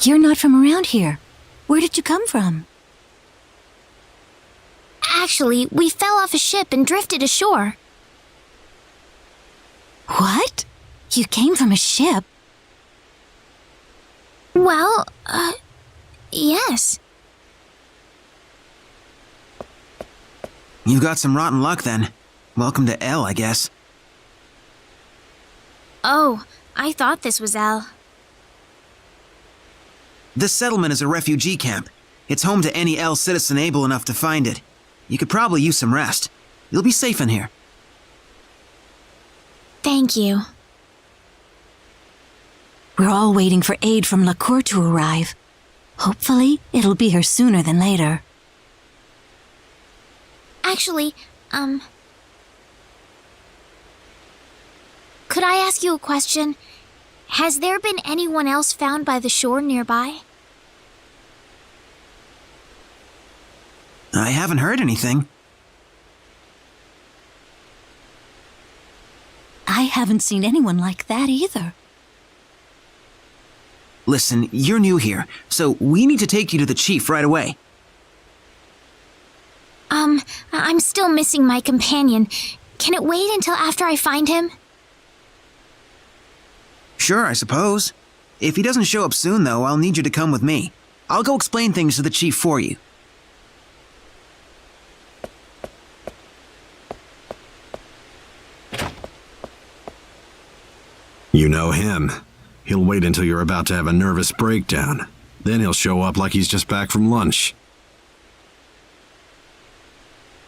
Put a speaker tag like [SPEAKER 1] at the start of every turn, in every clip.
[SPEAKER 1] You're not from around here. Where did you come from?
[SPEAKER 2] Actually, we fell off a ship and drifted ashore.
[SPEAKER 1] What? You came from a ship?
[SPEAKER 2] Well, yes.
[SPEAKER 3] You got some rotten luck then. Welcome to L, I guess.
[SPEAKER 2] Oh, I thought this was L.
[SPEAKER 3] This settlement is a refugee camp. It's home to any L citizen able enough to find it. You could probably use some rest. You'll be safe in here.
[SPEAKER 2] Thank you.
[SPEAKER 1] We're all waiting for aid from LaCour to arrive. Hopefully, it'll be here sooner than later.
[SPEAKER 2] Actually, could I ask you a question? Has there been anyone else found by the shore nearby?
[SPEAKER 3] I haven't heard anything.
[SPEAKER 1] I haven't seen anyone like that either.
[SPEAKER 3] Listen, you're new here, so we need to take you to the chief right away.
[SPEAKER 2] I'm still missing my companion. Can it wait until after I find him?
[SPEAKER 3] Sure, I suppose. If he doesn't show up soon, though, I'll need you to come with me. I'll go explain things to the chief for you.
[SPEAKER 4] You know him. He'll wait until you're about to have a nervous breakdown. Then he'll show up like he's just back from lunch.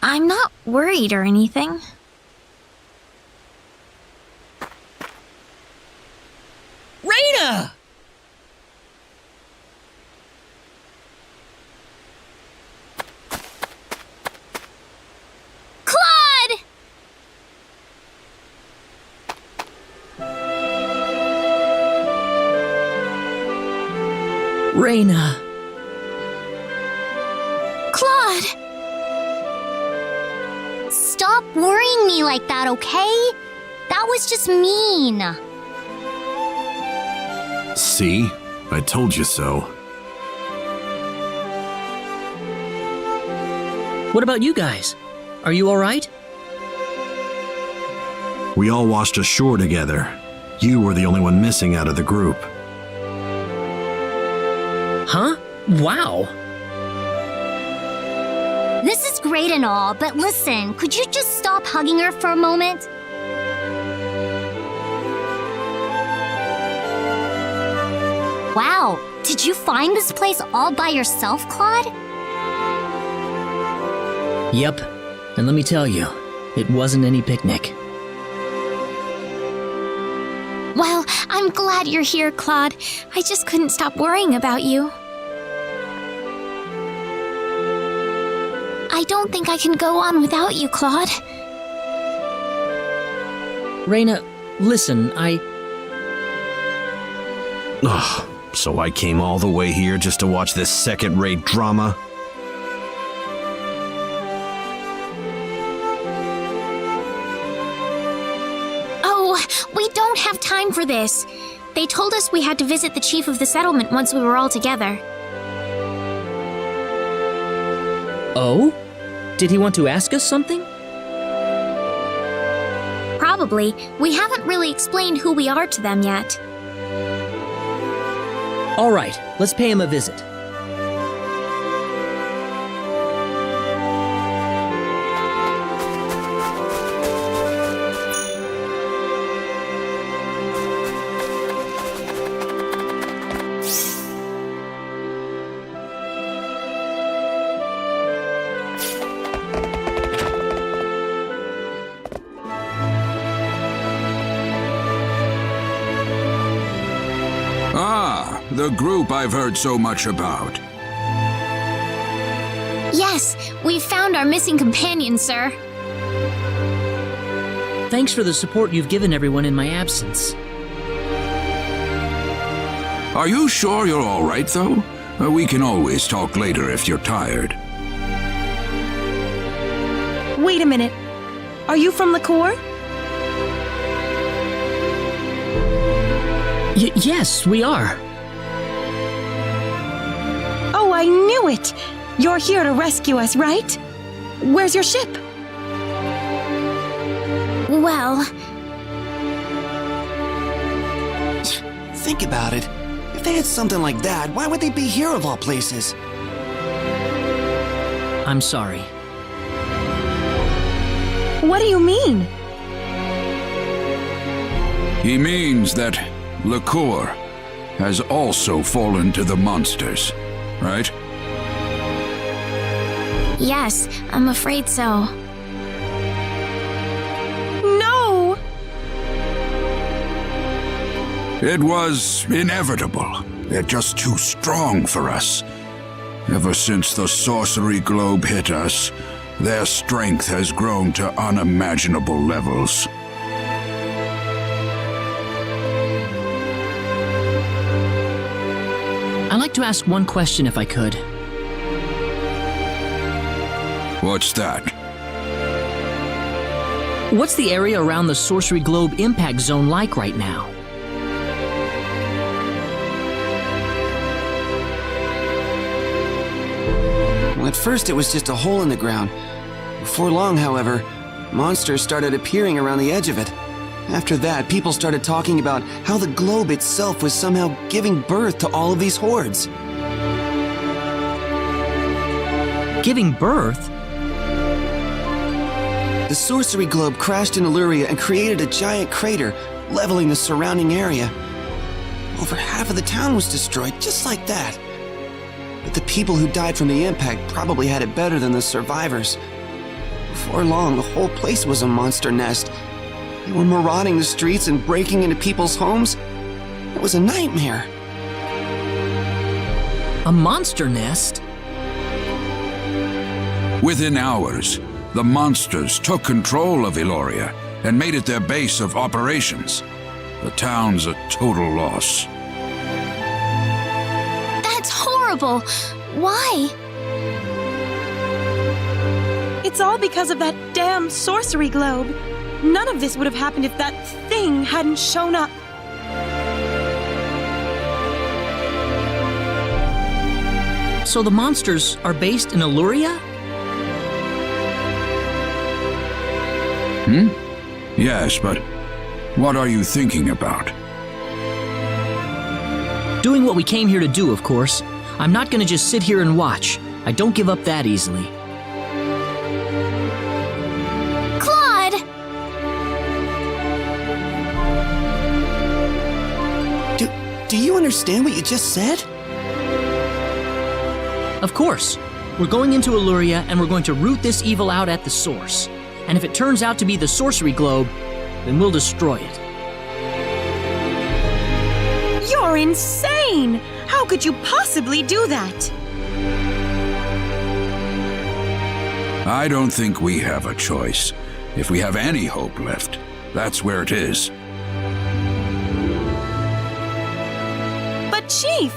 [SPEAKER 2] I'm not worried or anything.
[SPEAKER 5] Rena!
[SPEAKER 2] Claude!
[SPEAKER 5] Rena.
[SPEAKER 2] Claude!
[SPEAKER 6] Stop worrying me like that, okay? That was just mean.
[SPEAKER 4] See? I told you so.
[SPEAKER 5] What about you guys? Are you alright?
[SPEAKER 4] We all washed ashore together. You were the only one missing out of the group.
[SPEAKER 5] Huh? Wow.
[SPEAKER 6] This is great and all, but listen, could you just stop hugging her for a moment? Wow, did you find this place all by yourself, Claude?
[SPEAKER 5] Yep. And let me tell you, it wasn't any picnic.
[SPEAKER 2] Well, I'm glad you're here, Claude. I just couldn't stop worrying about you. I don't think I can go on without you, Claude.
[SPEAKER 5] Rena, listen,
[SPEAKER 4] Ugh, so I came all the way here just to watch this second-rate drama?
[SPEAKER 2] Oh, we don't have time for this. They told us we had to visit the chief of the settlement once we were all together.
[SPEAKER 5] Oh? Did he want to ask us something?
[SPEAKER 2] Probably. We haven't really explained who we are to them yet.
[SPEAKER 5] Alright, let's pay him a visit.
[SPEAKER 7] The group I've heard so much about.
[SPEAKER 2] Yes, we've found our missing companion, sir.
[SPEAKER 5] Thanks for the support you've given everyone in my absence.
[SPEAKER 7] Are you sure you're all right, though? We can always talk later if you're tired.
[SPEAKER 8] Wait a minute. Are you from the Corps?
[SPEAKER 5] Yes, we are.
[SPEAKER 8] Oh, I knew it! You're here to rescue us, right? Where's your ship?
[SPEAKER 2] Well,
[SPEAKER 9] Think about it. If they had something like that, why would they be here of all places?
[SPEAKER 5] I'm sorry.
[SPEAKER 8] What do you mean?
[SPEAKER 7] He means that Liqueur has also fallen to the monsters, right?
[SPEAKER 2] yes, I'm afraid so.
[SPEAKER 8] No!
[SPEAKER 7] It was inevitable. They're just too strong for us. Ever since the sorcery globe hit us, their strength has grown to unimaginable levels.
[SPEAKER 5] I'd like to ask one question if I could.
[SPEAKER 7] What's that?
[SPEAKER 5] What's the area around the Sorcery Globe impact zone like right now?
[SPEAKER 9] Well, at first it was just a hole in the ground. Before long, however, monsters started appearing around the edge of it. After that, people started talking about how the globe itself was somehow giving birth to all of these hordes.
[SPEAKER 5] Giving birth?
[SPEAKER 9] The sorcery globe crashed in Illyria and created a giant crater, leveling the surrounding area. Over half of the town was destroyed, just like that. But the people who died from the impact probably had it better than the survivors. Before long, the whole place was a monster nest. They were marauding the streets and breaking into people's homes. It was a nightmare.
[SPEAKER 5] A monster nest?
[SPEAKER 7] Within hours, the monsters took control of Illyria and made it their base of operations. The town's a total loss.
[SPEAKER 2] That's horrible. Why?
[SPEAKER 8] It's all because of that damn sorcery globe. None of this would have happened if that thing hadn't shown up.
[SPEAKER 5] So the monsters are based in Illyria?
[SPEAKER 7] Yes, but what are you thinking about?
[SPEAKER 5] Doing what we came here to do, of course. I'm not gonna just sit here and watch. I don't give up that easily.
[SPEAKER 2] Claude!
[SPEAKER 9] Do you understand what you just said?
[SPEAKER 5] Of course. We're going into Illyria and we're going to root this evil out at the source. And if it turns out to be the sorcery globe, then we'll destroy it.
[SPEAKER 8] You're insane! How could you possibly do that?
[SPEAKER 7] I don't think we have a choice. If we have any hope left, that's where it is.
[SPEAKER 8] But Chief!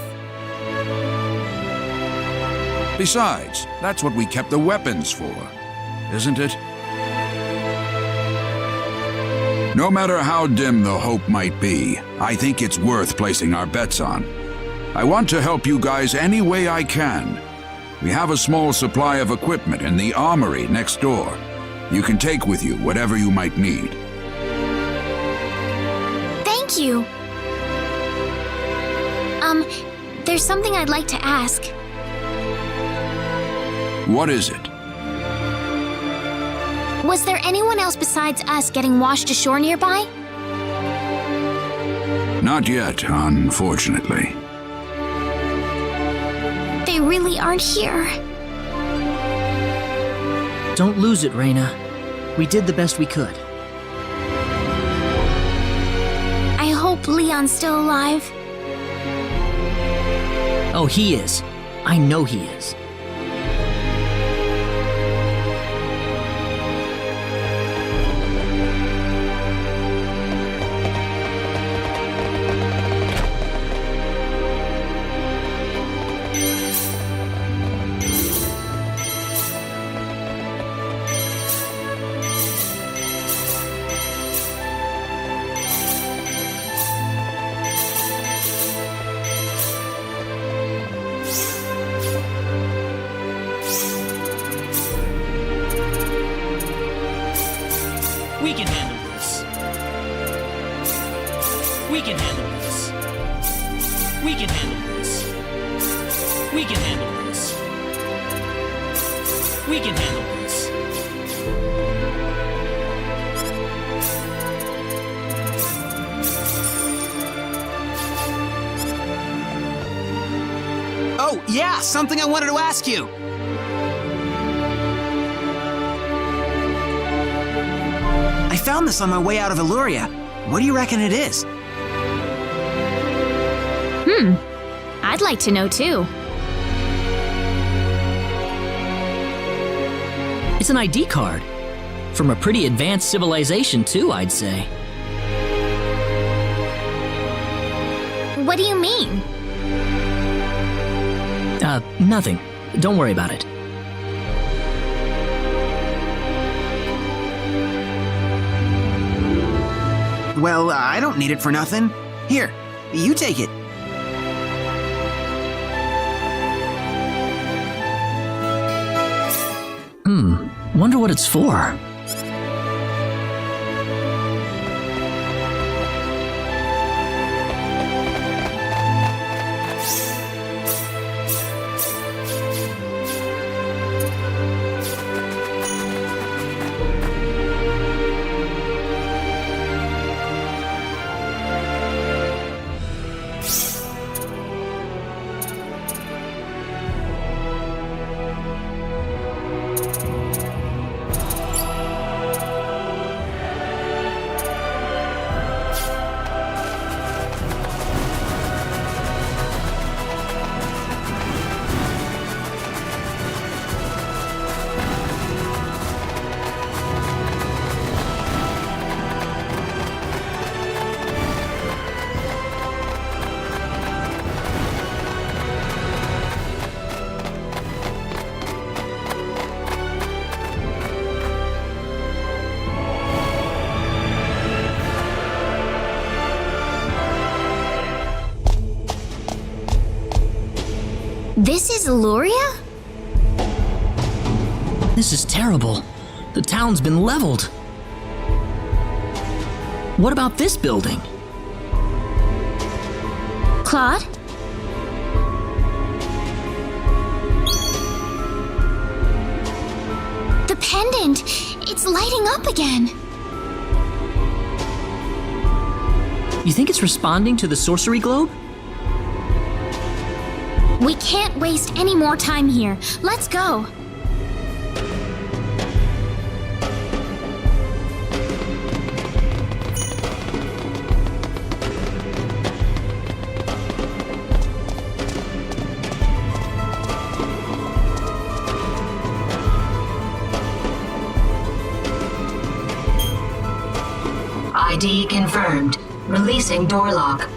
[SPEAKER 7] Besides, that's what we kept the weapons for, isn't it? No matter how dim the hope might be, I think it's worth placing our bets on. I want to help you guys any way I can. We have a small supply of equipment in the armory next door. You can take with you whatever you might need.
[SPEAKER 2] Thank you. There's something I'd like to ask.
[SPEAKER 7] What is it?
[SPEAKER 2] Was there anyone else besides us getting washed ashore nearby?
[SPEAKER 7] Not yet, unfortunately.
[SPEAKER 2] They really aren't here.
[SPEAKER 5] Don't lose it, Rena. We did the best we could.
[SPEAKER 2] I hope Leon's still alive.
[SPEAKER 5] Oh, he is. I know he is. We can handle this. We can handle this. We can handle this. We can handle this. We can handle this.
[SPEAKER 3] Oh, yeah, something I wanted to ask you. I found this on my way out of Illyria. What do you reckon it is?
[SPEAKER 2] I'd like to know too.
[SPEAKER 5] It's an ID card. From a pretty advanced civilization, too, I'd say.
[SPEAKER 2] What do you mean?
[SPEAKER 5] Nothing. Don't worry about it.
[SPEAKER 3] Well, I don't need it for nothing. Here, you take it.
[SPEAKER 5] Wonder what it's for.
[SPEAKER 2] This is Luria?
[SPEAKER 5] This is terrible. The town's been leveled. What about this building?
[SPEAKER 2] Claude? The pendant! It's lighting up again!
[SPEAKER 5] You think it's responding to the sorcery globe?
[SPEAKER 2] We can't waste any more time here. Let's go!
[SPEAKER 1] ID confirmed. Releasing door lock.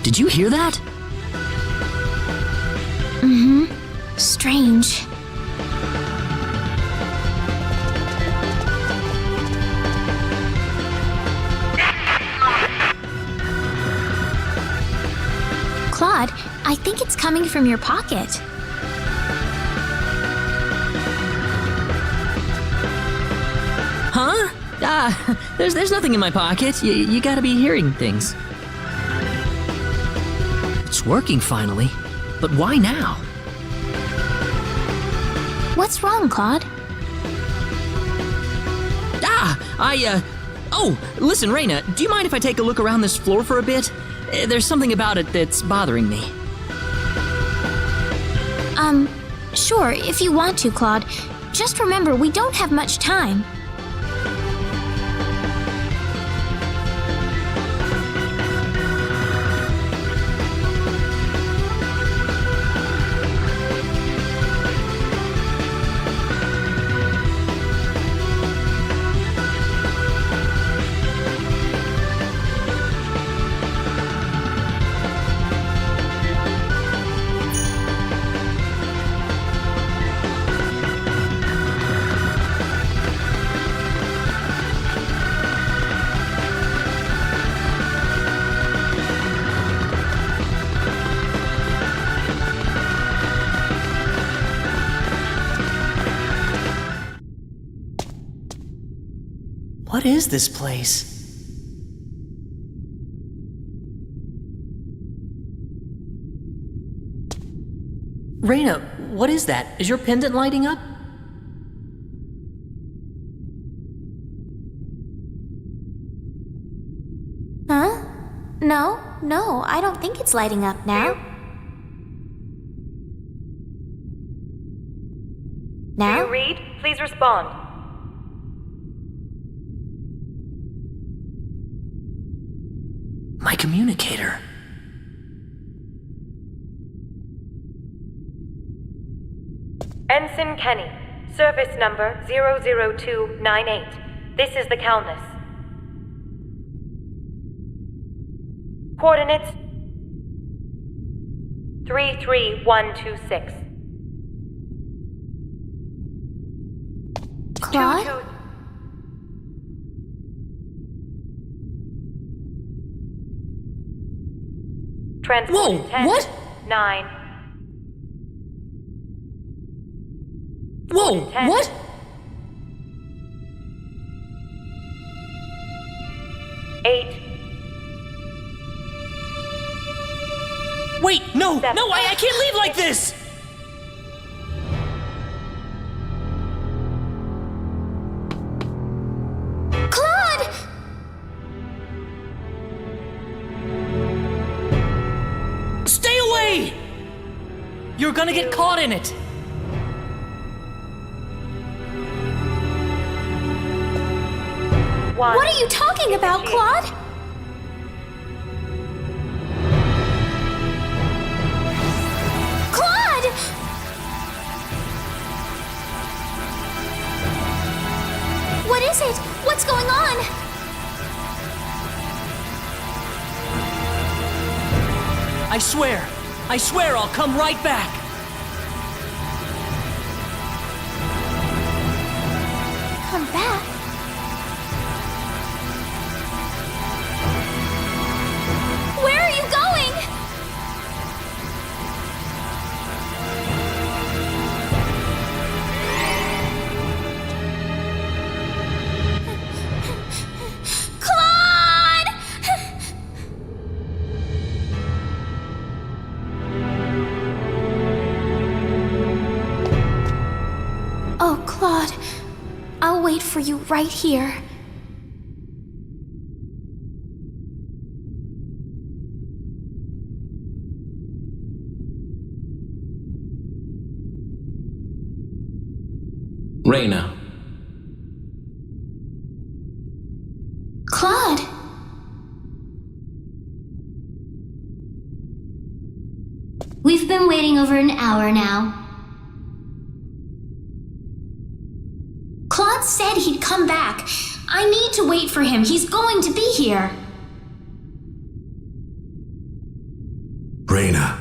[SPEAKER 5] Did you hear that?
[SPEAKER 2] Strange. I think it's coming from your pocket.
[SPEAKER 5] Huh? There's nothing in my pocket. You gotta be hearing things. It's working finally. But why now?
[SPEAKER 2] What's wrong, Claude?
[SPEAKER 5] Oh, listen, Rena, do you mind if I take a look around this floor for a bit? There's something about it that's bothering me.
[SPEAKER 2] Sure, if you want to, Claude. Just remember, we don't have much time.
[SPEAKER 5] What is this place? Rena, what is that? Is your pendant lighting up?
[SPEAKER 2] Huh? No, I don't think it's lighting up now. Now?
[SPEAKER 10] Do you read? Please respond.
[SPEAKER 5] My communicator.
[SPEAKER 10] Ensign Kenny, service number 00298. This is the Calnus. Coordinates 33126.
[SPEAKER 2] Claude?
[SPEAKER 10] Transport
[SPEAKER 5] Whoa,
[SPEAKER 10] 10,
[SPEAKER 5] what?
[SPEAKER 10] 9.
[SPEAKER 5] Whoa,
[SPEAKER 10] 10.
[SPEAKER 5] what?
[SPEAKER 10] Eight.
[SPEAKER 5] Wait, no,
[SPEAKER 10] Seven.
[SPEAKER 5] no, I can't leave like this!
[SPEAKER 2] Claude!
[SPEAKER 5] Stay away! You're gonna get caught in it.
[SPEAKER 10] One.
[SPEAKER 2] What are you talking about, Claude? Claude! What is it? What's going on?
[SPEAKER 5] I swear I'll come right back.
[SPEAKER 2] Come back? Where are you going? Claude! Oh, Claude. I'll wait for you right here.
[SPEAKER 5] Rena.
[SPEAKER 2] Claude!
[SPEAKER 6] We've been waiting over an hour now.
[SPEAKER 2] Claude said he'd come back. I need to wait for him. He's going to be here.
[SPEAKER 4] Rena.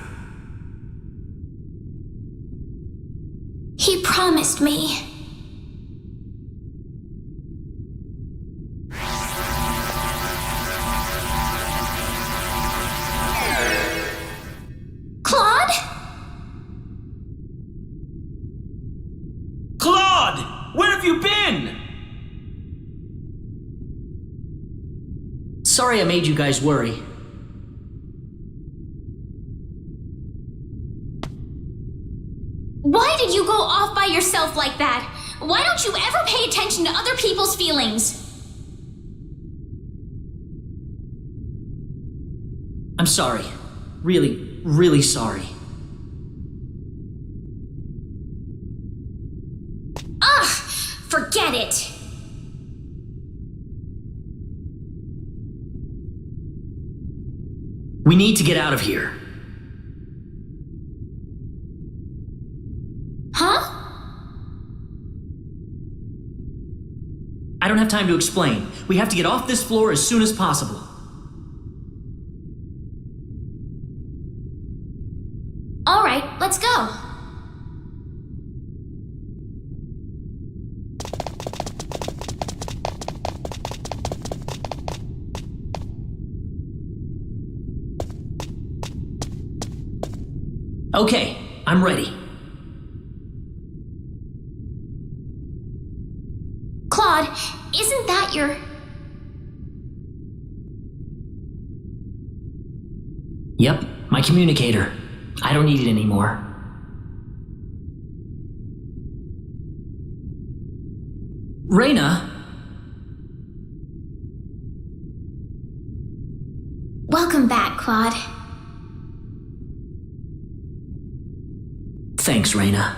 [SPEAKER 2] He promised me. Claude!
[SPEAKER 5] Claude! Where have you been? Sorry I made you guys worry.
[SPEAKER 2] Why did you go off by yourself like that? Why don't you ever pay attention to other people's feelings?
[SPEAKER 5] I'm sorry. Really, really sorry.
[SPEAKER 2] Ugh! Forget it!
[SPEAKER 5] We need to get out of here.
[SPEAKER 2] Huh?
[SPEAKER 5] I don't have time to explain. We have to get off this floor as soon as possible.
[SPEAKER 2] All right, let's go.
[SPEAKER 5] Okay, I'm ready.
[SPEAKER 2] Claude, isn't that your...
[SPEAKER 5] Yep, my communicator. I don't need it anymore. Rena?
[SPEAKER 2] Welcome back, Claude.
[SPEAKER 5] Thanks, Rena.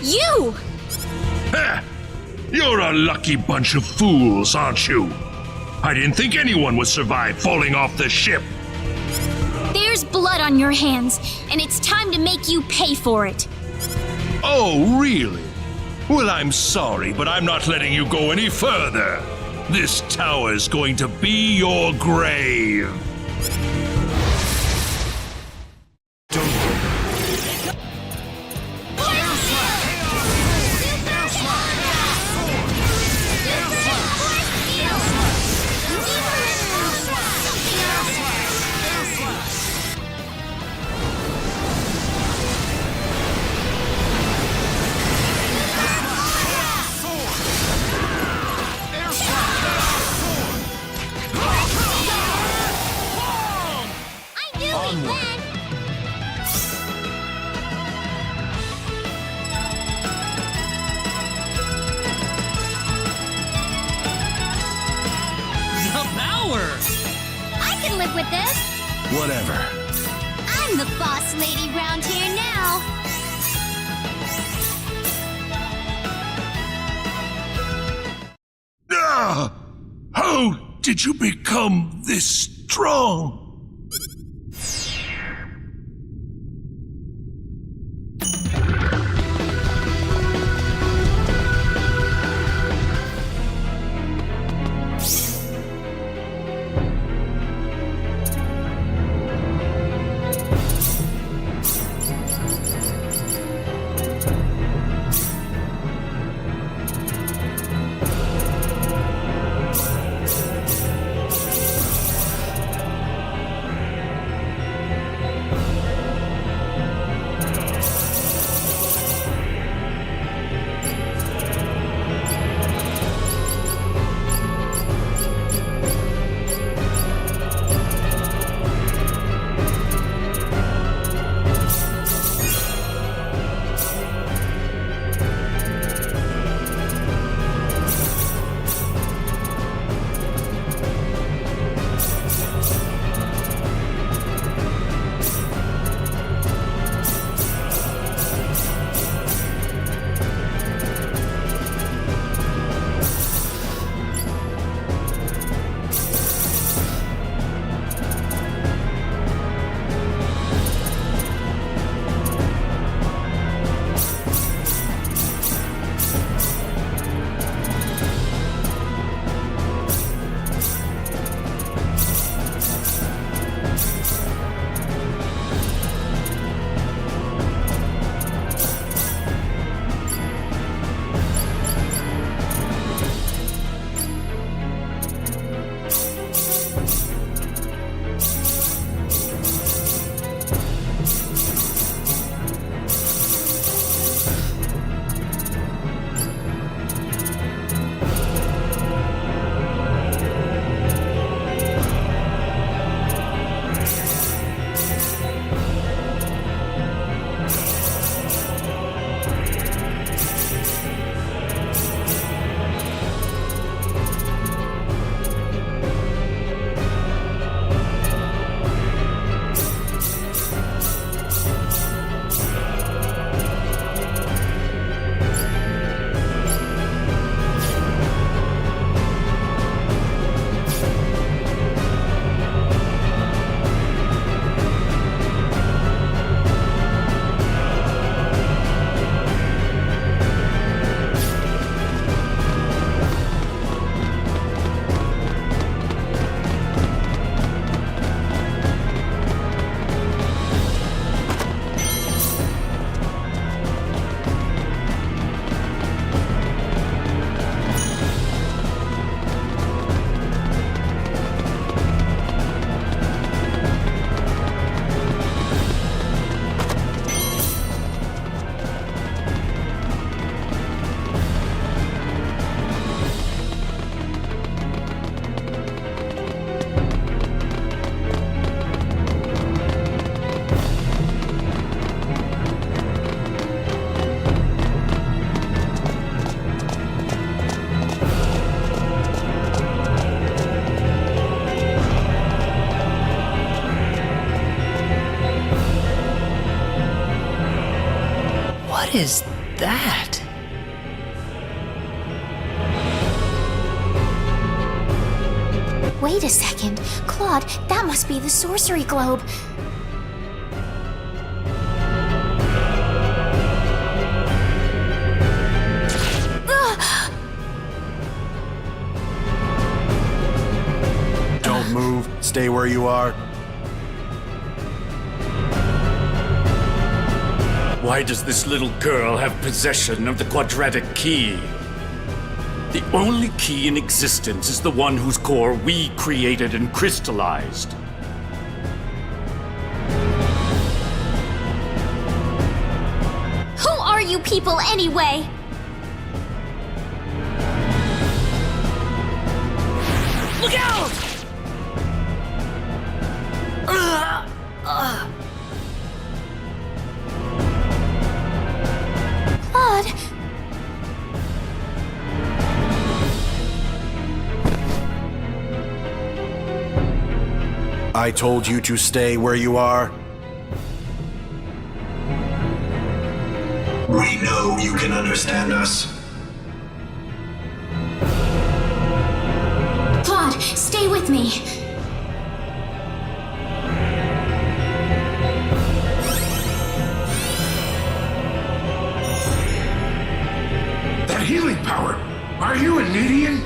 [SPEAKER 2] You!
[SPEAKER 11] You're a lucky bunch of fools, aren't you? I didn't think anyone would survive falling off the ship.
[SPEAKER 2] There's blood on your hands, and it's time to make you pay for it.
[SPEAKER 11] Oh, really? Well, I'm sorry, but I'm not letting you go any further. This tower's going to be your grave.
[SPEAKER 6] I can live with this.
[SPEAKER 9] Whatever.
[SPEAKER 6] I'm the boss lady round here now.
[SPEAKER 11] How did you become this strong?
[SPEAKER 5] What is that?
[SPEAKER 2] Wait a second. Claude, that must be the sorcery globe.
[SPEAKER 12] Don't move. Stay where you are.
[SPEAKER 13] Why does this little girl have possession of the quadratic key? The only key in existence is the one whose core we created and crystallized.
[SPEAKER 2] Who are you people anyway?
[SPEAKER 5] Look out!
[SPEAKER 2] Claude.
[SPEAKER 12] I told you to stay where you are.
[SPEAKER 4] We know you can understand us.
[SPEAKER 2] Claude, stay with me.
[SPEAKER 7] That healing power! Are you a Nidian?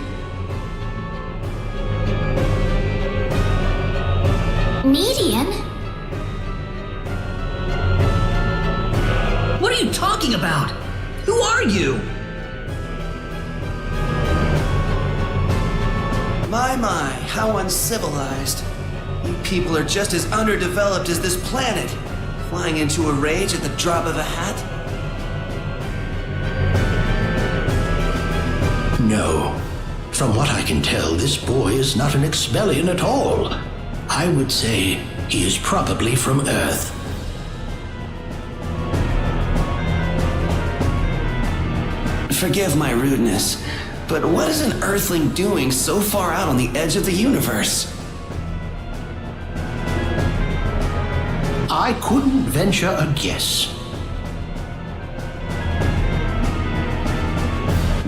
[SPEAKER 2] Median?
[SPEAKER 5] What are you talking about? Who are you?
[SPEAKER 9] My, how uncivilized. You people are just as underdeveloped as this planet. Flying into a rage at the drop of a hat?
[SPEAKER 14] No. From what I can tell, this boy is not an Expellion at all. I would say he is probably from Earth.
[SPEAKER 9] Forgive my rudeness, but what is an Earthling doing so far out on the edge of the universe?
[SPEAKER 14] I couldn't venture a guess.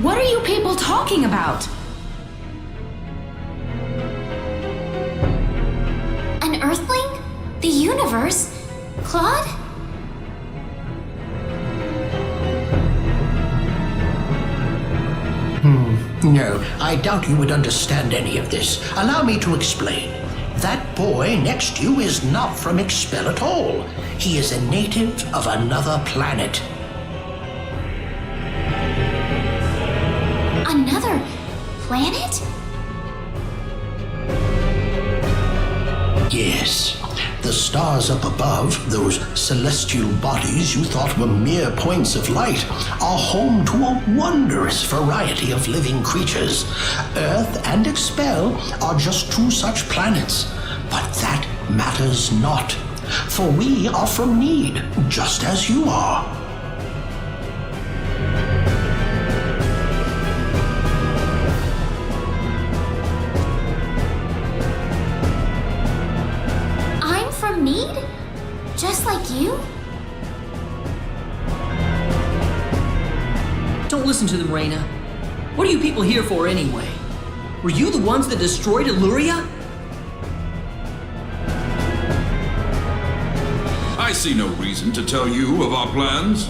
[SPEAKER 15] What are you people talking about?
[SPEAKER 2] An Earthling? The universe? Claude?
[SPEAKER 14] No, I doubt you would understand any of this. Allow me to explain. That boy next to you is not from Expel at all. He is a native of another planet.
[SPEAKER 2] Another planet?
[SPEAKER 14] Yes. The stars up above, those celestial bodies you thought were mere points of light, are home to a wondrous variety of living creatures. Earth and Expel are just two such planets. But that matters not, for we are from Need, just as you are.
[SPEAKER 2] Need? Just like you?
[SPEAKER 5] Don't listen to them, Rena. What are you people here for anyway? Were you the ones that destroyed Illyria?
[SPEAKER 16] I see no reason to tell you of our plans.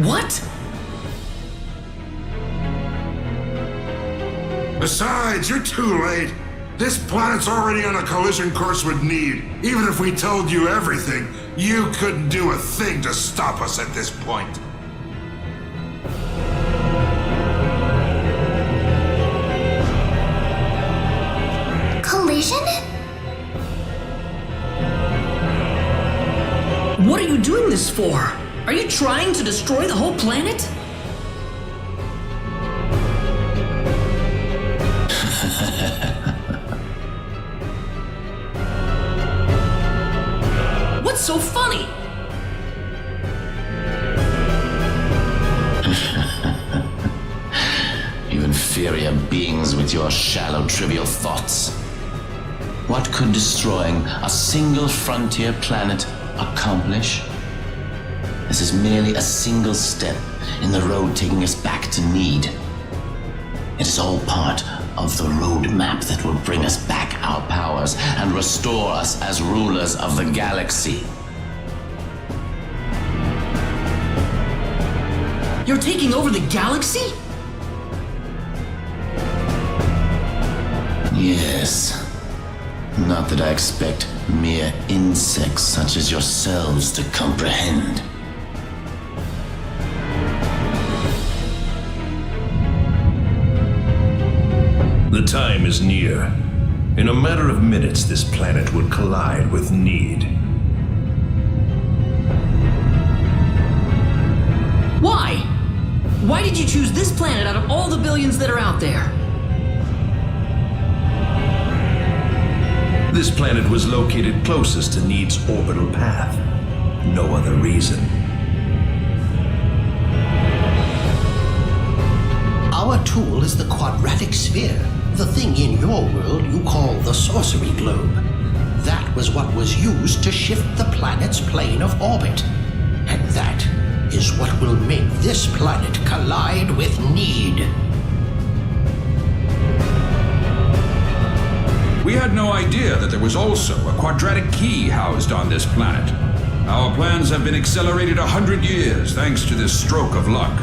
[SPEAKER 5] What?
[SPEAKER 7] Besides, you're too late. This planet's already on a collision course with Need. Even if we told you everything, you couldn't do a thing to stop us at this point.
[SPEAKER 2] Collision?
[SPEAKER 5] What are you doing this for? Are you trying to destroy the whole planet? What's so funny?
[SPEAKER 14] You inferior beings with your shallow, trivial thoughts. What could destroying a single frontier planet accomplish? This is merely a single step in the road taking us back to Need. It is all part of the roadmap that will bring us back our powers and restore us as rulers of the galaxy.
[SPEAKER 5] You're taking over the galaxy?
[SPEAKER 14] Yes. Not that I expect mere insects such as yourselves to comprehend.
[SPEAKER 11] The time is near. In a matter of minutes, this planet will collide with Need.
[SPEAKER 5] Why? Why did you choose this planet out of all the billions that are out there?
[SPEAKER 11] This planet was located closest to Need's orbital path. No other reason.
[SPEAKER 14] Our tool is the quadratic sphere, the thing in your world you call the sorcery globe. That was what was used to shift the planet's plane of orbit. And that is what will make this planet collide with Need.
[SPEAKER 16] We had no idea that there was also a quadratic key housed on this planet. Our plans have been accelerated 100 years thanks to this stroke of luck.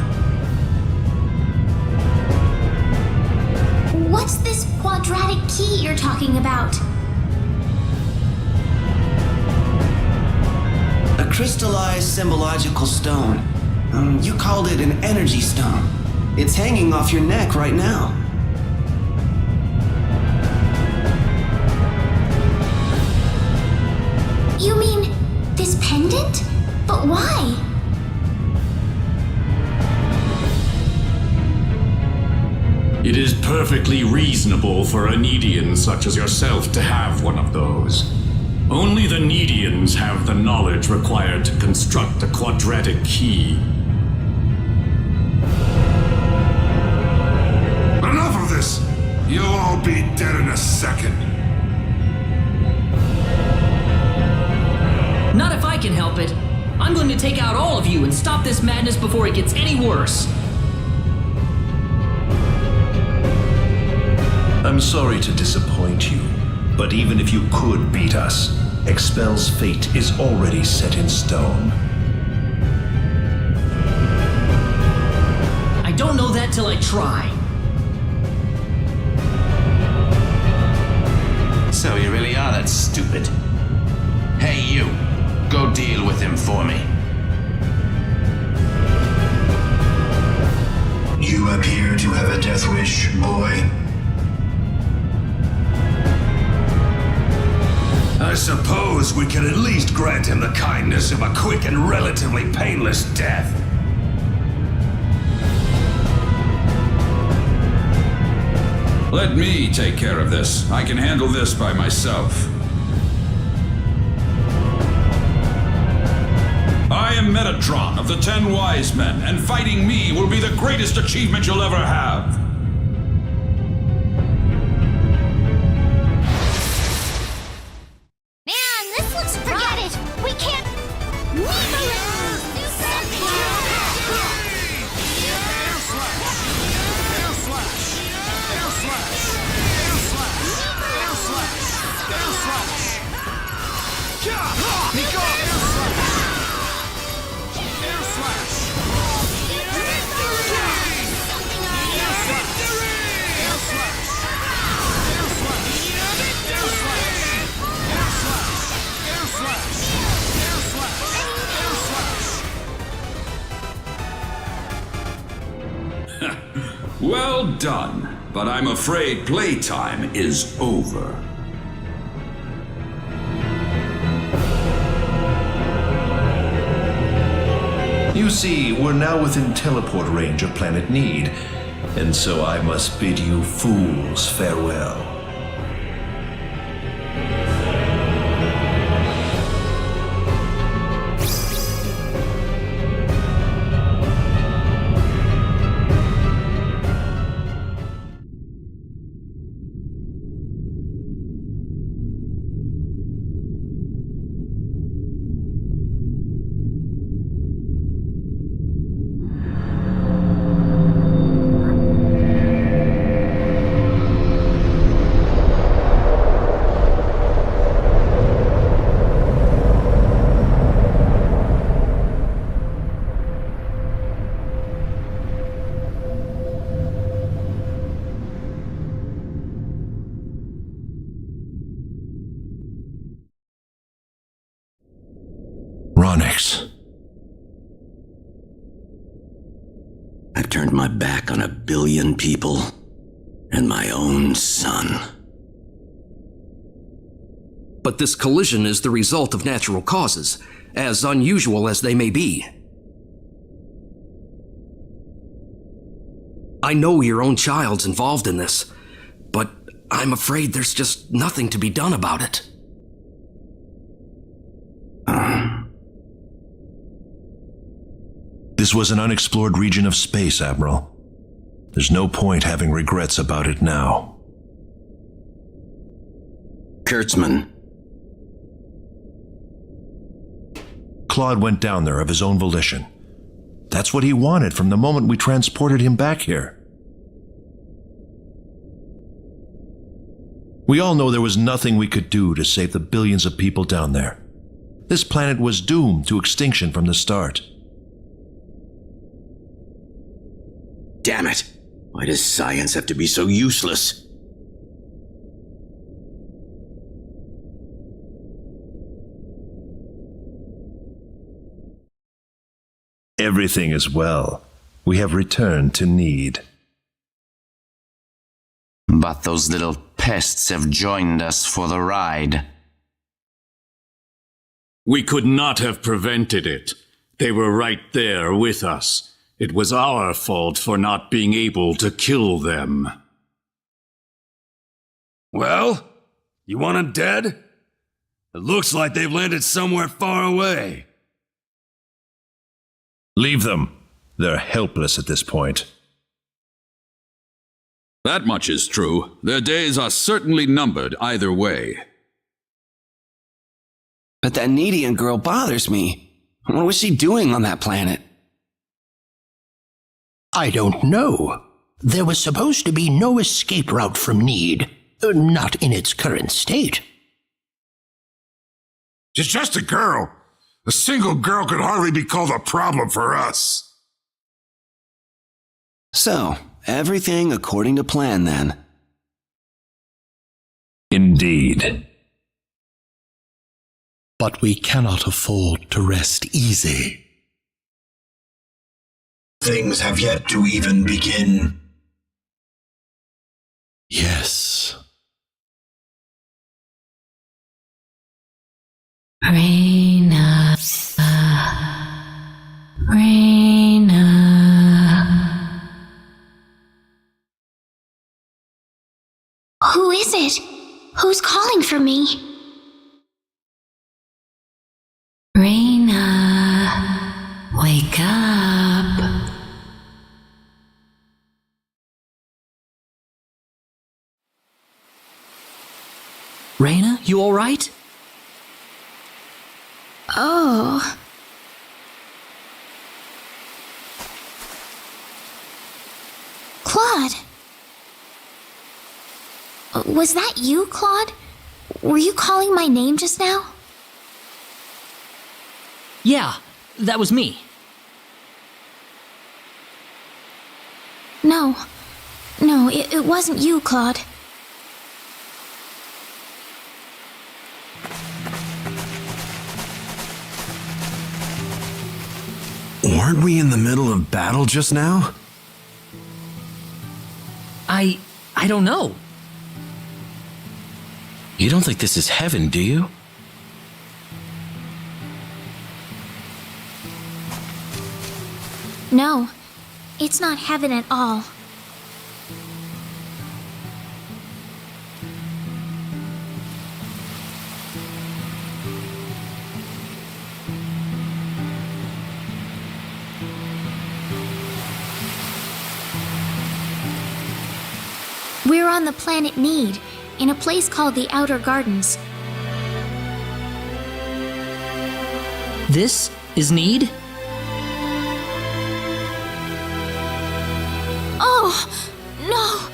[SPEAKER 2] What's this quadratic key you're talking about?
[SPEAKER 9] A crystallized symbological stone. You called it an energy stone. It's hanging off your neck right now.
[SPEAKER 2] You mean this pendant? But why?
[SPEAKER 13] It is perfectly reasonable for a Needian such as yourself to have one of those. Only the Needians have the knowledge required to construct a quadratic key.
[SPEAKER 7] Enough of this! You'll all be dead in a second.
[SPEAKER 5] Not if I can help it. I'm going to take out all of you and stop this madness before it gets any worse.
[SPEAKER 11] I'm sorry to disappoint you, but even if you could beat us, Expel's fate is already set in stone.
[SPEAKER 5] I don't know that till I try.
[SPEAKER 14] So you really are that stupid. Hey, you. Go deal with him for me.
[SPEAKER 17] You appear to have a death wish, boy.
[SPEAKER 11] I suppose we can at least grant him the kindness of a quick and relatively painless death.
[SPEAKER 16] Let me take care of this. I can handle this by myself. I am Metatron of the 10 Wise Men, and fighting me will be the greatest achievement you'll ever have.
[SPEAKER 6] Man, this looks forget it. We can't. Do something.
[SPEAKER 16] Well done, but I'm afraid playtime is over.
[SPEAKER 11] You see, we're now within teleport range of Planet Need, and so I must bid you fools farewell.
[SPEAKER 18] works.
[SPEAKER 19] I've turned my back on 1 billion people and my own son.
[SPEAKER 20] But this collision is the result of natural causes, as unusual as they may be. I know your own child's involved in this, but I'm afraid there's just nothing to be done about it.
[SPEAKER 11] This was an unexplored region of space, Admiral. There's no point having regrets about it now.
[SPEAKER 19] Kurtzman.
[SPEAKER 11] Claude went down there of his own volition. That's what he wanted from the moment we transported him back here. We all know there was nothing we could do to save the billions of people down there. This planet was doomed to extinction from the start.
[SPEAKER 19] Damn it! Why does science have to be so useless?
[SPEAKER 11] Everything is well. We have returned to Need.
[SPEAKER 21] But those little pests have joined us for the ride.
[SPEAKER 13] We could not have prevented it. They were right there with us. It was our fault for not being able to kill them.
[SPEAKER 22] Well, you want them dead? It looks like they've landed somewhere far away.
[SPEAKER 11] Leave them. They're helpless at this point.
[SPEAKER 7] That much is true. Their days are certainly numbered either way.
[SPEAKER 9] But that Needian girl bothers me. What was she doing on that planet?
[SPEAKER 14] I don't know. There was supposed to be no escape route from Need. Not in its current state.
[SPEAKER 22] She's just a girl. A single girl could hardly be called a problem for us.
[SPEAKER 9] So, everything according to plan then.
[SPEAKER 11] Indeed.
[SPEAKER 23] But we cannot afford to rest easy.
[SPEAKER 17] Things have yet to even begin.
[SPEAKER 23] Yes.
[SPEAKER 1] Rena. Rena.
[SPEAKER 2] Who is it? Who's calling for me?
[SPEAKER 1] Rena. Wake up.
[SPEAKER 5] Rena, you all right?
[SPEAKER 2] Oh. Claude. Was that you, Claude? Were you calling my name just now?
[SPEAKER 5] Yeah, that was me.
[SPEAKER 2] No, it wasn't you, Claude.
[SPEAKER 4] Weren't we in the middle of battle just now?
[SPEAKER 5] I don't know.
[SPEAKER 18] You don't think this is heaven, do you?
[SPEAKER 2] No, it's not heaven at all. We're on the planet Need, in a place called the Outer Gardens.
[SPEAKER 5] This is Need?
[SPEAKER 2] Oh, no!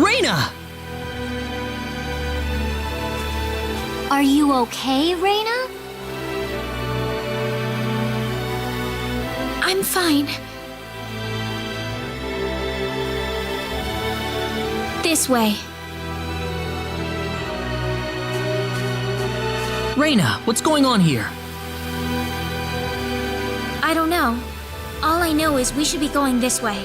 [SPEAKER 5] Rena!
[SPEAKER 6] Are you okay, Rena?
[SPEAKER 2] I'm fine. This way.
[SPEAKER 5] Rena, what's going on here?
[SPEAKER 2] I don't know. All I know is we should be going this way.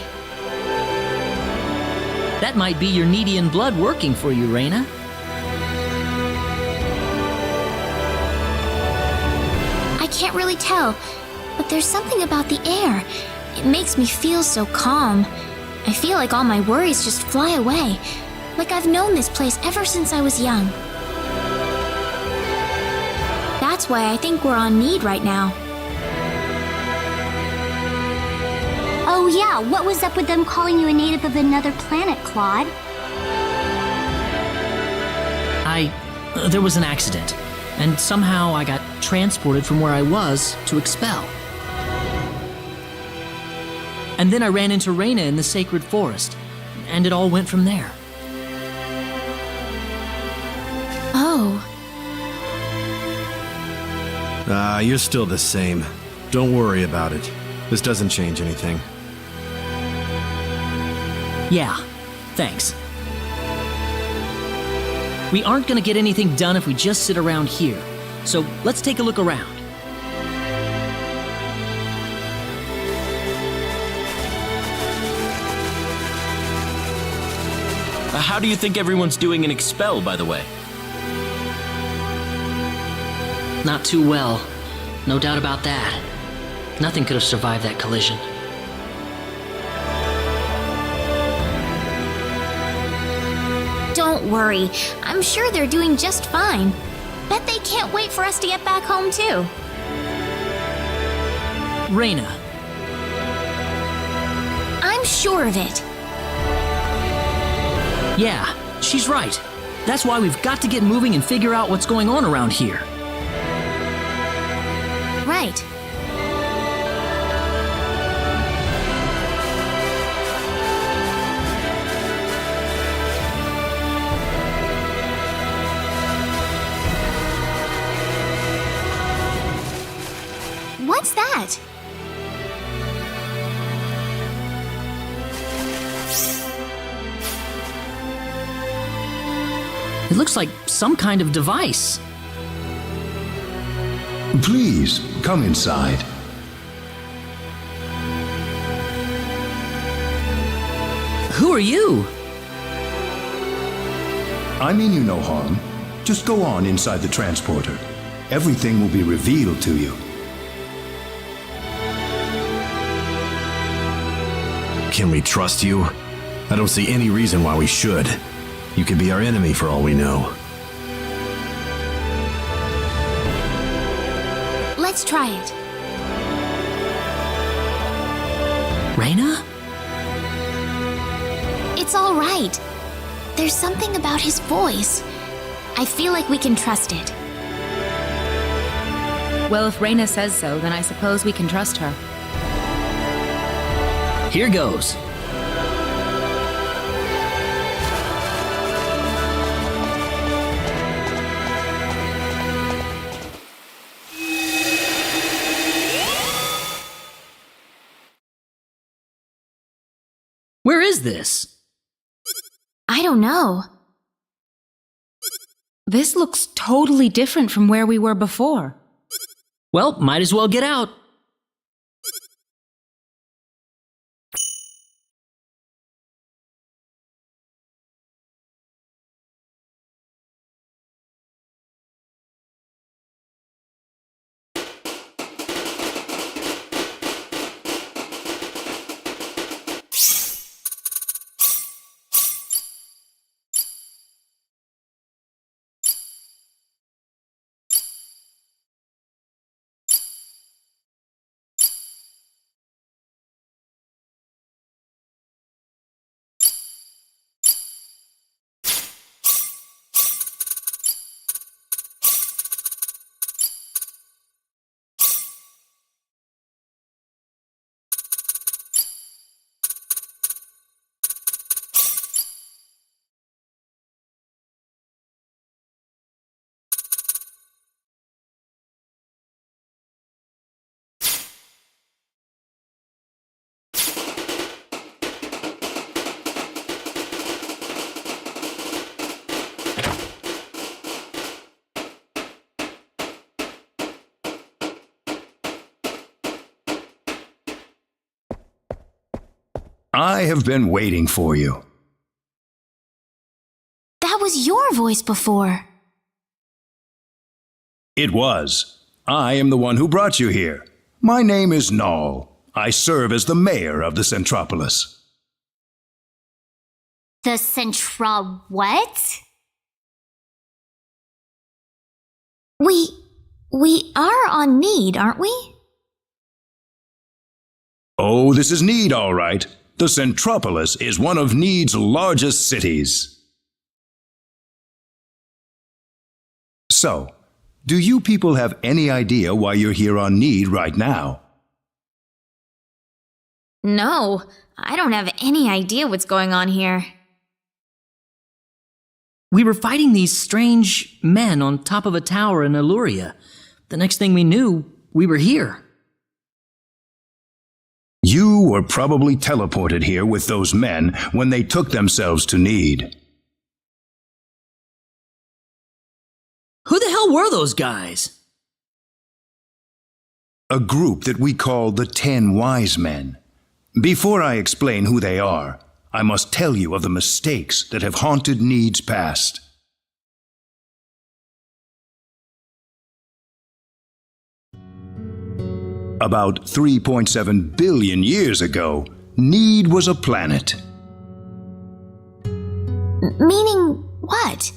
[SPEAKER 5] That might be your Nedian blood working for you, Rena.
[SPEAKER 2] I can't really tell, but there's something about the air. It makes me feel so calm. I feel like all my worries just fly away, like I've known this place ever since I was young. That's why I think we're on Need right now.
[SPEAKER 6] Oh yeah, what was up with them calling you a native of another planet, Claude?
[SPEAKER 5] There was an accident, and somehow I got transported from where I was to Expel. And then I ran into Rena in the sacred forest, and it all went from there.
[SPEAKER 2] Oh.
[SPEAKER 4] You're still the same. Don't worry about it. This doesn't change anything.
[SPEAKER 5] Yeah, thanks. We aren't gonna get anything done if we just sit around here, so let's take a look around.
[SPEAKER 18] How do you think everyone's doing in Expel, by the way?
[SPEAKER 5] Not too well. No doubt about that. Nothing could have survived that collision.
[SPEAKER 2] Don't worry. I'm sure they're doing just fine. Bet they can't wait for us to get back home, too.
[SPEAKER 5] Rena.
[SPEAKER 2] I'm sure of it.
[SPEAKER 5] Yeah, she's right. That's why we've got to get moving and figure out what's going on around here.
[SPEAKER 2] Right. What's that?
[SPEAKER 5] It looks like some kind of device.
[SPEAKER 17] Please, come inside.
[SPEAKER 5] Who are you?
[SPEAKER 17] I mean you no harm. Just go on inside the transporter. Everything will be revealed to you.
[SPEAKER 4] Can we trust you? I don't see any reason why we should. You could be our enemy for all we know.
[SPEAKER 2] Let's try it.
[SPEAKER 5] Rena?
[SPEAKER 2] It's all right. There's something about his voice. I feel like we can trust it.
[SPEAKER 15] Well, if Rena says so, then I suppose we can trust her.
[SPEAKER 5] Here goes. Where is this?
[SPEAKER 2] I don't know.
[SPEAKER 15] This looks totally different from where we were before.
[SPEAKER 5] Well, might as well get out.
[SPEAKER 17] I have been waiting for you.
[SPEAKER 2] That was your voice before.
[SPEAKER 17] It was. I am the one who brought you here. My name is Null. I serve as the mayor of the Centropolis.
[SPEAKER 6] The Centra what?
[SPEAKER 2] We are on Need, aren't we?
[SPEAKER 17] Oh, this is Need, all right. The Centropolis is one of Need's largest cities. So, do you people have any idea why you're here on Need right now?
[SPEAKER 2] No, I don't have any idea what's going on here.
[SPEAKER 5] We were fighting these strange men on top of a tower in Illuria. The next thing we knew, we were here.
[SPEAKER 17] You were probably teleported here with those men when they took themselves to Need.
[SPEAKER 5] Who the hell were those guys?
[SPEAKER 17] A group that we call the 10 Wise Men. Before I explain who they are, I must tell you of the mistakes that have haunted Need's past. About 3.7 billion years ago, Need was a planet.
[SPEAKER 2] Meaning what?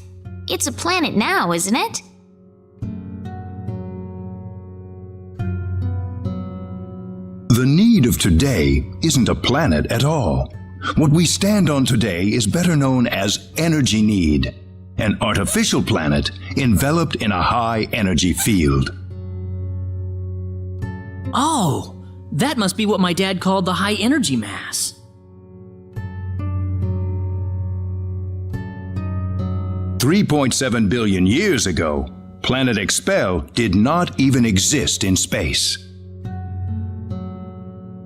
[SPEAKER 2] It's a planet now, isn't it?
[SPEAKER 17] The Need of today isn't a planet at all. What we stand on today is better known as Energy Need, an artificial planet enveloped in a high-energy field.
[SPEAKER 5] Oh, that must be what my dad called the high energy mass.
[SPEAKER 17] $3.7 billion years ago, Planet Expel did not even exist in space.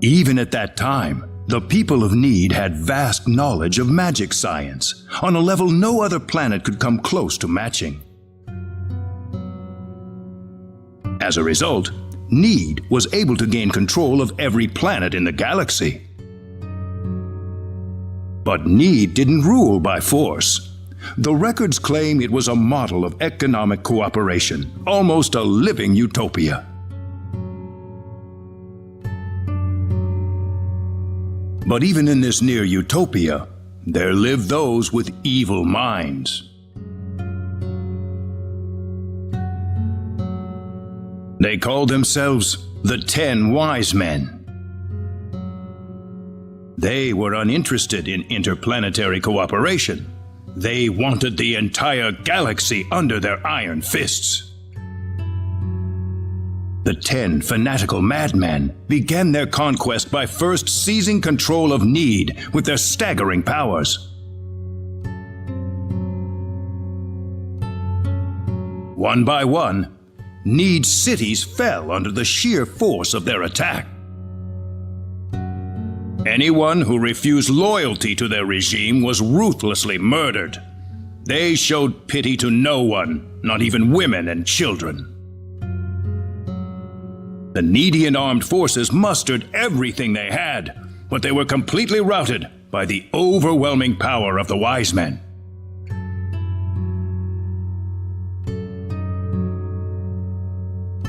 [SPEAKER 17] Even at that time, the people of Need had vast knowledge of magic science, on a level no other planet could come close to matching. As a result, Need was able to gain control of every planet in the galaxy. But Need didn't rule by force. The records claim it was a model of economic cooperation, almost a living utopia. But even in this near utopia, there lived those with evil minds. They called themselves the 10 Wise Men. They were uninterested in interplanetary cooperation. They wanted the entire galaxy under their iron fists. The 10 fanatical madmen began their conquest by first seizing control of Need with their staggering powers. One by one, Need's cities fell under the sheer force of their attack. Anyone who refused loyalty to their regime was ruthlessly murdered. They showed pity to no one, not even women and children. The Needian armed forces mustered everything they had, but they were completely routed by the overwhelming power of the Wise Men.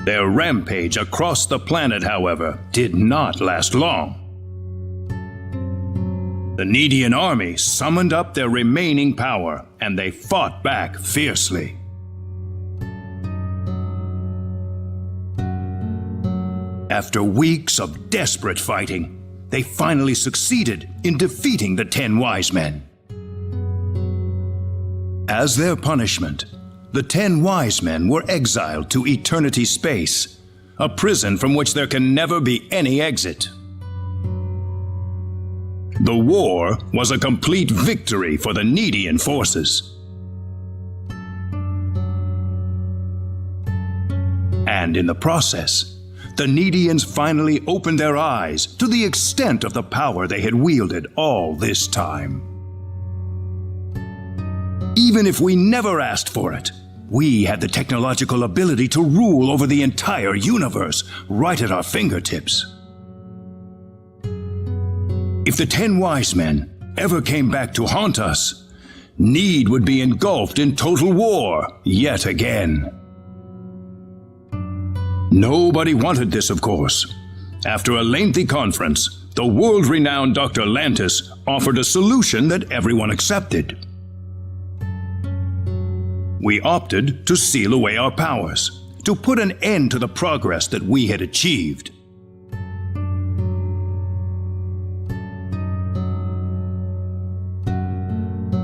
[SPEAKER 17] Their rampage across the planet, however, did not last long. The Needian army summoned up their remaining power, and they fought back fiercely. After weeks of desperate fighting, they finally succeeded in defeating the 10 Wise Men. As their punishment, the 10 Wise Men were exiled to Eternity Space, a prison from which there can never be any exit. The war was a complete victory for the Needian forces. And in the process, the Needians finally opened their eyes to the extent of the power they had wielded all this time. Even if we never asked for it, we had the technological ability to rule over the entire universe right at our fingertips. If the 10 wise men ever came back to haunt us, Need would be engulfed in total war yet again. Nobody wanted this, of course. After a lengthy conference, the world-renowned Dr. Lantis offered a solution that everyone accepted. We opted to seal away our powers, to put an end to the progress that we had achieved.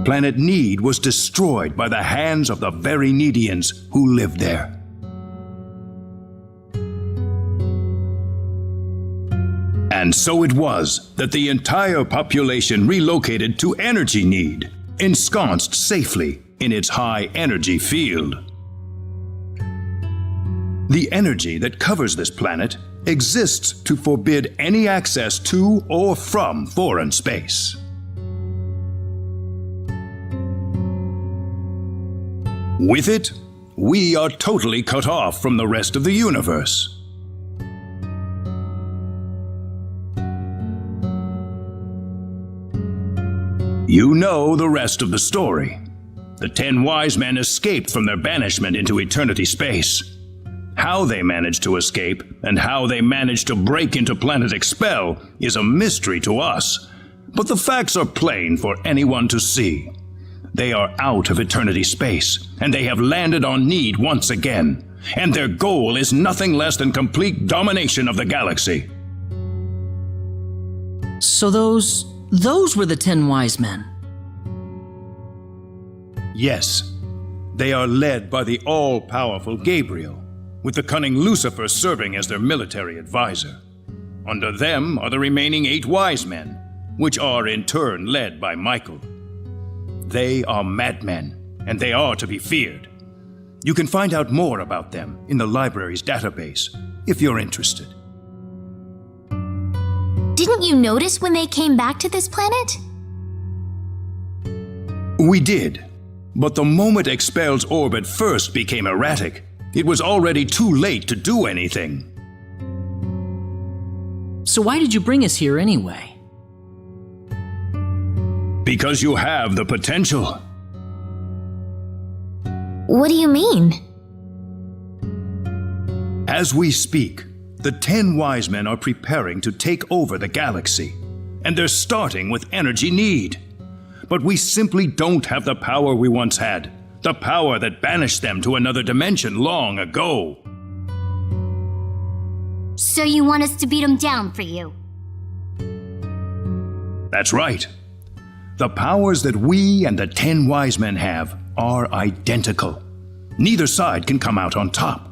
[SPEAKER 17] Planet Need was destroyed by the hands of the very Needians who lived there. And so it was that the entire population relocated to Energy Need, ensconced safely in its high energy field. The energy that covers this planet exists to forbid any access to or from foreign space. With it, we are totally cut off from the rest of the universe. You know the rest of the story. The 10 wise men escaped from their banishment into eternity space. How they managed to escape and how they managed to break into Planet Expel is a mystery to us, but the facts are plain for anyone to see. They are out of eternity space, and they have landed on Need once again, and their goal is nothing less than complete domination of the galaxy.
[SPEAKER 5] So those were the 10 wise men.
[SPEAKER 17] Yes, they are led by the all-powerful Gabriel, with the cunning Lucifer serving as their military advisor. Under them are the remaining 8 wise men, which are in turn led by Michael. They are madmen, and they are to be feared. You can find out more about them in the library's database, if you're interested.
[SPEAKER 2] Didn't you notice when they came back to this planet?
[SPEAKER 17] We did, but the moment Expel's orbit first became erratic, it was already too late to do anything.
[SPEAKER 5] So why did you bring us here anyway?
[SPEAKER 17] Because you have the potential.
[SPEAKER 2] What do you mean?
[SPEAKER 17] As we speak, the 10 wise men are preparing to take over the galaxy, and they're starting with Energy Need. But we simply don't have the power we once had, the power that banished them to another dimension long ago.
[SPEAKER 6] So you want us to beat them down for you?
[SPEAKER 17] That's right. The powers that we and the 10 wise men have are identical. Neither side can come out on top.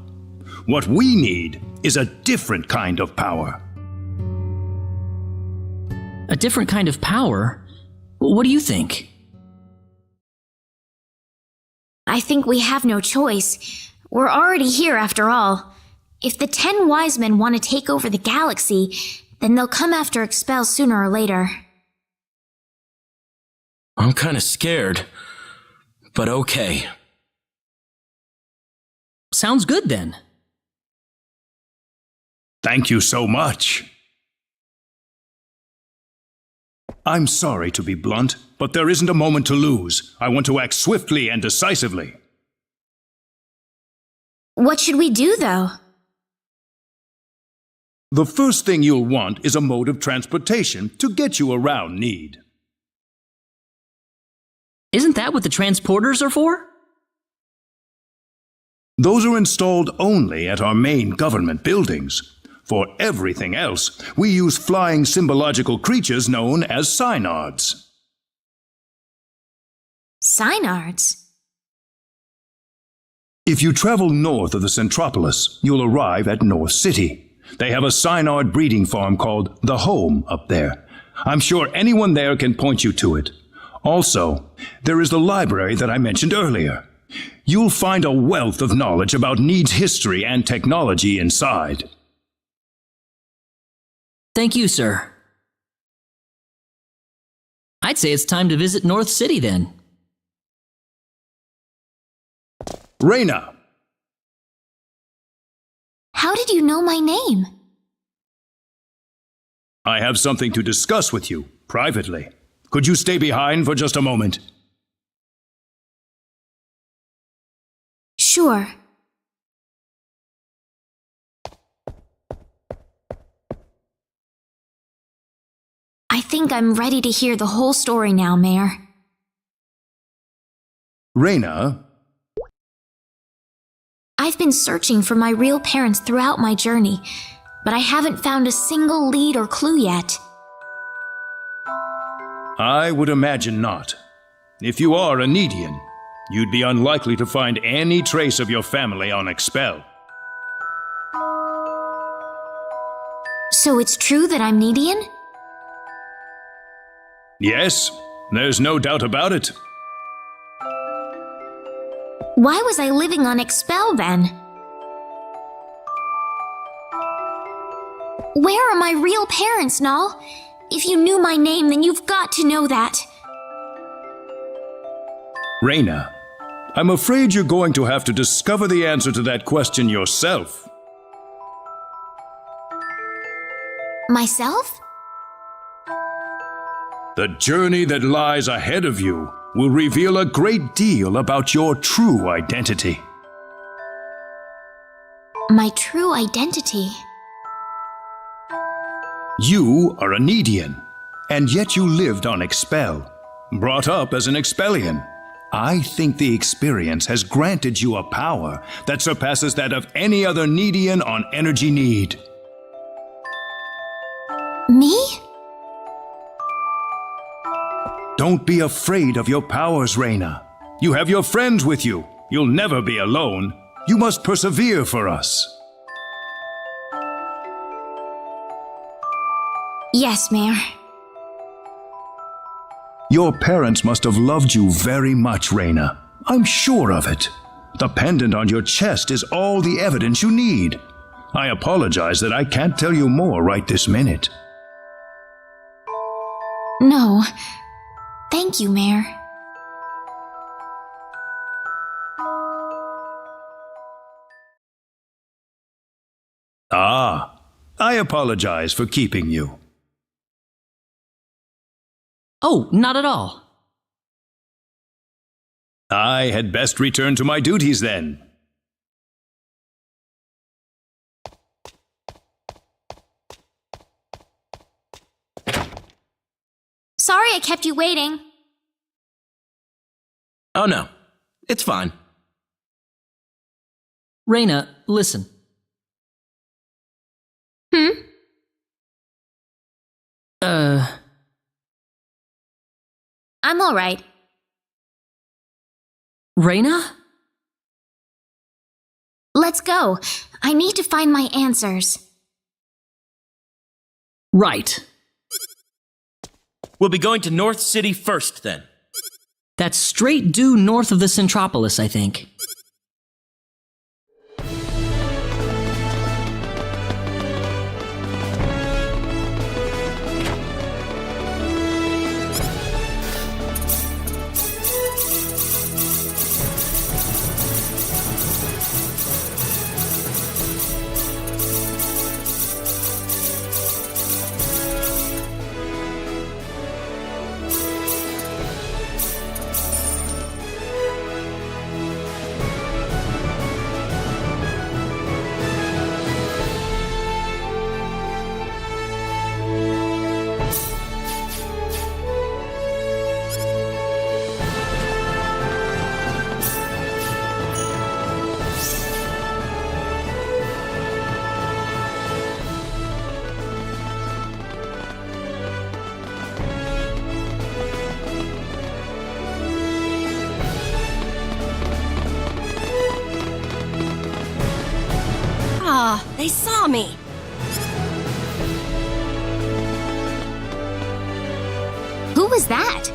[SPEAKER 17] What we need is a different kind of power.
[SPEAKER 5] A different kind of power? What do you think?
[SPEAKER 2] I think we have no choice. We're already here after all. If the 10 wise men want to take over the galaxy, then they'll come after Expel sooner or later.
[SPEAKER 18] I'm kinda scared, but okay.
[SPEAKER 5] Sounds good then.
[SPEAKER 17] Thank you so much. I'm sorry to be blunt, but there isn't a moment to lose. I want to act swiftly and decisively.
[SPEAKER 2] What should we do, though?
[SPEAKER 17] The first thing you'll want is a mode of transportation to get you around Need.
[SPEAKER 5] Isn't that what the transporters are for?
[SPEAKER 17] Those are installed only at our main government buildings. For everything else, we use flying symbological creatures known as synards.
[SPEAKER 2] Synards?
[SPEAKER 17] If you travel north of the Centropolis, you'll arrive at North City. They have a synard breeding farm called The Home up there. I'm sure anyone there can point you to it. Also, there is the library that I mentioned earlier. You'll find a wealth of knowledge about Need's history and technology inside.
[SPEAKER 5] Thank you, sir. I'd say it's time to visit North City then.
[SPEAKER 17] Rena!
[SPEAKER 2] How did you know my name?
[SPEAKER 17] I have something to discuss with you, privately. Could you stay behind for just a moment?
[SPEAKER 2] Sure. I think I'm ready to hear the whole story now, Mayor.
[SPEAKER 17] Rena?
[SPEAKER 2] I've been searching for my real parents throughout my journey, but I haven't found a single lead or clue yet.
[SPEAKER 17] I would imagine not. If you are a Nedian, you'd be unlikely to find any trace of your family on Expel.
[SPEAKER 2] So it's true that I'm Nedian?
[SPEAKER 17] Yes, there's no doubt about it.
[SPEAKER 2] Why was I living on Expel then? Where are my real parents, Null? If you knew my name, then you've got to know that.
[SPEAKER 17] Rena, I'm afraid you're going to have to discover the answer to that question yourself.
[SPEAKER 2] Myself?
[SPEAKER 17] The journey that lies ahead of you will reveal a great deal about your true identity.
[SPEAKER 2] My true identity?
[SPEAKER 17] You are a Nedian, and yet you lived on Expel, brought up as an Expellian. I think the experience has granted you a power that surpasses that of any other Nedian on Energy Need.
[SPEAKER 2] Me?
[SPEAKER 17] Don't be afraid of your powers, Rena. You have your friends with you. You'll never be alone. You must persevere for us.
[SPEAKER 2] Yes, Mayor.
[SPEAKER 17] Your parents must have loved you very much, Rena. I'm sure of it. The pendant on your chest is all the evidence you need. I apologize that I can't tell you more right this minute.
[SPEAKER 2] No. Thank you, Mayor.
[SPEAKER 17] Ah, I apologize for keeping you.
[SPEAKER 5] Oh, not at all.
[SPEAKER 17] I had best return to my duties then.
[SPEAKER 2] Sorry I kept you waiting.
[SPEAKER 20] Oh no, it's fine.
[SPEAKER 5] Rena, listen.
[SPEAKER 2] I'm alright.
[SPEAKER 5] Rena?
[SPEAKER 2] Let's go. I need to find my answers.
[SPEAKER 5] Right.
[SPEAKER 18] We'll be going to North City first, then.
[SPEAKER 5] That's straight due north of the Centropolis, I think.
[SPEAKER 3] Ah, they saw me.
[SPEAKER 2] Who was that?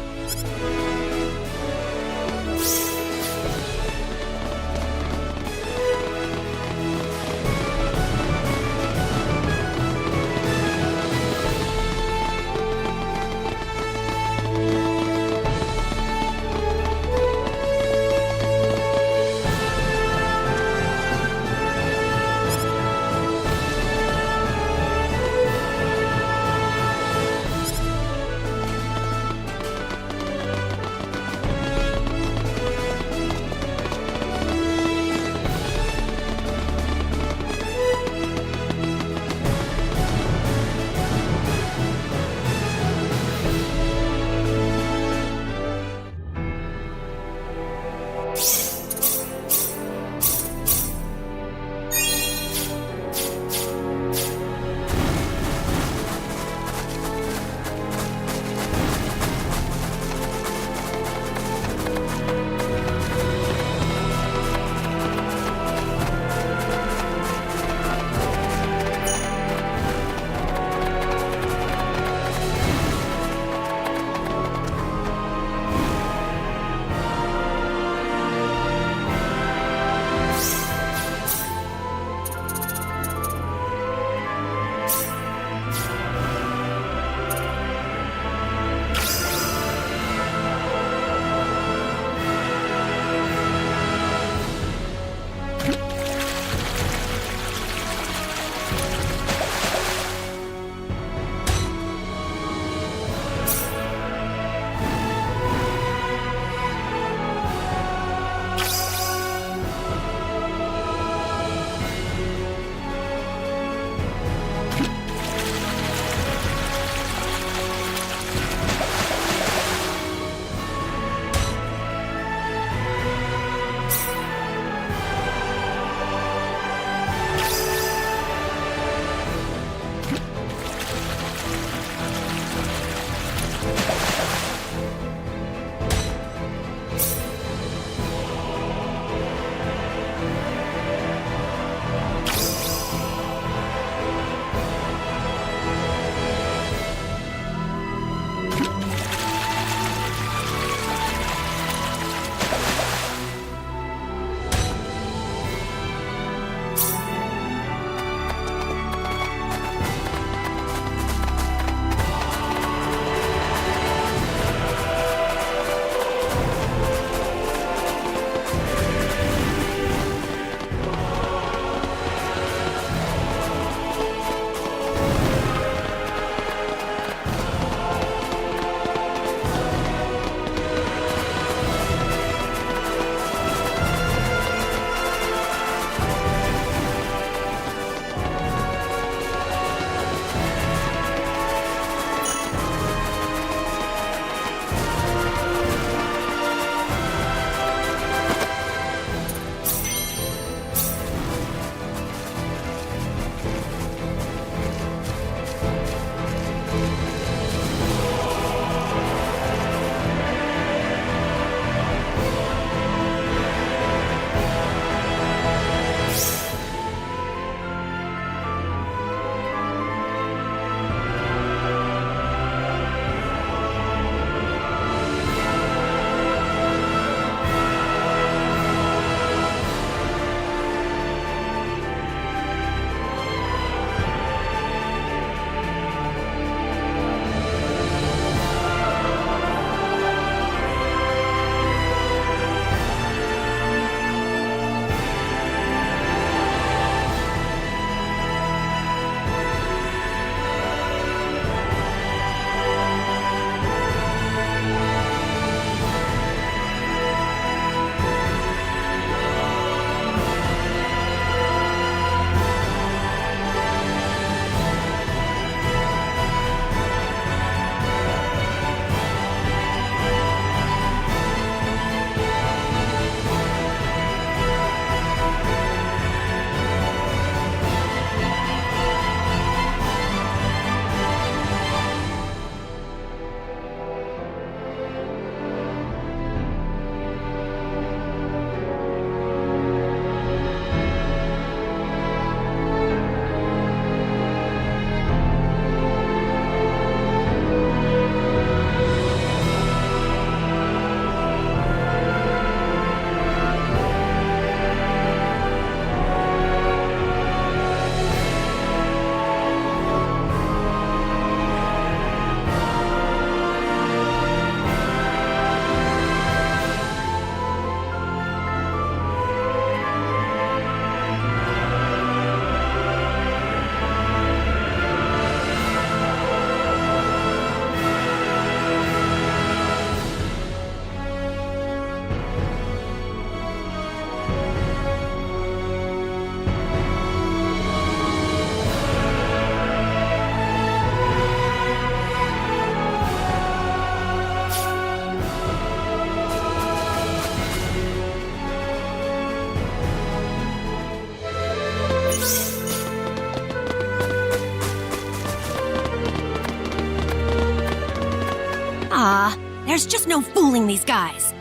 [SPEAKER 3] There's just no fooling these guys.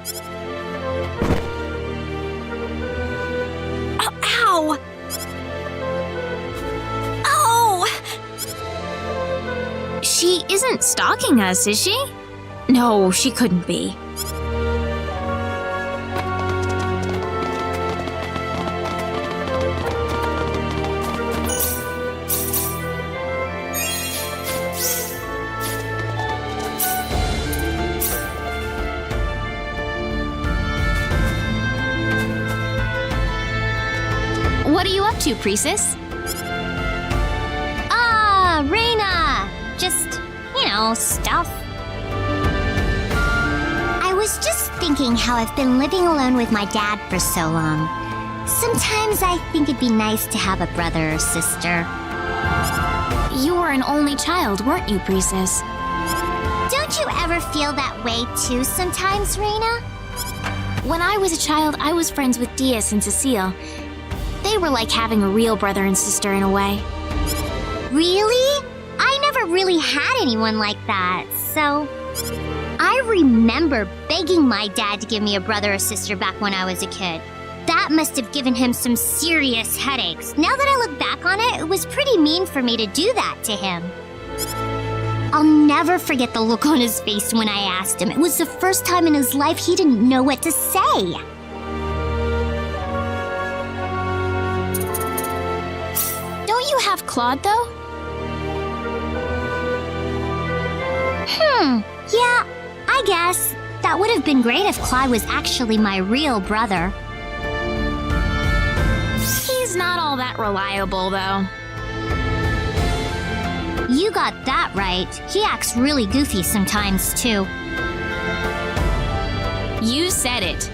[SPEAKER 3] Oh, ow! Oh!
[SPEAKER 2] She isn't stalking us, is she? No, she couldn't be. What are you up to, Priestess?
[SPEAKER 6] Rena! Just, stuff. I was just thinking how I've been living alone with my dad for so long. Sometimes I think it'd be nice to have a brother or sister.
[SPEAKER 2] You were an only child, weren't you, Priestess?
[SPEAKER 6] Don't you ever feel that way too sometimes, Rena?
[SPEAKER 2] When I was a child, I was friends with Diaz and Cecile. They were like having a real brother and sister in a way.
[SPEAKER 6] Really? I never really had anyone like that, so... I remember begging my dad to give me a brother or sister back when I was a kid. That must have given him some serious headaches. Now that I look back on it, it was pretty mean for me to do that to him. I'll never forget the look on his face when I asked him. It was the first time in his life he didn't know what to say.
[SPEAKER 2] Don't you have Claude, though?
[SPEAKER 6] Yeah, I guess. That would have been great if Claude was actually my real brother.
[SPEAKER 2] He's not all that reliable, though.
[SPEAKER 6] You got that right. He acts really goofy sometimes, too.
[SPEAKER 2] You said it.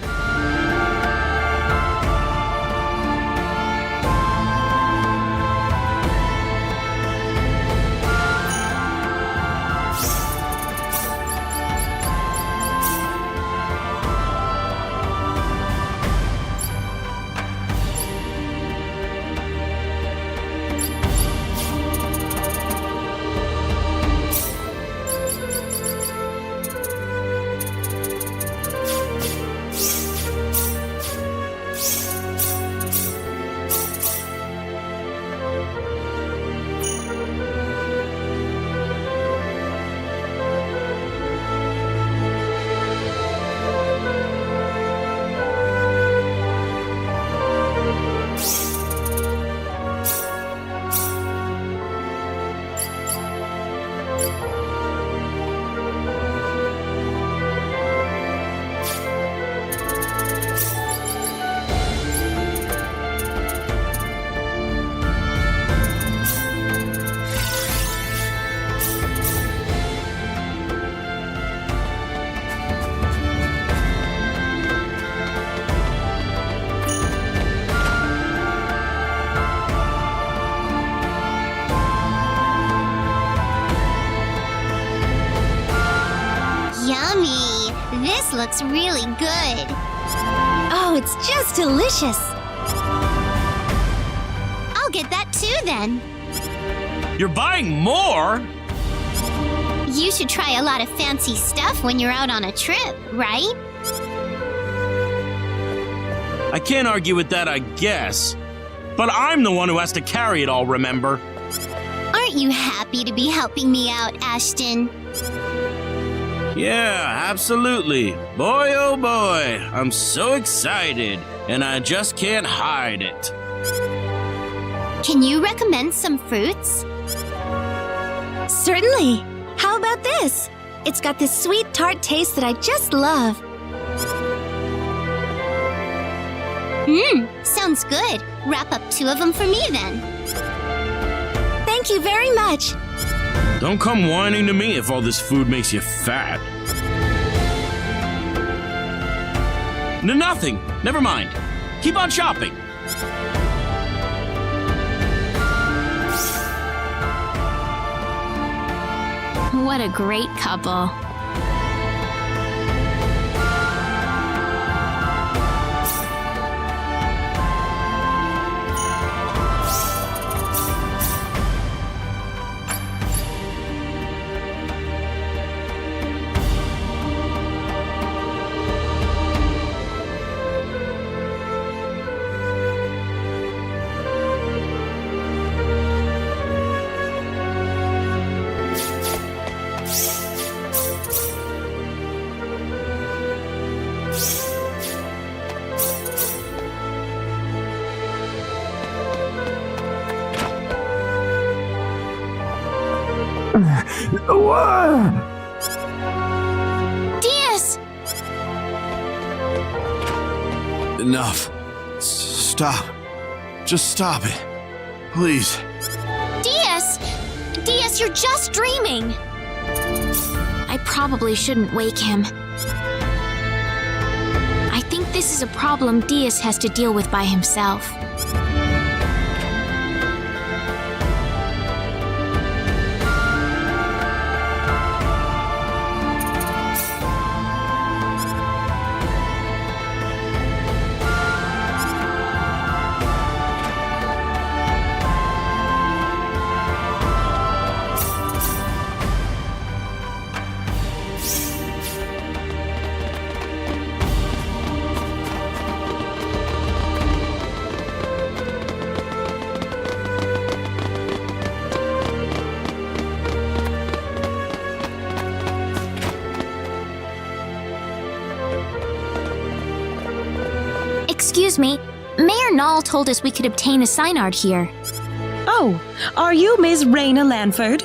[SPEAKER 6] Yummy! This looks really good. Oh, it's just delicious. I'll get that too, then.
[SPEAKER 18] You're buying more?
[SPEAKER 6] You should try a lot of fancy stuff when you're out on a trip, right?
[SPEAKER 18] I can't argue with that, I guess. But I'm the one who has to carry it all, remember?
[SPEAKER 6] Aren't you happy to be helping me out, Ashton?
[SPEAKER 18] Yeah, absolutely. Boy, oh boy, I'm so excited, and I just can't hide it.
[SPEAKER 6] Can you recommend some fruits?
[SPEAKER 3] Certainly. How about this? It's got this sweet, tart taste that I just love.
[SPEAKER 6] Sounds good. Wrap up 2 of them for me, then.
[SPEAKER 3] Thank you very much.
[SPEAKER 18] Don't come whining to me if all this food makes you fat. Nothing. Never mind. Keep on shopping.
[SPEAKER 2] What a great couple. Diaz!
[SPEAKER 9] Enough. Stop. Just stop it. Please.
[SPEAKER 2] Diaz! Diaz, you're just dreaming! I probably shouldn't wake him. I think this is a problem Diaz has to deal with by himself. Excuse me, Mayor Nall told us we could obtain a Synard here.
[SPEAKER 8] Oh, are you Ms. Rena Lanford?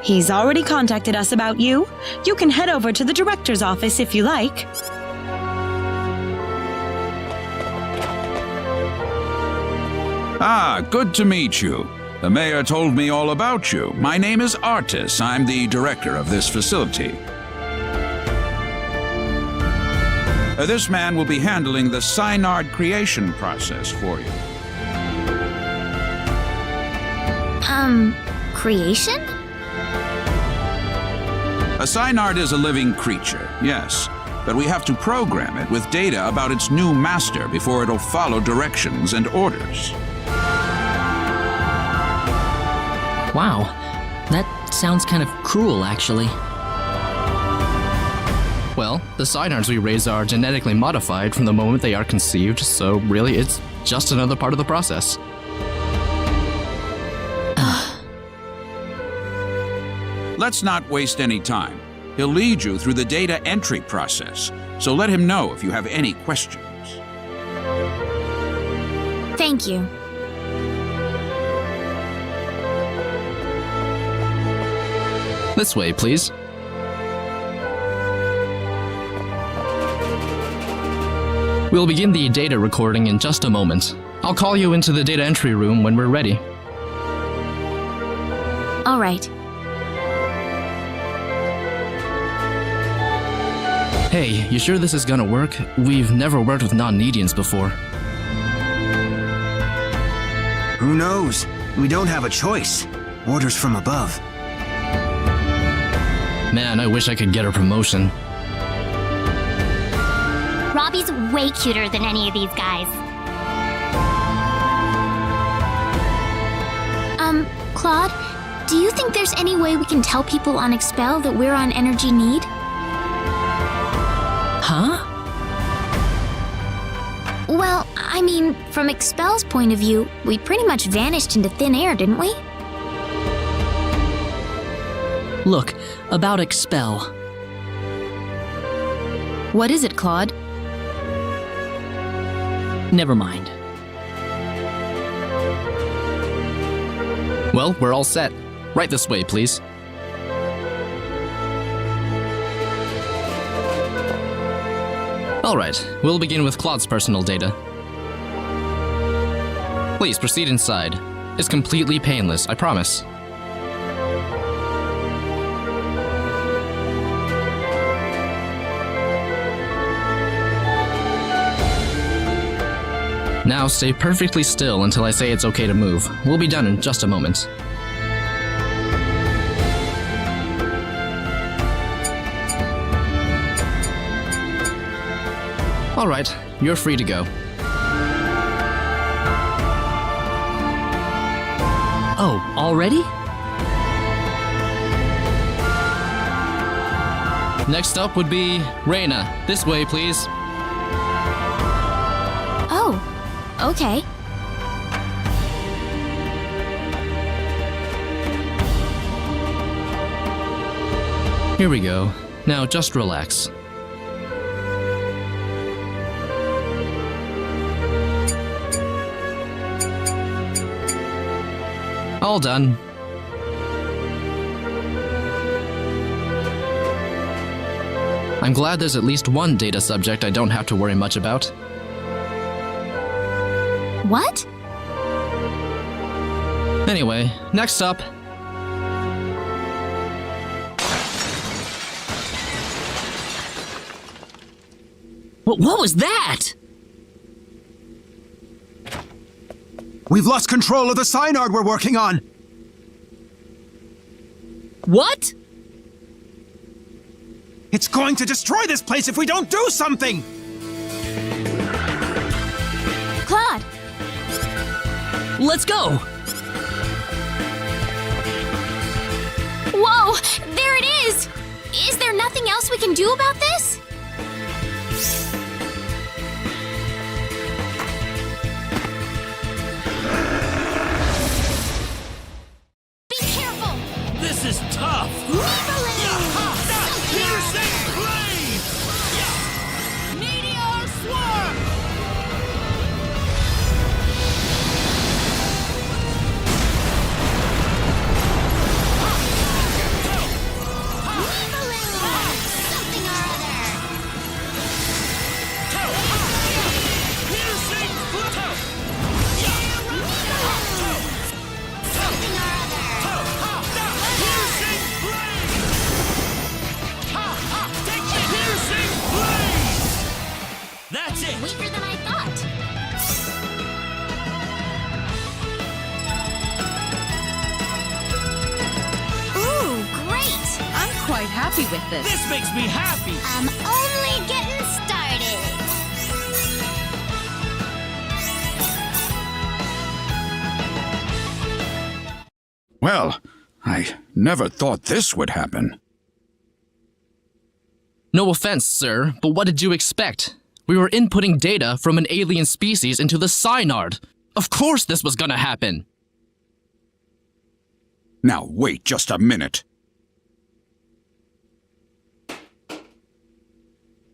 [SPEAKER 8] He's already contacted us about you. You can head over to the director's office if you like.
[SPEAKER 16] Ah, good to meet you. The mayor told me all about you. My name is Artis. I'm the director of this facility. This man will be handling the Synard creation process for you.
[SPEAKER 2] Creation?
[SPEAKER 16] A Synard is a living creature, yes, but we have to program it with data about its new master before it'll follow directions and orders.
[SPEAKER 5] Wow, that sounds kind of cruel, actually.
[SPEAKER 10] Well, the Synards we raise are genetically modified from the moment they are conceived, so really it's just another part of the process.
[SPEAKER 16] Let's not waste any time. He'll lead you through the data entry process, so let him know if you have any questions.
[SPEAKER 2] Thank you.
[SPEAKER 10] This way, please. We'll begin the data recording in just a moment. I'll call you into the data entry room when we're ready.
[SPEAKER 2] All right.
[SPEAKER 10] Hey, you sure this is gonna work? We've never worked with non-Nedians before.
[SPEAKER 9] Who knows? We don't have a choice. Orders from above.
[SPEAKER 10] Man, I wish I could get a promotion.
[SPEAKER 6] Robbie's way cuter than any of these guys.
[SPEAKER 2] Claude, do you think there's any way we can tell people on Expel that we're on energy need?
[SPEAKER 5] Huh?
[SPEAKER 2] Well, I mean, from Expel's point of view, we pretty much vanished into thin air, didn't we?
[SPEAKER 5] Look, about Expel.
[SPEAKER 15] What is it, Claude?
[SPEAKER 5] Never mind.
[SPEAKER 10] Well, we're all set. Right this way, please. All right, we'll begin with Claude's personal data. Please proceed inside. It's completely painless, I promise. Now stay perfectly still until I say it's okay to move. We'll be done in just a moment. All right, you're free to go.
[SPEAKER 5] Oh, already?
[SPEAKER 10] Next up would be Rena. This way, please.
[SPEAKER 2] Oh, okay.
[SPEAKER 10] Here we go. Now just relax. All done. I'm glad there's at least one data subject I don't have to worry much about.
[SPEAKER 2] What?
[SPEAKER 10] Anyway, next up.
[SPEAKER 5] What was that?
[SPEAKER 12] We've lost control of the synard we're working on!
[SPEAKER 5] What?
[SPEAKER 12] It's going to destroy this place if we don't do something!
[SPEAKER 2] Claude!
[SPEAKER 5] Let's go!
[SPEAKER 2] Whoa! There it is! Is there nothing else we can do about this? Be careful!
[SPEAKER 18] This is tough! Piercing blade! Meteor swarm!
[SPEAKER 6] Something or other.
[SPEAKER 18] Piercing blade!
[SPEAKER 6] Something or other.
[SPEAKER 18] Piercing blade! Take the piercing blade! That's it!
[SPEAKER 2] Weaker than I thought.
[SPEAKER 3] Ooh, great!
[SPEAKER 15] I'm quite happy with this.
[SPEAKER 18] This makes me happy!
[SPEAKER 6] I'm only getting started.
[SPEAKER 7] Well, I never thought this would happen.
[SPEAKER 10] No offense, sir, but what did you expect? We were inputting data from an alien species into the synard. Of course this was gonna happen.
[SPEAKER 7] Now wait just a minute.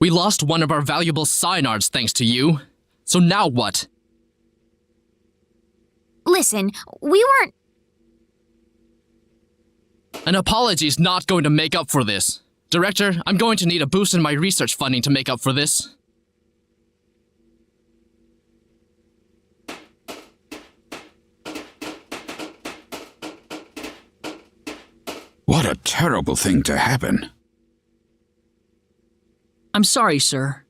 [SPEAKER 10] We lost one of our valuable synards thanks to you. So now what?
[SPEAKER 2] Listen, we weren't.
[SPEAKER 10] An apology's not going to make up for this. Director, I'm going to need a boost in my research funding to make up for this.
[SPEAKER 7] What a terrible thing to happen.
[SPEAKER 5] I'm sorry, sir.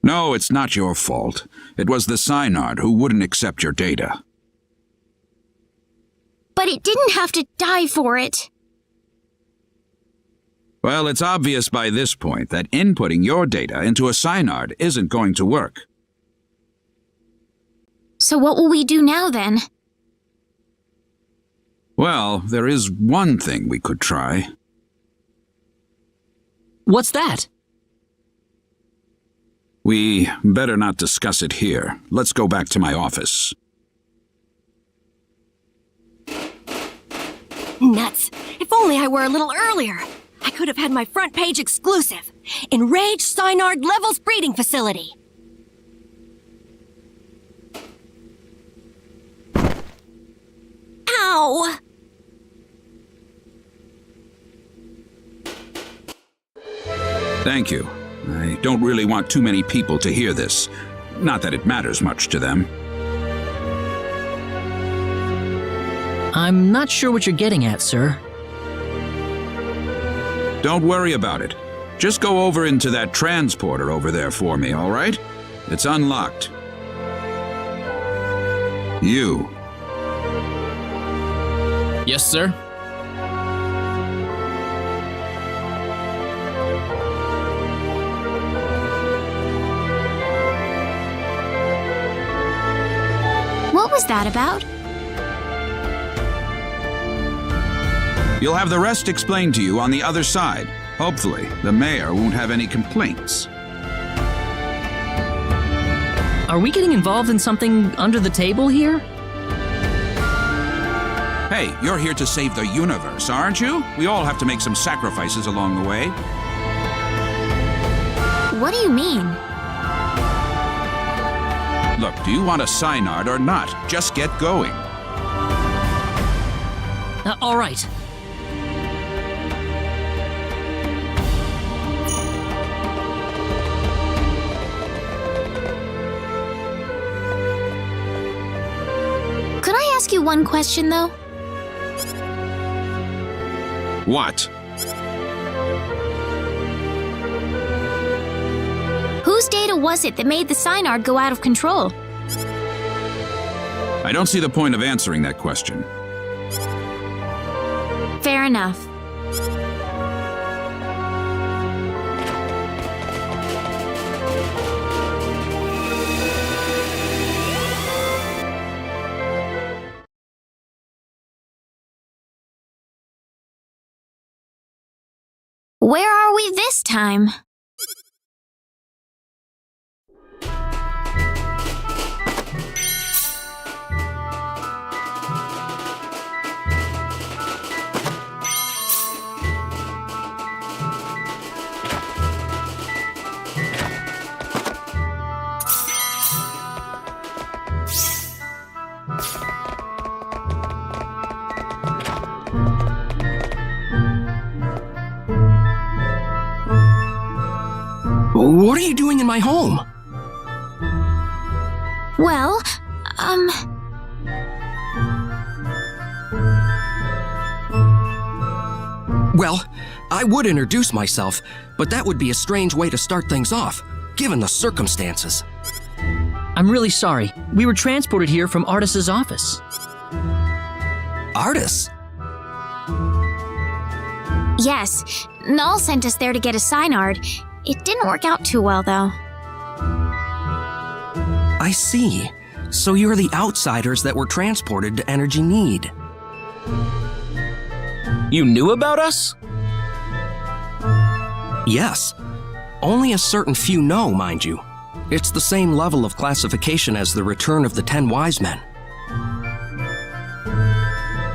[SPEAKER 7] No, it's not your fault. It was the synard who wouldn't accept your data.
[SPEAKER 2] But it didn't have to die for it.
[SPEAKER 7] Well, it's obvious by this point that inputting your data into a synard isn't going to work.
[SPEAKER 2] So what will we do now then?
[SPEAKER 7] Well, there is one thing we could try.
[SPEAKER 5] What's that?
[SPEAKER 7] We better not discuss it here. Let's go back to my office.
[SPEAKER 3] Nuts. If only I were a little earlier. I could have had my front page exclusive. Enraged Synard Levels Breeding Facility. Ow!
[SPEAKER 7] Thank you. I don't really want too many people to hear this. Not that it matters much to them.
[SPEAKER 5] I'm not sure what you're getting at, sir.
[SPEAKER 7] Don't worry about it. Just go over into that transporter over there for me, all right? It's unlocked. You.
[SPEAKER 10] Yes, sir?
[SPEAKER 2] What was that about?
[SPEAKER 7] You'll have the rest explained to you on the other side. Hopefully, the mayor won't have any complaints.
[SPEAKER 5] Are we getting involved in something under the table here?
[SPEAKER 7] Hey, you're here to save the universe, aren't you? We all have to make some sacrifices along the way.
[SPEAKER 2] What do you mean?
[SPEAKER 7] Look, do you want a synard or not? Just get going.
[SPEAKER 5] All right.
[SPEAKER 2] ask you one question, though?
[SPEAKER 13] What?
[SPEAKER 2] Whose data was it that made the Synard go out of control?
[SPEAKER 16] I don't see the point of answering that question.
[SPEAKER 2] Fair enough. Where are we this time?
[SPEAKER 20] What are you doing in my home?
[SPEAKER 2] Well,
[SPEAKER 20] Well, I would introduce myself, but that would be a strange way to start things off, given the circumstances.
[SPEAKER 5] I'm really sorry. We were transported here from Artis's office.
[SPEAKER 20] Artis?
[SPEAKER 2] yes. Null sent us there to get a Synard. It didn't work out too well, though.
[SPEAKER 20] I see. So you're the outsiders that were transported to Energy Need.
[SPEAKER 18] You knew about us?
[SPEAKER 20] Yes. Only a certain few know, mind you. It's the same level of classification as the Return of the 10 Wise Men.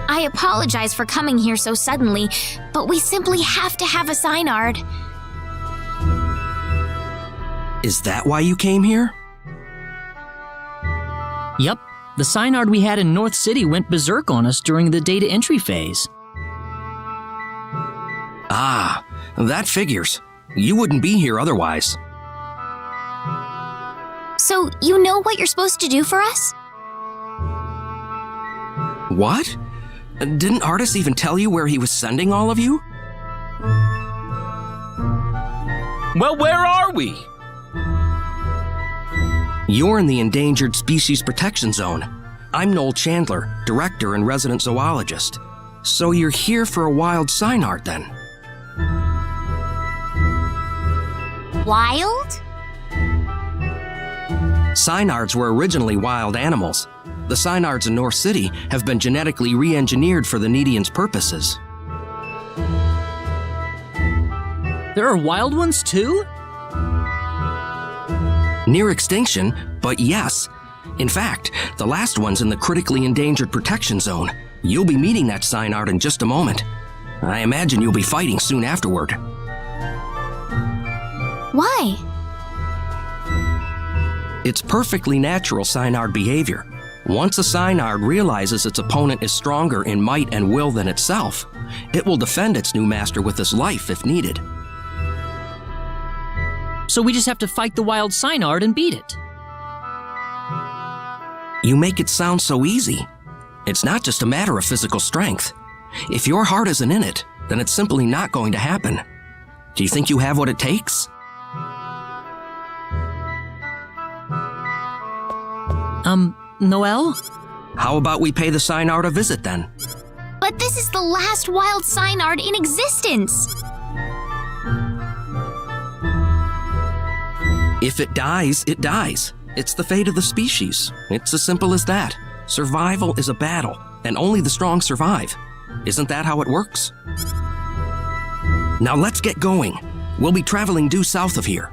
[SPEAKER 2] I apologize for coming here so suddenly, but we simply have to have a Synard.
[SPEAKER 20] Is that why you came here?
[SPEAKER 5] Yep. The Synard we had in North City went berserk on us during the data entry phase.
[SPEAKER 20] Ah, that figures. You wouldn't be here otherwise.
[SPEAKER 2] So, you know what you're supposed to do for us?
[SPEAKER 20] What? Didn't Artis even tell you where he was sending all of you?
[SPEAKER 18] Well, where are we?
[SPEAKER 20] You're in the Endangered Species Protection Zone. I'm Noel Chandler, Director and Resident Zoologist. So you're here for a wild Synard, then?
[SPEAKER 6] Wild?
[SPEAKER 20] Synards were originally wild animals. The Synards in North City have been genetically re-engineered for the Needians' purposes.
[SPEAKER 5] There are wild ones, too?
[SPEAKER 20] Near extinction, but yes. In fact, the last one's in the Critically Endangered Protection Zone. You'll be meeting that Synard in just a moment. I imagine you'll be fighting soon afterward.
[SPEAKER 2] Why?
[SPEAKER 20] It's perfectly natural Synard behavior. Once a Synard realizes its opponent is stronger in might and will than itself, it will defend its new master with its life if needed.
[SPEAKER 5] So we just have to fight the wild Synard and beat it.
[SPEAKER 20] You make it sound so easy. It's not just a matter of physical strength. If your heart isn't in it, then it's simply not going to happen. Do you think you have what it takes?
[SPEAKER 5] Noel?
[SPEAKER 20] How about we pay the Synard a visit then?
[SPEAKER 2] But this is the last wild Synard in existence!
[SPEAKER 20] If it dies, it dies. It's the fate of the species. It's as simple as that. Survival is a battle, and only the strong survive. Isn't that how it works? Now let's get going. We'll be traveling due south of here.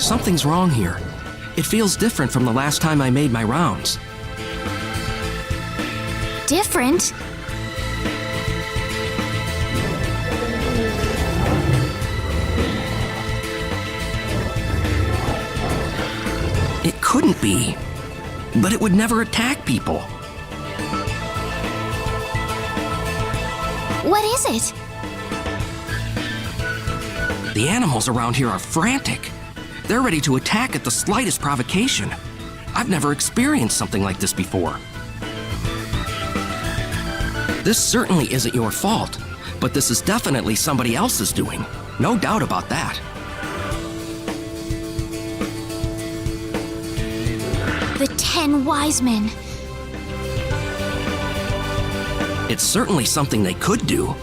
[SPEAKER 20] Something's wrong here. It feels different from the last time I made my rounds.
[SPEAKER 2] Different?
[SPEAKER 20] It couldn't be. But it would never attack people.
[SPEAKER 2] What is it?
[SPEAKER 20] The animals around here are frantic. They're ready to attack at the slightest provocation. I've never experienced something like this before. This certainly isn't your fault, but this is definitely somebody else's doing. No doubt about that.
[SPEAKER 2] The 10 wise men.
[SPEAKER 20] It's certainly something they could do,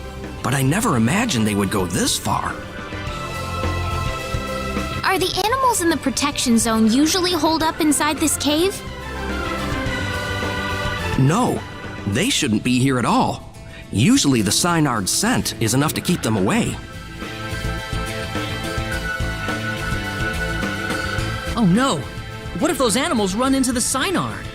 [SPEAKER 20] but I never imagined they would go this far.
[SPEAKER 2] Are the animals in the protection zone usually holed up inside this cave?
[SPEAKER 20] No, they shouldn't be here at all. Usually the Synard's scent is enough to keep them away.
[SPEAKER 5] Oh no! What if those animals run into the Synard?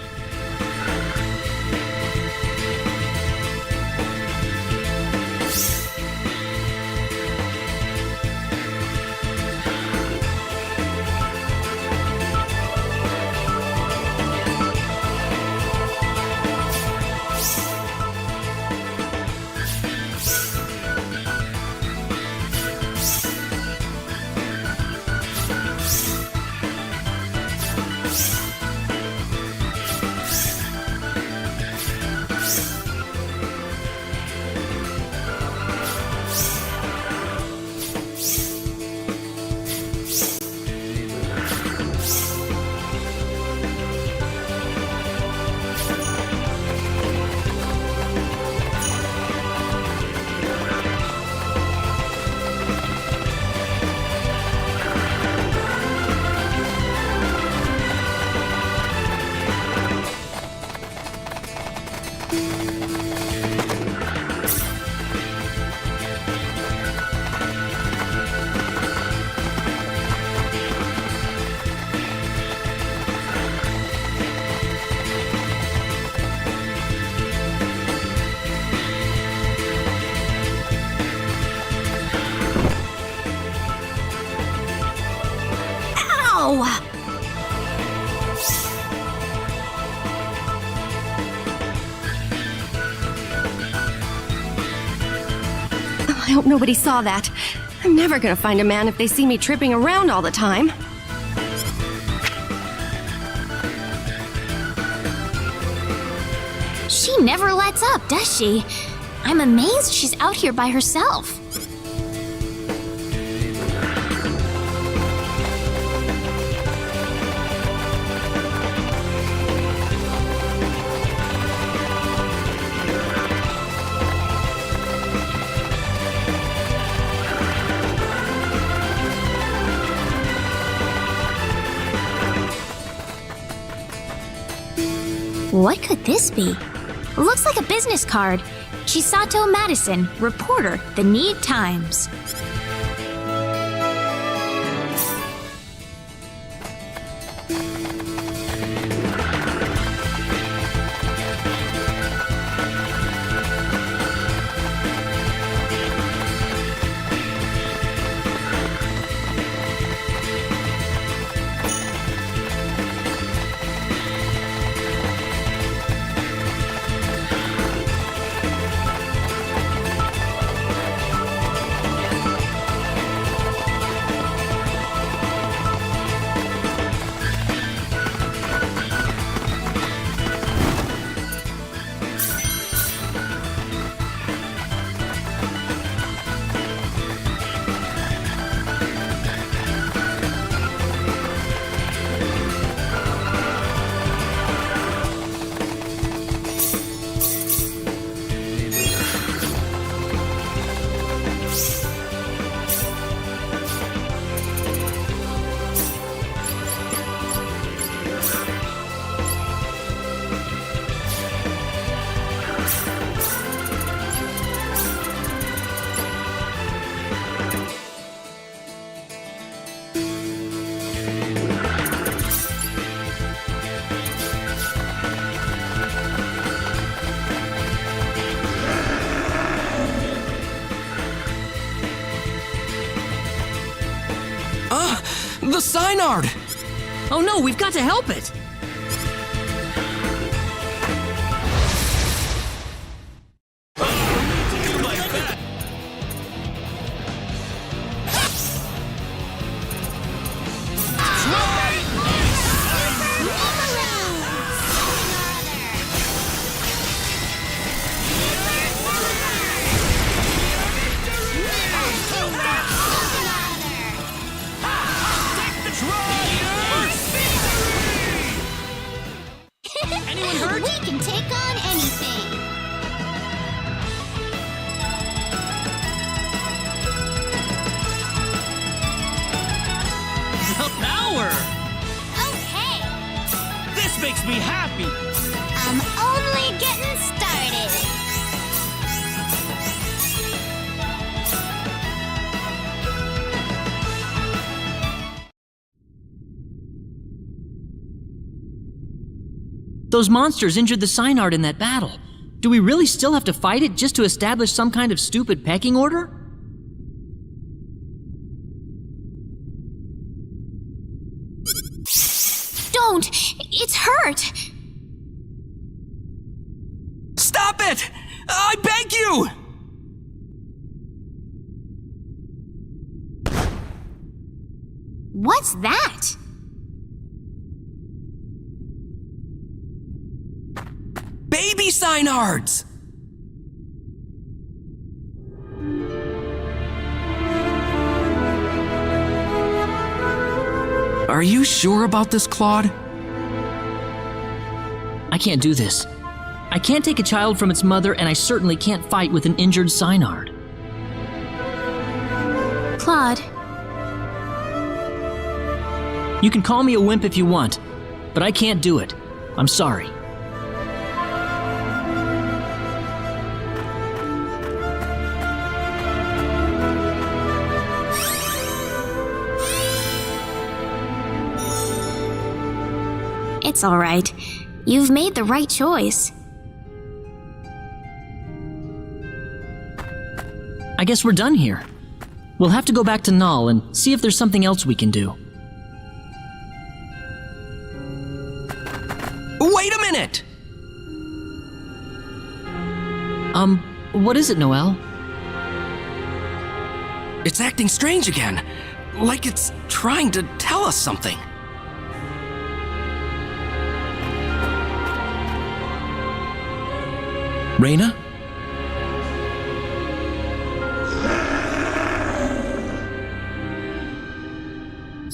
[SPEAKER 3] I hope nobody saw that. I'm never gonna find a man if they see me tripping around all the time.
[SPEAKER 2] She never lets up, does she? I'm amazed she's out here by herself. What could this be? Looks like a business card. Chisato Madison, reporter, The Need Times.
[SPEAKER 20] The Synard!
[SPEAKER 5] Oh no, we've got to help it!
[SPEAKER 6] We can take on anything.
[SPEAKER 5] The power!
[SPEAKER 6] Okay,
[SPEAKER 5] This makes me happy!
[SPEAKER 6] I'm only getting started.
[SPEAKER 5] Those monsters injured the Synard in that battle. Do we really still have to fight it just to establish some kind of stupid pecking order?
[SPEAKER 2] Don't! It's hurt!
[SPEAKER 20] Stop it! I beg you!
[SPEAKER 2] What's that?
[SPEAKER 20] Baby Synards! Are you sure about this, Claude?
[SPEAKER 5] I can't do this. I can't take a child from its mother, and I certainly can't fight with an injured Synard.
[SPEAKER 2] Claude,
[SPEAKER 5] You can call me a wimp if you want, but I can't do it. I'm sorry.
[SPEAKER 2] it's all right. You've made the right choice.
[SPEAKER 5] I guess we're done here. We'll have to go back to Null and see if there's something else we can do.
[SPEAKER 20] Wait a minute!
[SPEAKER 5] What is it, Noel?
[SPEAKER 20] It's acting strange again. Like it's trying to tell us something.
[SPEAKER 18] Rena?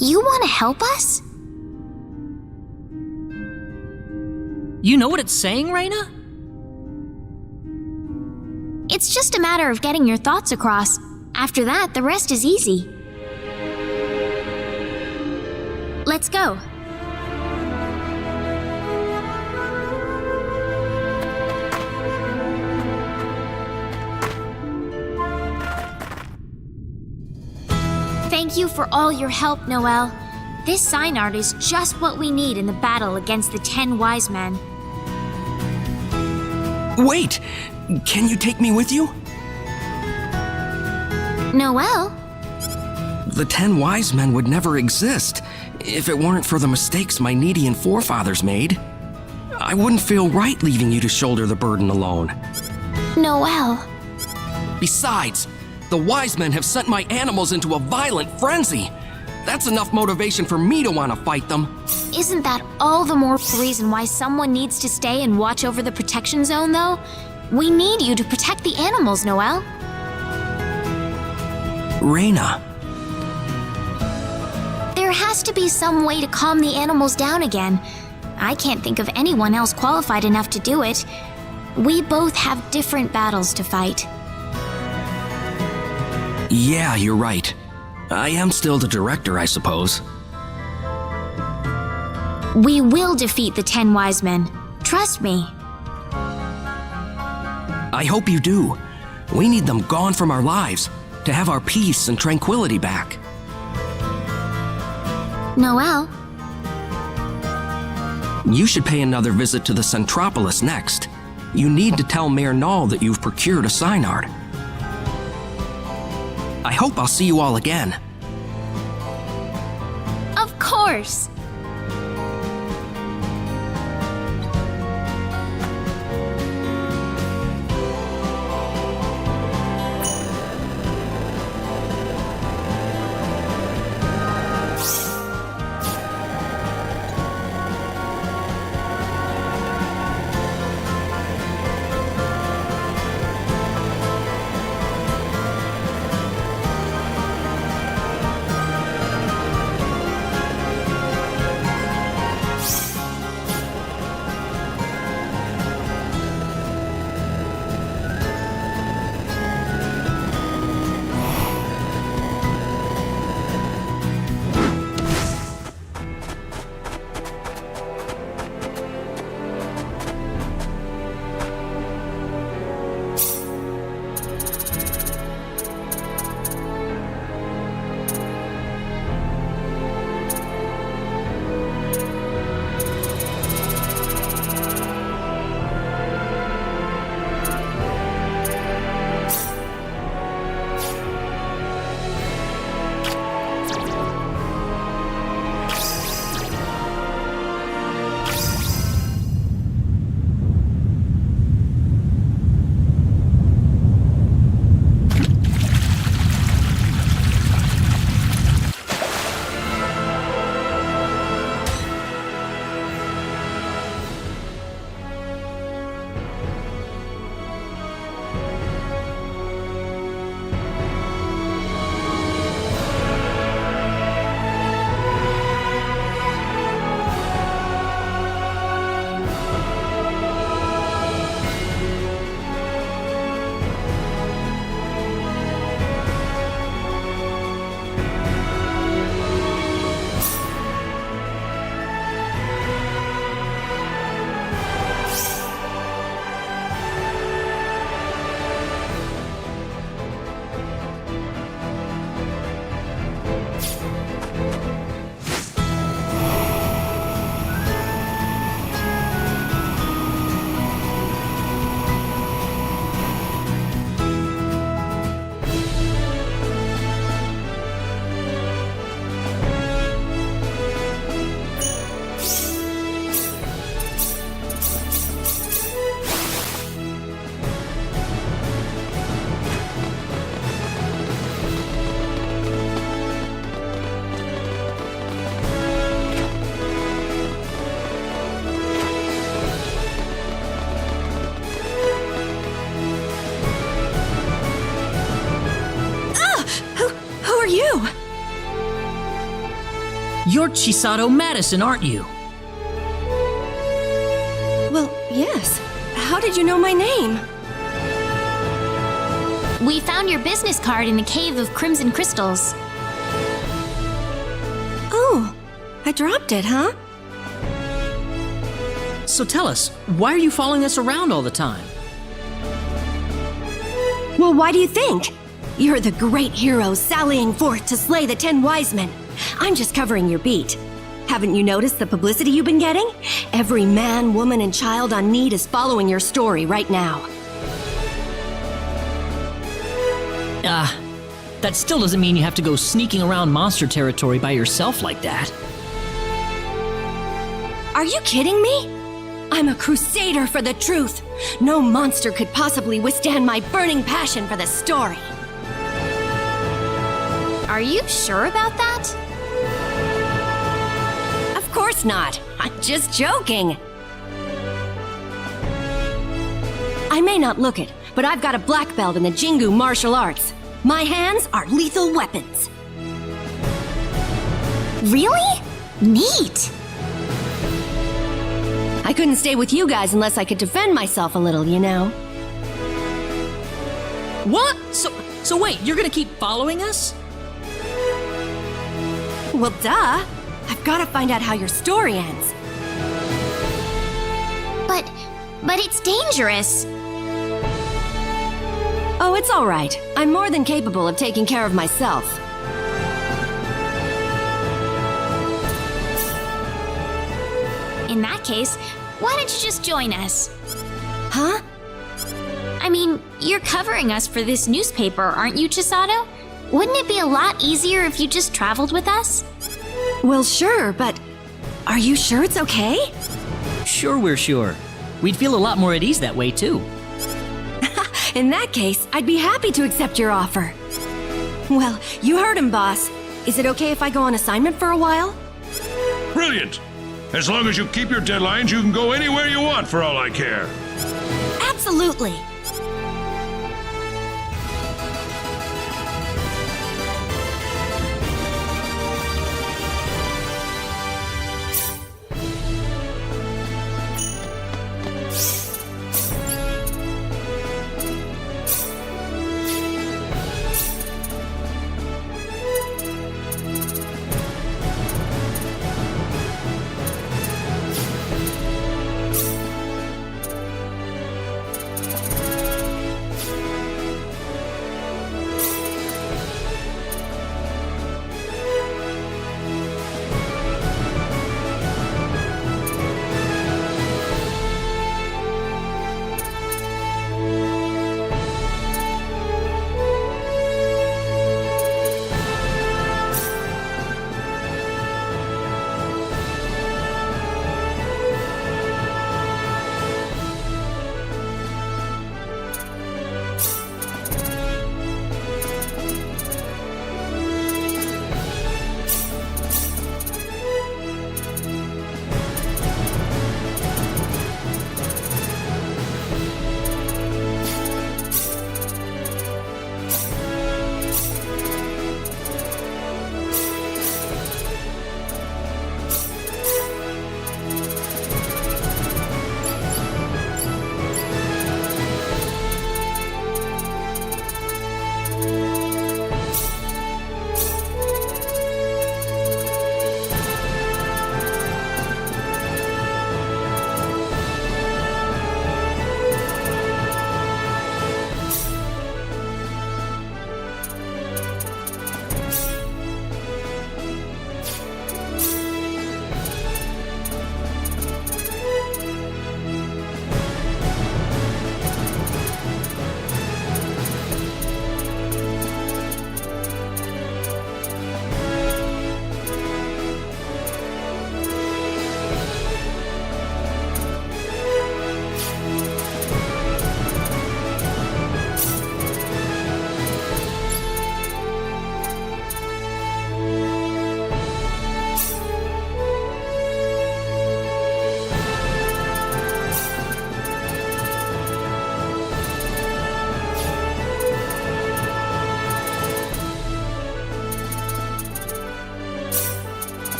[SPEAKER 2] You want to help us?
[SPEAKER 5] You know what it's saying, Rena?
[SPEAKER 2] It's just a matter of getting your thoughts across. After that, the rest is easy. Let's go. Thank you for all your help, Noel. This sign art is just what we need in the battle against the 10 wise men.
[SPEAKER 20] Wait! Can you take me with you?
[SPEAKER 2] Noel?
[SPEAKER 20] The 10 wise men would never exist if it weren't for the mistakes my Needian forefathers made. I wouldn't feel right leaving you to shoulder the burden alone.
[SPEAKER 2] Noel.
[SPEAKER 20] Besides, the wise men have sent my animals into a violent frenzy. That's enough motivation for me to want to fight them.
[SPEAKER 2] Isn't that all the more reason why someone needs to stay and watch over the protection zone, though? We need you to protect the animals, Noel.
[SPEAKER 20] Rena.
[SPEAKER 2] There has to be some way to calm the animals down again. I can't think of anyone else qualified enough to do it. We both have different battles to fight.
[SPEAKER 20] Yeah, you're right. I am still the director, I suppose.
[SPEAKER 2] We will defeat the 10 wise men. Trust me.
[SPEAKER 20] I hope you do. We need them gone from our lives to have our peace and tranquility back.
[SPEAKER 2] Noel?
[SPEAKER 20] You should pay another visit to the Centropolis next. You need to tell Mayor Null that you've procured a Synard. I hope I'll see you all again.
[SPEAKER 2] course.
[SPEAKER 5] You're Chisato Madison, aren't you?
[SPEAKER 3] Well, yes. How did you know my name?
[SPEAKER 2] We found your business card in the Cave of Crimson Crystals.
[SPEAKER 3] Oh, I dropped it, huh?
[SPEAKER 5] So tell us, why are you following us around all the time?
[SPEAKER 3] Well, why do you think? You're the great hero sallying forth to slay the 10 wise men. I'm just covering your beat. Haven't you noticed the publicity you've been getting? Every man, woman, and child on need is following your story right now.
[SPEAKER 5] That still doesn't mean you have to go sneaking around monster territory by yourself like that.
[SPEAKER 3] Are you kidding me? I'm a crusader for the truth. No monster could possibly withstand my burning passion for the story.
[SPEAKER 2] Are you sure about that?
[SPEAKER 3] Of course not. I'm just joking. I may not look it, but I've got a black belt in the Jingu martial arts. My hands are lethal weapons.
[SPEAKER 2] Really? Neat.
[SPEAKER 3] I couldn't stay with you guys unless I could defend myself a little, you know.
[SPEAKER 5] What? So wait, you're gonna keep following us?
[SPEAKER 3] Well, duh. I've got to find out how your story ends.
[SPEAKER 2] But it's dangerous.
[SPEAKER 3] Oh, it's all right. I'm more than capable of taking care of myself.
[SPEAKER 2] In that case, why don't you just join us?
[SPEAKER 3] Huh?
[SPEAKER 2] I mean, you're covering us for this newspaper, aren't you, Chisato? Wouldn't it be a lot easier if you just traveled with us?
[SPEAKER 3] Well, sure, but are you sure it's okay?
[SPEAKER 5] Sure, we're sure. We'd feel a lot more at ease that way, too.
[SPEAKER 3] In that case, I'd be happy to accept your offer. Well, you heard him, boss. Is it okay if I go on assignment for a while?
[SPEAKER 11] Brilliant! As long as you keep your deadlines, you can go anywhere you want for all I care.
[SPEAKER 3] Absolutely.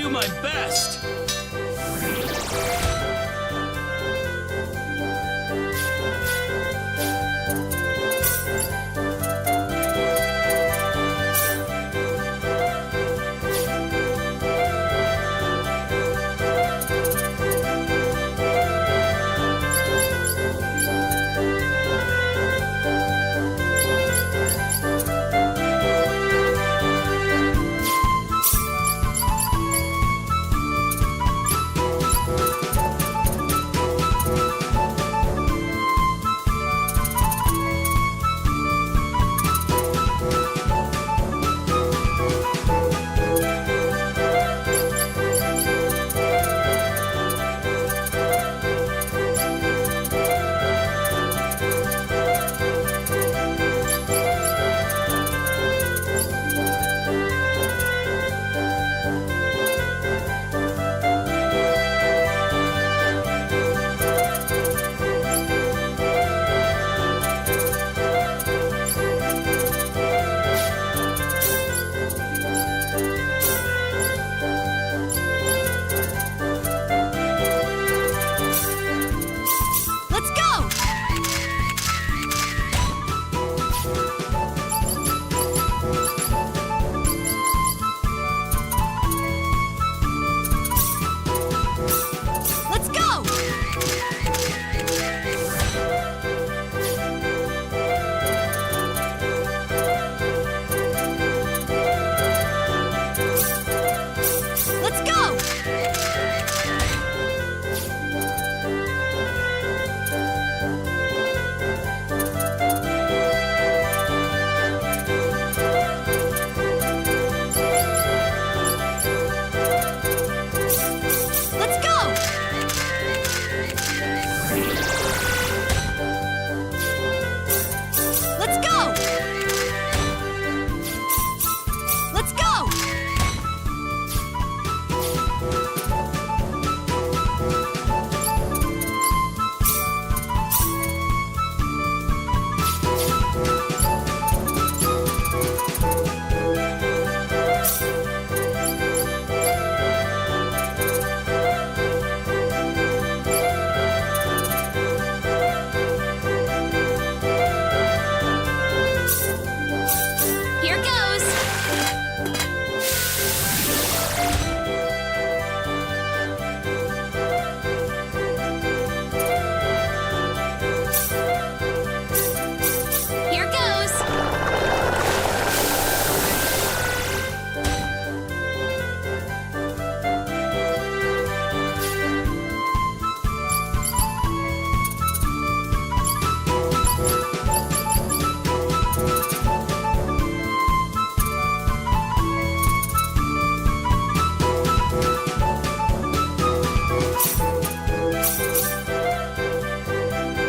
[SPEAKER 18] do my best.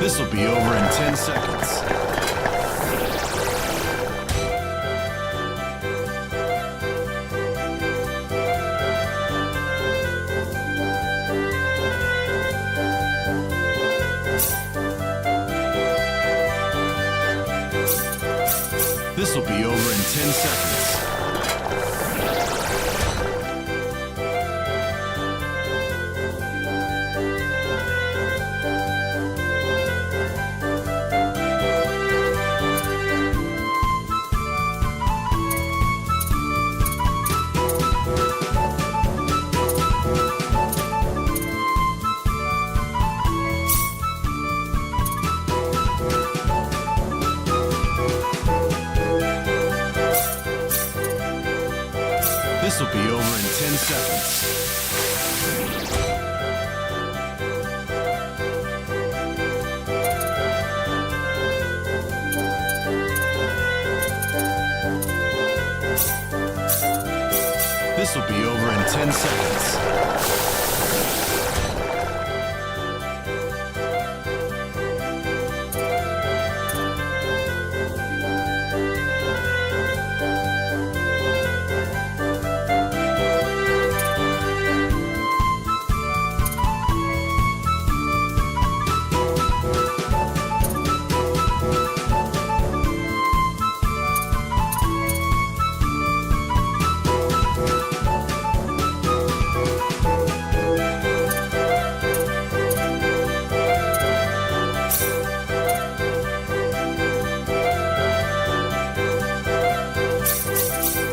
[SPEAKER 4] This'll be over in 10 seconds. This'll be over in 10 seconds. This'll be over in 10 seconds. This'll be over in 10 seconds.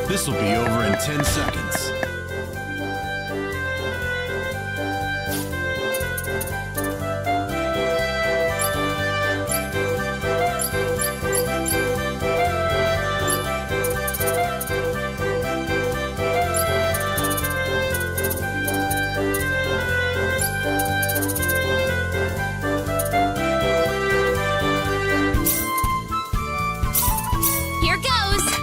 [SPEAKER 4] This'll be over in 10 seconds.
[SPEAKER 2] Here goes!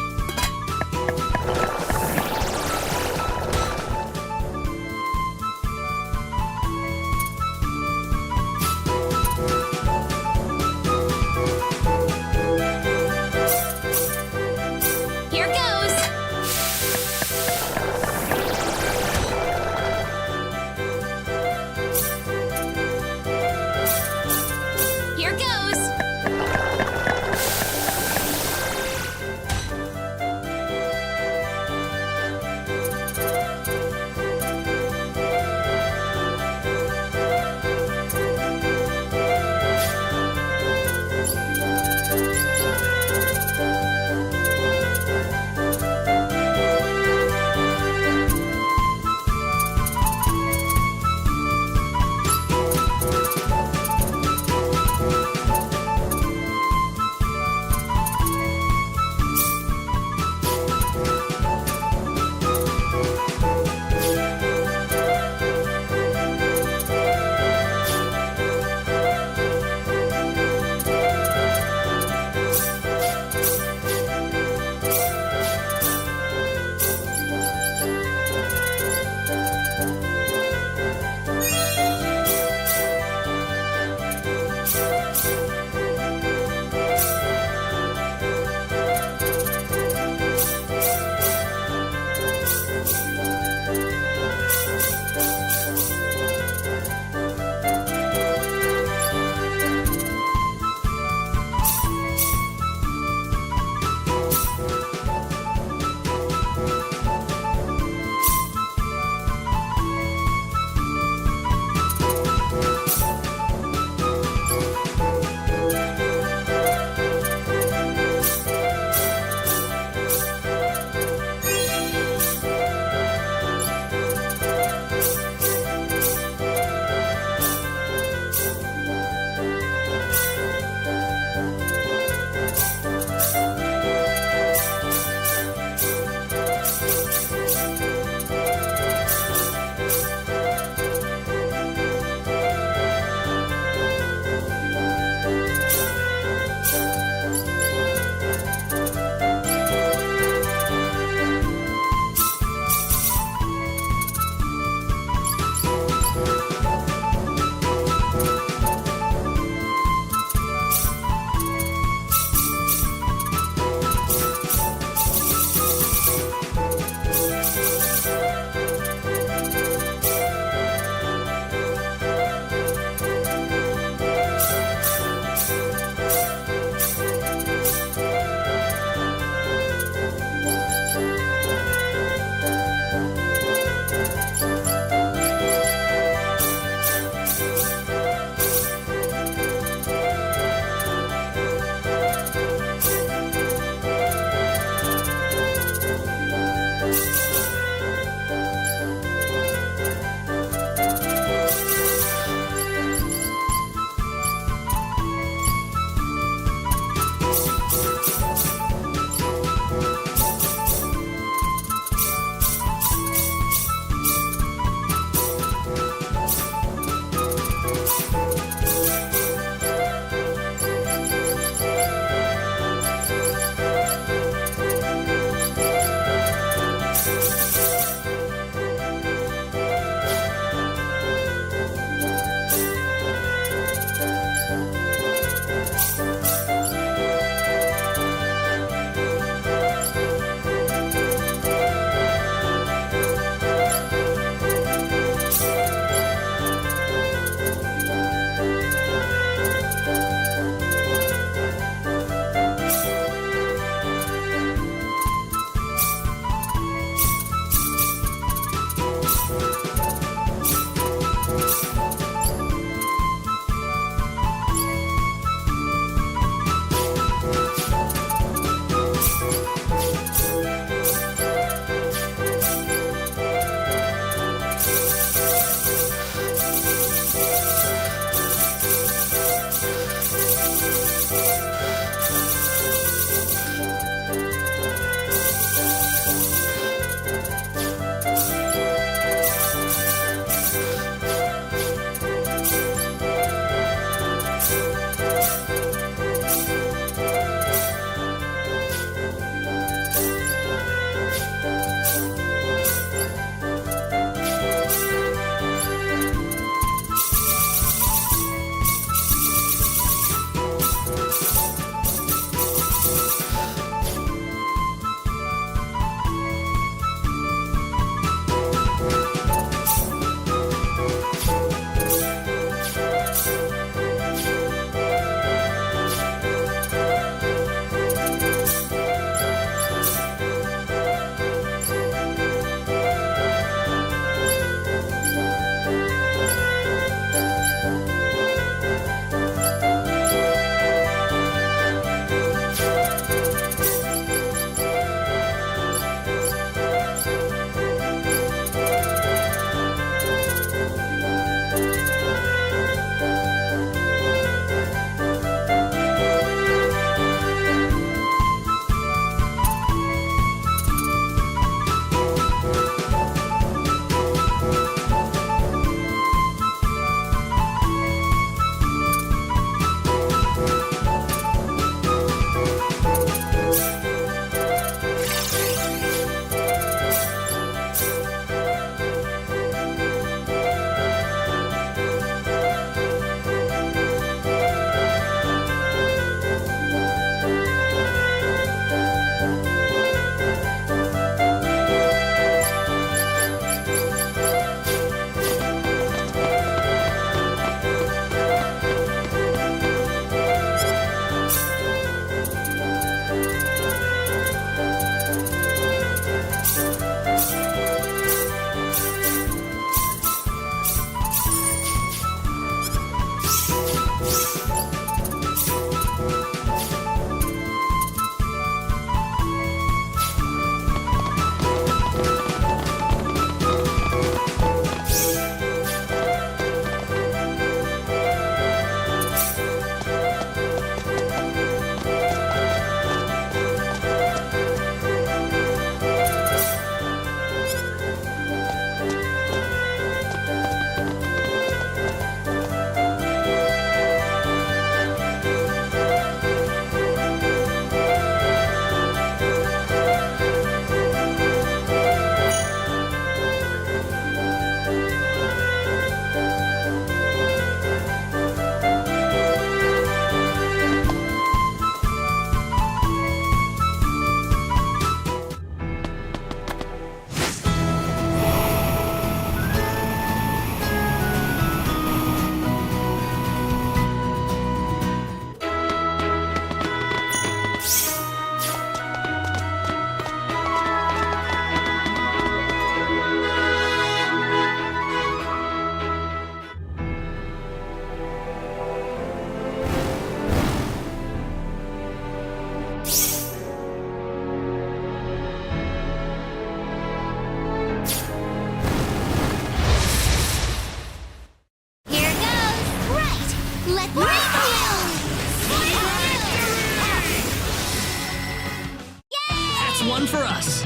[SPEAKER 5] fun for us.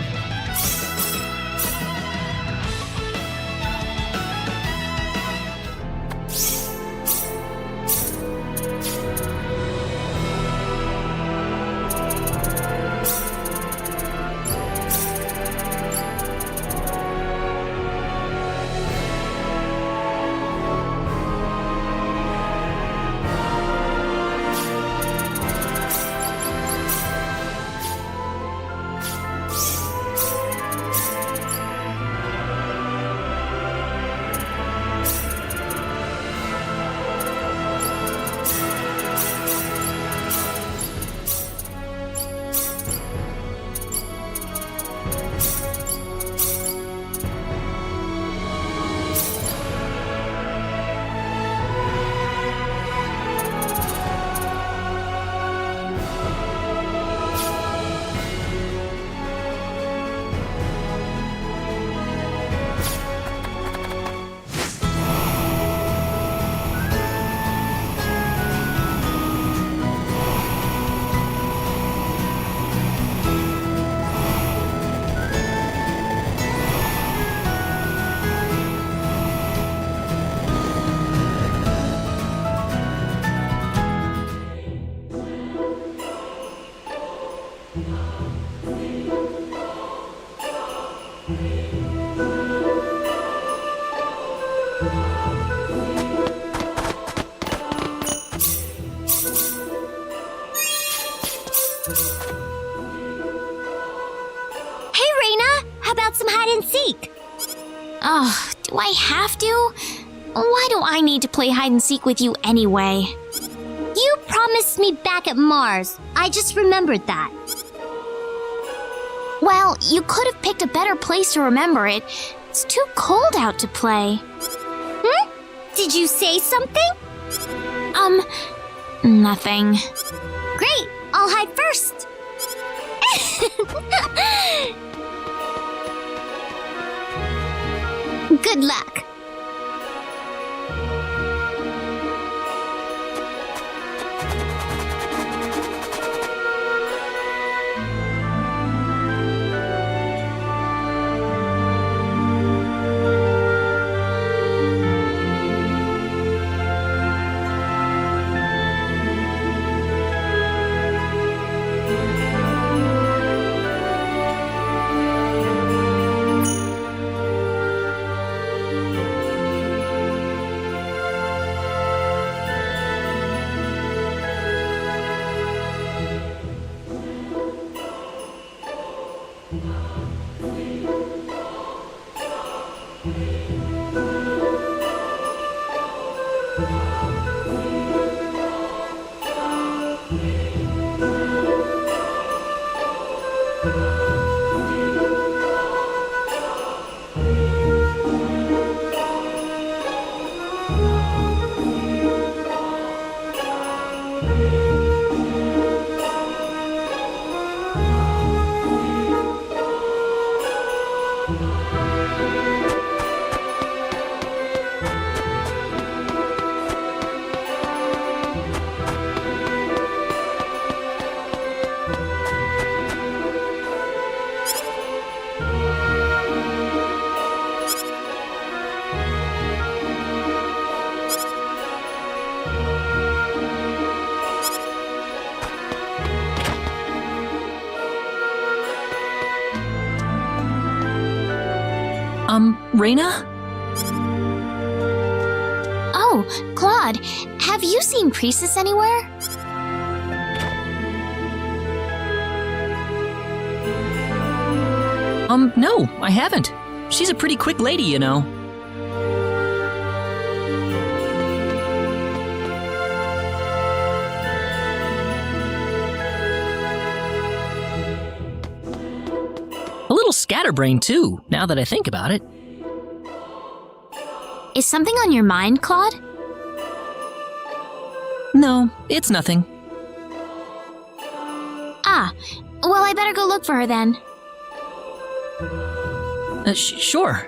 [SPEAKER 6] Hey, Rena! How about some hide and seek?
[SPEAKER 2] Oh, do I have to? Why do I need to play hide and seek with you anyway?
[SPEAKER 6] You promised me back at Mars. I just remembered that.
[SPEAKER 2] Well, you could have picked a better place to remember it. It's too cold out to play.
[SPEAKER 6] Did you say something?
[SPEAKER 2] Nothing.
[SPEAKER 6] Great! I'll hide first. Good luck.
[SPEAKER 5] Rena?
[SPEAKER 2] Oh, Claude, have you seen Priestess anywhere?
[SPEAKER 5] No, I haven't. She's a pretty quick lady, you know. A little scatterbrained, too, now that I think about it.
[SPEAKER 2] Is something on your mind, Claude?
[SPEAKER 5] No, it's nothing.
[SPEAKER 2] Ah, well, I better go look for her then.
[SPEAKER 5] Sure.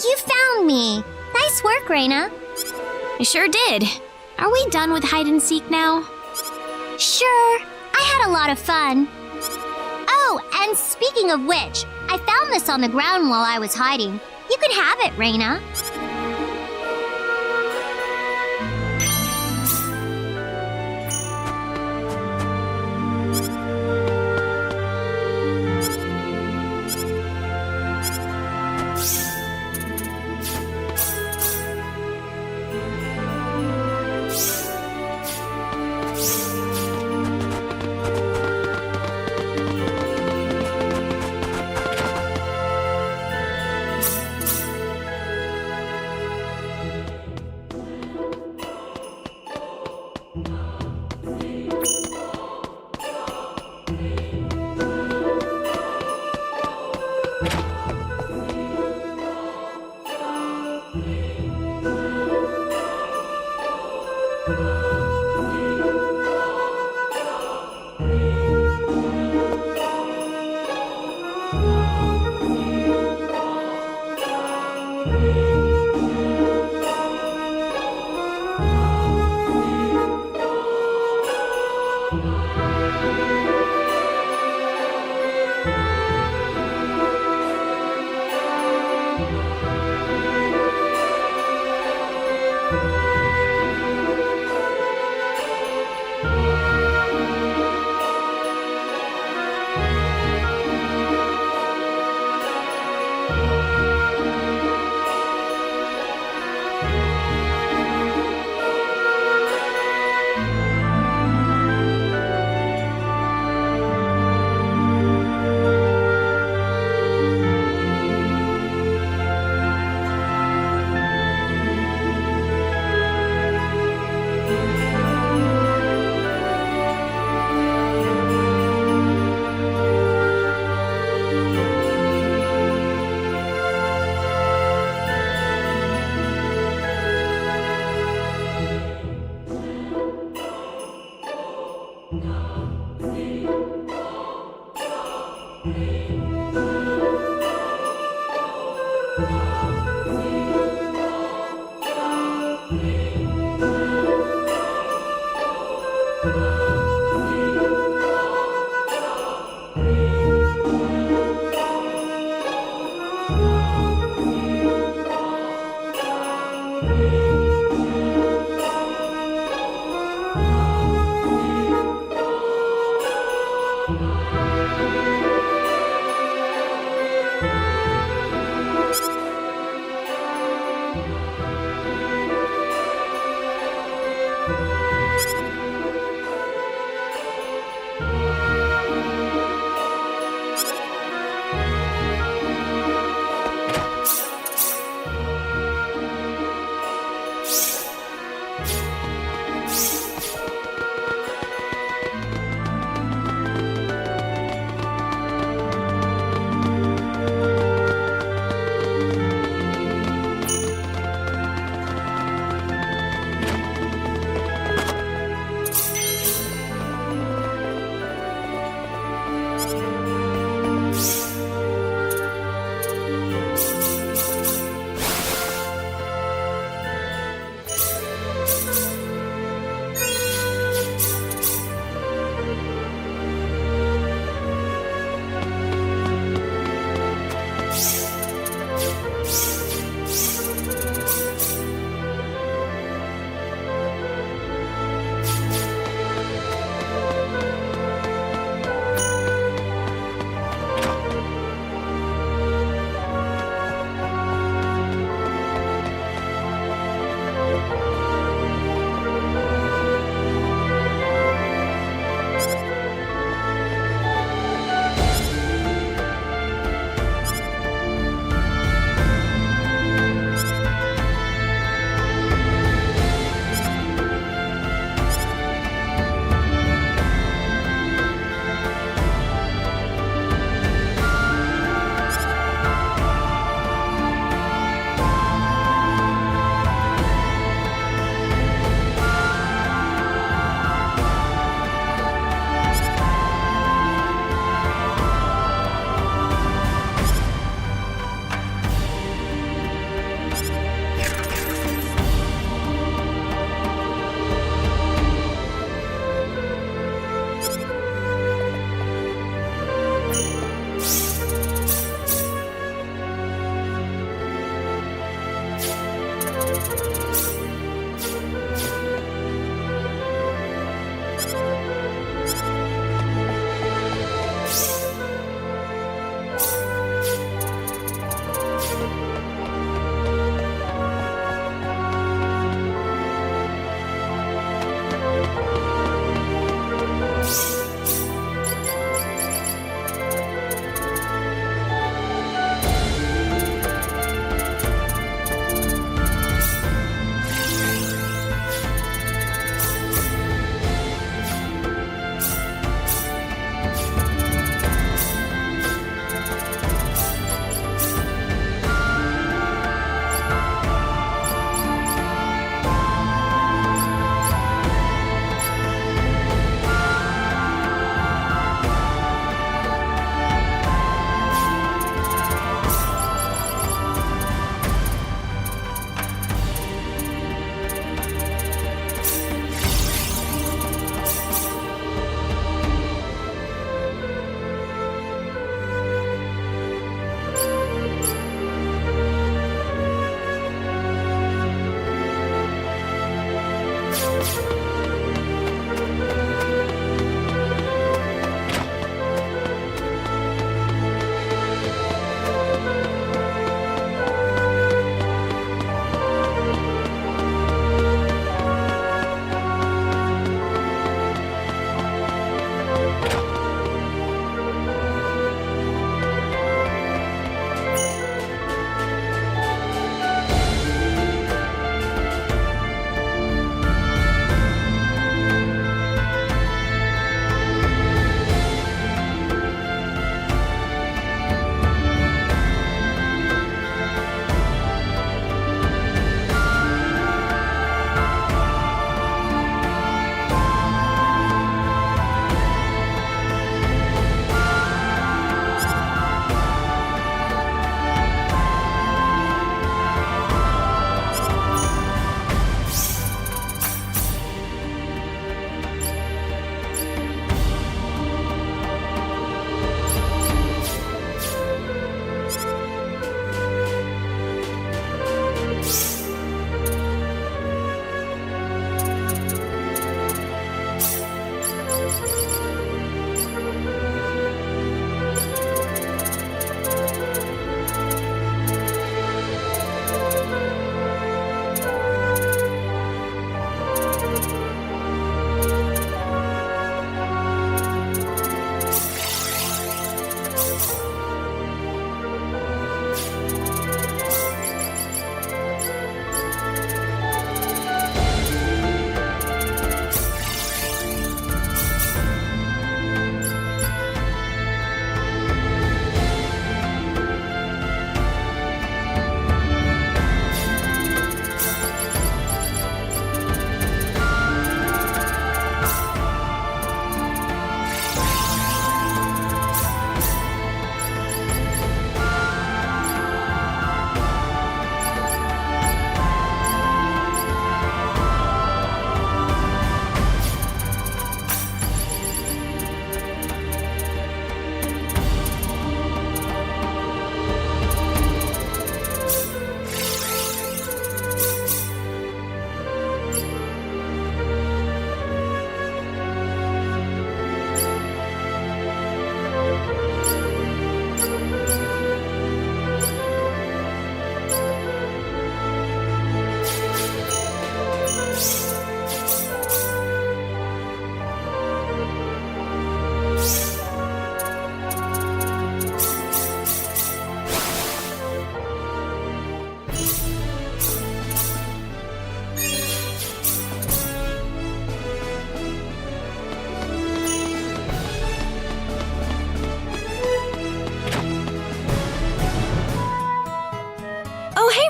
[SPEAKER 6] You found me. Nice work, Rena.
[SPEAKER 2] I sure did. Are we done with hide and seek now?
[SPEAKER 6] Sure. I had a lot of fun. Oh, and speaking of which, I found this on the ground while I was hiding. You can have it, Rena.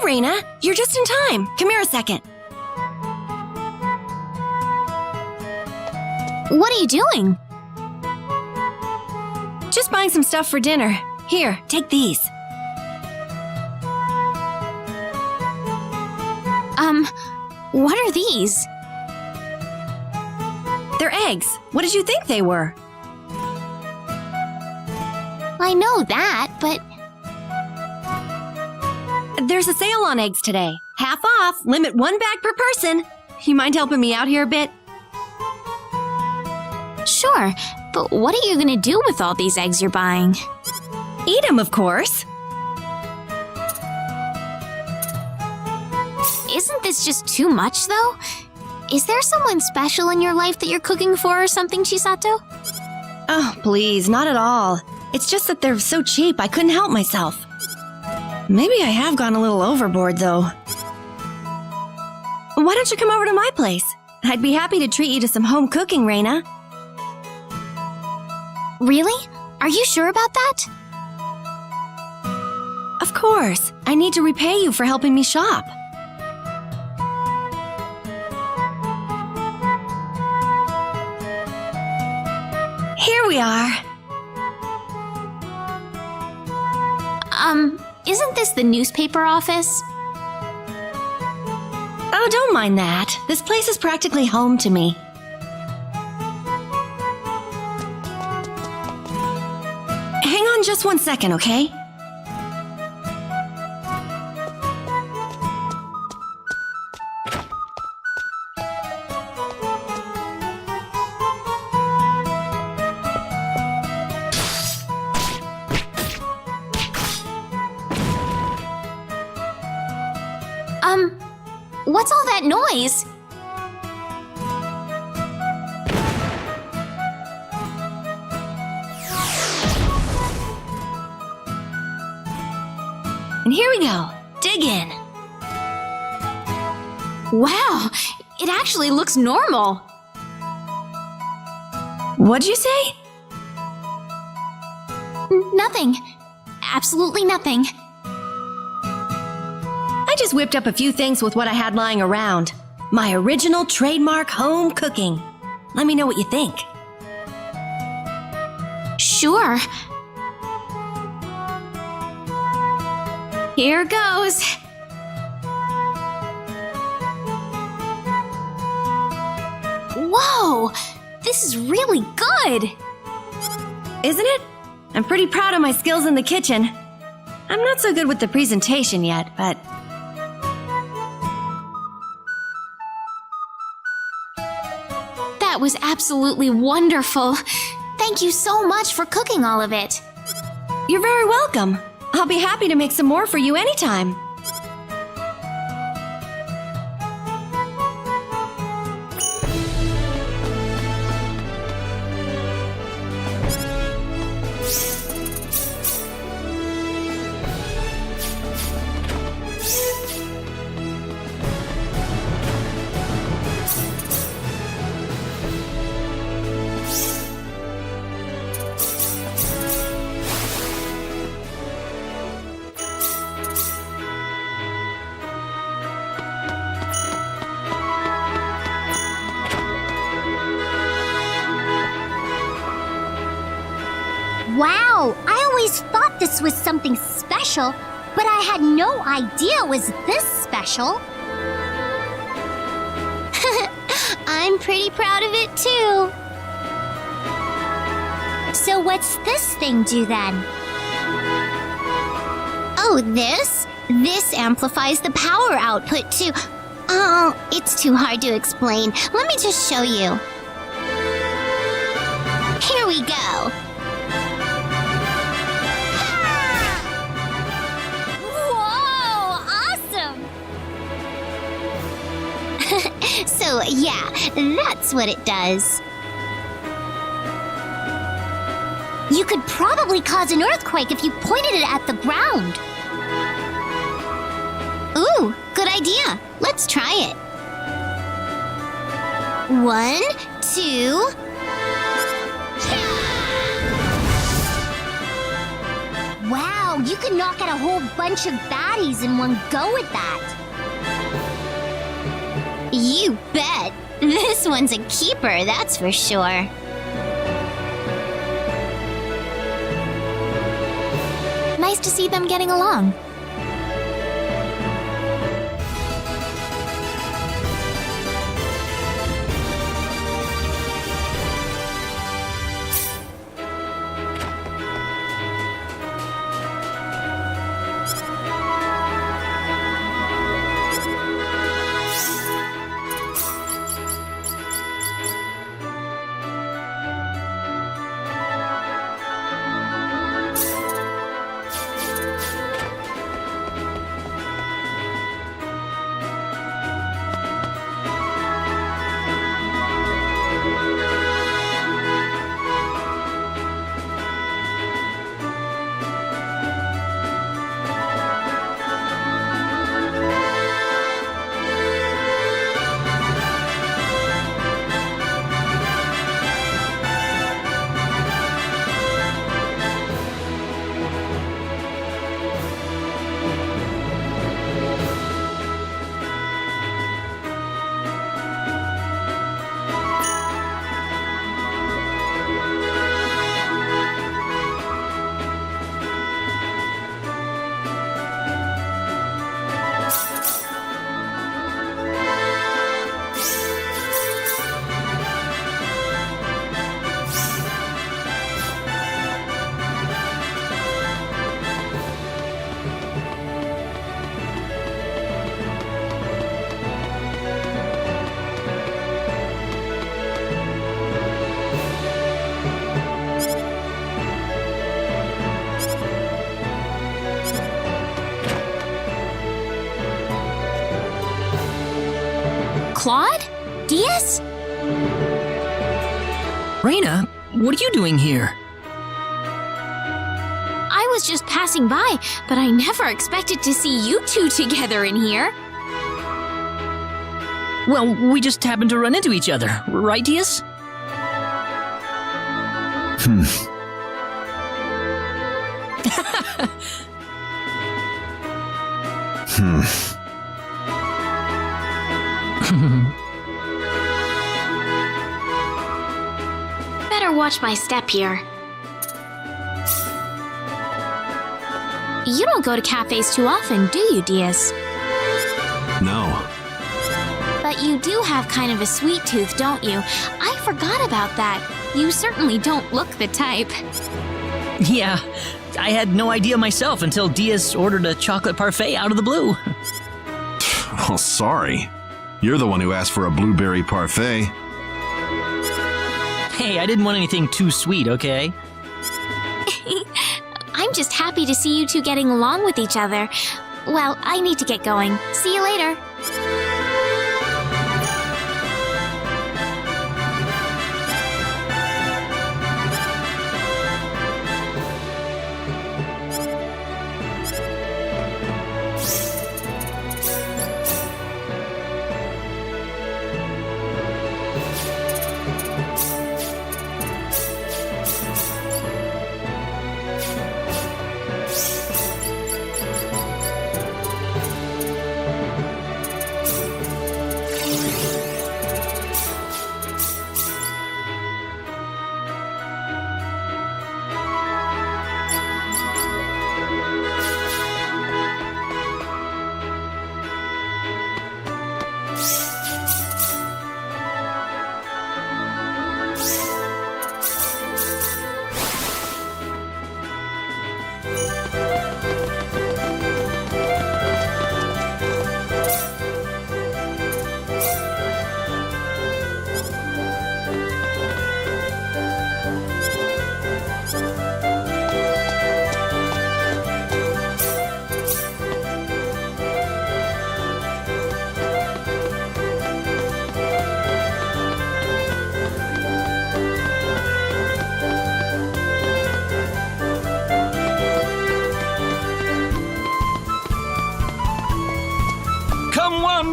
[SPEAKER 3] Rena. You're just in time. Come here a second.
[SPEAKER 2] What are you doing?
[SPEAKER 3] Just buying some stuff for dinner. Here, take these.
[SPEAKER 2] What are these?
[SPEAKER 3] They're eggs. What did you think they were?
[SPEAKER 2] I know that, but
[SPEAKER 3] There's a sale on eggs today. Half off, limit 1 bag per person. You mind helping me out here a bit?
[SPEAKER 2] sure. But what are you gonna do with all these eggs you're buying?
[SPEAKER 3] Eat them, of course.
[SPEAKER 2] Isn't this just too much, though? Is there someone special in your life that you're cooking for or something, Chisato?
[SPEAKER 3] Oh, please, not at all. It's just that they're so cheap, I couldn't help myself. Maybe I have gone a little overboard, though. Why don't you come over to my place? I'd be happy to treat you to some home cooking, Rena.
[SPEAKER 2] Really? Are you sure about that?
[SPEAKER 3] Of course. I need to repay you for helping me shop. Here we are.
[SPEAKER 2] Isn't this the newspaper office?
[SPEAKER 3] Oh, don't mind that. This place is practically home to me. Hang on just 1 second, okay?
[SPEAKER 2] What's all that noise?
[SPEAKER 3] And here we go. Dig in.
[SPEAKER 2] Wow, it actually looks normal.
[SPEAKER 3] What'd you say?
[SPEAKER 2] Nothing. Absolutely nothing.
[SPEAKER 3] I just whipped up a few things with what I had lying around. My original trademark home cooking. Let me know what you think.
[SPEAKER 2] Sure. Here goes. Whoa! This is really good!
[SPEAKER 3] Isn't it? I'm pretty proud of my skills in the kitchen. I'm not so good with the presentation yet, but...
[SPEAKER 2] That was absolutely wonderful. Thank you so much for cooking all of it.
[SPEAKER 3] You're very welcome. I'll be happy to make some more for you anytime.
[SPEAKER 6] Wow, I always thought this was something special, but I had no idea it was this special. I'm pretty proud of it too. So what's this thing do then? Oh, this? This amplifies the power output too. Oh, it's too hard to explain. Let me just show you. Here we go. So, yeah, that's what it does. You could probably cause an earthquake if you pointed it at the ground. Ooh, good idea. Let's try it. 1, 2... Wow, Whoa, you can knock out a whole bunch of baddies in one go with that. You bet. This one's a keeper, that's for sure.
[SPEAKER 2] Nice to see them getting along. Claude? Diaz?
[SPEAKER 5] Rena, what are you doing here?
[SPEAKER 2] I was just passing by, but I never expected to see you two together in here.
[SPEAKER 5] Well, we just happened to run into each other, right, Diaz?
[SPEAKER 2] Better watch my step here. You don't go to cafes too often, do you, Diaz?
[SPEAKER 4] No.
[SPEAKER 2] But you do have kind of a sweet tooth, don't you? I forgot about that. You certainly don't look the type.
[SPEAKER 5] Yeah, I had no idea myself until Diaz ordered a chocolate parfait out of the blue.
[SPEAKER 4] Oh, sorry. You're the one who asked for a blueberry parfait.
[SPEAKER 5] Hey, I didn't want anything too sweet, okay?
[SPEAKER 2] I'm just happy to see you two getting along with each other. Well, I need to get going. See you later.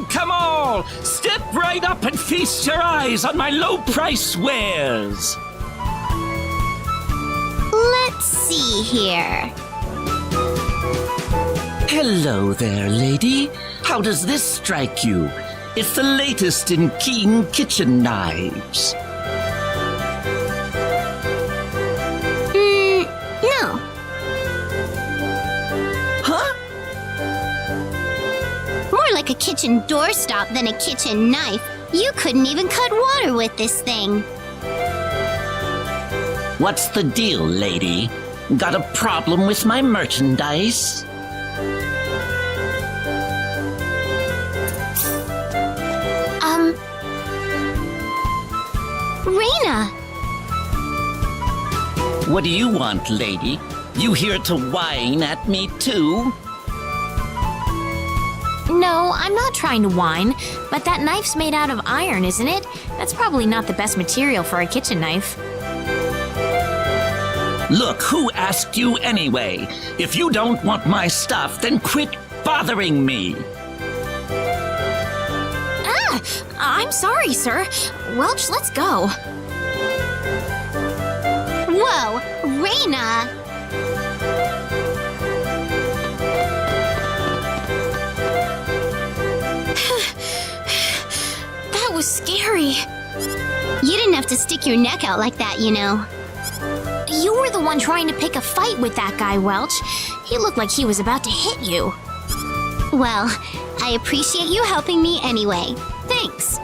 [SPEAKER 13] Come all! Step right up and feast your eyes on my low-price wares!
[SPEAKER 6] Let's see here.
[SPEAKER 13] Hello there, lady. How does this strike you? It's the latest in keen kitchen knives.
[SPEAKER 6] No.
[SPEAKER 13] Huh?
[SPEAKER 6] More like a kitchen doorstop than a kitchen knife. You couldn't even cut water with this thing.
[SPEAKER 13] What's the deal, lady? Got a problem with my merchandise?
[SPEAKER 6] Rena!
[SPEAKER 13] What do you want, lady? You here to whine at me, too?
[SPEAKER 2] No, I'm not trying to whine, but that knife's made out of iron, isn't it? That's probably not the best material for a kitchen knife.
[SPEAKER 13] Look, who asked you anyway? If you don't want my stuff, then quit bothering me.
[SPEAKER 2] I'm sorry, sir. Welch, let's go.
[SPEAKER 6] Whoa, Rena!
[SPEAKER 2] That was scary.
[SPEAKER 6] You didn't have to stick your neck out like that, you know.
[SPEAKER 2] You were the one trying to pick a fight with that guy, Welch. He looked like he was about to hit you.
[SPEAKER 6] Well, I appreciate you helping me anyway. Thanks.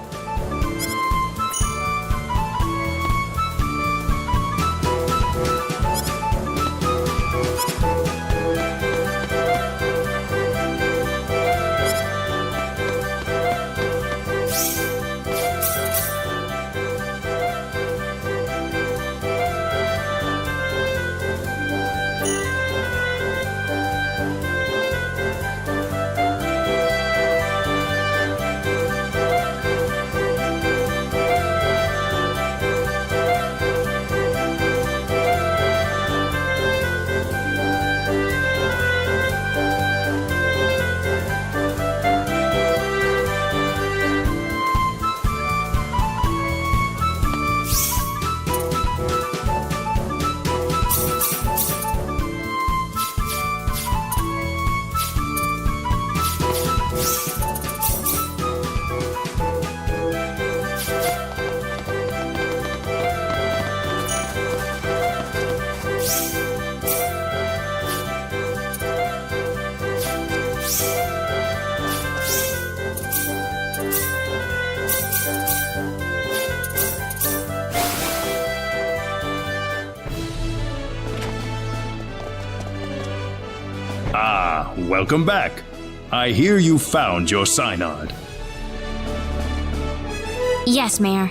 [SPEAKER 17] Ah, welcome back. I hear you found your synod.
[SPEAKER 2] Yes, Mayor.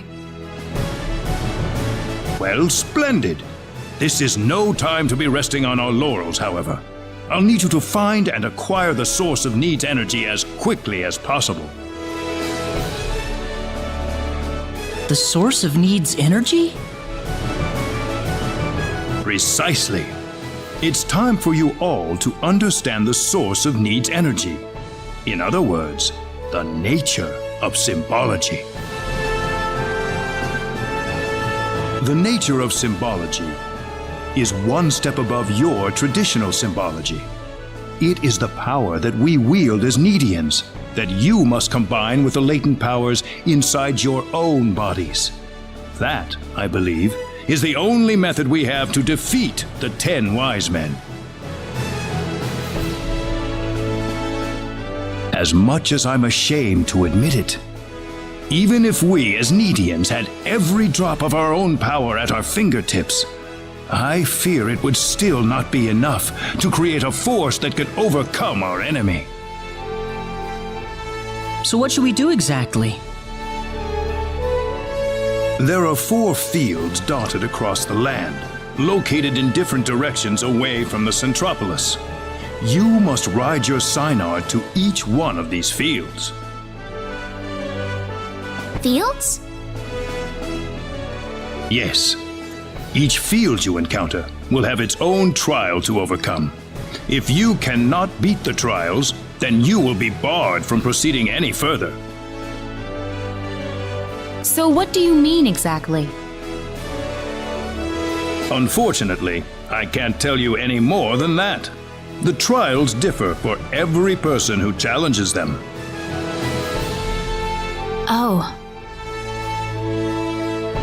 [SPEAKER 17] Well, splendid. This is no time to be resting on our laurels, however. I'll need you to find and acquire the source of Need's energy as quickly as possible.
[SPEAKER 5] The source of Need's energy?
[SPEAKER 17] Precisely. It's time for you all to understand the source of Need's energy. In other words, the nature of symbology. The nature of symbology is one step above your traditional symbology. It is the power that we wield as Needians, that you must combine with the latent powers inside your own bodies. That, I believe, is the only method we have to defeat the 10 wise men. As much as I'm ashamed to admit it, even if we as Needians had every drop of our own power at our fingertips, I fear it would still not be enough to create a force that could overcome our enemy.
[SPEAKER 5] So what should we do exactly?
[SPEAKER 17] There are 4 fields dotted across the land, located in different directions away from the Centropolis. You must ride your synod to each one of these fields.
[SPEAKER 2] Fields?
[SPEAKER 17] Yes. Each field you encounter will have its own trial to overcome. If you cannot beat the trials, then you will be barred from proceeding any further.
[SPEAKER 15] So what do you mean exactly?
[SPEAKER 17] Unfortunately, I can't tell you any more than that. The trials differ for every person who challenges them.
[SPEAKER 2] Oh.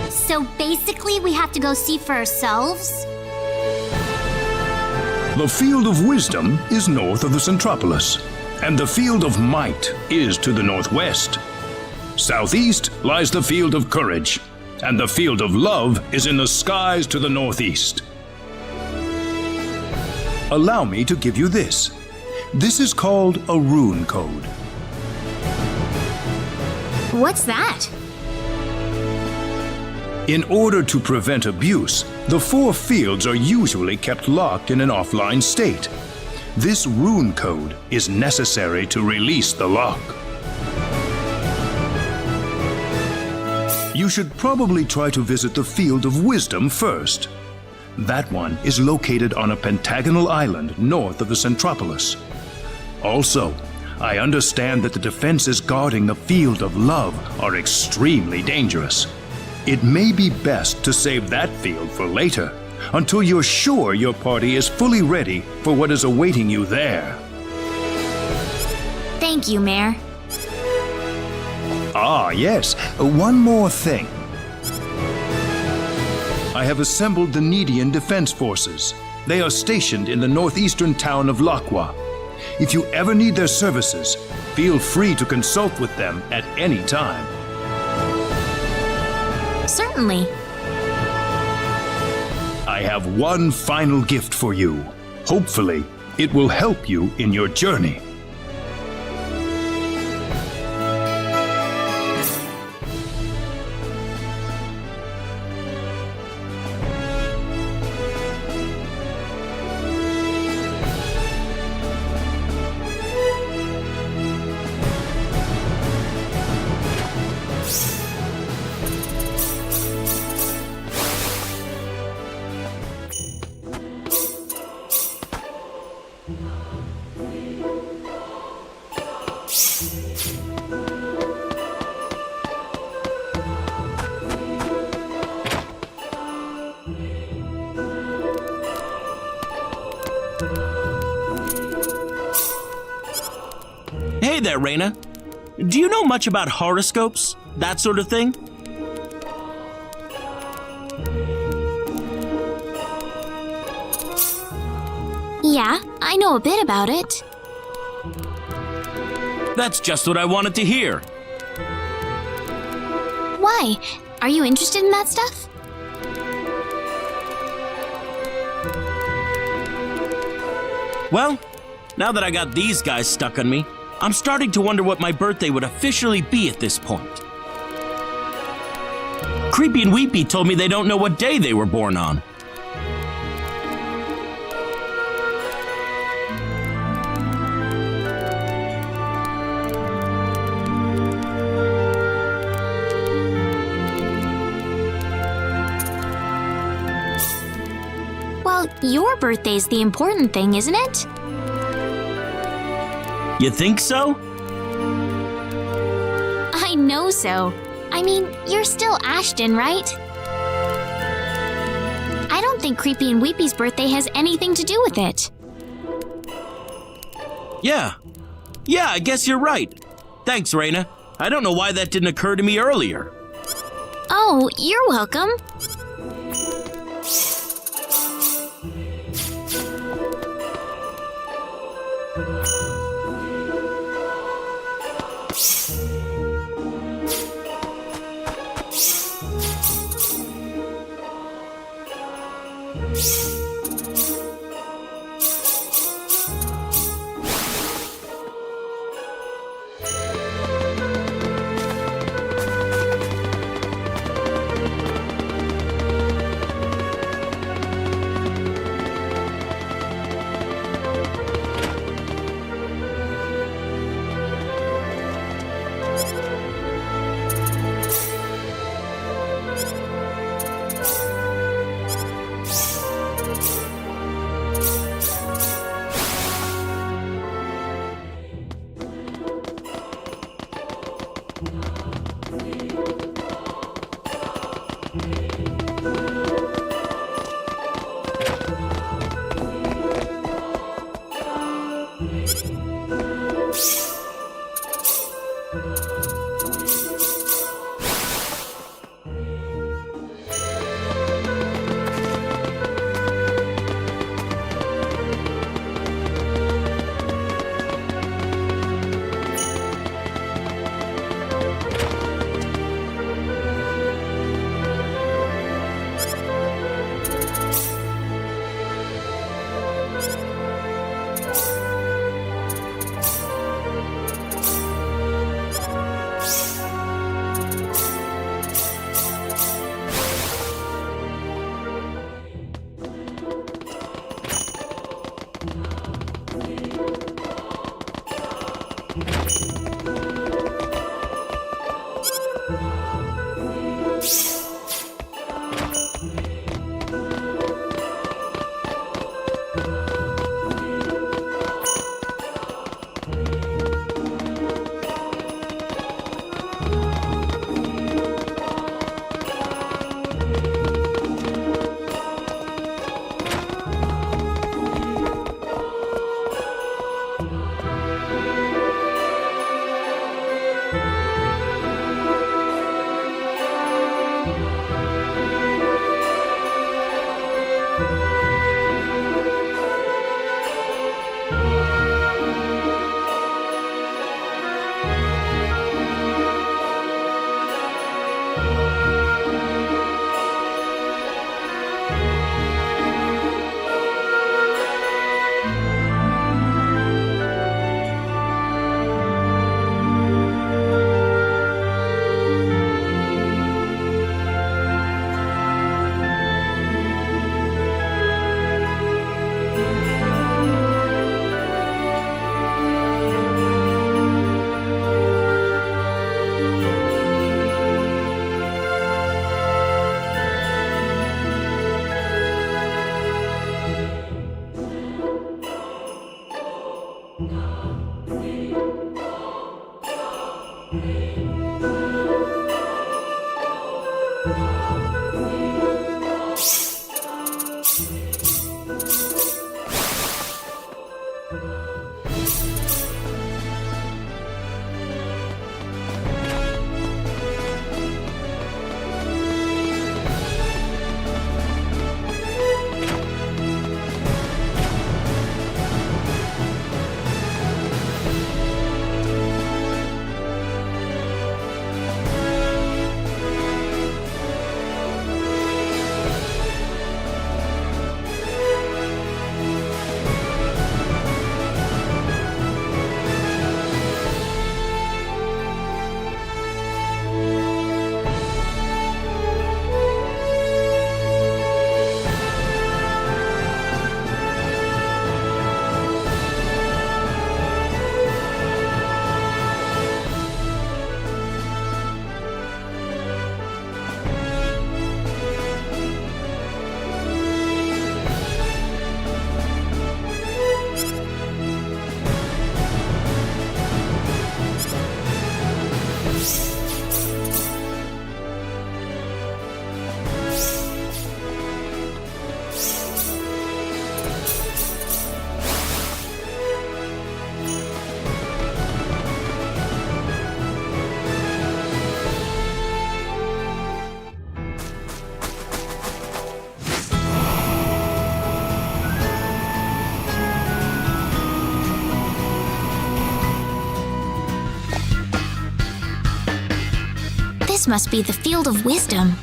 [SPEAKER 6] So basically, we have to go see for ourselves?
[SPEAKER 17] The Field of Wisdom is north of the Centropolis, and the Field of Might is to the northwest. Southeast lies the Field of Courage, and the Field of Love is in the skies to the northeast. Allow me to give you this. This is called a rune code.
[SPEAKER 2] What's that?
[SPEAKER 17] In order to prevent abuse, the 4 fields are usually kept locked in an offline state. This rune code is necessary to release the lock. You should probably try to visit the Field of Wisdom first. That one is located on a pentagonal island north of the Centropolis. Also, I understand that the defenses guarding the Field of Love are extremely dangerous. It may be best to save that field for later, until you're sure your party is fully ready for what is awaiting you there.
[SPEAKER 2] Thank you, Mayor.
[SPEAKER 17] Ah, yes, one more thing. I have assembled the Nedian Defense Forces. They are stationed in the northeastern town of Lakwa. If you ever need their services, feel free to consult with them at any time.
[SPEAKER 2] Certainly.
[SPEAKER 17] I have one final gift for you. Hopefully, it will help you in your journey.
[SPEAKER 18] Hey there, Rena. Do you know much about horoscopes? That sort of thing?
[SPEAKER 2] Yeah, I know a bit about it.
[SPEAKER 18] That's just what I wanted to hear.
[SPEAKER 2] Why? Are you interested in that stuff?
[SPEAKER 18] Well, now that I got these guys stuck on me, I'm starting to wonder what my birthday would officially be at this point. Creepy and Weepy told me they don't know what day they were born on.
[SPEAKER 2] Well, your birthday's the important thing, isn't it?
[SPEAKER 18] You think so?
[SPEAKER 2] I know so. I mean, you're still Ashton, right? I don't think Creepy and Weepy's birthday has anything to do with it.
[SPEAKER 18] Yeah, I guess you're right. Thanks, Rena. I don't know why that didn't occur to me earlier.
[SPEAKER 2] Oh, you're welcome. This must be the Field of Wisdom.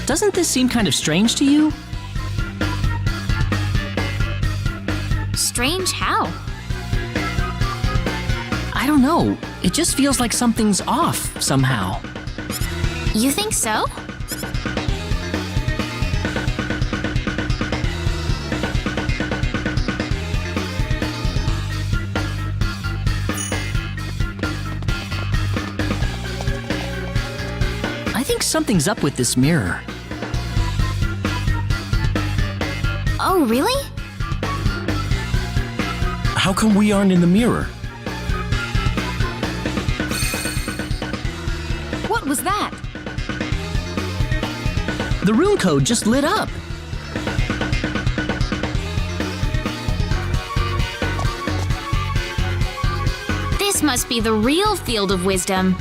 [SPEAKER 5] Doesn't this seem kind of strange to you?
[SPEAKER 2] Strange how?
[SPEAKER 5] I don't know. It just feels like something's off somehow.
[SPEAKER 2] You think so?
[SPEAKER 5] I think something's up with this mirror.
[SPEAKER 2] Oh, really?
[SPEAKER 18] How come we aren't in the mirror?
[SPEAKER 15] What was that?
[SPEAKER 5] The rune code just lit up.
[SPEAKER 2] This must be the real field of wisdom.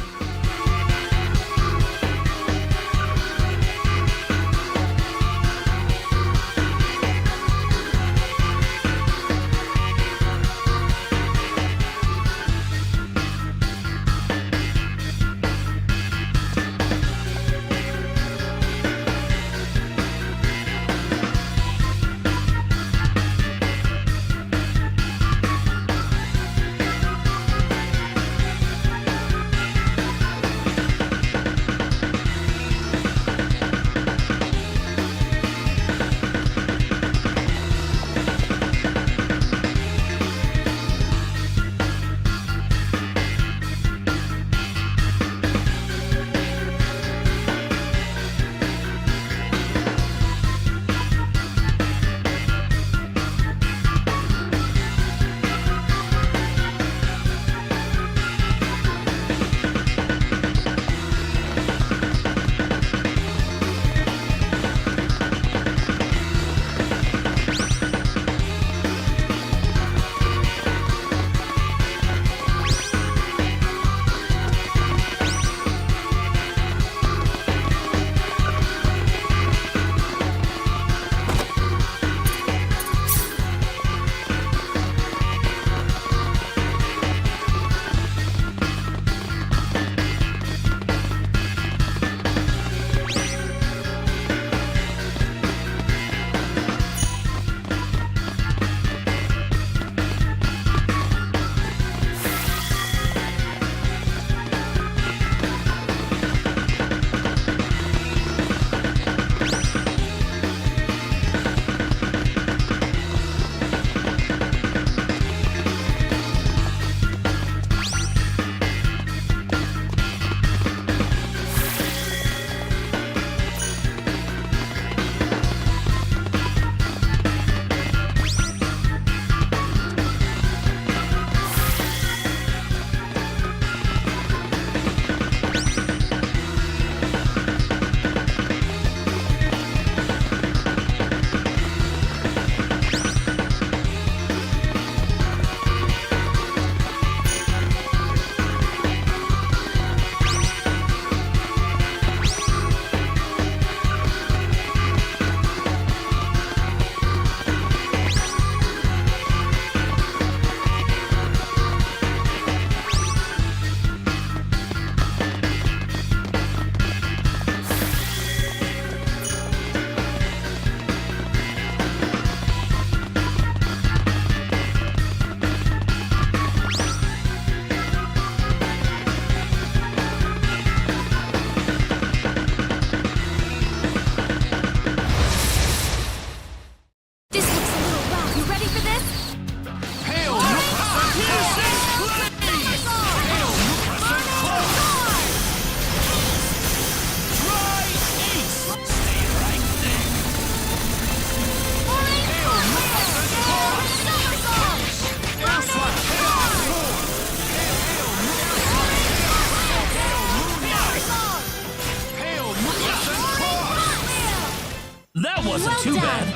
[SPEAKER 18] That wasn't too bad.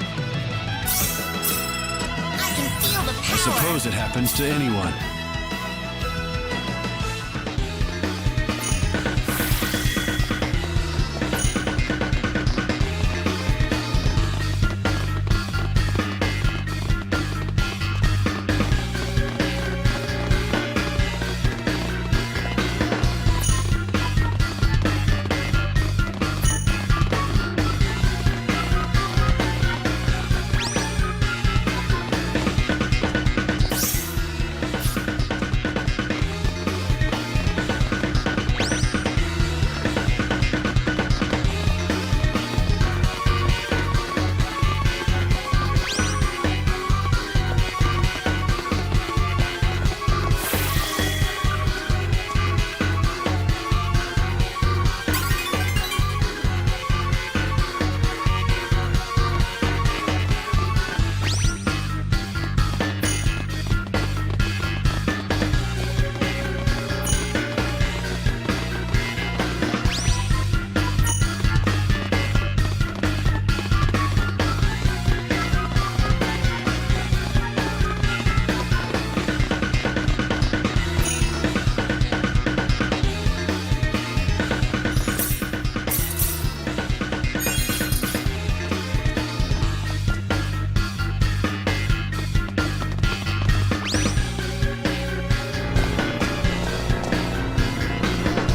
[SPEAKER 6] I can feel the power.
[SPEAKER 4] I suppose it happens to anyone.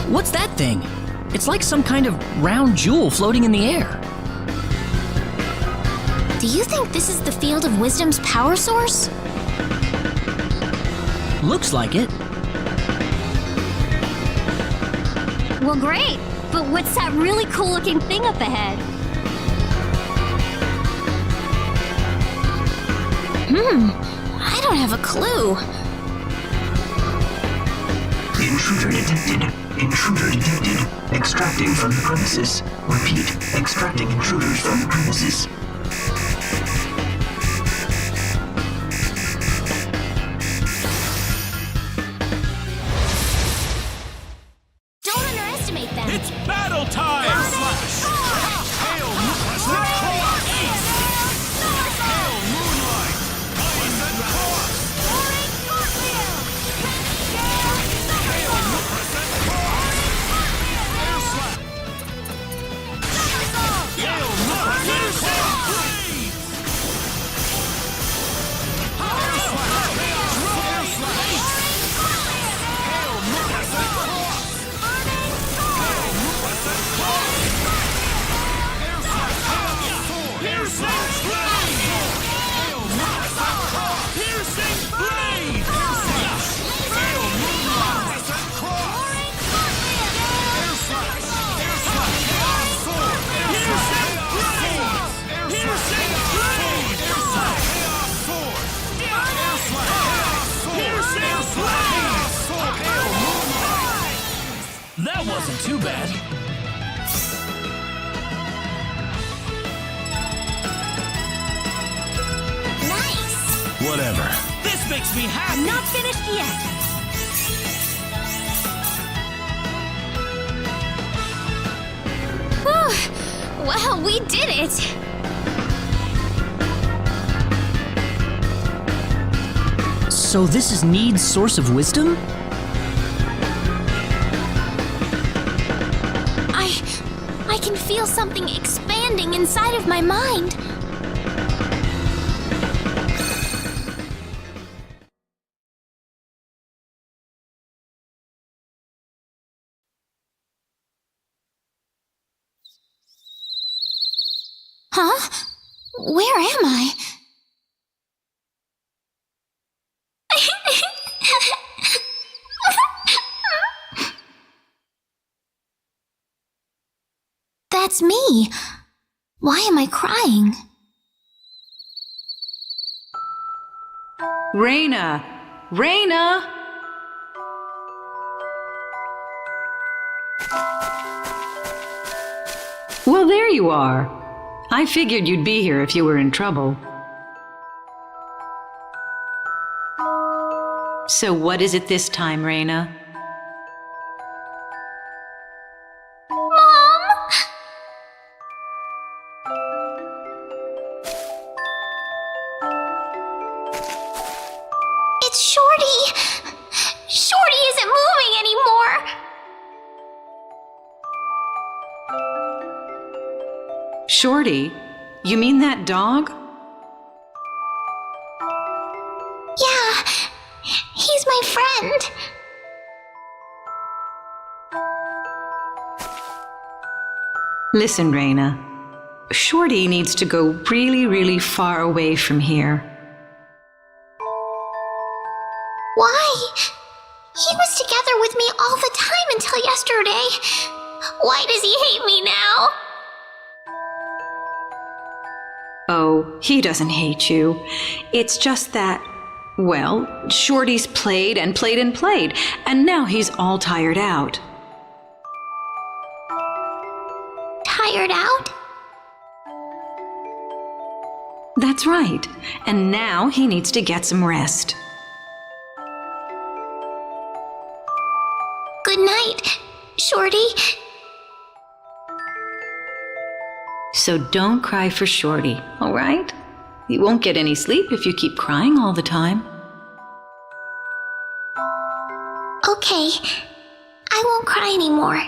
[SPEAKER 5] What's that thing? It's like some kind of round jewel floating in the air.
[SPEAKER 2] Do you think this is the Field of Wisdom's power source?
[SPEAKER 5] Looks like it.
[SPEAKER 6] Well, great. But what's that really cool looking thing up ahead?
[SPEAKER 2] I don't have a clue.
[SPEAKER 14] Intruder detected. Intruder detected. Extracting from the premises. Repeat, extracting intruders from the premises.
[SPEAKER 2] Don't underestimate them.
[SPEAKER 18] It's battle time! Air slash! Hail Crescent Cross! Hail Moonlight! Crescent Cross! Hail Crescent Cross! Air slash! Hail Crescent Cross! Air slash! Air slash! Hail Crescent Cross!
[SPEAKER 5] That wasn't too bad.
[SPEAKER 2] Nice!
[SPEAKER 12] Whatever.
[SPEAKER 18] This makes me happy!
[SPEAKER 3] I'm not finished yet.
[SPEAKER 2] Whew. Well, we did it!
[SPEAKER 5] So this is Need's source of wisdom?
[SPEAKER 2] I can feel something expanding inside of my mind. Huh? Where am I? That's me. Why am I crying?
[SPEAKER 15] Rena! Rena! Well, there you are. I figured you'd be here if you were in trouble. So what is it this time, Rena?
[SPEAKER 2] It's Shorty! Shorty isn't moving anymore!
[SPEAKER 15] Shorty? You mean that dog?
[SPEAKER 2] Yeah, he's my friend.
[SPEAKER 15] Listen, Rena. Shorty needs to go really, really far away from here.
[SPEAKER 2] Why? He was together with me all the time until yesterday. Why does he hate me now?
[SPEAKER 15] Oh, he doesn't hate you. It's just that, well, Shorty's played and played and played, and now he's all tired out.
[SPEAKER 2] Tired out?
[SPEAKER 15] That's right. And now he needs to get some rest.
[SPEAKER 2] Good night, Shorty.
[SPEAKER 15] So don't cry for Shorty, all right? You won't get any sleep if you keep crying all the time.
[SPEAKER 2] Okay, I won't cry anymore.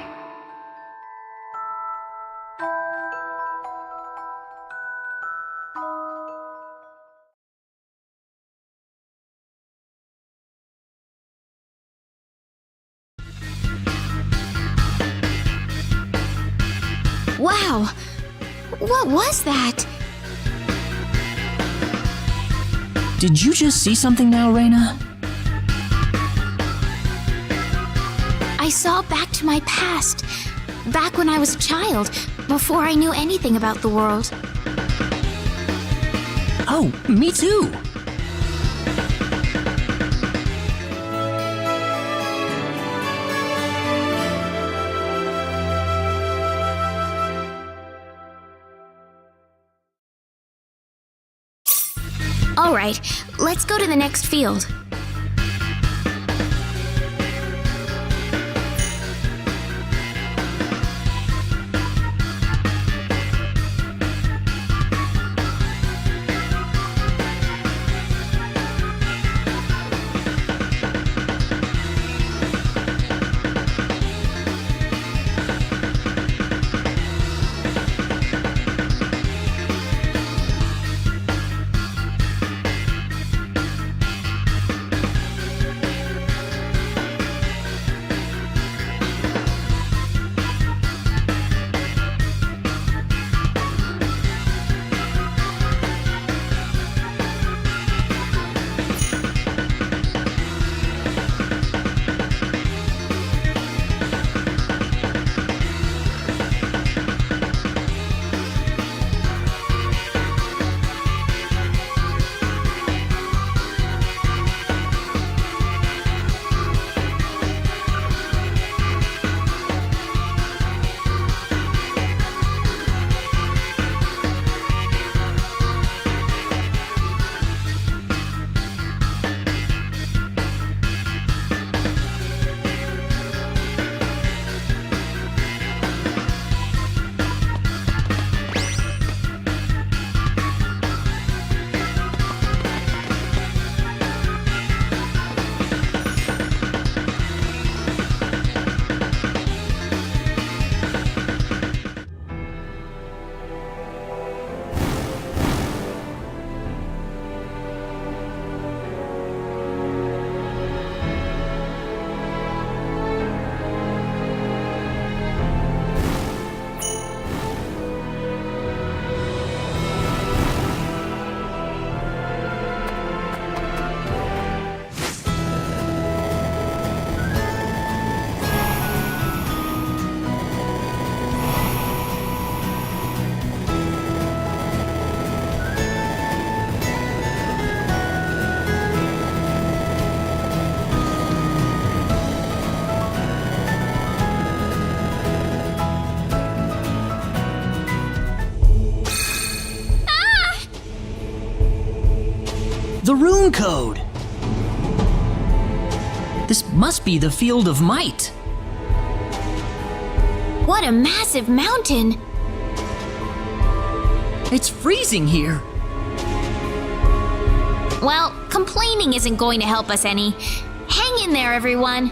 [SPEAKER 2] Wow! What was that?
[SPEAKER 5] Did you just see something now, Rena?
[SPEAKER 2] I saw back to my past. Back when I was a child, before I knew anything about the world.
[SPEAKER 5] Oh, me too!
[SPEAKER 2] All right, let's go to the next field.
[SPEAKER 5] The rune code! This must be the Field of Might.
[SPEAKER 2] What a massive mountain!
[SPEAKER 5] It's freezing here.
[SPEAKER 2] Well, complaining isn't going to help us any. Hang in there, everyone.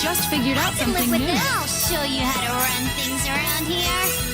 [SPEAKER 19] just figured out
[SPEAKER 6] I can
[SPEAKER 19] something
[SPEAKER 6] live with
[SPEAKER 19] new.
[SPEAKER 6] it. I'll show you how to run things around here.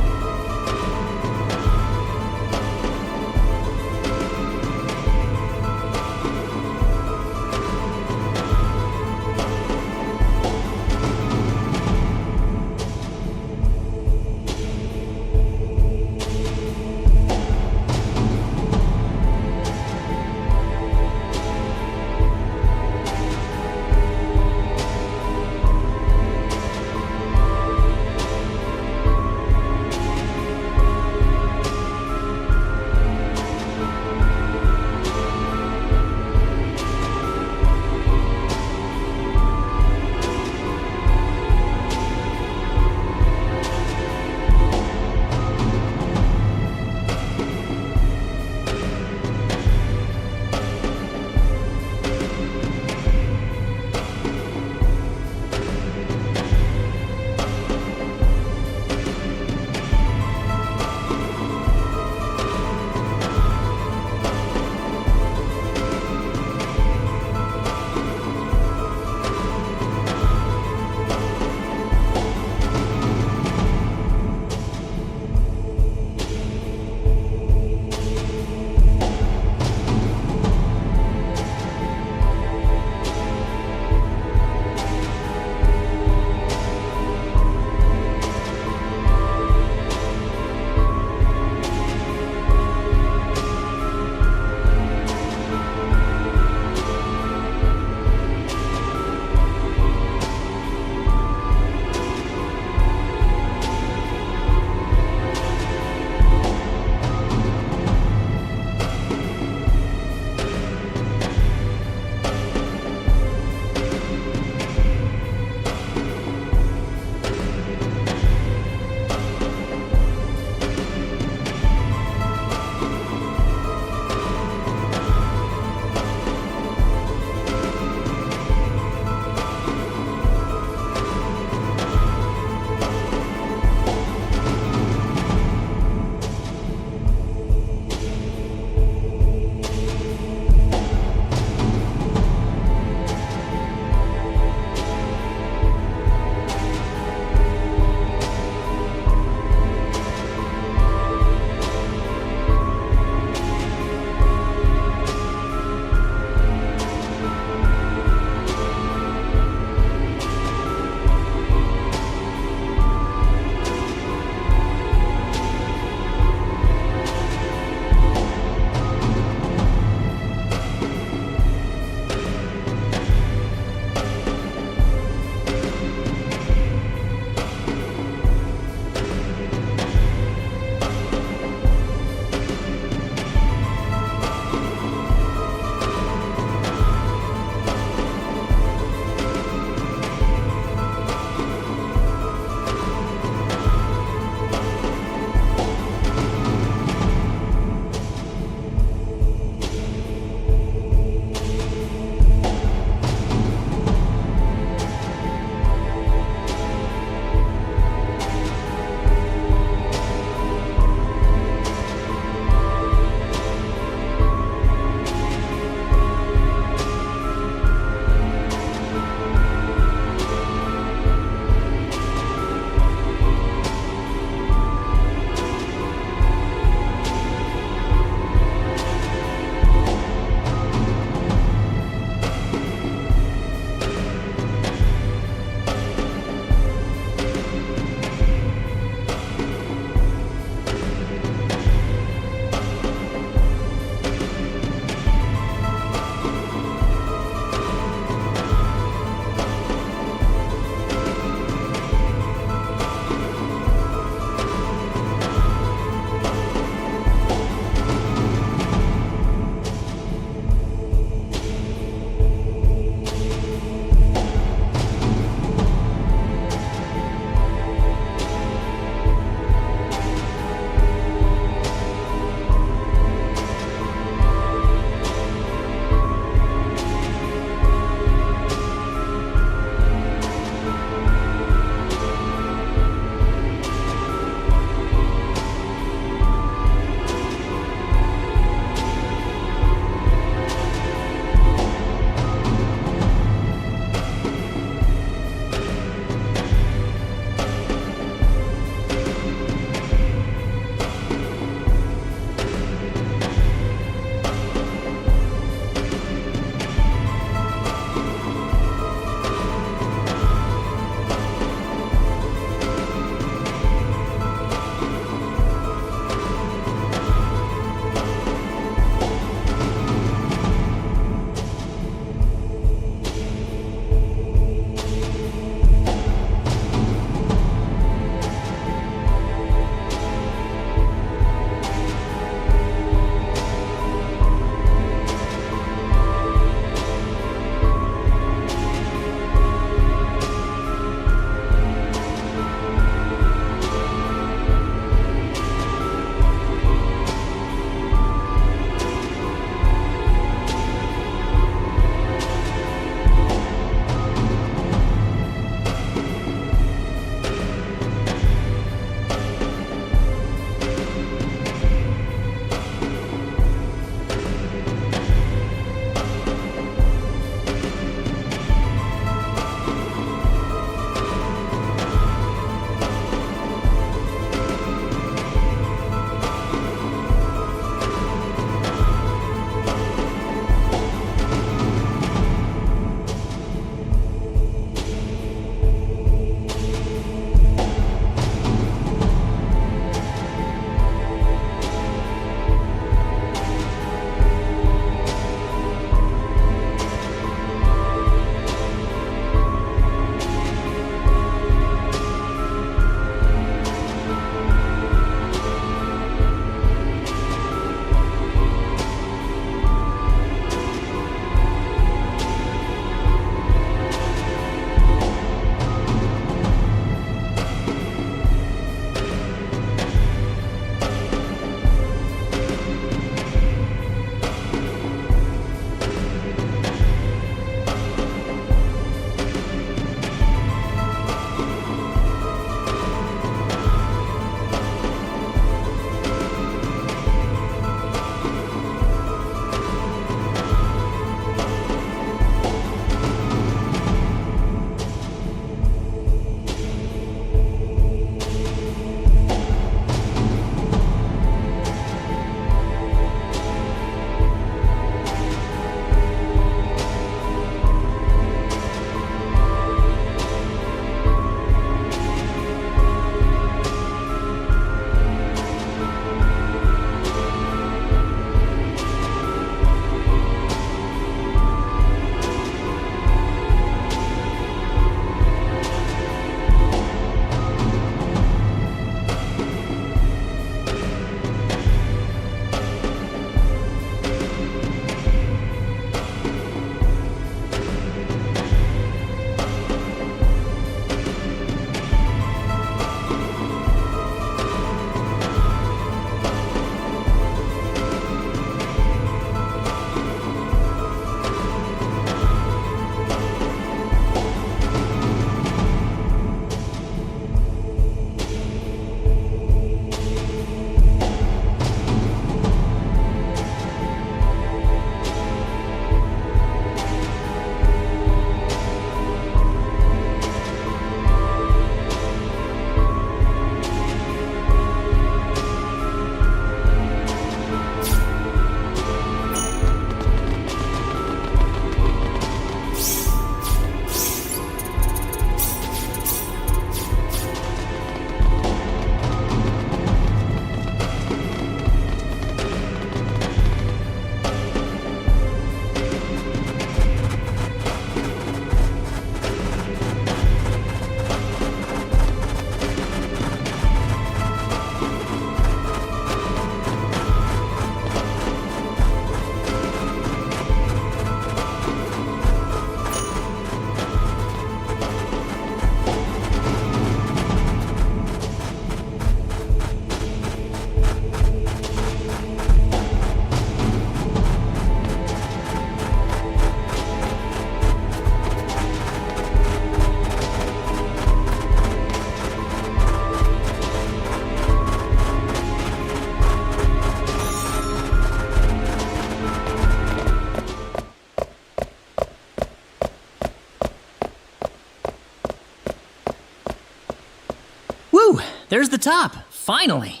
[SPEAKER 5] there's the top, finally.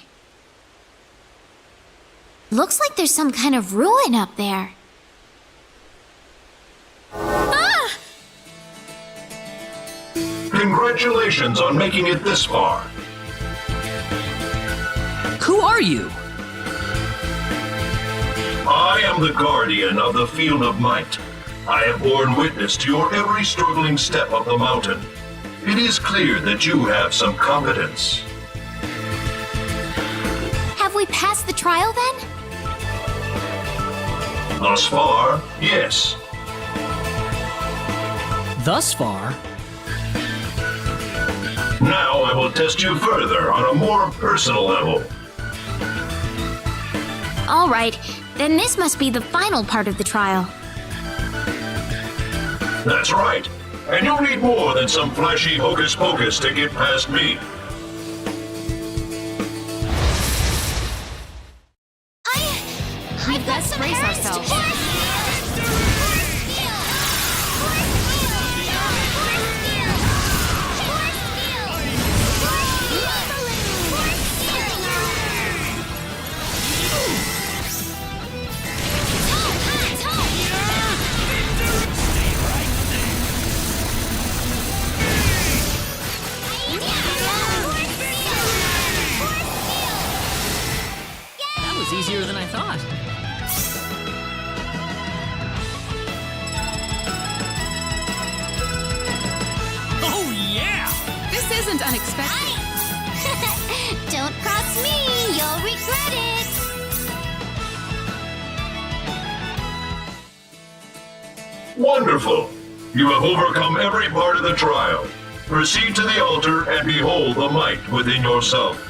[SPEAKER 2] Looks like there's some kind of ruin up there. Ah!
[SPEAKER 11] Congratulations on making it this far.
[SPEAKER 5] Who are you?
[SPEAKER 11] I am the guardian of the Field of Might. I have borne witness to your every struggling step up the mountain. It is clear that you have some competence.
[SPEAKER 2] Have we passed the trial then?
[SPEAKER 11] Thus far, yes.
[SPEAKER 5] Thus far?
[SPEAKER 11] Now I will test you further on a more personal level.
[SPEAKER 2] All right, then this must be the final part of the trial.
[SPEAKER 11] That's right. And you'll need more than some flashy hocus pocus to get past me.
[SPEAKER 2] We've got to brace ourselves.
[SPEAKER 5] That was easier than I thought. Oh, yeah!
[SPEAKER 19] This isn't unexpected.
[SPEAKER 6] Don't cross me, you'll regret it.
[SPEAKER 11] Wonderful! You have overcome every part of the trial. Proceed to the altar and behold the might within yourself.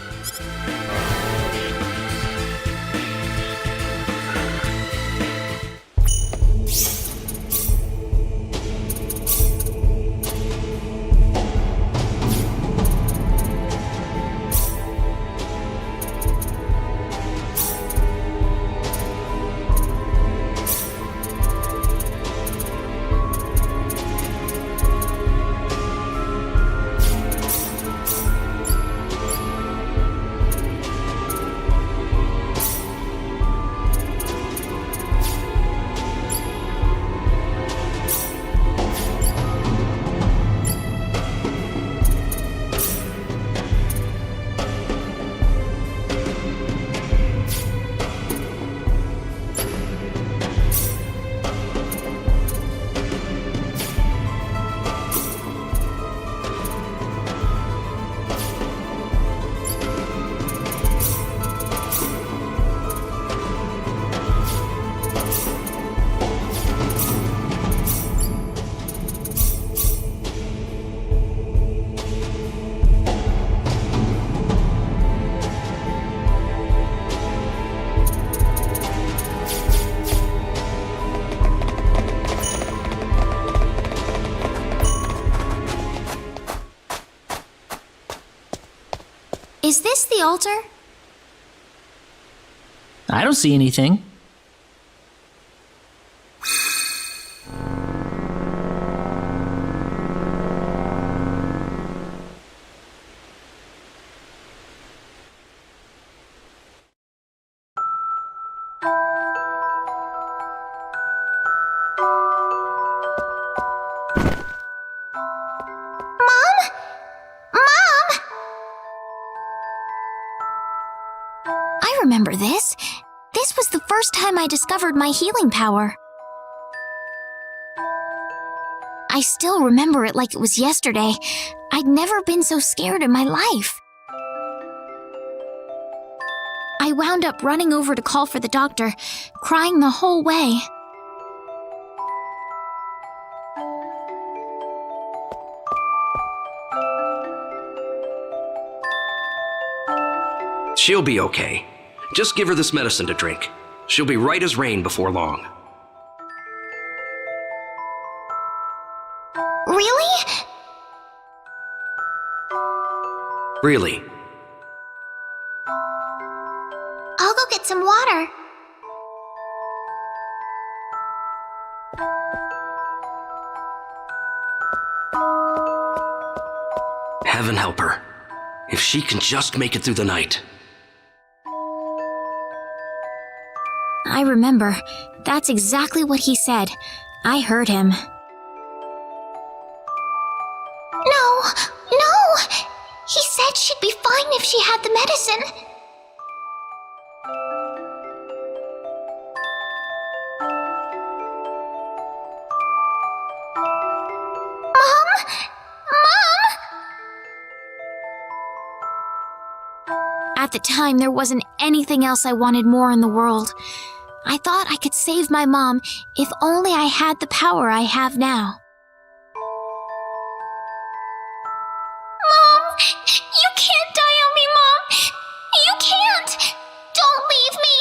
[SPEAKER 2] Is this the altar?
[SPEAKER 5] I don't see anything.
[SPEAKER 2] I remember this. This was the first time I discovered my healing power. I still remember it like it was yesterday. I'd never been so scared in my life. I wound up running over to call for the doctor, crying the whole way.
[SPEAKER 20] She'll be okay. Just give her this medicine to drink. She'll be right as rain before long.
[SPEAKER 2] Really?
[SPEAKER 20] Really.
[SPEAKER 6] I'll go get some water.
[SPEAKER 20] Heaven help her. If she can just make it through the night.
[SPEAKER 2] I remember. That's exactly what he said. I heard him.
[SPEAKER 6] No! No! He said she'd be fine if she had the medicine.
[SPEAKER 2] At the time, there wasn't anything else I wanted more in the world. I thought I could save my mom if only I had the power I have now.
[SPEAKER 6] Mom! You can't die on me, Mom! You can't! Don't leave me!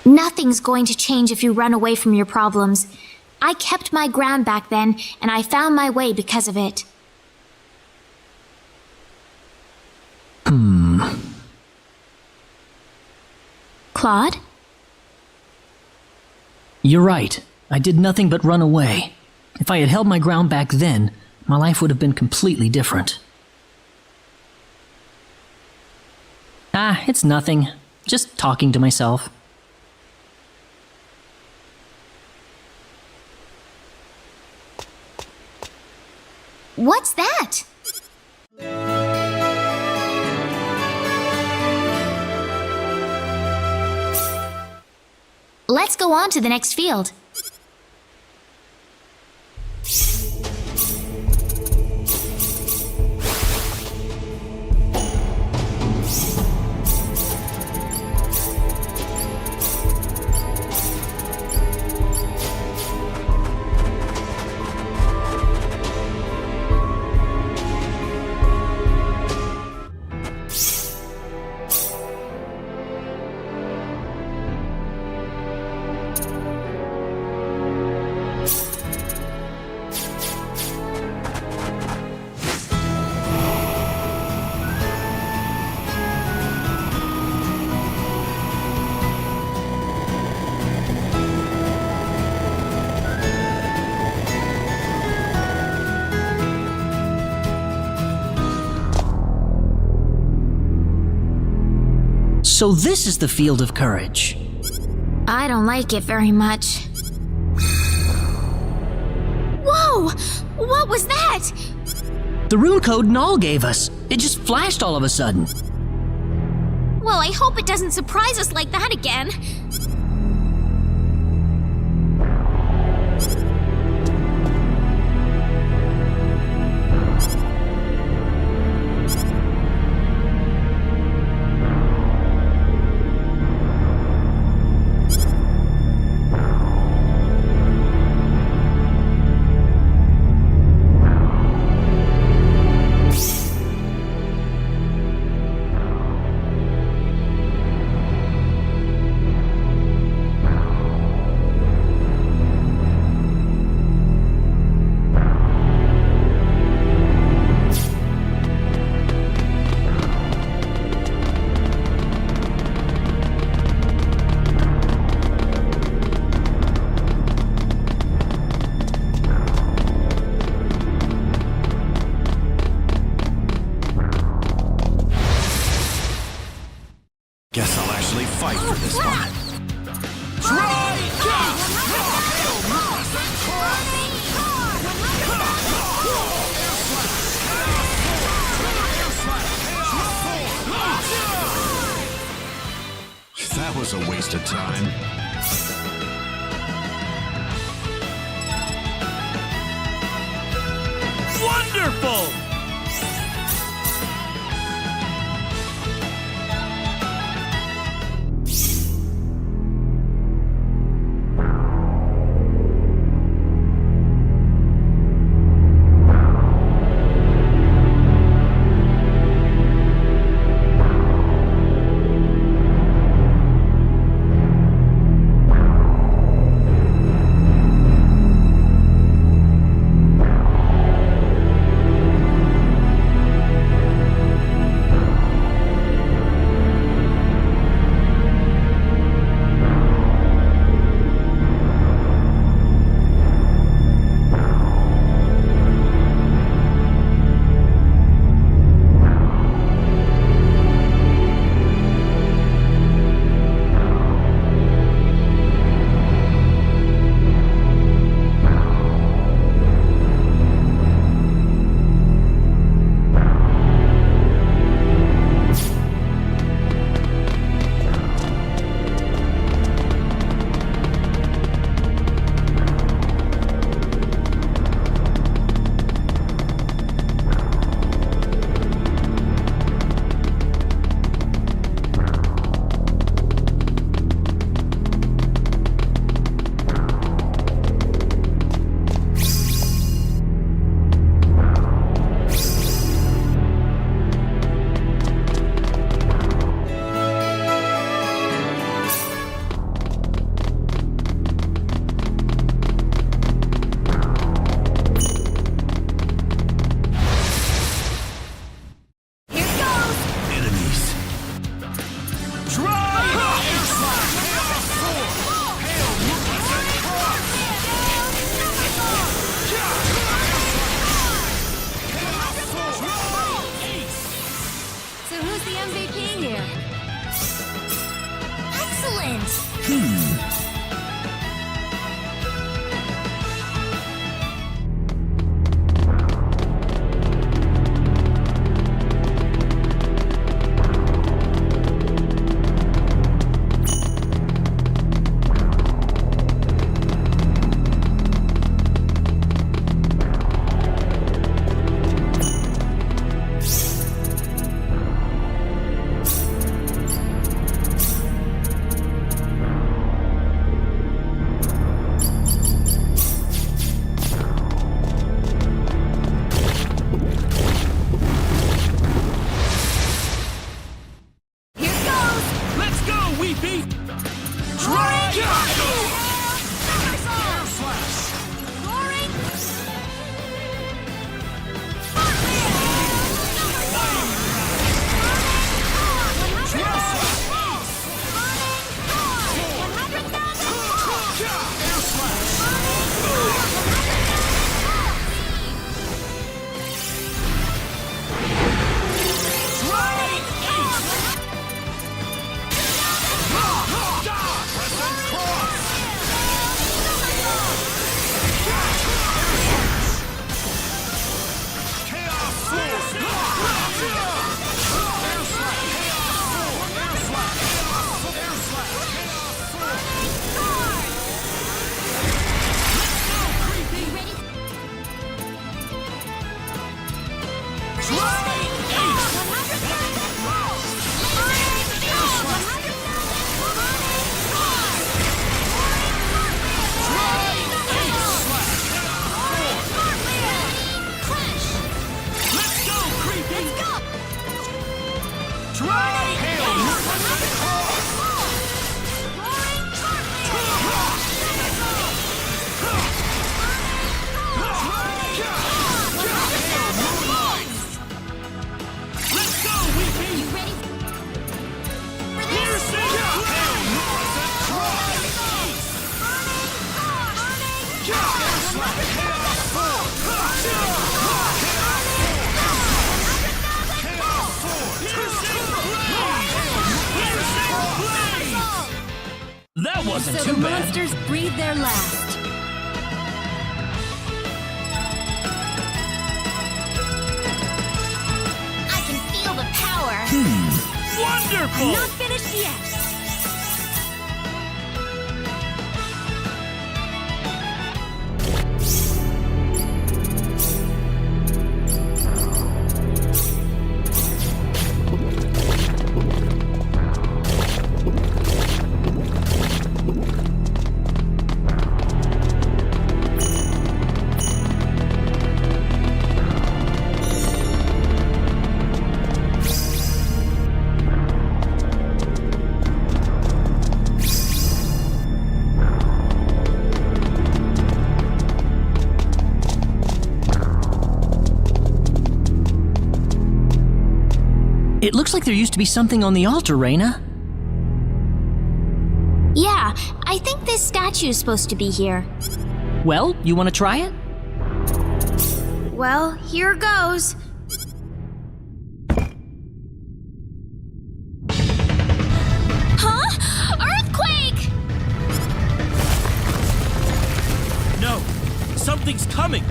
[SPEAKER 2] Nothing's going to change if you run away from your problems. I kept my ground back then, and I found my way because of it. Claude?
[SPEAKER 5] You're right. I did nothing but run away. If I had held my ground back then, my life would have been completely different. It's nothing. Just talking to myself.
[SPEAKER 2] What's that? Let's go on to the next field.
[SPEAKER 5] So this is the field of courage.
[SPEAKER 2] I don't like it very much. Whoa! What was that?
[SPEAKER 5] The rune code Null gave us. It just flashed all of a sudden.
[SPEAKER 2] Well, I hope it doesn't surprise us like that again.
[SPEAKER 4] Guess I'll actually fight for this one. That was a waste of time.
[SPEAKER 18] Wonderful!
[SPEAKER 19] Who's the MVP here?
[SPEAKER 2] Excellent!
[SPEAKER 5] That wasn't
[SPEAKER 19] so
[SPEAKER 5] too
[SPEAKER 19] the
[SPEAKER 5] bad.
[SPEAKER 19] monsters breathe their last.
[SPEAKER 2] I can feel the power.
[SPEAKER 5] Wonderful!
[SPEAKER 19] I'm not finished yet.
[SPEAKER 5] It looks like there used to be something on the altar, Rena.
[SPEAKER 2] Yeah, I think this statue is supposed to be here.
[SPEAKER 5] Well, you want to try it?
[SPEAKER 2] Well, here goes. Huh? Earthquake!
[SPEAKER 18] No! Something's coming!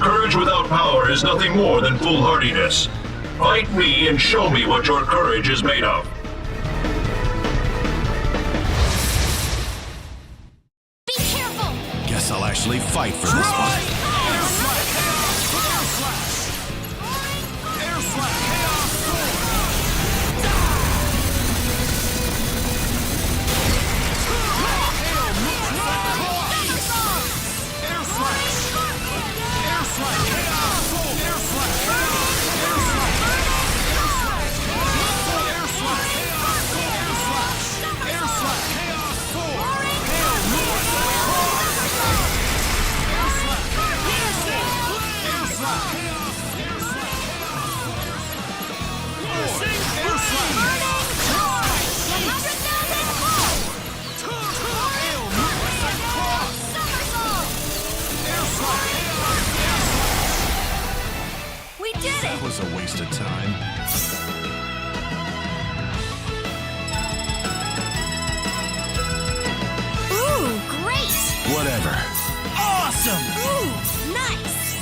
[SPEAKER 11] Courage without power is nothing more than foolhardiness. Fight me and show me what your courage is made of.
[SPEAKER 2] Be careful!
[SPEAKER 4] Guess I'll actually fight for this one. was a waste of time.
[SPEAKER 6] Ooh, great!
[SPEAKER 4] Whatever.
[SPEAKER 5] Awesome!
[SPEAKER 6] Ooh, nice!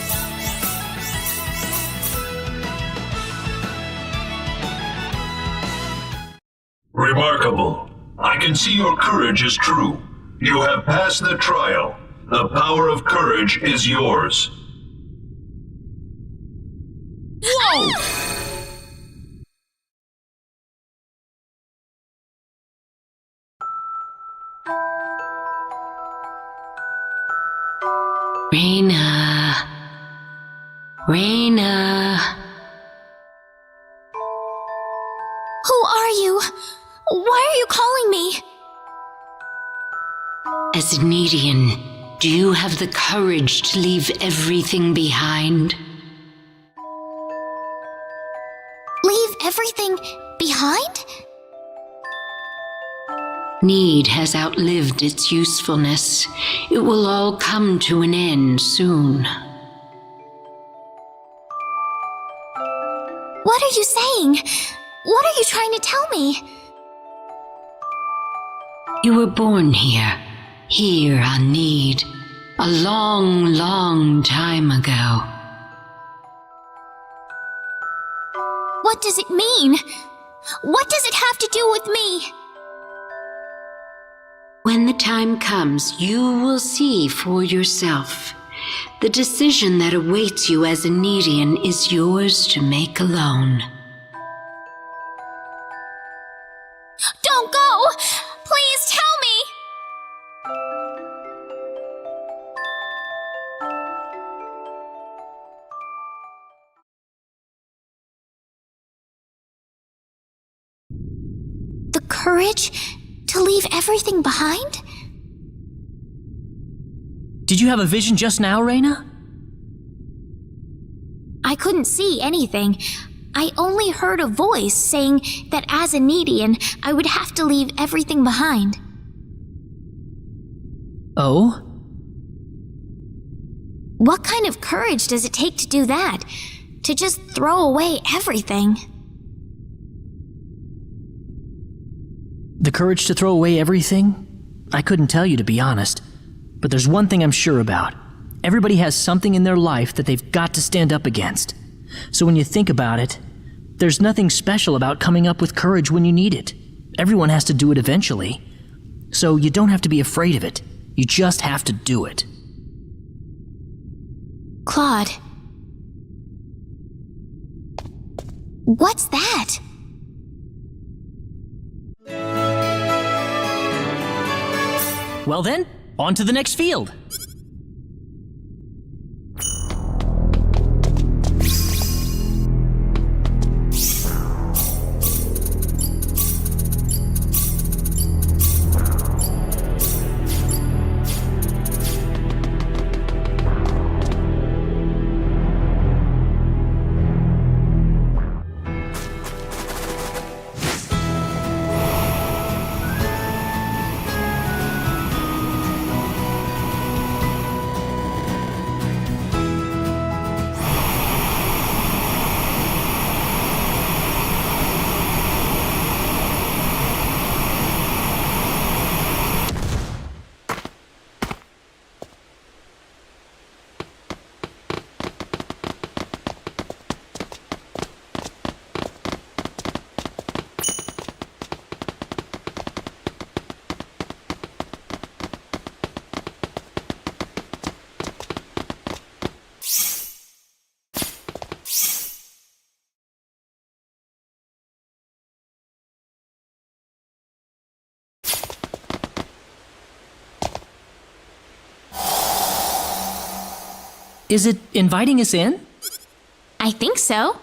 [SPEAKER 11] Remarkable. I can see your courage is true. You have passed the trial. The power of courage is yours.
[SPEAKER 5] Whoa!
[SPEAKER 21] Rena. Rena.
[SPEAKER 2] Who are you? Why are you calling me?
[SPEAKER 21] As an Edian, do you have the courage to leave everything behind?
[SPEAKER 2] Leave everything behind?
[SPEAKER 21] Need has outlived its usefulness. It will all come to an end soon.
[SPEAKER 2] What are you saying? What are you trying to tell me?
[SPEAKER 21] You were born here on Need, a long, long time ago.
[SPEAKER 2] What does it mean? What does it have to do with me?
[SPEAKER 21] When the time comes, you will see for yourself. The decision that awaits you as a Nedian is yours to make alone.
[SPEAKER 2] Don't go! Please tell me! The courage to leave everything behind?
[SPEAKER 5] Did you have a vision just now, Rena?
[SPEAKER 2] I couldn't see anything. I only heard a voice saying that as a Nedian, I would have to leave everything behind.
[SPEAKER 5] Oh?
[SPEAKER 2] What kind of courage does it take to do that? To just throw away everything?
[SPEAKER 5] The courage to throw away everything? I couldn't tell you, to be honest. But there's one thing I'm sure about. Everybody has something in their life that they've got to stand up against. So when you think about it, there's nothing special about coming up with courage when you need it. Everyone has to do it eventually. So you don't have to be afraid of it. You just have to do it.
[SPEAKER 2] Claude. What's that?
[SPEAKER 5] Well then, on to the next field. Is it inviting us in?
[SPEAKER 2] I think so.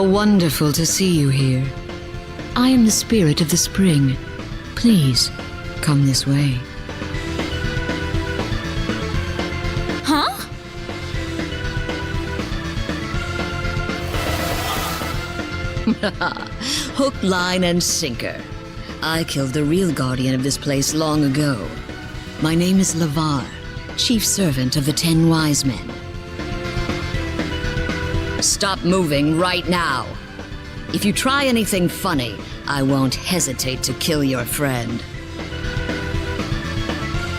[SPEAKER 21] How wonderful to see you here. I am the spirit of the spring. Please, come this way.
[SPEAKER 2] Huh?
[SPEAKER 1] Hook, line, and sinker. I killed the real guardian of this place long ago. My name is Lavar, chief servant of the 10 Wise Men. Stop moving right now. If you try anything funny, I won't hesitate to kill your friend.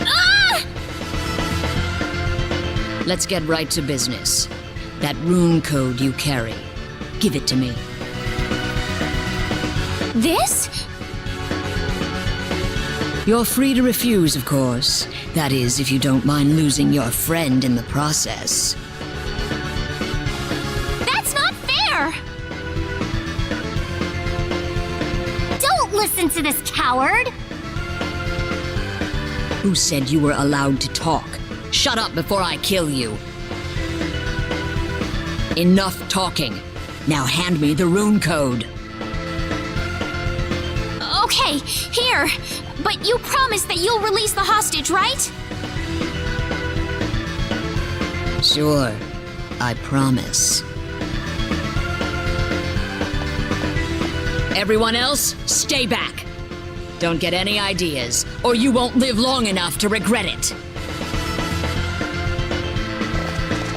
[SPEAKER 2] Ah!
[SPEAKER 1] Let's get right to business. That rune code you carry, give it to me.
[SPEAKER 2] This?
[SPEAKER 1] You're free to refuse, of course. That is, if you don't mind losing your friend in the process.
[SPEAKER 6] That's not fair! Don't listen to this coward!
[SPEAKER 1] Who said you were allowed to talk? Shut up before I kill you. Enough talking. Now hand me the rune code.
[SPEAKER 2] Okay, here. But you promise that you'll release the hostage, right?
[SPEAKER 1] Sure, I promise. Everyone else, stay back. Don't get any ideas, or you won't live long enough to regret it.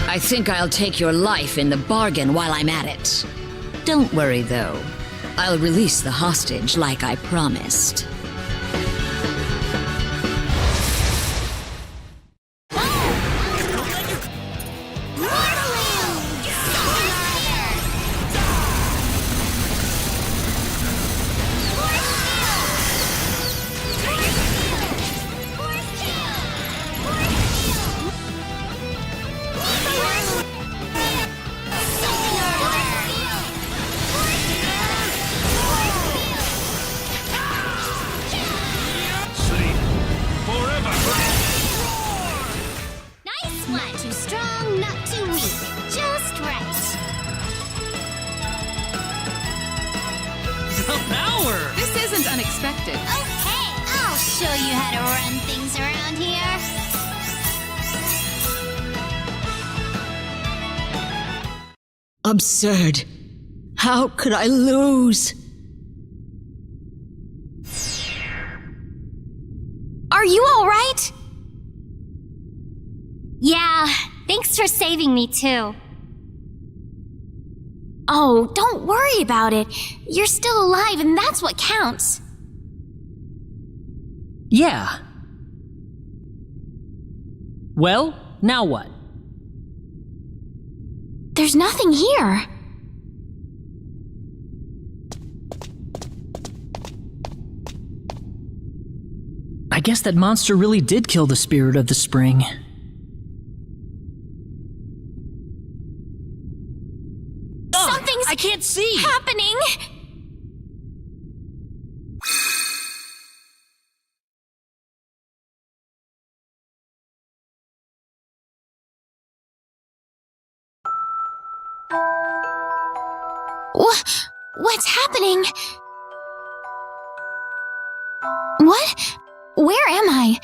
[SPEAKER 1] I think I'll take your life in the bargain while I'm at it. Don't worry, though. I'll release the hostage like I promised.
[SPEAKER 22] Unexpected.
[SPEAKER 6] Okay, I'll show you how to run things around here.
[SPEAKER 1] Absurd. How could I lose?
[SPEAKER 2] Are you all right?
[SPEAKER 6] Yeah, thanks for saving me too.
[SPEAKER 2] Oh, don't worry about it. You're still alive, and that's what counts.
[SPEAKER 5] Yeah. Well, now what?
[SPEAKER 2] There's nothing here.
[SPEAKER 5] I guess that monster really did kill the spirit of the spring.
[SPEAKER 2] Something's
[SPEAKER 5] I can't see!
[SPEAKER 2] happening! What's happening? What? Where am I?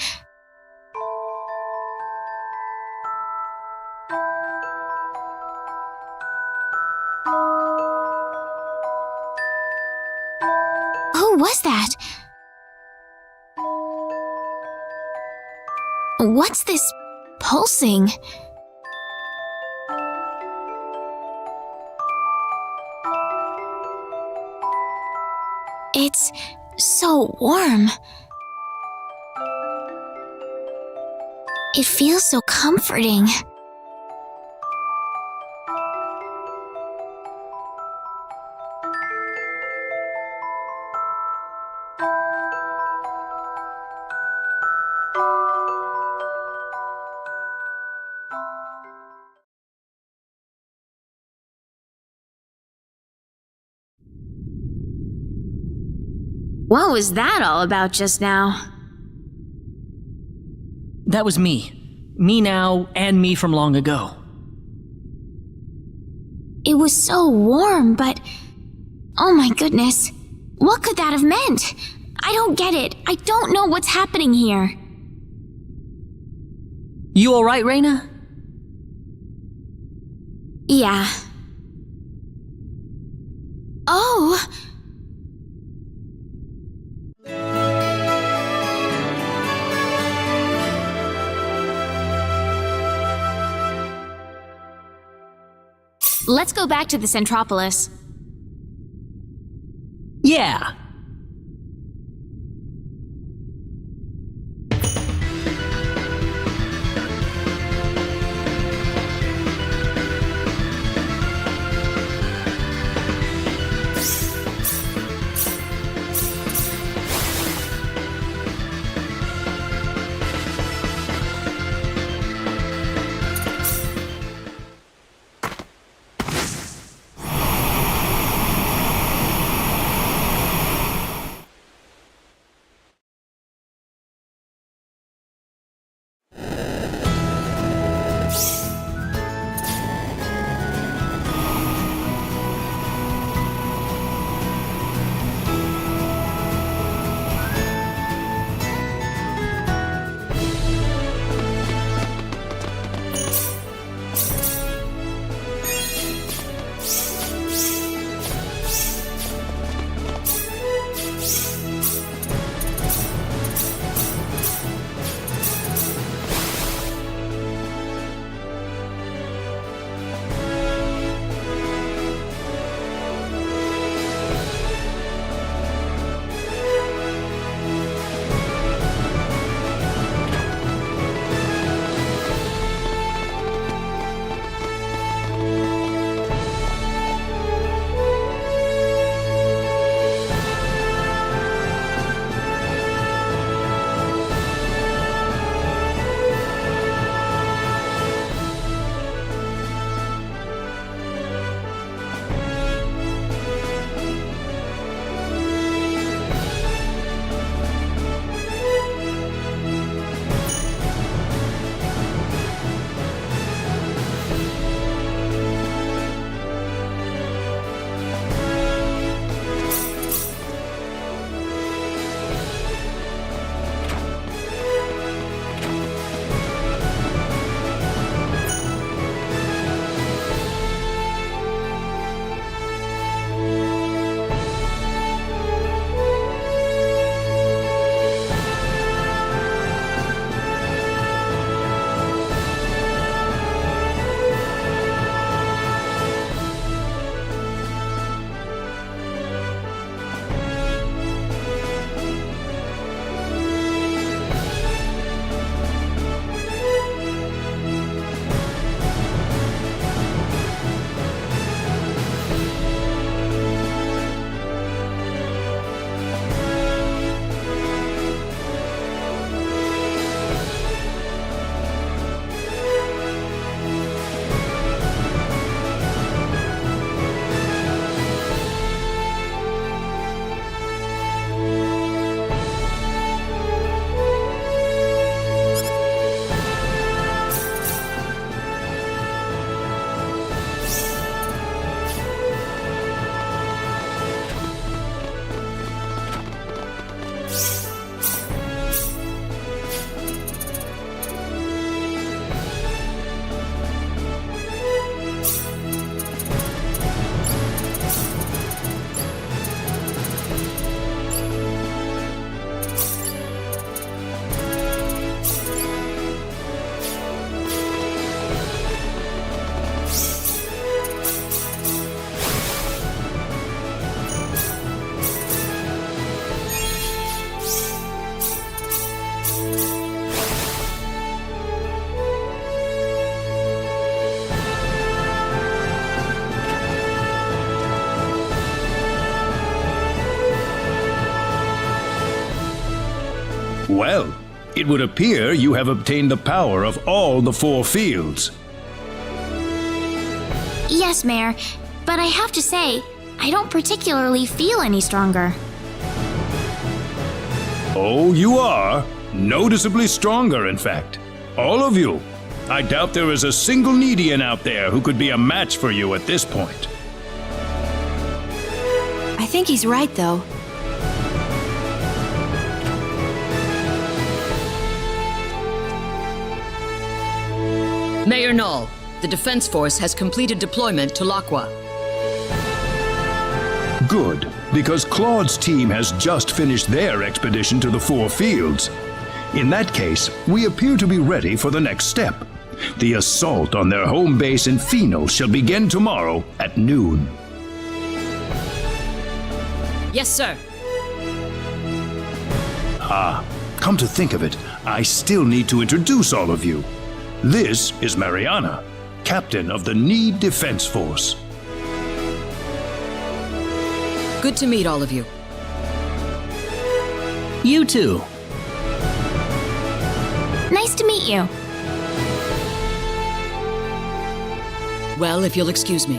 [SPEAKER 2] Who was that? What's this pulsing? It's so warm. It feels so comforting. What was that all about just now?
[SPEAKER 5] That was me. Me now, and me from long ago.
[SPEAKER 2] It was so warm, but... Oh my goodness. What could that have meant? I don't get it. I don't know what's happening here.
[SPEAKER 5] You alright, Rena?
[SPEAKER 2] Yeah. Oh! Let's go back to the Centropolis.
[SPEAKER 5] Yeah.
[SPEAKER 17] Well, it would appear you have obtained the power of all the 4 fields.
[SPEAKER 2] Yes, Mayor, but I have to say, I don't particularly feel any stronger.
[SPEAKER 17] Oh, you are. Noticeably stronger, in fact. All of you.
[SPEAKER 8] I doubt there is a single Needian out there who could be a match for you at this point.
[SPEAKER 3] I think he's right, though.
[SPEAKER 1] Mayor Null, the Defense Force has completed deployment to Lakwa.
[SPEAKER 8] Good, because Claude's team has just finished their expedition to the Four Fields. In that case, we appear to be ready for the next step. The assault on their home base in Phenol shall begin tomorrow at noon.
[SPEAKER 1] Yes, sir.
[SPEAKER 8] Come to think of it, I still need to introduce all of you. This is Mariana, captain of the Need Defense Force.
[SPEAKER 1] Good to meet all of you.
[SPEAKER 5] You too.
[SPEAKER 2] Nice to meet you.
[SPEAKER 1] Well, if you'll excuse me.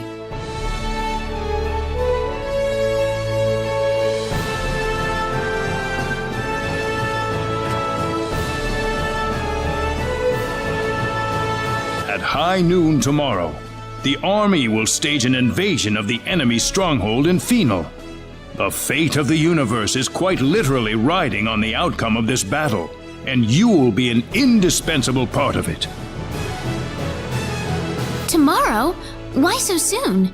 [SPEAKER 8] At high noon tomorrow, the army will stage an invasion of the enemy stronghold in Phenol. The fate of the universe is quite literally riding on the outcome of this battle, and you will be an indispensable part of it.
[SPEAKER 2] Tomorrow? Why so soon?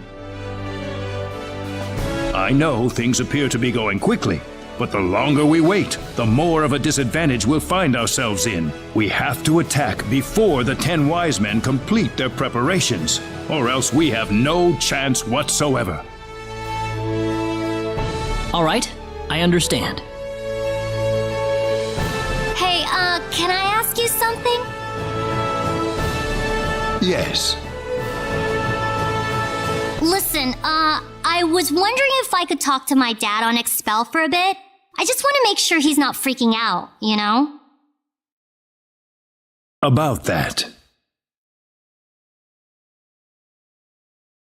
[SPEAKER 8] I know things appear to be going quickly, but the longer we wait, the more of a disadvantage we'll find ourselves in. We have to attack before the 10 wise men complete their preparations, or else we have no chance whatsoever.
[SPEAKER 5] All right, I understand.
[SPEAKER 6] Hey, can I ask you something?
[SPEAKER 8] Yes.
[SPEAKER 6] Listen, I was wondering if I could talk to my dad on Expel for a bit. I just want to make sure he's not freaking out, you know?
[SPEAKER 8] About that.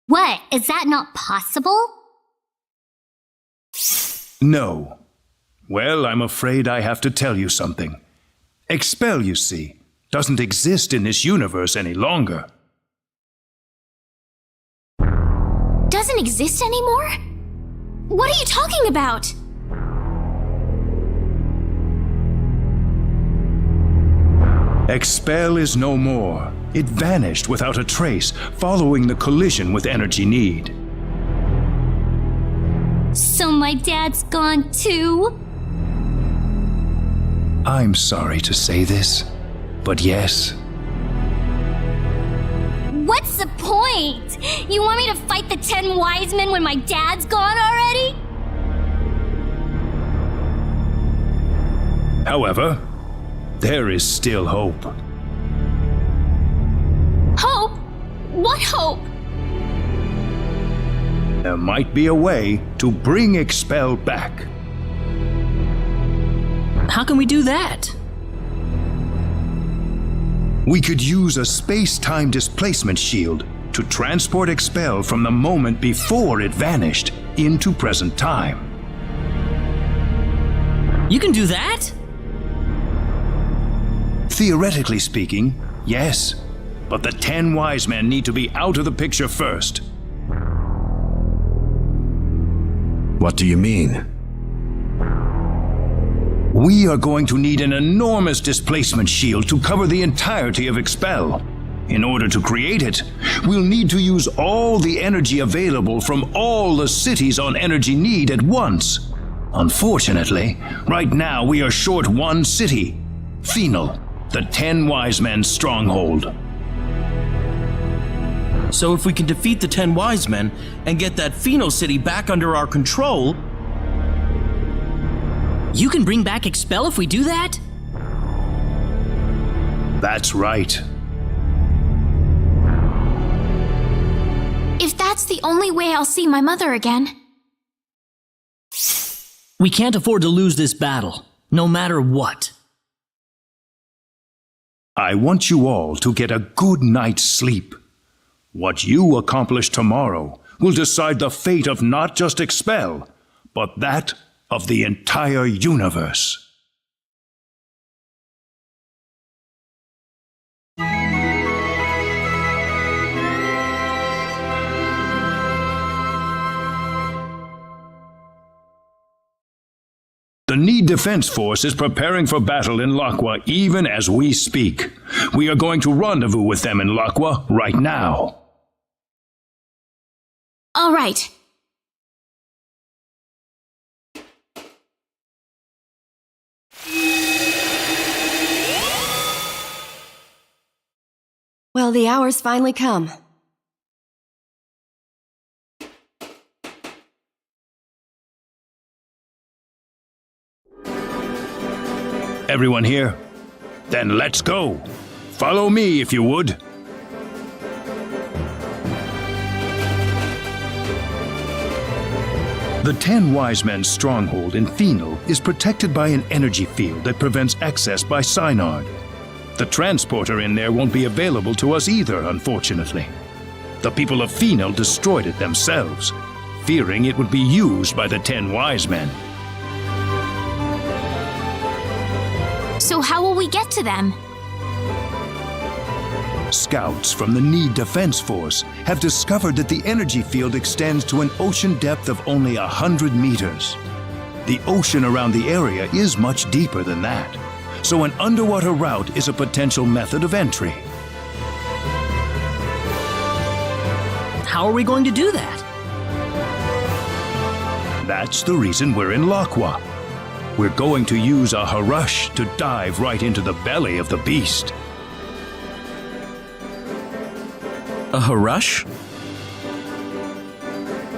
[SPEAKER 6] What? Is that not possible?
[SPEAKER 8] No. Well, I'm afraid I have to tell you something. Expel, you see, doesn't exist in this universe any longer.
[SPEAKER 2] Doesn't exist anymore? What are you talking about?
[SPEAKER 8] Expel is no more. It vanished without a trace, following the collision with Energy Need.
[SPEAKER 6] So my dad's gone too?
[SPEAKER 8] I'm sorry to say this, but yes.
[SPEAKER 6] What's the point? You want me to fight the 10 wise men when my dad's gone already?
[SPEAKER 8] However, there is still hope.
[SPEAKER 2] Hope? What hope?
[SPEAKER 8] There might be a way to bring Expel back.
[SPEAKER 5] How can we do that?
[SPEAKER 8] We could use a space-time displacement shield to transport Expel from the moment before it vanished into present time.
[SPEAKER 5] You can do that?
[SPEAKER 8] Theoretically speaking, yes. But the 10 wise men need to be out of the picture first.
[SPEAKER 4] What do you mean?
[SPEAKER 8] We are going to need an enormous displacement shield to cover the entirety of Expel. In order to create it, we'll need to use all the energy available from all the cities on Energy Need at once. Unfortunately, right now we are short one city, Phenol, the 10 wise men's stronghold.
[SPEAKER 18] So if we can defeat the 10 wise men and get that Phenol city back under our control...
[SPEAKER 5] You can bring back Expel if we do that?
[SPEAKER 8] That's right.
[SPEAKER 2] If that's the only way I'll see my mother again...
[SPEAKER 5] We can't afford to lose this battle, no matter what.
[SPEAKER 8] I want you all to get a good night's sleep. What you accomplish tomorrow will decide the fate of not just Expel, but that of the entire universe. The Need Defense Force is preparing for battle in Lakwa even as we speak. We are going to rendezvous with them in Lakwa right now.
[SPEAKER 2] All right.
[SPEAKER 3] Well, the hour's finally come.
[SPEAKER 8] Everyone here? Then let's go. Follow me if you would. The 10 Wise Men's stronghold in Phenol is protected by an energy field that prevents access by Synard. The transporter in there won't be available to us either, unfortunately. The people of Phenol destroyed it themselves, fearing it would be used by the 10 Wise Men.
[SPEAKER 2] So how will we get to them?
[SPEAKER 8] Scouts from the Need Defense Force have discovered that the energy field extends to an ocean depth of only 100 meters. The ocean around the area is much deeper than that, so an underwater route is a potential method of entry.
[SPEAKER 5] How are we going to do that?
[SPEAKER 8] That's the reason we're in Lakwa. We're going to use a Harush to dive right into the belly of the beast.
[SPEAKER 20] A Harush?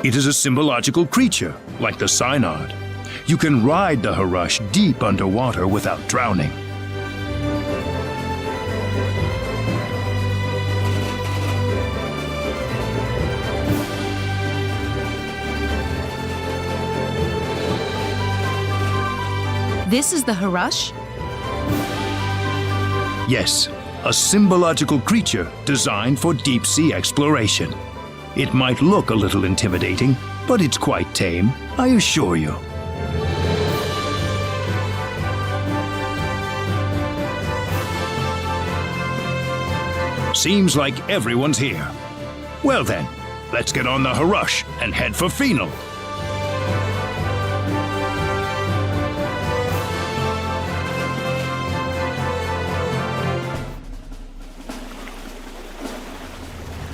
[SPEAKER 8] It is a symbological creature, like the Synard. You can ride the Harush deep underwater without drowning.
[SPEAKER 9] This is the Harush?
[SPEAKER 8] Yes, a symbological creature designed for deep-sea exploration. It might look a little intimidating, but it's quite tame, I assure you. Seems like everyone's here. Well then, let's get on the Harush and head for Phenol.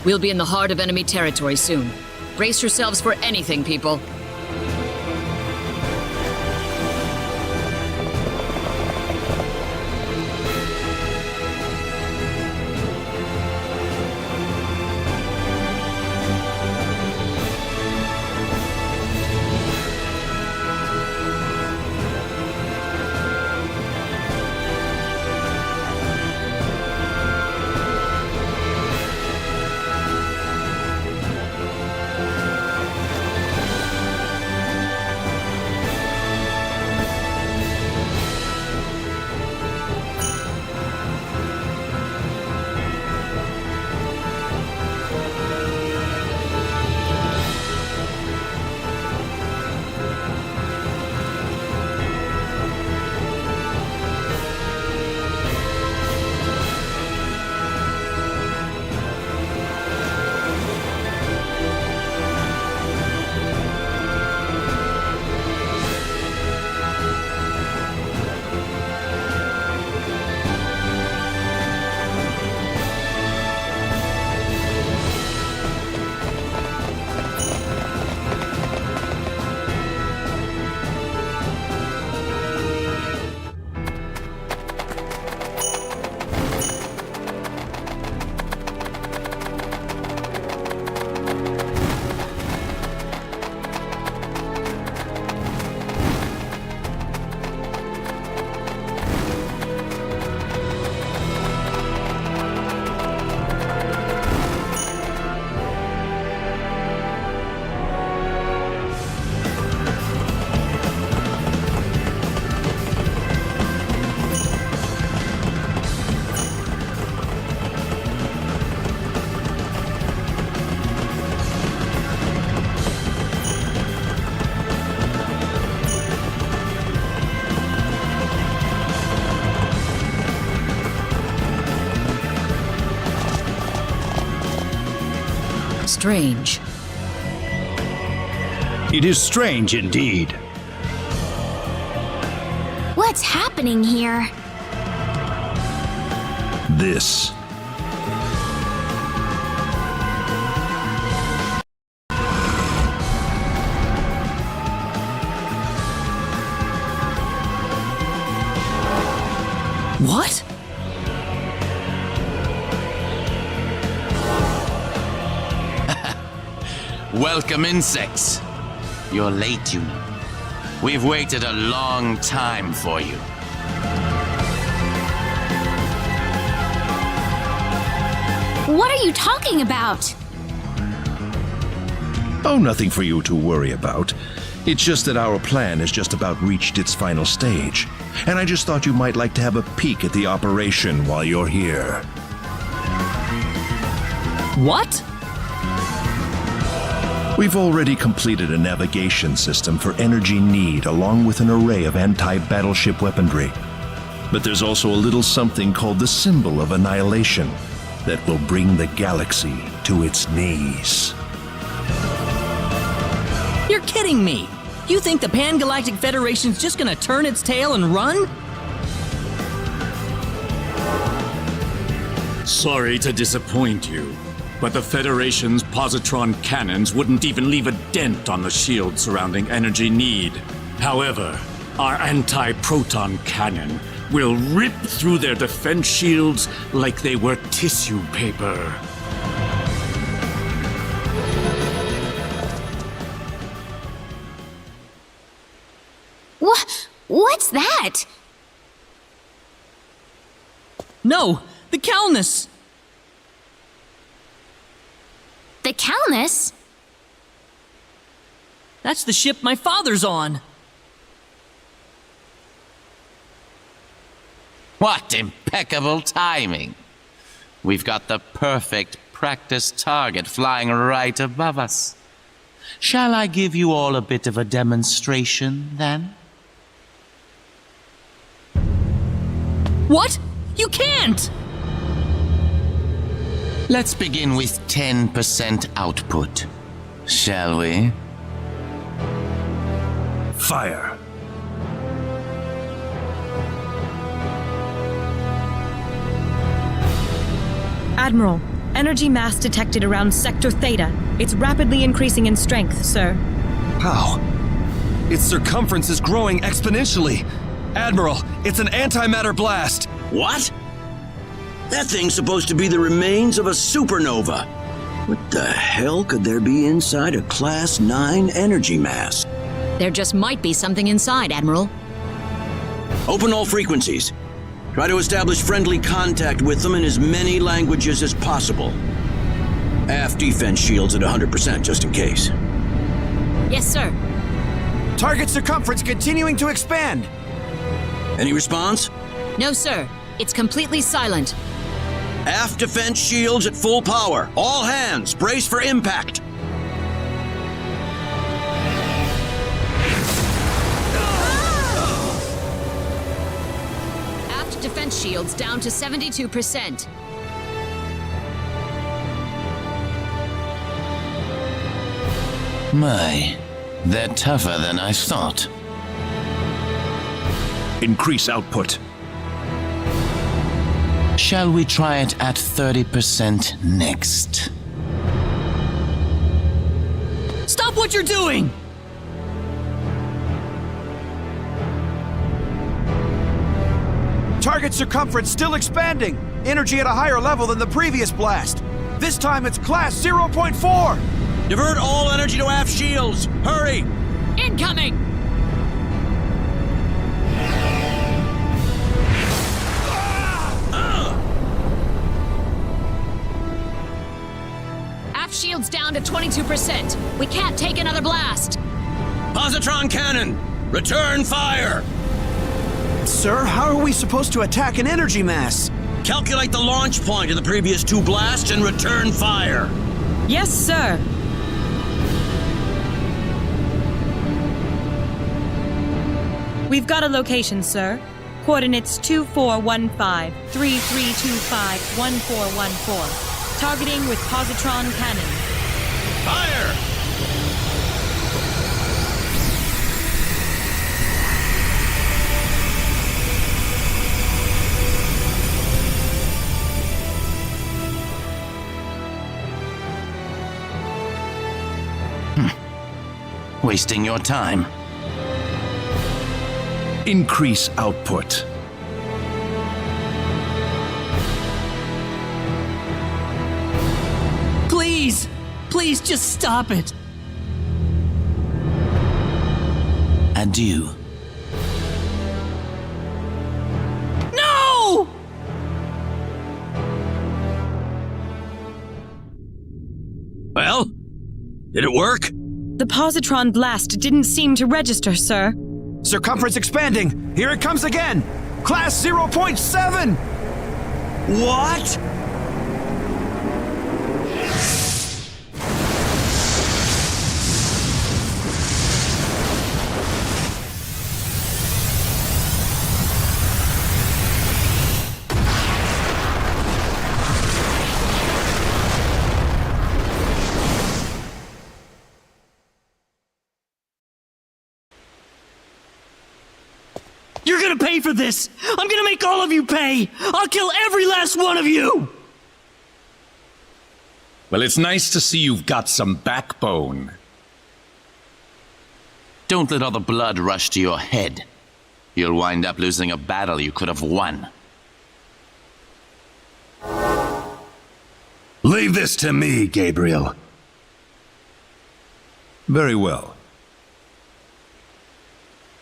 [SPEAKER 1] We'll be in the heart of enemy territory soon. Brace yourselves for anything, people. Strange.
[SPEAKER 8] It is strange indeed.
[SPEAKER 2] What's happening here?
[SPEAKER 8] This.
[SPEAKER 5] What?
[SPEAKER 10] Welcome, insects. You're late, you know. We've waited a long time for you.
[SPEAKER 2] What are you talking about?
[SPEAKER 22] Oh, nothing for you to worry about. It's just that our plan has just about reached its final stage. And I just thought you might like to have a peek at the operation while you're here.
[SPEAKER 5] What?
[SPEAKER 22] We've already completed a navigation system for energy need along with an array of anti-battleship weaponry. But there's also a little something called the Symbol of Annihilation that will bring the galaxy to its knees.
[SPEAKER 5] You're kidding me! You think the Pan-Galactic Federation's just gonna turn its tail and run?
[SPEAKER 23] Sorry to disappoint you, but the Federation's positron cannons wouldn't even leave a dent on the shield surrounding energy need. However, our anti-proton cannon will rip through their defense shields like they were tissue paper.
[SPEAKER 2] What's that?
[SPEAKER 5] No! The Calnus!
[SPEAKER 2] The Calnus?
[SPEAKER 5] That's the ship my father's on!
[SPEAKER 10] What impeccable timing! We've got the perfect practice target flying right above us. Shall I give you all a bit of a demonstration, then?
[SPEAKER 5] What? You can't!
[SPEAKER 10] Let's begin with 10% output, shall we?
[SPEAKER 22] Fire!
[SPEAKER 24] Admiral, energy mass detected around Sector Theta. It's rapidly increasing in strength, sir.
[SPEAKER 25] How? Its circumference is growing exponentially. Admiral, it's an antimatter blast.
[SPEAKER 26] What? That thing's supposed to be the remains of a supernova. What the hell could there be inside a Class 9 energy mass?
[SPEAKER 1] There just might be something inside, Admiral.
[SPEAKER 26] Open all frequencies. Try to establish friendly contact with them in as many languages as possible. Aft defense shields at 100% just in case.
[SPEAKER 1] Yes, sir.
[SPEAKER 12] Target circumference continuing to expand.
[SPEAKER 26] Any response?
[SPEAKER 1] No, sir. It's completely silent.
[SPEAKER 26] Aft defense shields at full power. All hands, brace for impact.
[SPEAKER 1] Aft defense shields down to 72%.
[SPEAKER 10] My, they're tougher than I thought.
[SPEAKER 22] Increase output.
[SPEAKER 10] Shall we try it at 30% next?
[SPEAKER 5] Stop what you're doing!
[SPEAKER 12] Target circumference still expanding. Energy at a higher level than the previous blast. This time it's Class 0.4.
[SPEAKER 26] Divert all energy to aft shields. Hurry!
[SPEAKER 1] Incoming! Shields down to 22%. We can't take another blast.
[SPEAKER 26] Positron cannon, return fire!
[SPEAKER 12] Sir, how are we supposed to attack an energy mass?
[SPEAKER 26] Calculate the launch point of the previous two blasts and return fire.
[SPEAKER 24] Yes, sir. We've got a location, sir. Coordinates 2415 3325 1414. Targeting with positron cannon.
[SPEAKER 26] Fire!
[SPEAKER 10] wasting your time.
[SPEAKER 22] Increase output.
[SPEAKER 5] Please! Please just stop it!
[SPEAKER 10] Adieu.
[SPEAKER 5] No!
[SPEAKER 25] Well, did it work?
[SPEAKER 24] The positron blast didn't seem to register, sir.
[SPEAKER 12] Circumference expanding! Here it comes again! Class 0.7!
[SPEAKER 25] What?
[SPEAKER 5] You're gonna pay for this! I'm gonna make all of you pay! I'll kill every last one of you!
[SPEAKER 22] Well, it's nice to see you've got some backbone.
[SPEAKER 10] Don't let all the blood rush to your head. You'll wind up losing a battle you could have won.
[SPEAKER 17] Leave this to me, Gabriel.
[SPEAKER 22] Very well.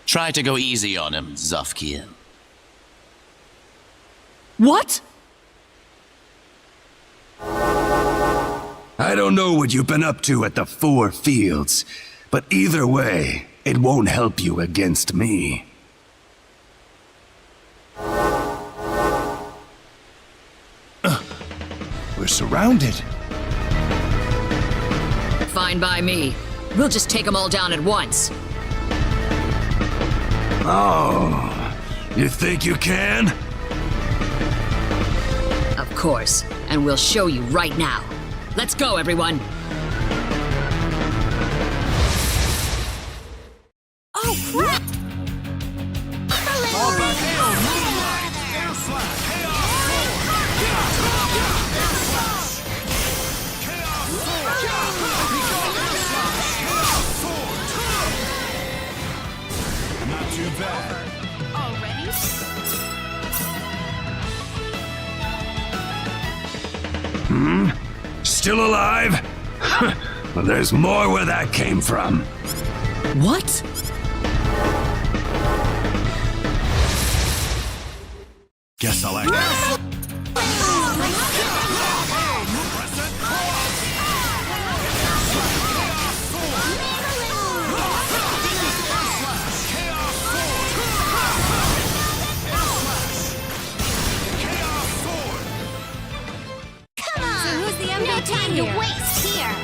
[SPEAKER 10] Try to go easy on him, Zofkiel.
[SPEAKER 5] What?
[SPEAKER 17] I don't know what you've been up to at the Four Fields, but either way, it won't help you against me.
[SPEAKER 22] We're surrounded.
[SPEAKER 1] Fine by me. We'll just take them all down at once.
[SPEAKER 17] Oh, you think you can?
[SPEAKER 1] Of course, and we'll show you right now. Let's go, everyone.
[SPEAKER 6] Oh, crap!
[SPEAKER 12] Not too bad.
[SPEAKER 2] Already?
[SPEAKER 17] Still alive? Well, there's more where that came from.
[SPEAKER 5] What?
[SPEAKER 22] Guess I'll act.
[SPEAKER 6] Come on! So who's the MVP no time to waste here!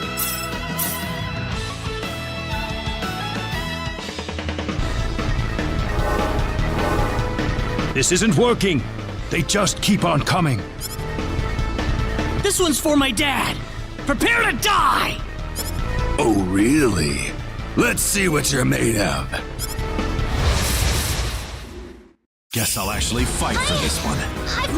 [SPEAKER 8] This isn't working. They just keep on coming.
[SPEAKER 5] This one's for my dad! Prepare to die!
[SPEAKER 17] Oh, really? Let's see what you're made of.
[SPEAKER 22] Guess I'll actually fight for this one.
[SPEAKER 6] I've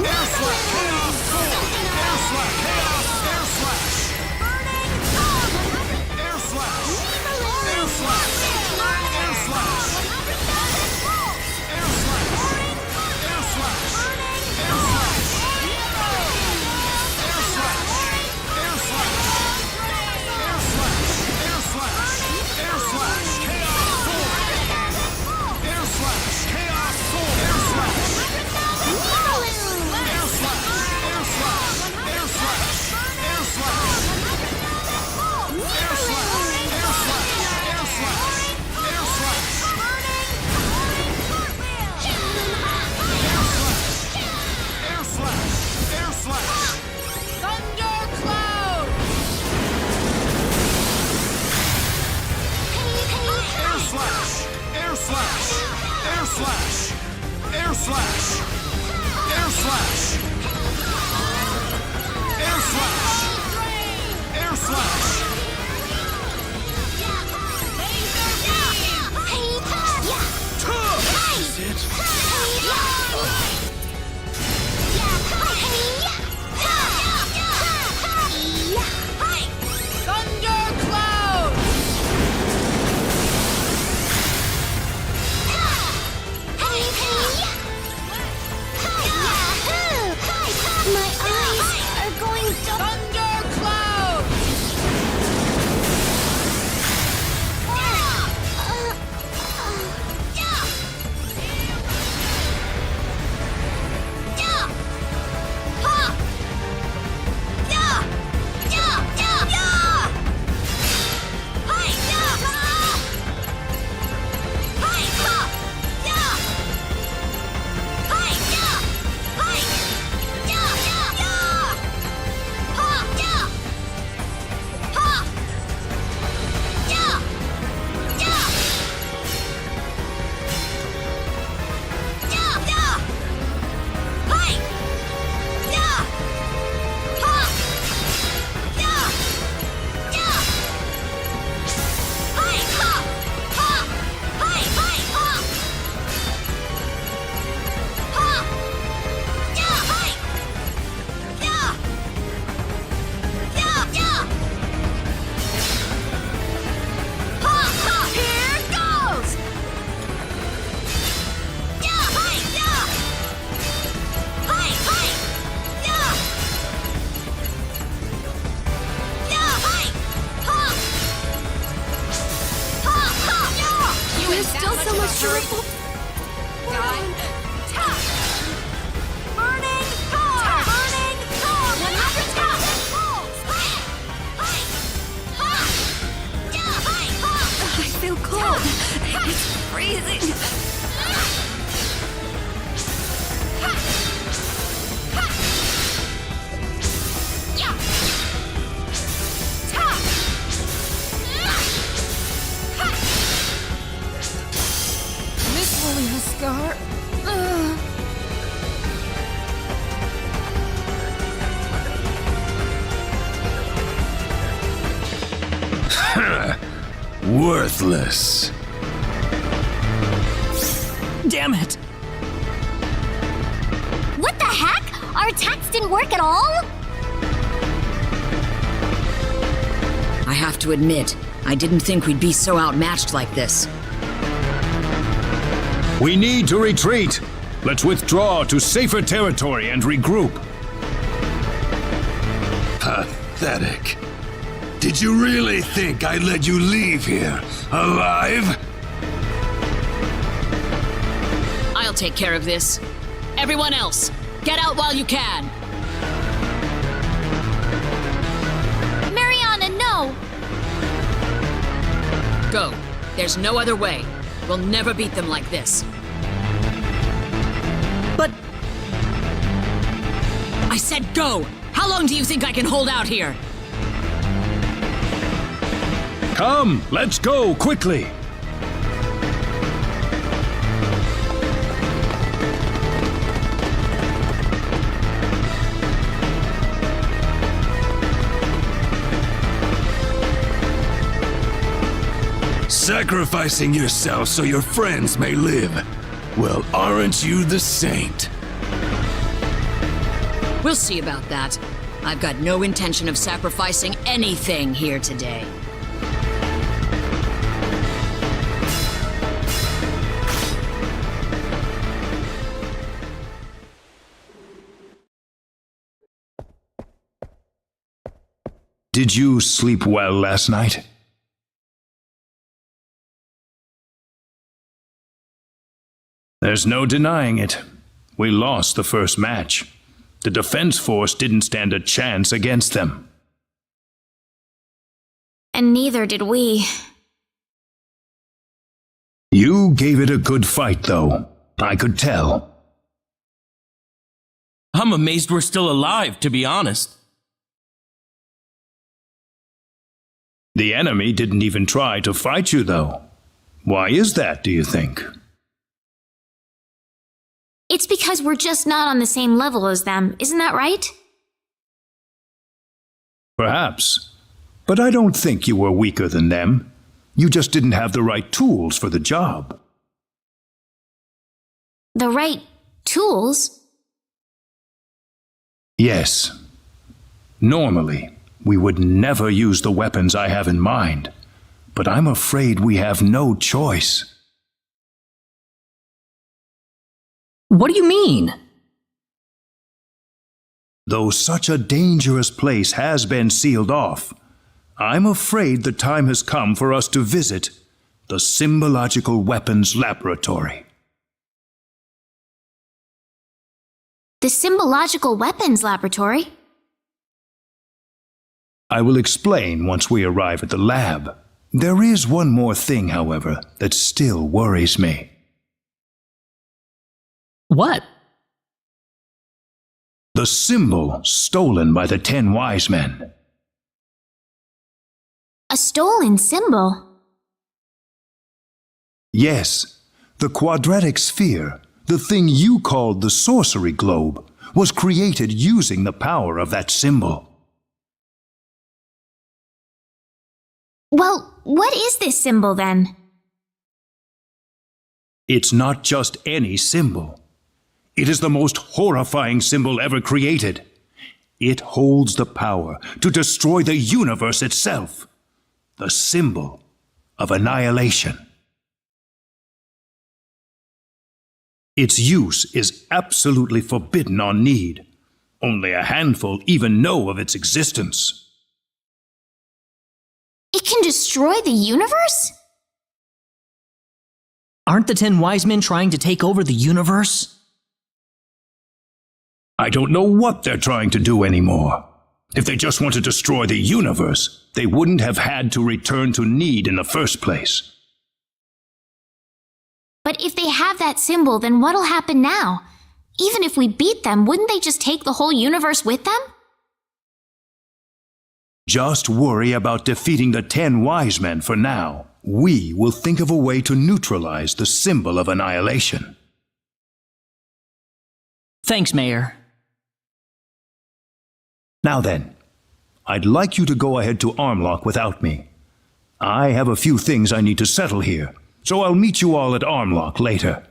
[SPEAKER 25] Worthless.
[SPEAKER 5] Damn it!
[SPEAKER 6] What the heck? Our attacks didn't work at all?
[SPEAKER 1] I have to admit, I didn't think we'd be so outmatched like this.
[SPEAKER 8] We need to retreat. Let's withdraw to safer territory and regroup.
[SPEAKER 25] Pathetic. Did you really think I'd let you leave here alive?
[SPEAKER 1] I'll take care of this. Everyone else, get out while you can.
[SPEAKER 2] Mariana, no!
[SPEAKER 1] Go. There's no other way. We'll never beat them like this.
[SPEAKER 5] But...
[SPEAKER 1] I said go! How long do you think I can hold out here?
[SPEAKER 8] Come, let's go, quickly!
[SPEAKER 25] Sacrificing yourself so your friends may live. Well, aren't you the saint?
[SPEAKER 1] We'll see about that. I've got no intention of sacrificing anything here today.
[SPEAKER 8] Did you sleep well last night? There's no denying it. We lost the first match. The defense force didn't stand a chance against them.
[SPEAKER 2] And neither did we.
[SPEAKER 8] You gave it a good fight, though. I could tell.
[SPEAKER 18] I'm amazed we're still alive, to be honest.
[SPEAKER 8] The enemy didn't even try to fight you, though. Why is that, do you think?
[SPEAKER 2] It's because we're just not on the same level as them, isn't that right?
[SPEAKER 8] Perhaps. But I don't think you were weaker than them. You just didn't have the right tools for the job.
[SPEAKER 2] The right tools?
[SPEAKER 8] Yes. Normally, we would never use the weapons I have in mind. But I'm afraid we have no choice.
[SPEAKER 5] What do you mean?
[SPEAKER 8] Though such a dangerous place has been sealed off, I'm afraid the time has come for us to visit the Symbological Weapons Laboratory.
[SPEAKER 2] The Symbological Weapons Laboratory?
[SPEAKER 8] I will explain once we arrive at the lab. There is one more thing, however, that still worries me.
[SPEAKER 5] What?
[SPEAKER 8] The symbol stolen by the 10 wise men.
[SPEAKER 2] A stolen symbol?
[SPEAKER 8] Yes, the quadratic sphere, the thing you called the sorcery globe, was created using the power of that symbol.
[SPEAKER 2] Well, what is this symbol then?
[SPEAKER 8] It's not just any symbol. It is the most horrifying symbol ever created. It holds the power to destroy the universe itself. The symbol of annihilation. Its use is absolutely forbidden on Need. Only a handful even know of its existence.
[SPEAKER 2] It can destroy the universe?
[SPEAKER 5] Aren't the 10 wise men trying to take over the universe?
[SPEAKER 8] I don't know what they're trying to do anymore. If they just want to destroy the universe, they wouldn't have had to return to Need in the first place.
[SPEAKER 2] But if they have that symbol, then what'll happen now? Even if we beat them, wouldn't they just take the whole universe with them?
[SPEAKER 8] Just worry about defeating the 10 wise men for now. We will think of a way to neutralize the symbol of annihilation.
[SPEAKER 5] Thanks, Mayor.
[SPEAKER 8] Now then, I'd like you to go ahead to Armlock without me. I have a few things I need to settle here, so I'll meet you all at Armlock later.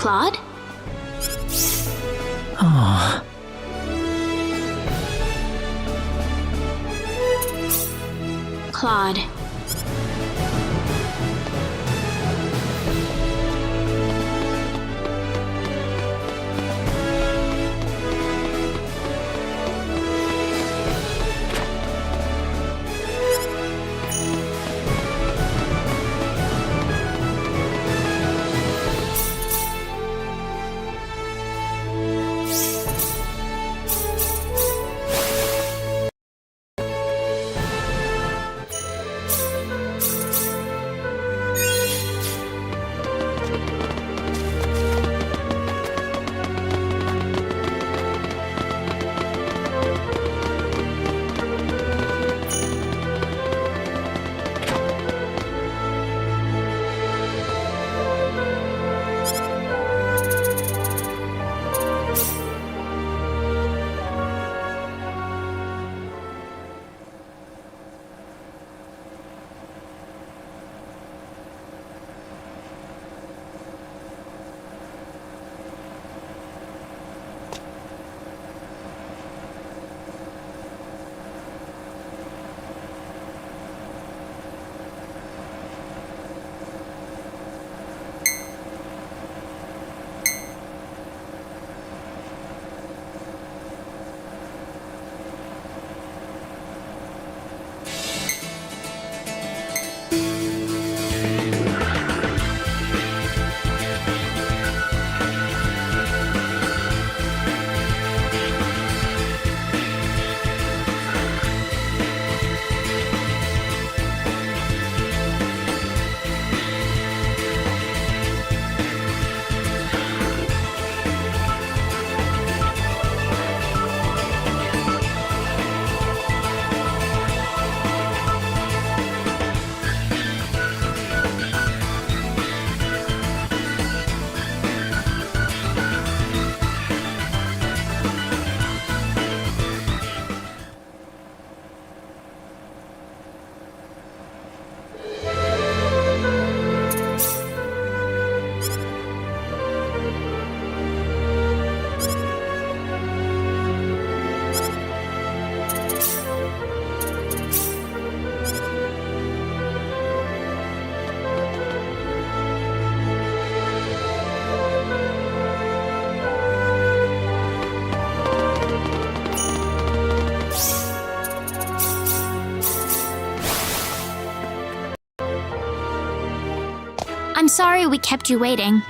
[SPEAKER 21] Claude?
[SPEAKER 5] Oh.
[SPEAKER 21] Claude.
[SPEAKER 2] I'm sorry we kept you waiting.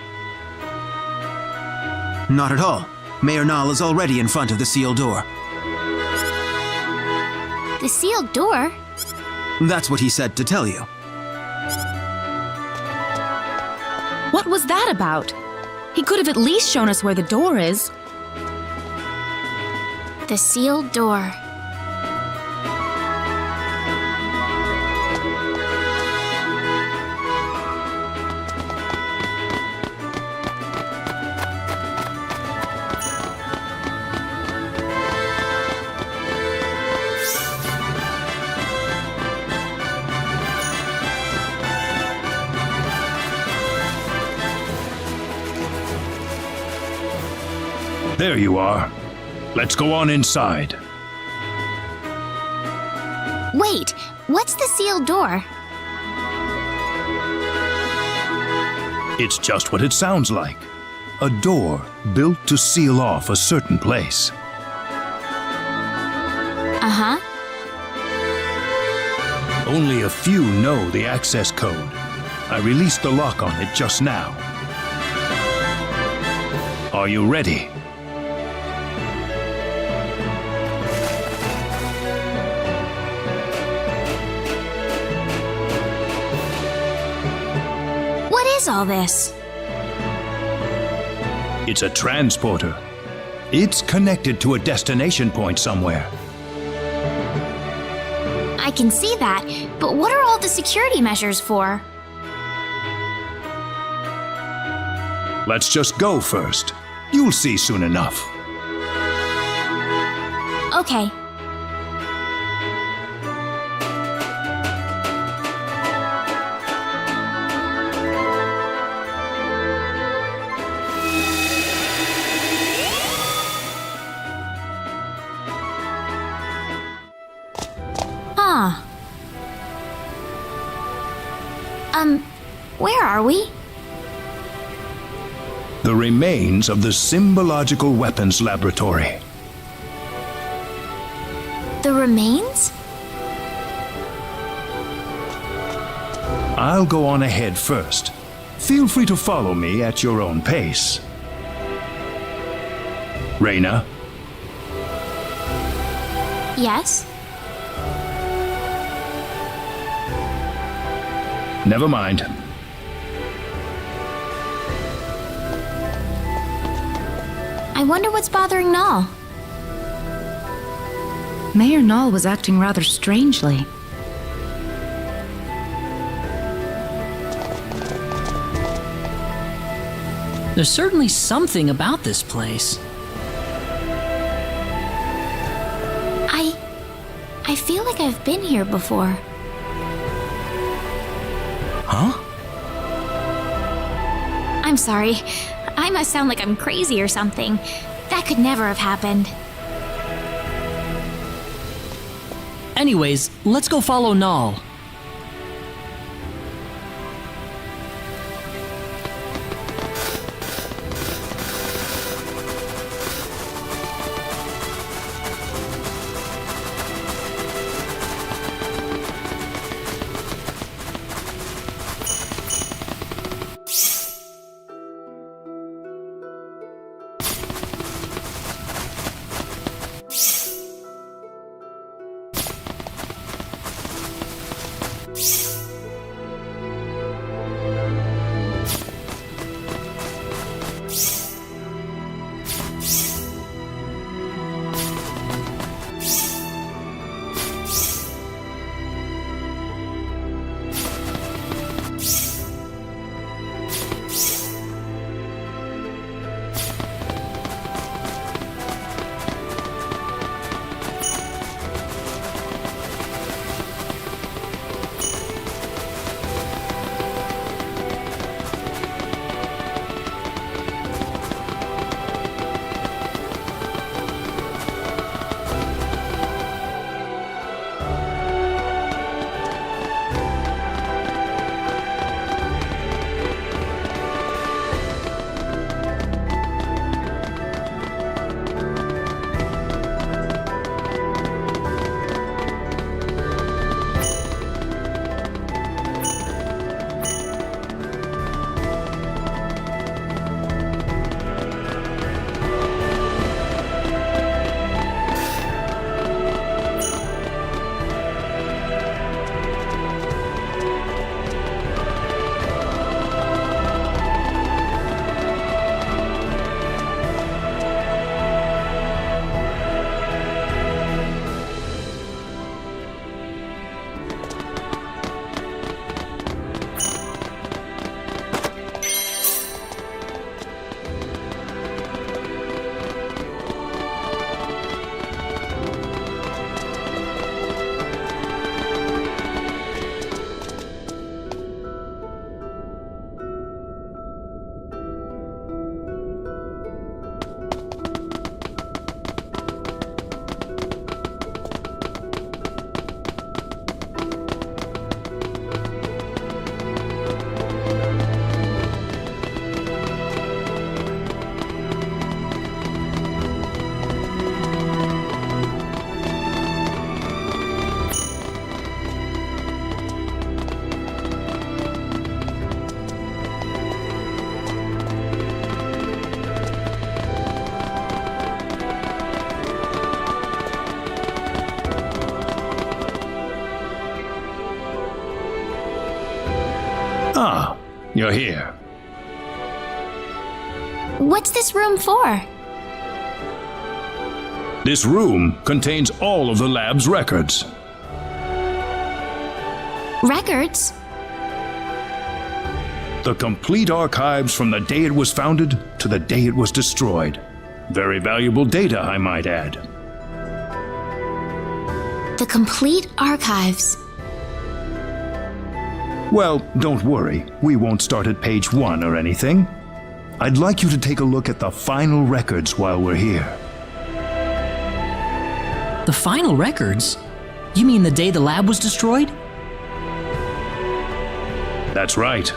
[SPEAKER 12] Not at all. Mayor Nal is already in front of the sealed door.
[SPEAKER 2] The sealed door?
[SPEAKER 12] That's what he said to tell you.
[SPEAKER 9] What was that about? He could have at least shown us where the door is.
[SPEAKER 2] The sealed door.
[SPEAKER 8] There you are. Let's go on inside.
[SPEAKER 2] Wait, what's the sealed door?
[SPEAKER 8] It's just what it sounds like. A door built to seal off a certain place.
[SPEAKER 2] Uh-huh.
[SPEAKER 8] Only a few know the access code. I released the lock on it just now. Are you ready?
[SPEAKER 2] What is all this?
[SPEAKER 8] It's a transporter. It's connected to a destination point somewhere.
[SPEAKER 2] I can see that, but what are all the security measures for?
[SPEAKER 8] Let's just go first. You'll see soon enough.
[SPEAKER 2] Okay. Huh. Where are we?
[SPEAKER 17] The remains of the Symbological Weapons Laboratory.
[SPEAKER 2] The remains?
[SPEAKER 17] I'll go on ahead first. Feel free to follow me at your own pace. Rena?
[SPEAKER 2] Yes?
[SPEAKER 17] Never mind.
[SPEAKER 2] I wonder what's bothering Null.
[SPEAKER 9] Mayor Null was acting rather strangely.
[SPEAKER 5] There's certainly something about this place.
[SPEAKER 2] I feel like I've been here before.
[SPEAKER 17] Huh?
[SPEAKER 2] I'm sorry. I must sound like I'm crazy or something. That could never have happened.
[SPEAKER 5] Anyways, let's go follow Null.
[SPEAKER 17] Ah, you're here.
[SPEAKER 2] What's this room for?
[SPEAKER 17] This room contains all of the lab's records.
[SPEAKER 2] Records?
[SPEAKER 17] The complete archives from the day it was founded to the day it was destroyed. Very valuable data, I might add.
[SPEAKER 2] The complete archives.
[SPEAKER 17] Well, don't worry. We won't start at page 1 or anything. I'd like you to take a look at the final records while we're here.
[SPEAKER 5] The final records? You mean the day the lab was destroyed?
[SPEAKER 8] That's right.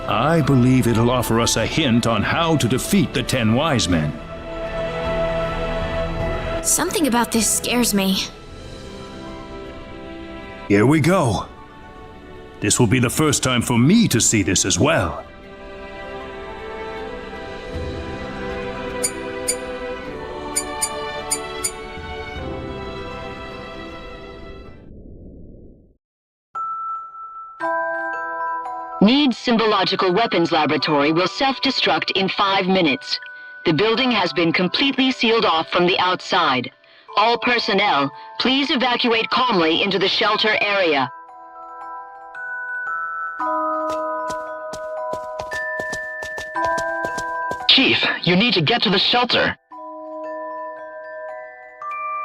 [SPEAKER 8] I believe it'll offer us a hint on how to defeat the 10 Wise Men.
[SPEAKER 2] Something about this scares me.
[SPEAKER 8] Here we go. This will be the first time for me to see this as well.
[SPEAKER 7] Need Symbological Weapons Laboratory will self-destruct in 5 minutes. The building has been completely sealed off from the outside. All personnel, please evacuate calmly into the shelter area.
[SPEAKER 13] Chief, you need to get to the shelter.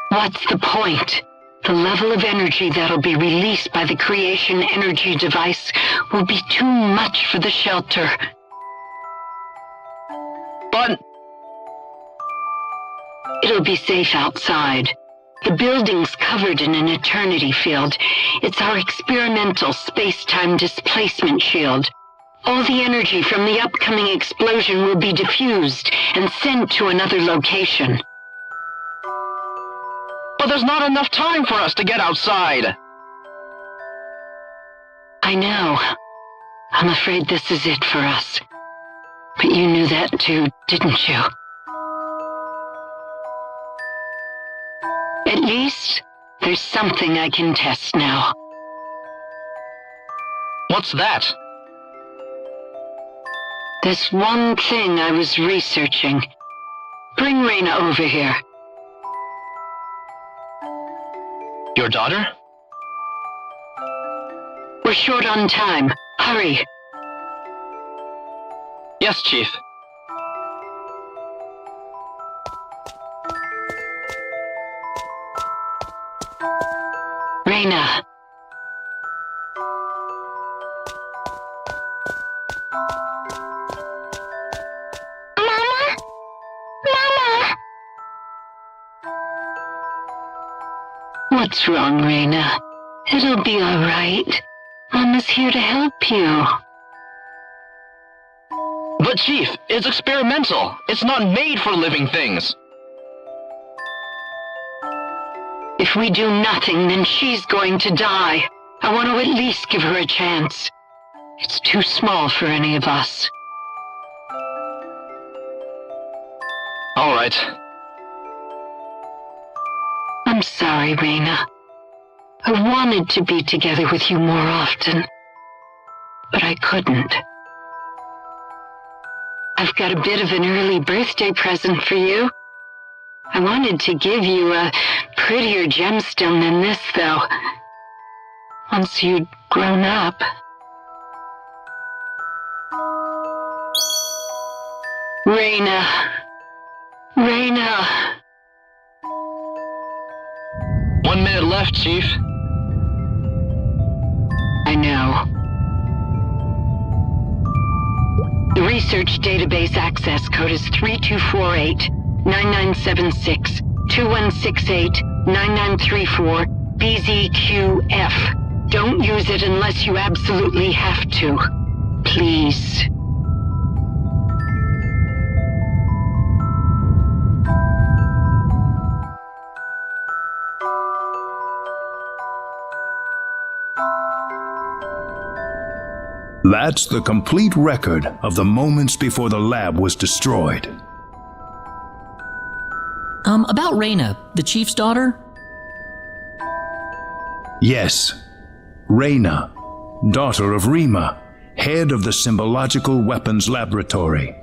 [SPEAKER 7] What's the point? The level of energy that'll be released by the creation energy device will be too much for the shelter.
[SPEAKER 13] But
[SPEAKER 7] it'll be safe outside. The building's covered in an eternity field. It's our experimental space-time displacement shield. All the energy from the upcoming explosion will be diffused and sent to another location.
[SPEAKER 13] But there's not enough time for us to get outside.
[SPEAKER 7] I know. I'm afraid this is it for us. But you knew that too, didn't you? At least, there's something I can test now.
[SPEAKER 13] What's that?
[SPEAKER 7] There's one thing I was researching. Bring Rena over here.
[SPEAKER 13] Your daughter?
[SPEAKER 7] We're short on time. Hurry.
[SPEAKER 13] Yes, Chief.
[SPEAKER 7] Rena. What's wrong, Rena? It'll be all right. Mama's here to help you.
[SPEAKER 13] But Chief, it's experimental. It's not made for living things.
[SPEAKER 7] If we do nothing, then she's going to die. I want to at least give her a chance. It's too small for any of us.
[SPEAKER 13] All right.
[SPEAKER 7] I'm sorry, Rena. I wanted to be together with you more often, but I couldn't. I've got a bit of an early birthday present for you. I wanted to give you a prettier gemstone than this, though. Once you'd grown up. Rena. Rena.
[SPEAKER 13] 1 minute left, Chief.
[SPEAKER 7] I know. The research database access code is 3248-9976-2168-9934 BZQF. Don't use it unless you absolutely have to. Please.
[SPEAKER 8] That's the complete record of the moments before the lab was destroyed.
[SPEAKER 5] About Rena, the chief's daughter?
[SPEAKER 8] Yes, Rena, daughter of Rima, head of the Symbological Weapons Laboratory.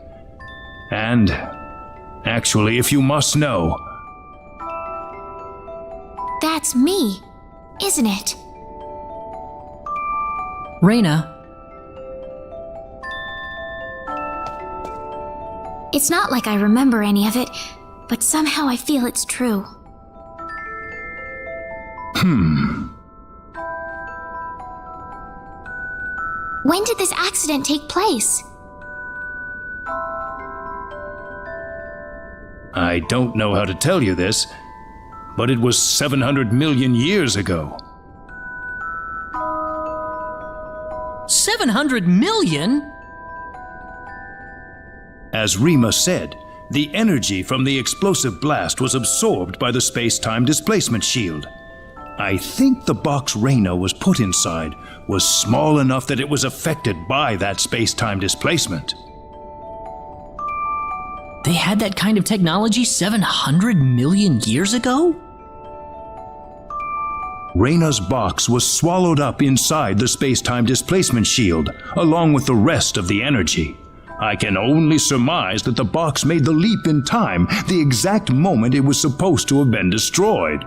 [SPEAKER 8] And, actually, if you must know...
[SPEAKER 2] That's me, isn't it?
[SPEAKER 5] Rena.
[SPEAKER 2] It's not like I remember any of it, but somehow I feel it's true. When did this accident take place?
[SPEAKER 8] I don't know how to tell you this, but it was 700 million years ago.
[SPEAKER 5] 700 million?
[SPEAKER 8] As Rena said, the energy from the explosive blast was absorbed by the space-time displacement shield. I think the box Rena was put inside was small enough that it was affected by that space-time displacement.
[SPEAKER 5] They had that kind of technology 700 million years ago?
[SPEAKER 8] Rena's box was swallowed up inside the space-time displacement shield, along with the rest of the energy. I can only surmise that the box made the leap in time the exact moment it was supposed to have been destroyed.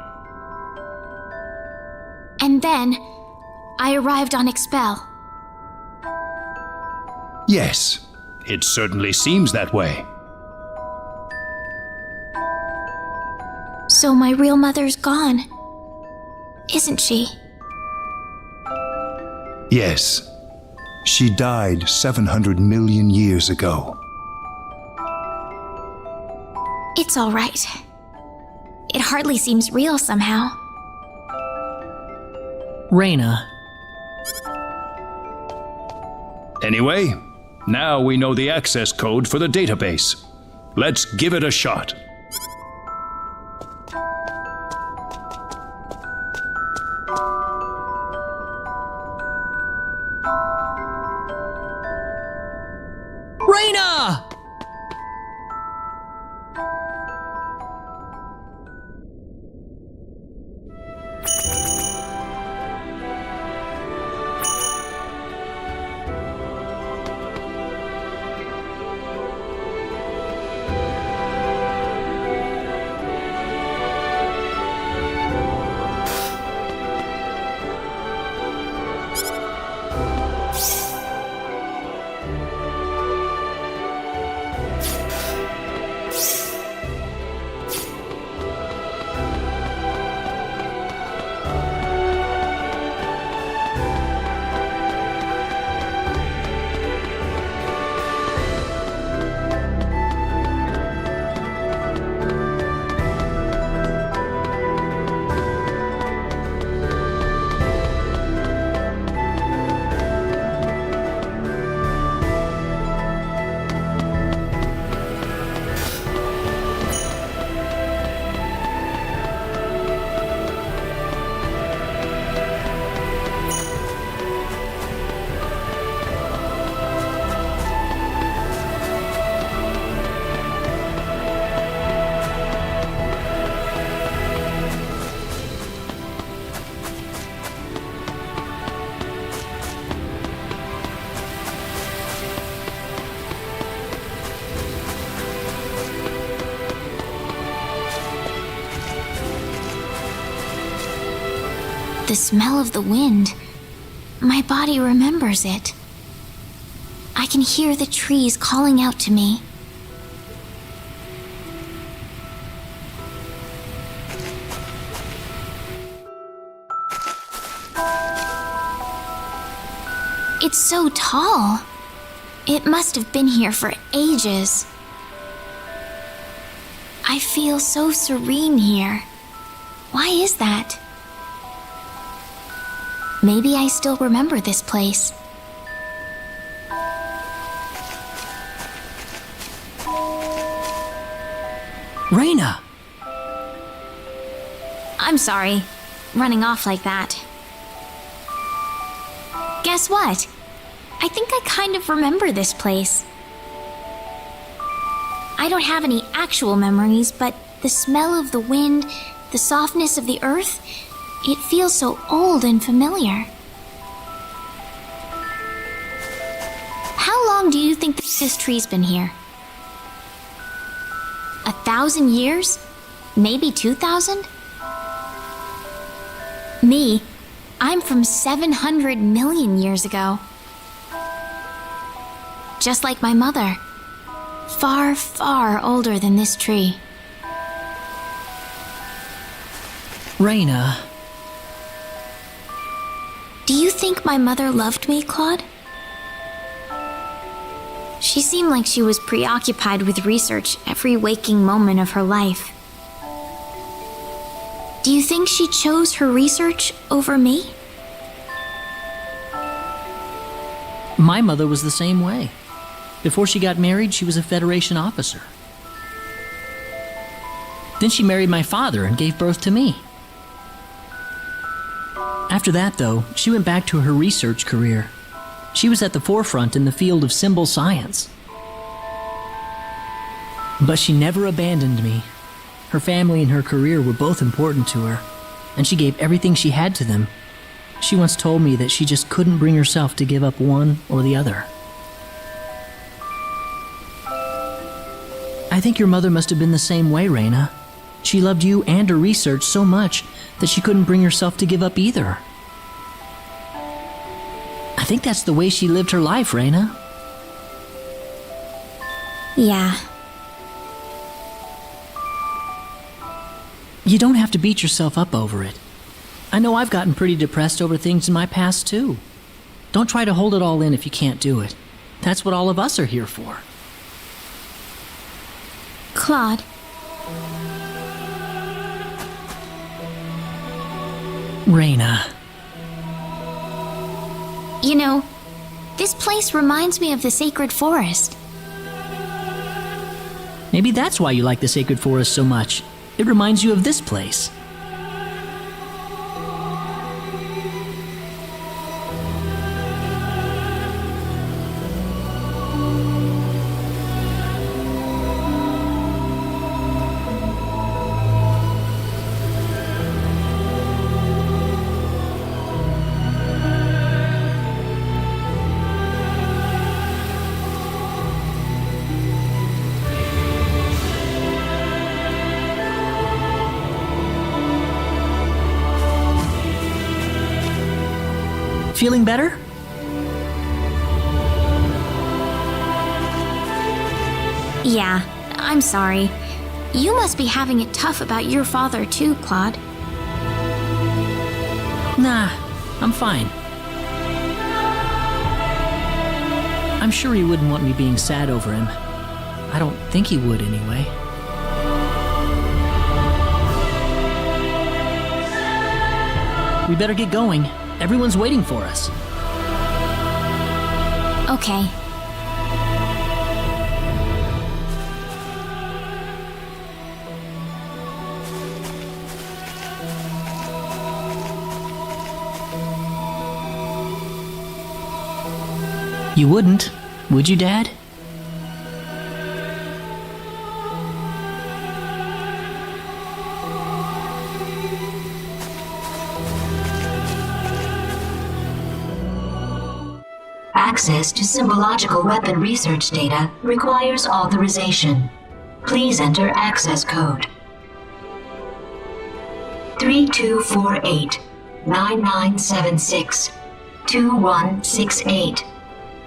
[SPEAKER 2] And then, I arrived on Expel.
[SPEAKER 8] Yes, it certainly seems that way.
[SPEAKER 2] So my real mother's gone, isn't she?
[SPEAKER 8] Yes, she died 700 million years ago.
[SPEAKER 2] It's all right. It hardly seems real somehow.
[SPEAKER 5] Rena.
[SPEAKER 8] Anyway, now we know the access code for the database. Let's give it a shot.
[SPEAKER 5] Rena!
[SPEAKER 2] The smell of the wind. My body remembers it. I can hear the trees calling out to me. It's so tall. It must have been here for ages. I feel so serene here. Why is that? Maybe I still remember this place.
[SPEAKER 5] Rena!
[SPEAKER 2] I'm sorry, running off like that. Guess what? I think I kind of remember this place. I don't have any actual memories, but the smell of the wind, the softness of the earth, it feels so old and familiar. How long do you think this tree's been here? 1,000 years? Maybe 2,000? Me, I'm from 700 million years ago. Just like my mother. Far, far older than this tree.
[SPEAKER 5] Rena.
[SPEAKER 2] Do you think my mother loved me, Claude? She seemed like she was preoccupied with research every waking moment of her life. Do you think she chose her research over me?
[SPEAKER 5] My mother was the same way. Before she got married, she was a Federation officer. Then she married my father and gave birth to me. After that, though, she went back to her research career. She was at the forefront in the field of symbol science. But she never abandoned me. Her family and her career were both important to her, and she gave everything she had to them. She once told me that she just couldn't bring herself to give up one or the other. I think your mother must have been the same way, Rena. She loved you and her research so much that she couldn't bring herself to give up either. I think that's the way she lived her life, Rena.
[SPEAKER 2] Yeah.
[SPEAKER 5] You don't have to beat yourself up over it. I know I've gotten pretty depressed over things in my past, too. Don't try to hold it all in if you can't do it. That's what all of us are here for.
[SPEAKER 2] Claude.
[SPEAKER 5] Rena.
[SPEAKER 2] You know, this place reminds me of the sacred forest.
[SPEAKER 5] Maybe that's why you like the sacred forest so much. It reminds you of this place. Feeling better?
[SPEAKER 2] Yeah, I'm sorry. You must be having it tough about your father too, Claude.
[SPEAKER 5] Nah, I'm fine. I'm sure he wouldn't want me being sad over him. I don't think he would anyway. We better get going. Everyone's waiting for us.
[SPEAKER 2] Okay.
[SPEAKER 5] You wouldn't, would you, Dad?
[SPEAKER 21] Access to symbological weapon research data requires authorization. Please enter access code 3248 9976 2168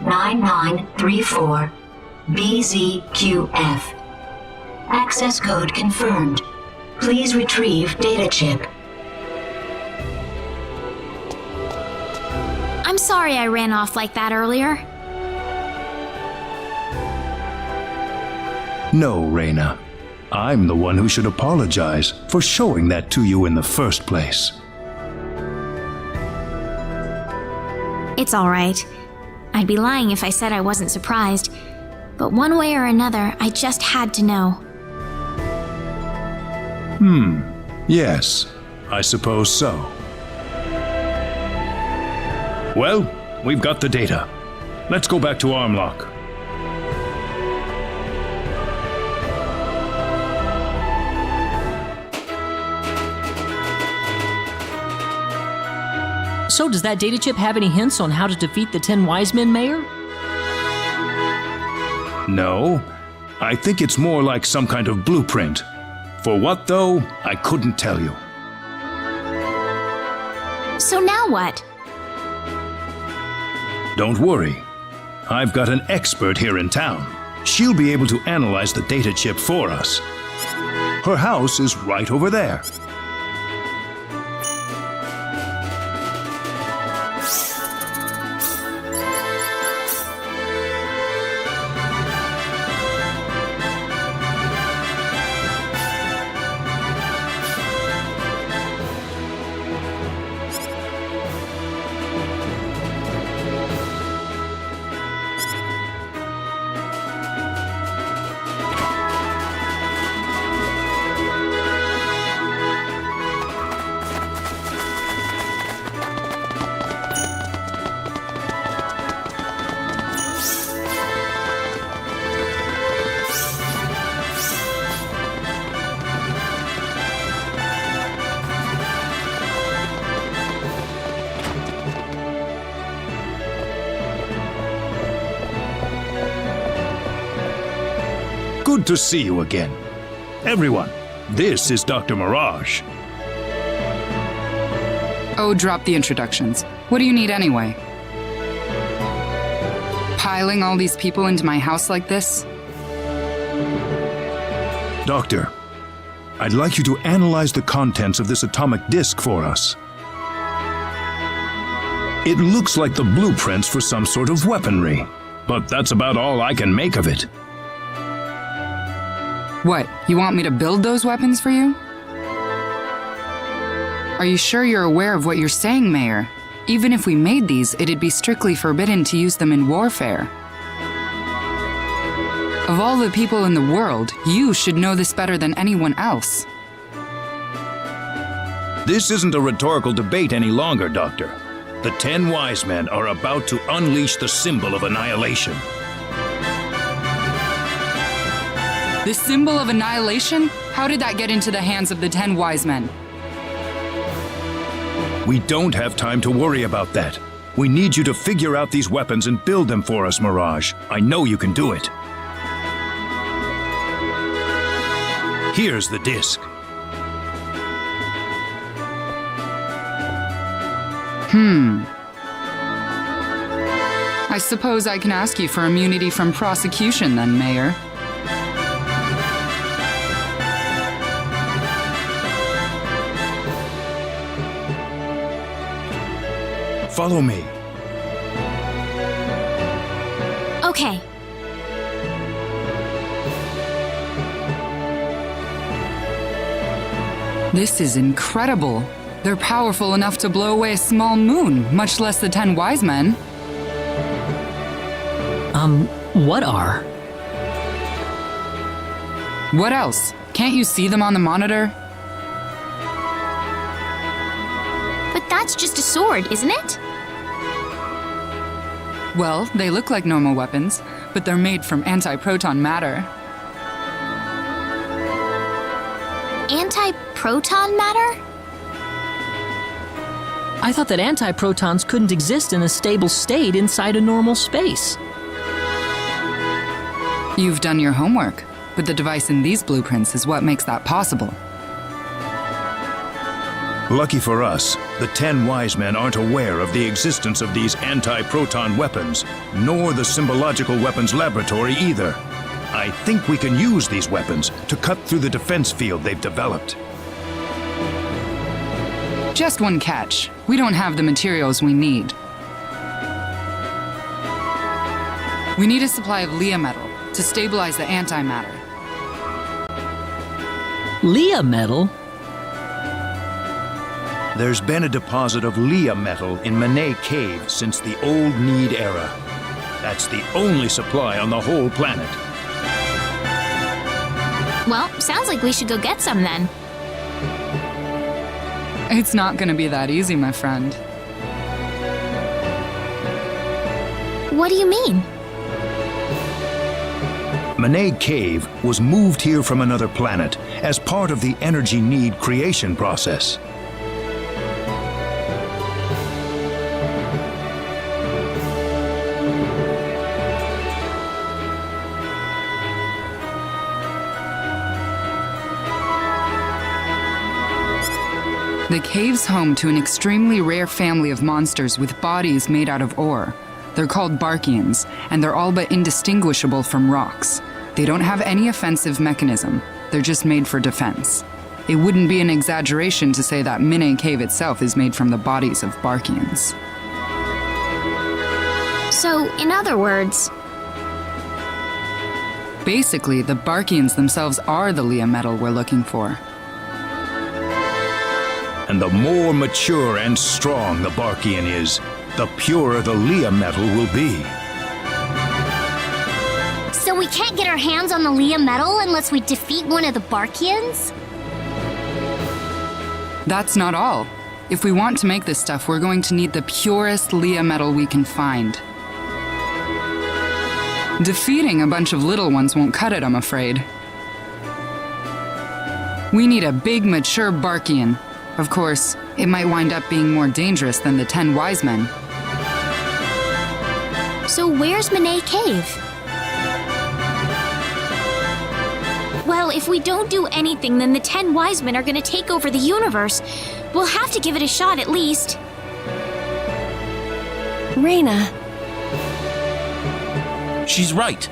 [SPEAKER 21] 9934 BZQF. Access code confirmed. Please retrieve data chip.
[SPEAKER 2] I'm sorry I ran off like that earlier.
[SPEAKER 8] No, Rena. I'm the one who should apologize for showing that to you in the first place.
[SPEAKER 2] It's all right. I'd be lying if I said I wasn't surprised. But one way or another, I just had to know.
[SPEAKER 8] Yes, I suppose so. Well, we've got the data. Let's go back to Armlock.
[SPEAKER 5] So does that data chip have any hints on how to defeat the 10 Wise Men, Mayor?
[SPEAKER 8] No, I think it's more like some kind of blueprint. For what, though, I couldn't tell you.
[SPEAKER 2] So now what?
[SPEAKER 8] Don't worry. I've got an expert here in town. She'll be able to analyze the data chip for us. Her house is right over there. Good to see you again. Everyone, this is Dr. Mirage.
[SPEAKER 4] Oh, drop the introductions. What do you need anyway? Piling all these people into my house like this?
[SPEAKER 8] Doctor, I'd like you to analyze the contents of this atomic disk for us. It looks like the blueprints for some sort of weaponry, but that's about all I can make of it.
[SPEAKER 4] What, you want me to build those weapons for you? Are you sure you're aware of what you're saying, Mayor? Even if we made these, it'd be strictly forbidden to use them in warfare. Of all the people in the world, you should know this better than anyone else.
[SPEAKER 8] This isn't a rhetorical debate any longer, Doctor. The 10 wise men are about to unleash the symbol of annihilation.
[SPEAKER 4] The symbol of annihilation? How did that get into the hands of the 10 wise men?
[SPEAKER 8] We don't have time to worry about that. We need you to figure out these weapons and build them for us, Mirage. I know you can do it. Here's the disc.
[SPEAKER 4] I suppose I can ask you for immunity from prosecution then, Mayor.
[SPEAKER 8] Follow me.
[SPEAKER 2] Okay.
[SPEAKER 4] This is incredible. They're powerful enough to blow away a small moon, much less the 10 wise men.
[SPEAKER 5] What are?
[SPEAKER 4] What else? Can't you see them on the monitor?
[SPEAKER 2] But that's just a sword, isn't it?
[SPEAKER 4] Well, they look like normal weapons, but they're made from anti-proton matter.
[SPEAKER 2] Anti-proton matter?
[SPEAKER 5] I thought that antiprotons couldn't exist in a stable state inside a normal space.
[SPEAKER 4] You've done your homework, but the device in these blueprints is what makes that possible.
[SPEAKER 8] Lucky for us, the 10 wise men aren't aware of the existence of these anti-proton weapons, nor the symbological weapons laboratory either. I think we can use these weapons to cut through the defense field they've developed.
[SPEAKER 4] Just one catch. We don't have the materials we need. We need a supply of Leah metal to stabilize the antimatter.
[SPEAKER 5] Leah metal?
[SPEAKER 8] There's been a deposit of Leah metal in Manet Cave since the Old Need era. That's the only supply on the whole planet.
[SPEAKER 2] Well, sounds like we should go get some then.
[SPEAKER 4] It's not gonna be that easy, my friend.
[SPEAKER 2] What do you mean?
[SPEAKER 8] Manet Cave was moved here from another planet as part of the energy need creation process.
[SPEAKER 4] The cave's home to an extremely rare family of monsters with bodies made out of ore. They're called Barkians, and they're all but indistinguishable from rocks. They don't have any offensive mechanism. They're just made for defense. It wouldn't be an exaggeration to say that Manet Cave itself is made from the bodies of Barkians.
[SPEAKER 2] So, in other words...
[SPEAKER 4] Basically, the Barkians themselves are the Leah metal we're looking for.
[SPEAKER 8] And the more mature and strong the Barkian is, the purer the Leah metal will be.
[SPEAKER 6] So we can't get our hands on the Leah metal unless we defeat one of the Barkians?
[SPEAKER 4] That's not all. If we want to make this stuff, we're going to need the purest Leah metal we can find. Defeating a bunch of little ones won't cut it, I'm afraid. We need a big, mature Barkian. Of course, it might wind up being more dangerous than the 10 wise men.
[SPEAKER 2] So where's Manet Cave? Well, if we don't do anything, then the 10 wise men are gonna take over the universe. We'll have to give it a shot at least.
[SPEAKER 9] Rena.
[SPEAKER 18] She's right.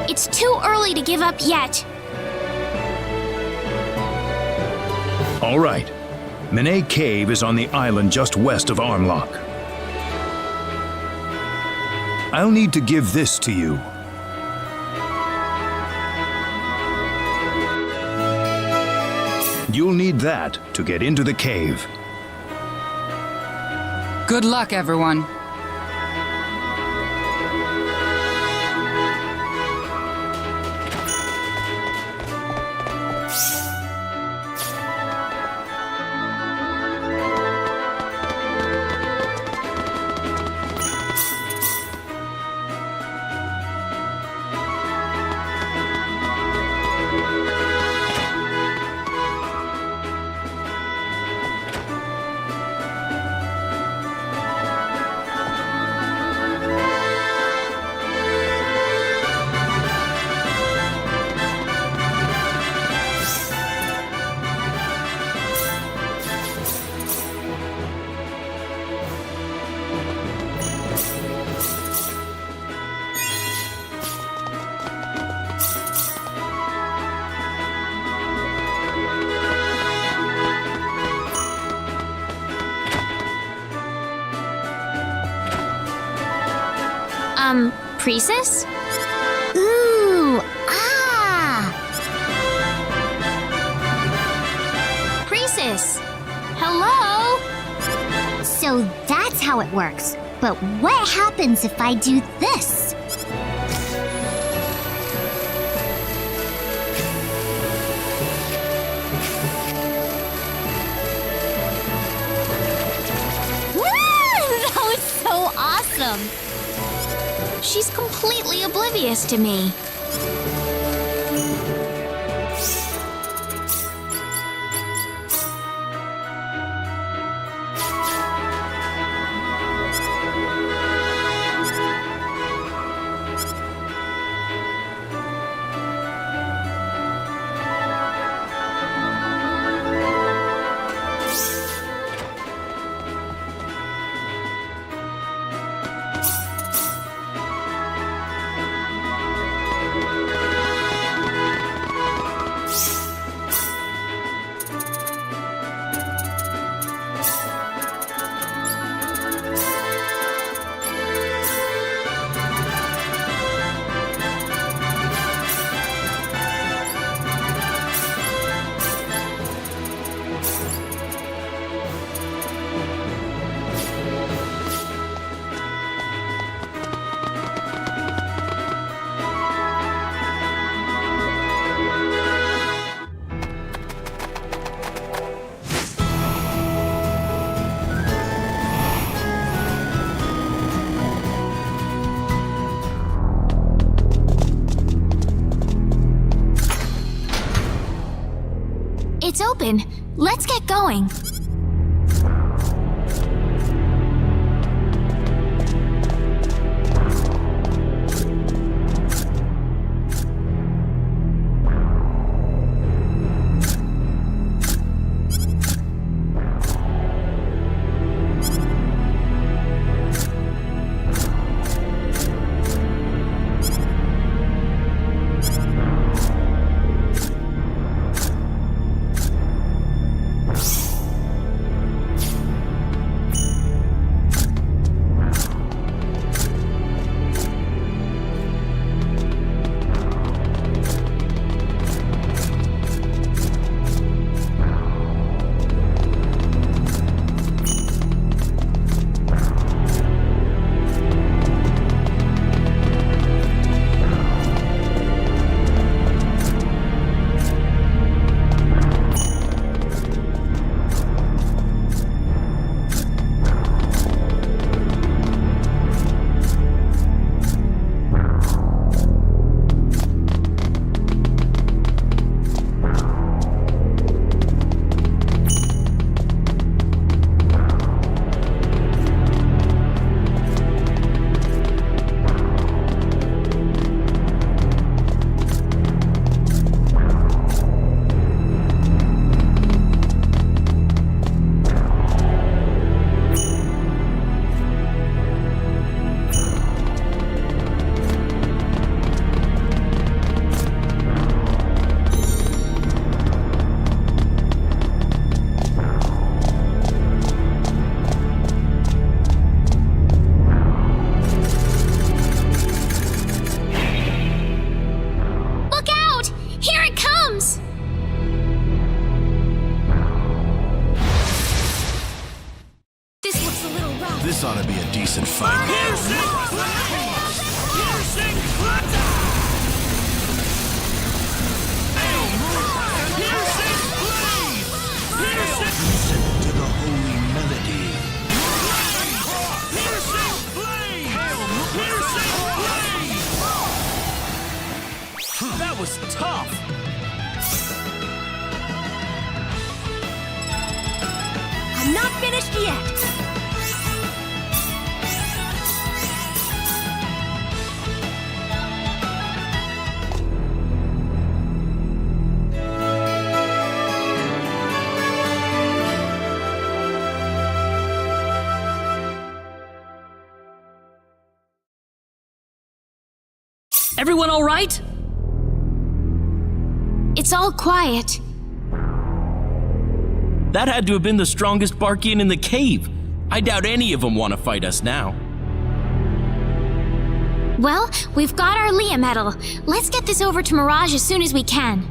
[SPEAKER 2] It's too early to give up yet.
[SPEAKER 8] All right. Mene Cave is on the island just west of Armlock. I'll need to give this to you. You'll need that to get into the cave.
[SPEAKER 4] Good luck, everyone.
[SPEAKER 2] Priestess?
[SPEAKER 6] Ooh, ah!
[SPEAKER 2] Priestess! Hello?
[SPEAKER 6] So that's how it works. But what happens if I do this? That was so awesome!
[SPEAKER 2] She's completely oblivious to me. It's open. Let's get going.
[SPEAKER 22] decent fight.
[SPEAKER 8] Listen to the holy melody.
[SPEAKER 18] That was tough!
[SPEAKER 24] I'm not finished yet!
[SPEAKER 5] Everyone all right?
[SPEAKER 2] It's all quiet.
[SPEAKER 18] That had to have been the strongest Barkian in the cave. I doubt any of them want to fight us now.
[SPEAKER 2] Well, we've got our Leah medal. Let's get this over to Mirage as soon as we can.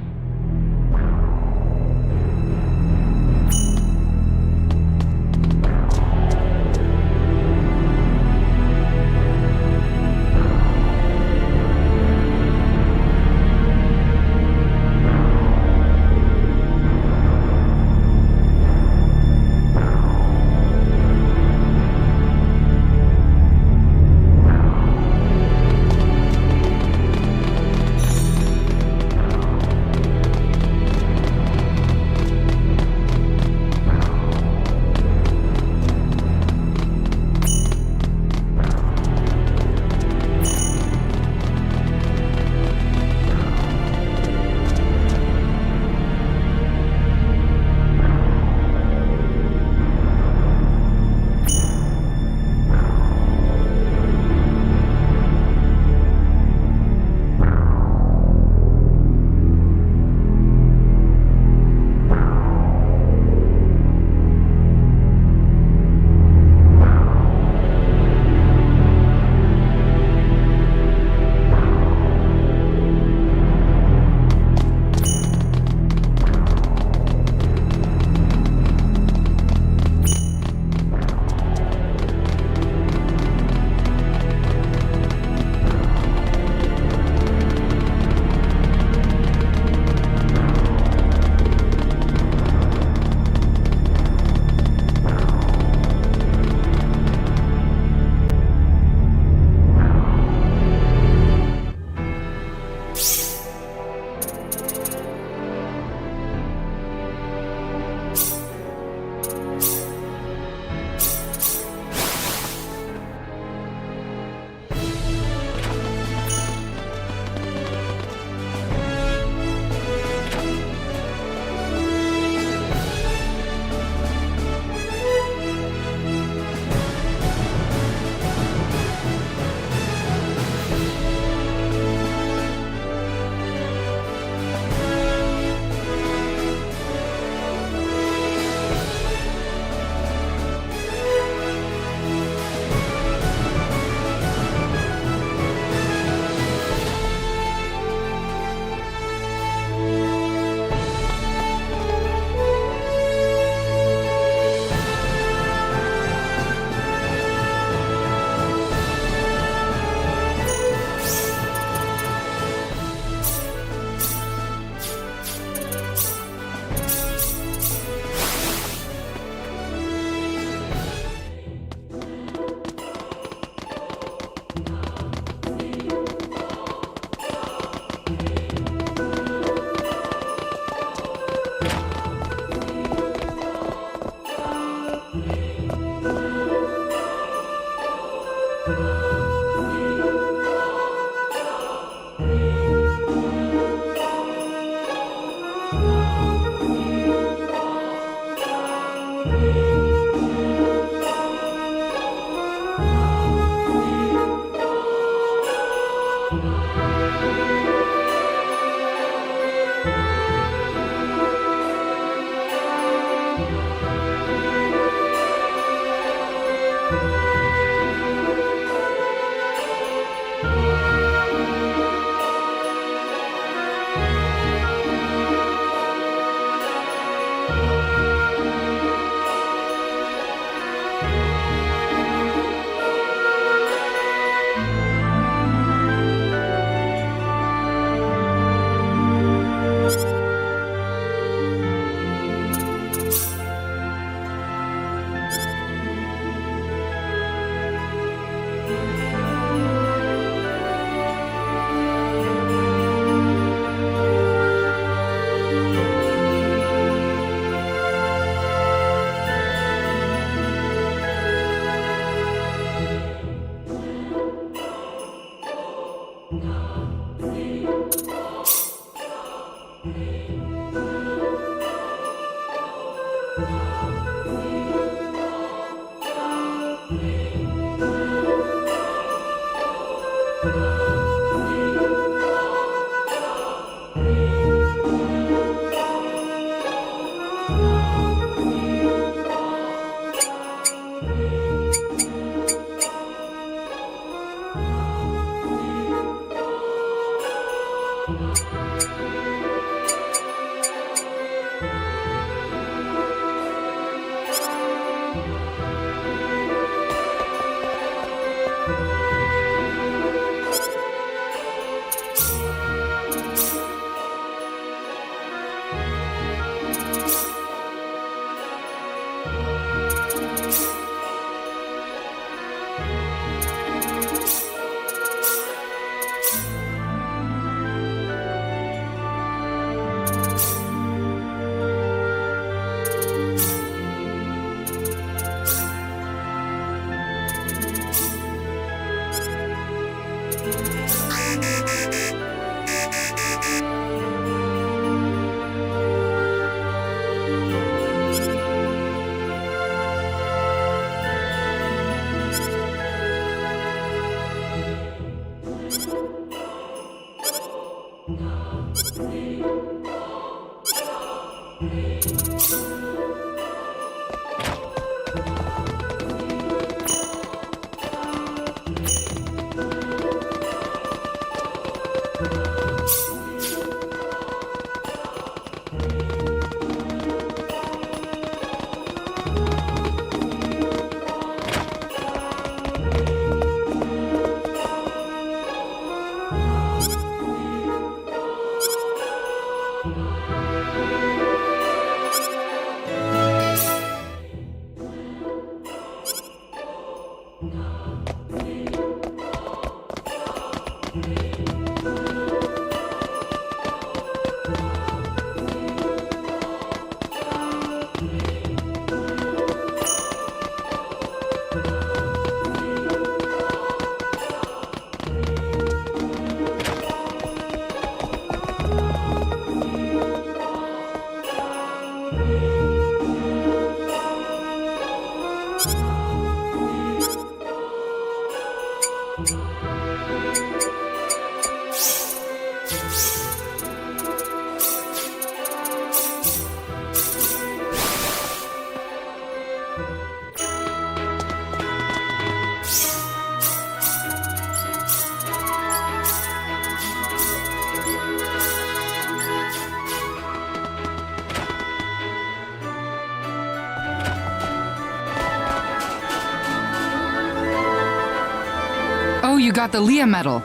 [SPEAKER 4] Oh, you got the Leah medal.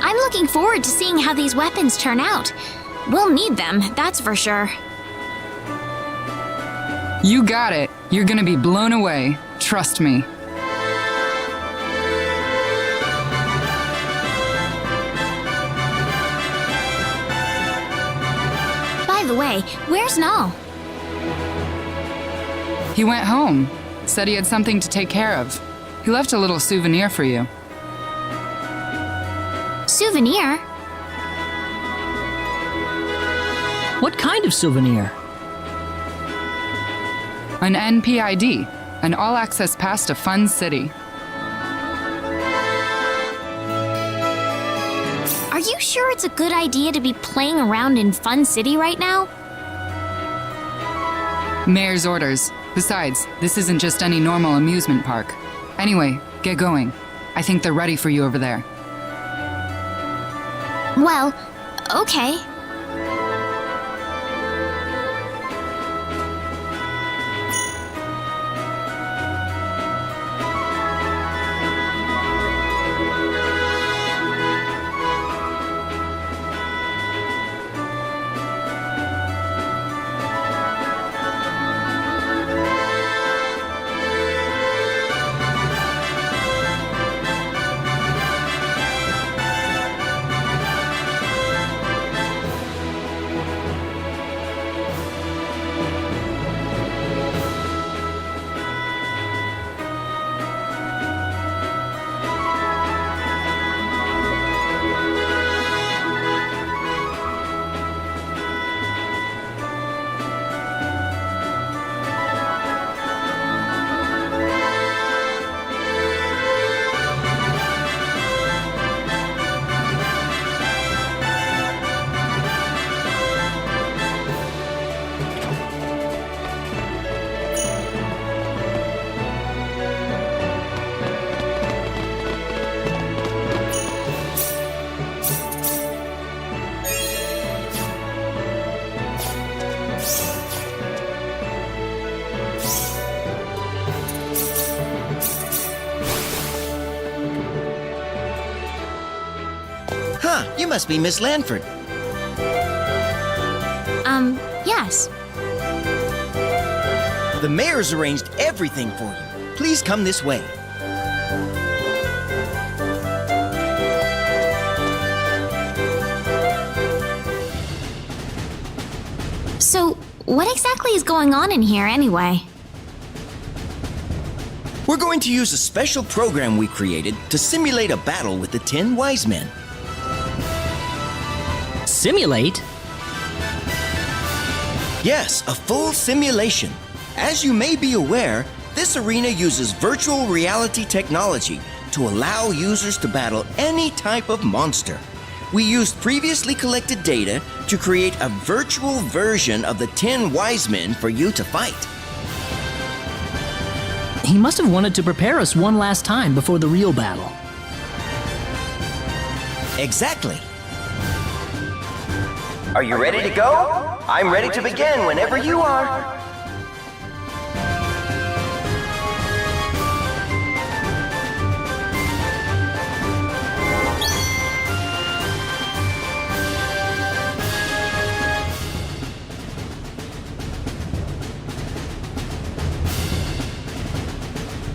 [SPEAKER 2] I'm looking forward to seeing how these weapons turn out. We'll need them, that's for sure.
[SPEAKER 4] You got it. You're gonna be blown away. Trust me.
[SPEAKER 2] By the way, where's Null?
[SPEAKER 4] He went home. Said he had something to take care of. He left a little souvenir for you.
[SPEAKER 2] Souvenir?
[SPEAKER 5] What kind of souvenir?
[SPEAKER 4] An NPID, an all-access pass to Fun City.
[SPEAKER 2] Are you sure it's a good idea to be playing around in Fun City right now?
[SPEAKER 4] Mayor's orders. Besides, this isn't just any normal amusement park. Anyway, get going. I think they're ready for you over there.
[SPEAKER 2] Well, okay.
[SPEAKER 3] Huh, you must be Miss Lanford.
[SPEAKER 2] Yes.
[SPEAKER 3] The mayor's arranged everything for you. Please come this way.
[SPEAKER 2] So, what exactly is going on in here anyway?
[SPEAKER 3] We're going to use a special program we created to simulate a battle with the 10 wise men.
[SPEAKER 5] Simulate?
[SPEAKER 3] Yes, a full simulation. As you may be aware, this arena uses virtual reality technology to allow users to battle any type of monster. We used previously collected data to create a virtual version of the 10 wise men for you to fight.
[SPEAKER 5] He must have wanted to prepare us one last time before the real battle.
[SPEAKER 3] Exactly. Are you ready to go? I'm ready to begin whenever you are.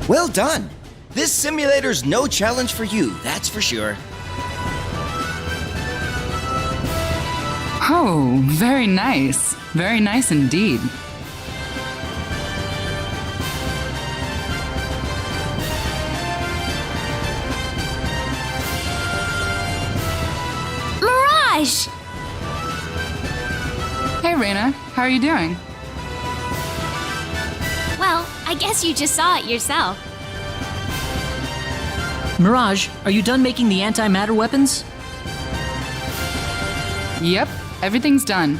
[SPEAKER 3] Well done. This simulator's no challenge for you, that's for sure.
[SPEAKER 4] Oh, very nice. Very nice indeed.
[SPEAKER 2] Mirage!
[SPEAKER 4] Hey, Rena. How are you doing?
[SPEAKER 2] Well, I guess you just saw it yourself.
[SPEAKER 5] Mirage, are you done making the antimatter weapons?
[SPEAKER 4] Yep, everything's done.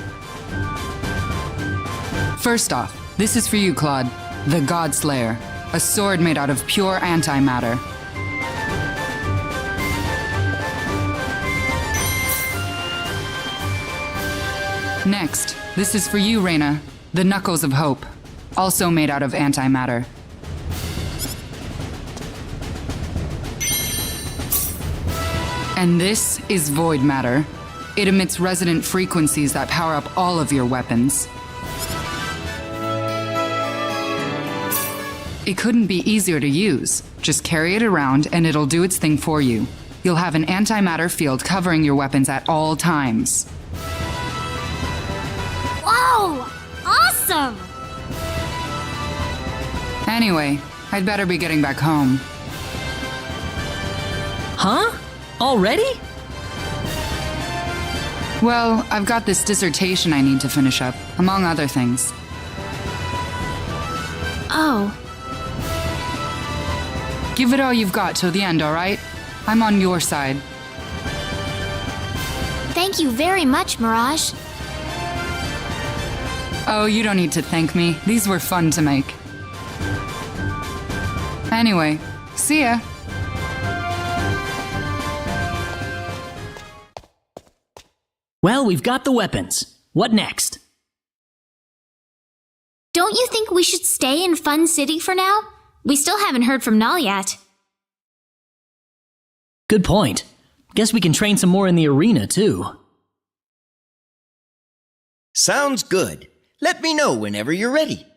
[SPEAKER 4] First off, this is for you, Claude. The God Slayer. A sword made out of pure antimatter. Next, this is for you, Rena. The Knuckles of Hope. Also made out of antimatter. And this is void matter. It emits resonant frequencies that power up all of your weapons. It couldn't be easier to use. Just carry it around and it'll do its thing for you. You'll have an antimatter field covering your weapons at all times.
[SPEAKER 6] Whoa! Awesome!
[SPEAKER 4] Anyway, I'd better be getting back home.
[SPEAKER 5] Huh? Already?
[SPEAKER 4] Well, I've got this dissertation I need to finish up, among other things.
[SPEAKER 2] Oh.
[SPEAKER 4] Give it all you've got till the end, all right? I'm on your side.
[SPEAKER 2] Thank you very much, Mirage.
[SPEAKER 4] Oh, you don't need to thank me. These were fun to make. Anyway, see ya.
[SPEAKER 5] Well, we've got the weapons. What next?
[SPEAKER 2] Don't you think we should stay in Fun City for now? We still haven't heard from Null yet.
[SPEAKER 5] Good point. Guess we can train some more in the arena, too.
[SPEAKER 3] Sounds good. Let me know whenever you're ready.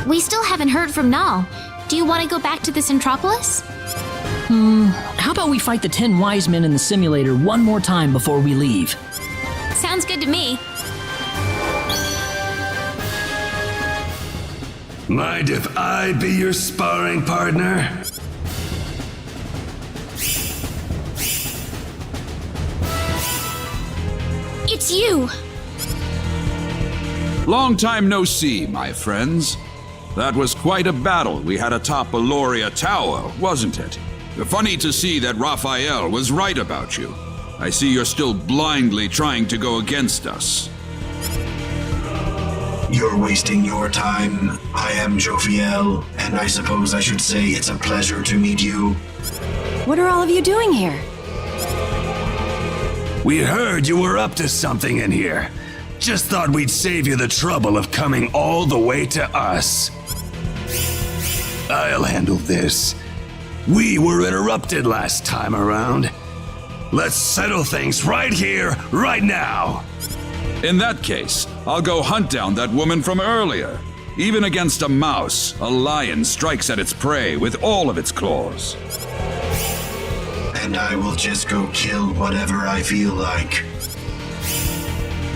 [SPEAKER 2] We still haven't heard from Null. Do you want to go back to the Centropolis?
[SPEAKER 5] How about we fight the 10 wise men in the simulator one more time before we leave?
[SPEAKER 2] Sounds good to me.
[SPEAKER 11] Mind if I be your sparring partner?
[SPEAKER 2] It's you!
[SPEAKER 14] Long time no see, my friends. That was quite a battle we had atop Aloria Tower, wasn't it? Funny to see that Raphael was right about you. I see you're still blindly trying to go against us.
[SPEAKER 11] You're wasting your time. I am Jophiel, and I suppose I should say it's a pleasure to meet you.
[SPEAKER 24] What are all of you doing here?
[SPEAKER 11] We heard you were up to something in here. Just thought we'd save you the trouble of coming all the way to us. I'll handle this. We were interrupted last time around. Let's settle things right here, right now.
[SPEAKER 14] In that case, I'll go hunt down that woman from earlier. Even against a mouse, a lion strikes at its prey with all of its claws.
[SPEAKER 15] And I will just go kill whatever I feel like.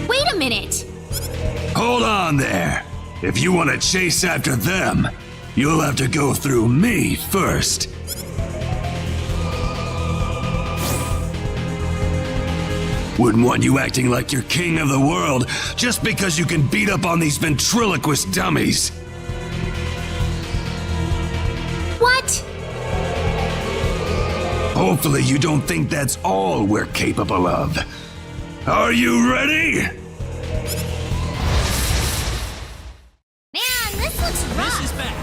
[SPEAKER 2] Wait a minute!
[SPEAKER 11] Hold on there. If you want to chase after them, you'll have to go through me first. Wouldn't want you acting like you're king of the world just because you can beat up on these ventriloquist dummies.
[SPEAKER 2] What?
[SPEAKER 11] Hopefully you don't think that's all we're capable of. Are you ready?
[SPEAKER 6] Man, this looks rough.
[SPEAKER 24] This is bad.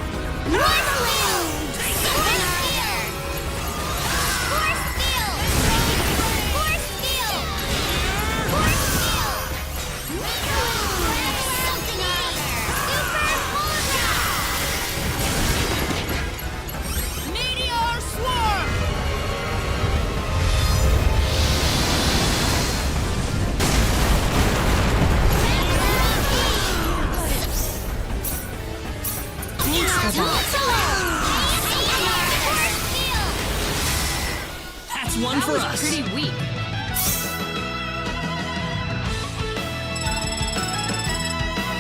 [SPEAKER 5] That's one for us.
[SPEAKER 24] Pretty weak.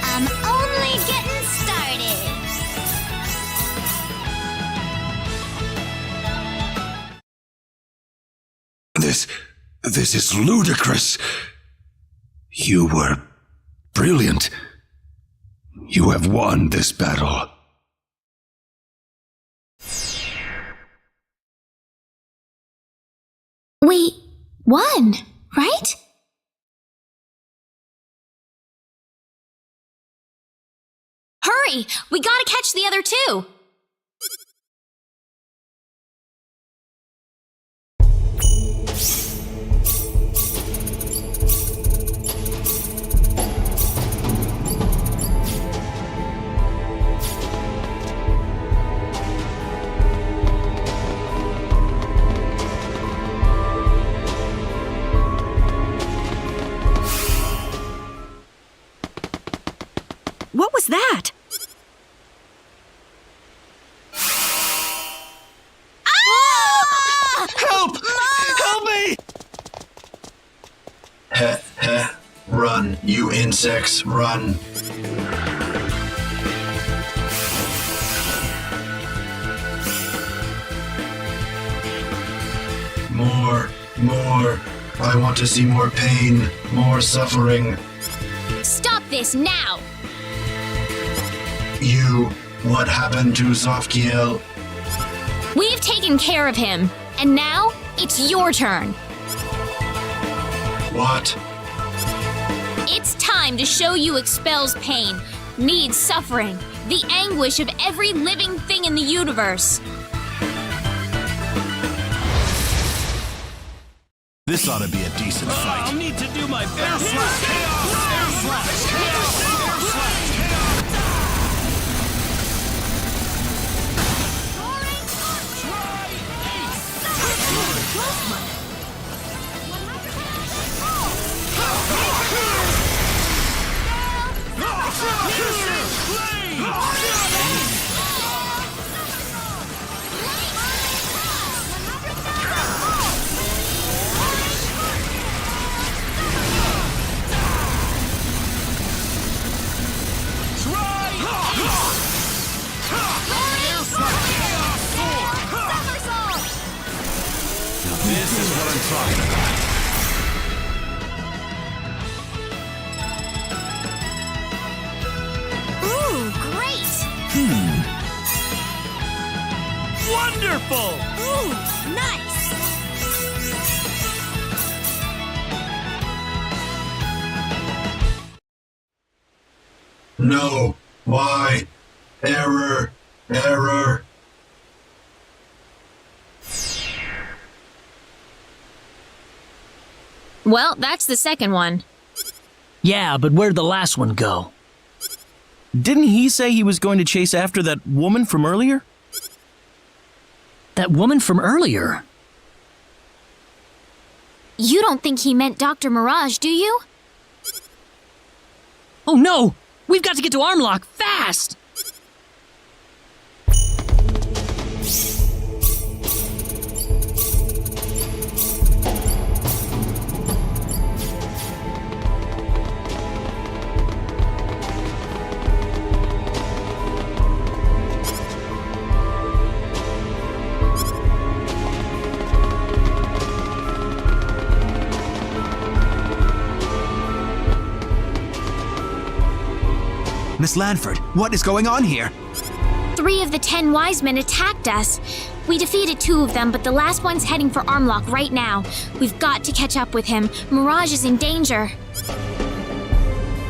[SPEAKER 6] I'm only getting started.
[SPEAKER 11] This is ludicrous. You were brilliant. You have won this battle.
[SPEAKER 2] We won, right? Hurry! We gotta catch the other two!
[SPEAKER 24] What was that?
[SPEAKER 11] Help! Help me!
[SPEAKER 15] Heh. Run, you insects, run. More. I want to see more pain, more suffering.
[SPEAKER 2] Stop this now!
[SPEAKER 15] What happened to Zofkiel?
[SPEAKER 2] We've taken care of him, and now it's your turn.
[SPEAKER 15] What?
[SPEAKER 2] It's time to show you expels pain, needs suffering, the anguish of every living thing in the universe.
[SPEAKER 22] This ought to be a decent fight.
[SPEAKER 25] I'll need to do my best. Air slash! This is what I'm talking about.
[SPEAKER 2] Ooh, great!
[SPEAKER 24] Wonderful!
[SPEAKER 2] Ooh, nice!
[SPEAKER 15] No. Why? Error.
[SPEAKER 2] Well, that's the second one.
[SPEAKER 5] Yeah, but where'd the last one go?
[SPEAKER 18] Didn't he say he was going to chase after that woman from earlier?
[SPEAKER 5] That woman from earlier?
[SPEAKER 2] You don't think he meant Dr. Mirage, do you?
[SPEAKER 5] Oh no! We've got to get to Armlock, fast!
[SPEAKER 12] Miss Lanford, what is going on here?
[SPEAKER 2] 3 of the 10 wise men attacked us. We defeated 2 of them, but the last one's heading for Armlock right now. We've got to catch up with him. Mirage is in danger.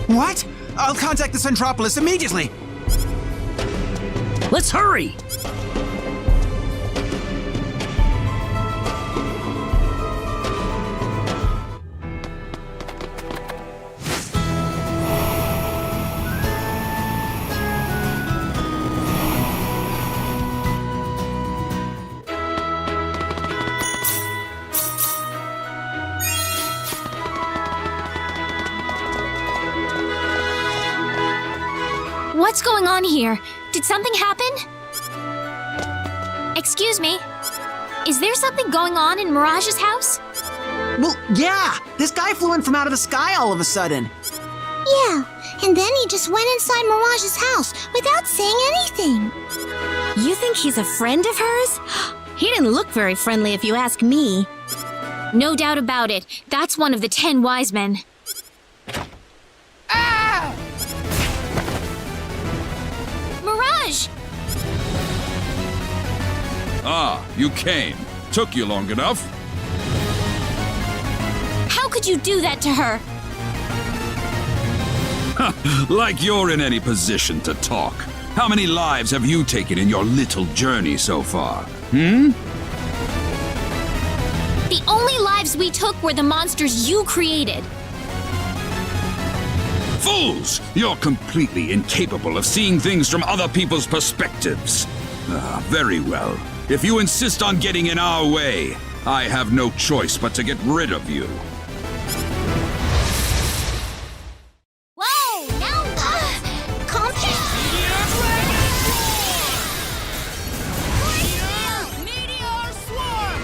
[SPEAKER 12] What? I'll contact the Centropolis immediately.
[SPEAKER 5] Let's hurry!
[SPEAKER 2] What's going on here? Did something happen? Excuse me? Is there something going on in Mirage's house?
[SPEAKER 10] Well, yeah! This guy flew in from out of the sky all of a sudden.
[SPEAKER 6] Yeah, and then he just went inside Mirage's house without saying anything.
[SPEAKER 24] You think he's a friend of hers? He didn't look very friendly if you ask me.
[SPEAKER 2] No doubt about it. That's one of the 10 wise men. Mirage!
[SPEAKER 14] Ah, you came. Took you long enough.
[SPEAKER 2] How could you do that to her?
[SPEAKER 14] Like you're in any position to talk. How many lives have you taken in your little journey so far?
[SPEAKER 2] The only lives we took were the monsters you created.
[SPEAKER 14] Fools! You're completely incapable of seeing things from other people's perspectives. Very well. If you insist on getting in our way, I have no choice but to get rid of you.
[SPEAKER 6] Whoa, now what? Calm down.
[SPEAKER 16] Meteor swarm!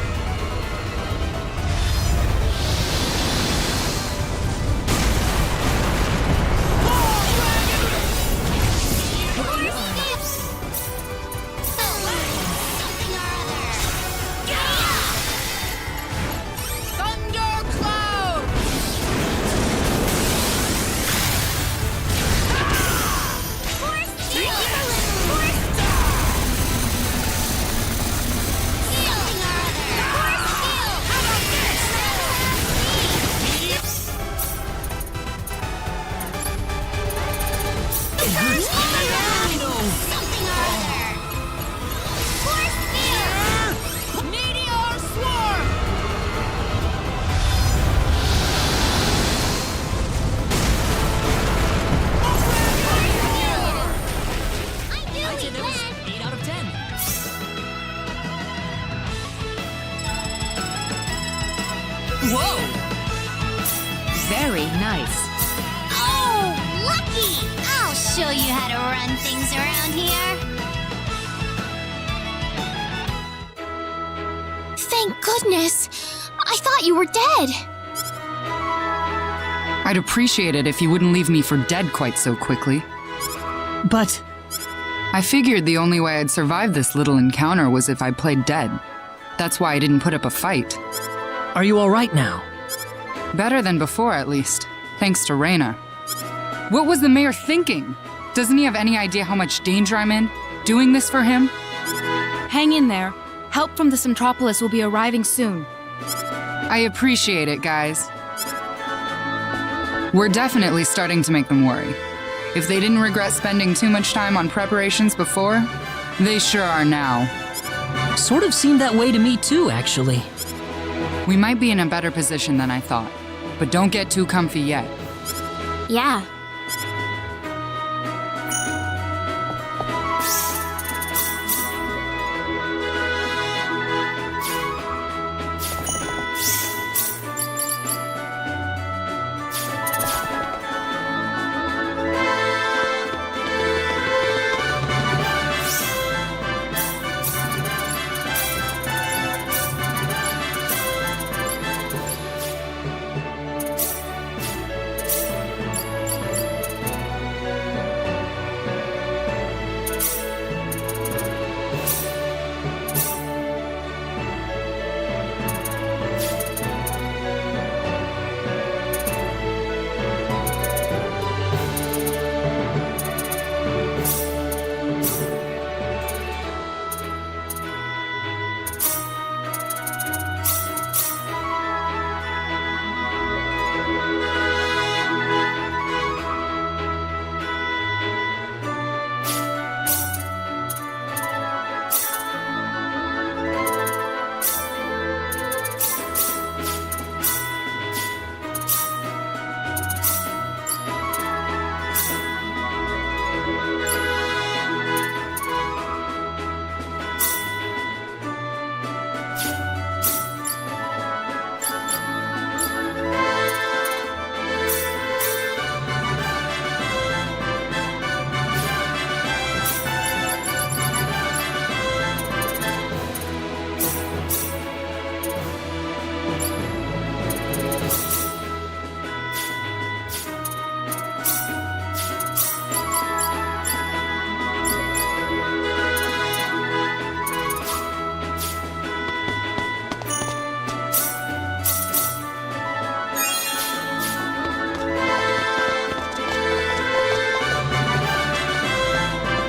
[SPEAKER 24] Whoa! Very nice.
[SPEAKER 6] Oh, lucky! I'll show you how to run things around here.
[SPEAKER 2] Thank goodness. I thought you were dead.
[SPEAKER 4] I'd appreciate it if you wouldn't leave me for dead quite so quickly.
[SPEAKER 5] But
[SPEAKER 4] I figured the only way I'd survive this little encounter was if I played dead. That's why I didn't put up a fight.
[SPEAKER 5] Are you all right now?
[SPEAKER 4] Better than before, at least. Thanks to Rena. What was the mayor thinking? Doesn't he have any idea how much danger I'm in? Doing this for him?
[SPEAKER 9] Hang in there. Help from the Centropolis will be arriving soon.
[SPEAKER 4] I appreciate it, guys. We're definitely starting to make them worry. If they didn't regret spending too much time on preparations before, they sure are now.
[SPEAKER 5] Sort of seemed that way to me too, actually.
[SPEAKER 4] We might be in a better position than I thought. but don't get too comfy yet.
[SPEAKER 2] Yeah.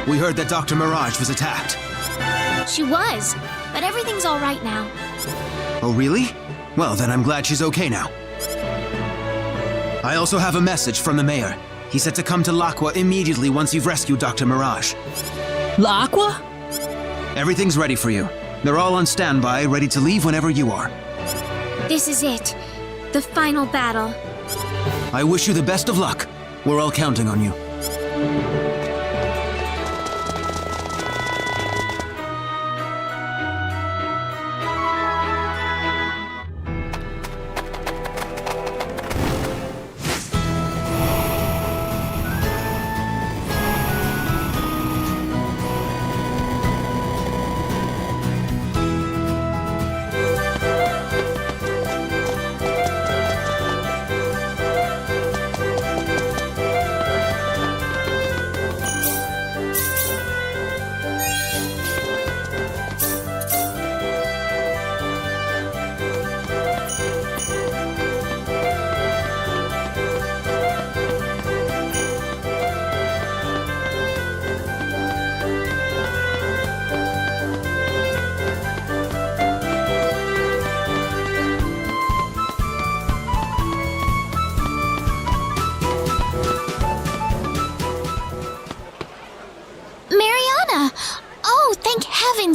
[SPEAKER 10] We heard that Dr. Mirage was attacked.
[SPEAKER 2] She was, but everything's all right now.
[SPEAKER 10] Oh, really? Well, then I'm glad she's okay now. I also have a message from the mayor. He said to come to L'Aqua immediately once you've rescued Dr. Mirage.
[SPEAKER 24] L'Aqua?
[SPEAKER 10] Everything's ready for you. They're all on standby, ready to leave whenever you are.
[SPEAKER 2] This is it. The final battle.
[SPEAKER 10] I wish you the best of luck. We're all counting on you.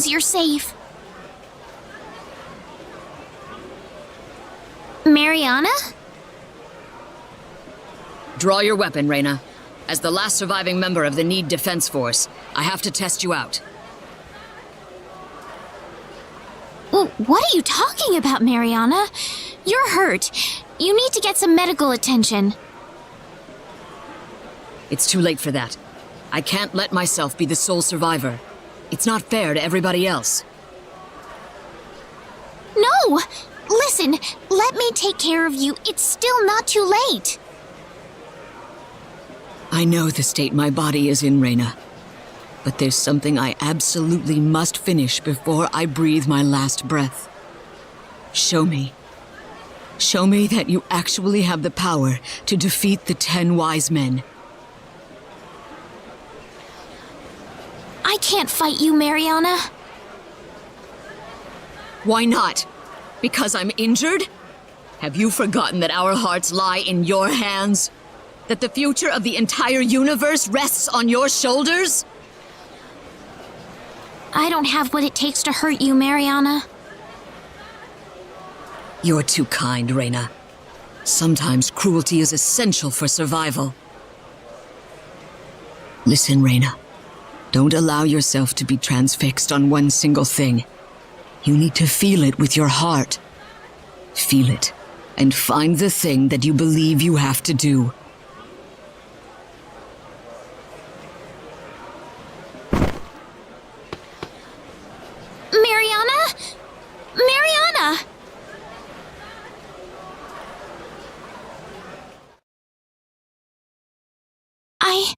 [SPEAKER 2] You're safe. Mariana?
[SPEAKER 1] Draw your weapon, Rena. As the last surviving member of the Need Defense Force, I have to test you out.
[SPEAKER 2] What are you talking about, Mariana? You're hurt. You need to get some medical attention.
[SPEAKER 1] It's too late for that. I can't let myself be the sole survivor. It's not fair to everybody else.
[SPEAKER 2] No! Listen, let me take care of you. It's still not too late.
[SPEAKER 1] I know the state my body is in, Rena. But there's something I absolutely must finish before I breathe my last breath. Show me. Show me that you actually have the power to defeat the 10 wise men.
[SPEAKER 2] I can't fight you, Mariana.
[SPEAKER 1] Why not? Because I'm injured? Have you forgotten that our hearts lie in your hands? That the future of the entire universe rests on your shoulders?
[SPEAKER 2] I don't have what it takes to hurt you, Mariana.
[SPEAKER 1] You're too kind, Rena. Sometimes cruelty is essential for survival. Listen, Rena. Don't allow yourself to be transfixed on one single thing. You need to feel it with your heart. Feel it, and find the thing that you believe you have to do.
[SPEAKER 2] Mariana? Mariana! I...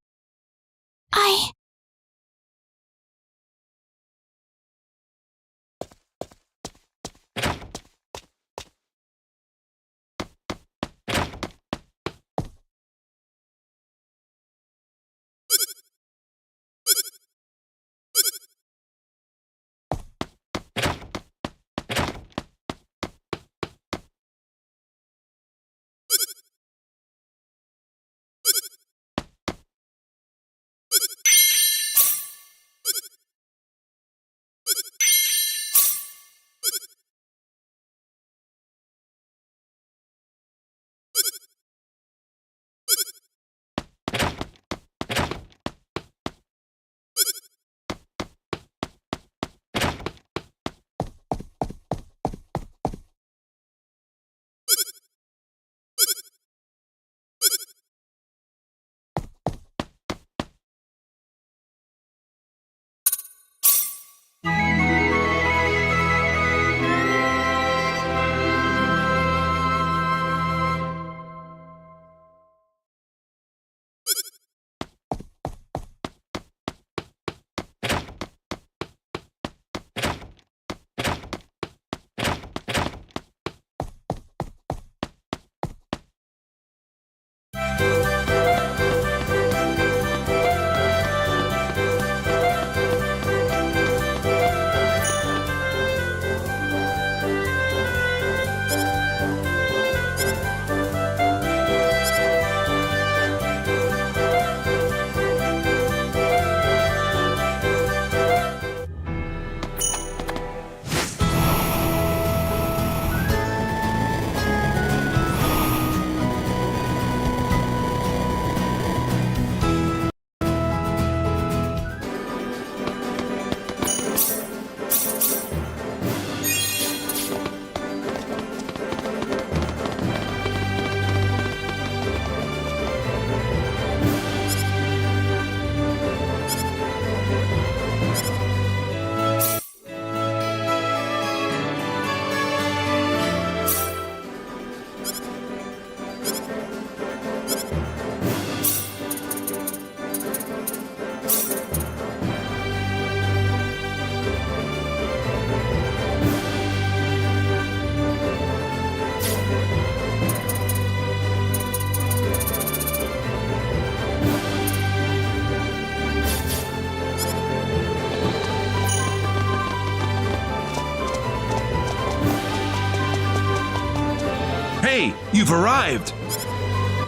[SPEAKER 8] Hey, you've arrived!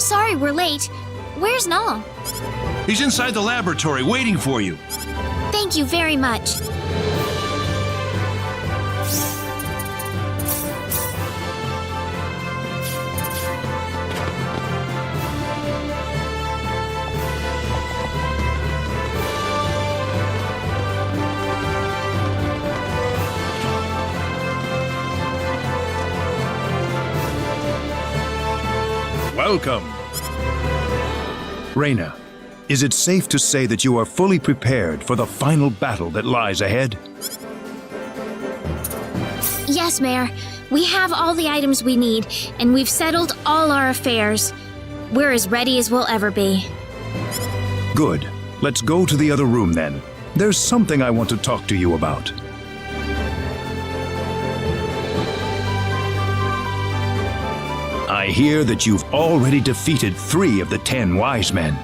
[SPEAKER 2] Sorry we're late. Where's Null?
[SPEAKER 8] He's inside the laboratory waiting for you.
[SPEAKER 2] Thank you very much.
[SPEAKER 8] Welcome. Rena, is it safe to say that you are fully prepared for the final battle that lies ahead?
[SPEAKER 2] Yes, Mayor. We have all the items we need, and we've settled all our affairs. We're as ready as we'll ever be.
[SPEAKER 8] Good. Let's go to the other room then. There's something I want to talk to you about. I hear that you've already defeated 3 of the 10 wise men.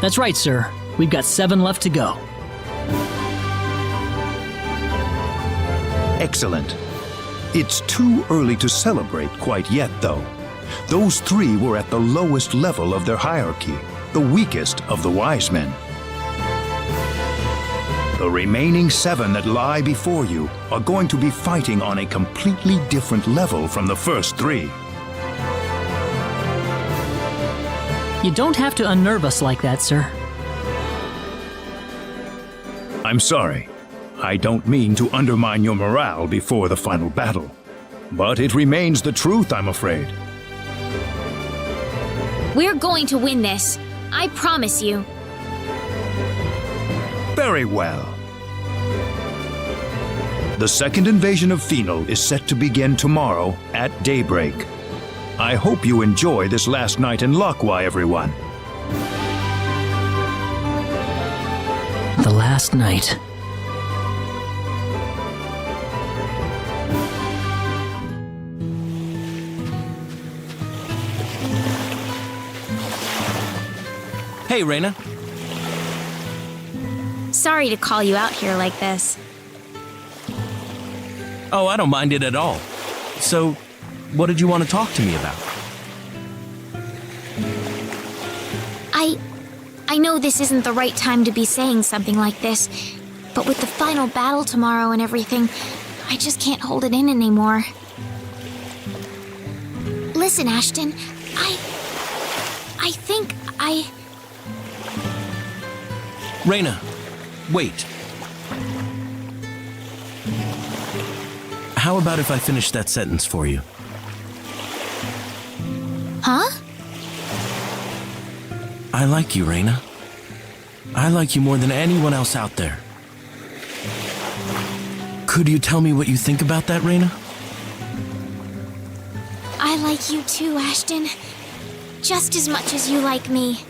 [SPEAKER 5] That's right, sir. We've got 7 left to go.
[SPEAKER 8] Excellent. It's too early to celebrate quite yet, though. Those 3 were at the lowest level of their hierarchy, the weakest of the wise men. The remaining 7 that lie before you are going to be fighting on a completely different level from the first 3.
[SPEAKER 5] You don't have to unnerve us like that, sir.
[SPEAKER 8] I'm sorry. I don't mean to undermine your morale before the final battle. But it remains the truth, I'm afraid.
[SPEAKER 2] We're going to win this. I promise you.
[SPEAKER 8] Very well. The second invasion of Phenol is set to begin tomorrow at daybreak. I hope you enjoy this last night in Lockwai, everyone.
[SPEAKER 5] The last night.
[SPEAKER 18] Hey, Rena.
[SPEAKER 2] Sorry to call you out here like this.
[SPEAKER 18] Oh, I don't mind it at all. So, what did you want to talk to me about?
[SPEAKER 2] I know this isn't the right time to be saying something like this, but with the final battle tomorrow and everything, I just can't hold it in anymore. Listen, Ashton, I think I...
[SPEAKER 18] Rena, wait. How about if I finish that sentence for you?
[SPEAKER 2] Huh?
[SPEAKER 18] I like you, Rena. I like you more than anyone else out there. Could you tell me what you think about that, Rena?
[SPEAKER 2] I like you too, Ashton. Just as much as you like me.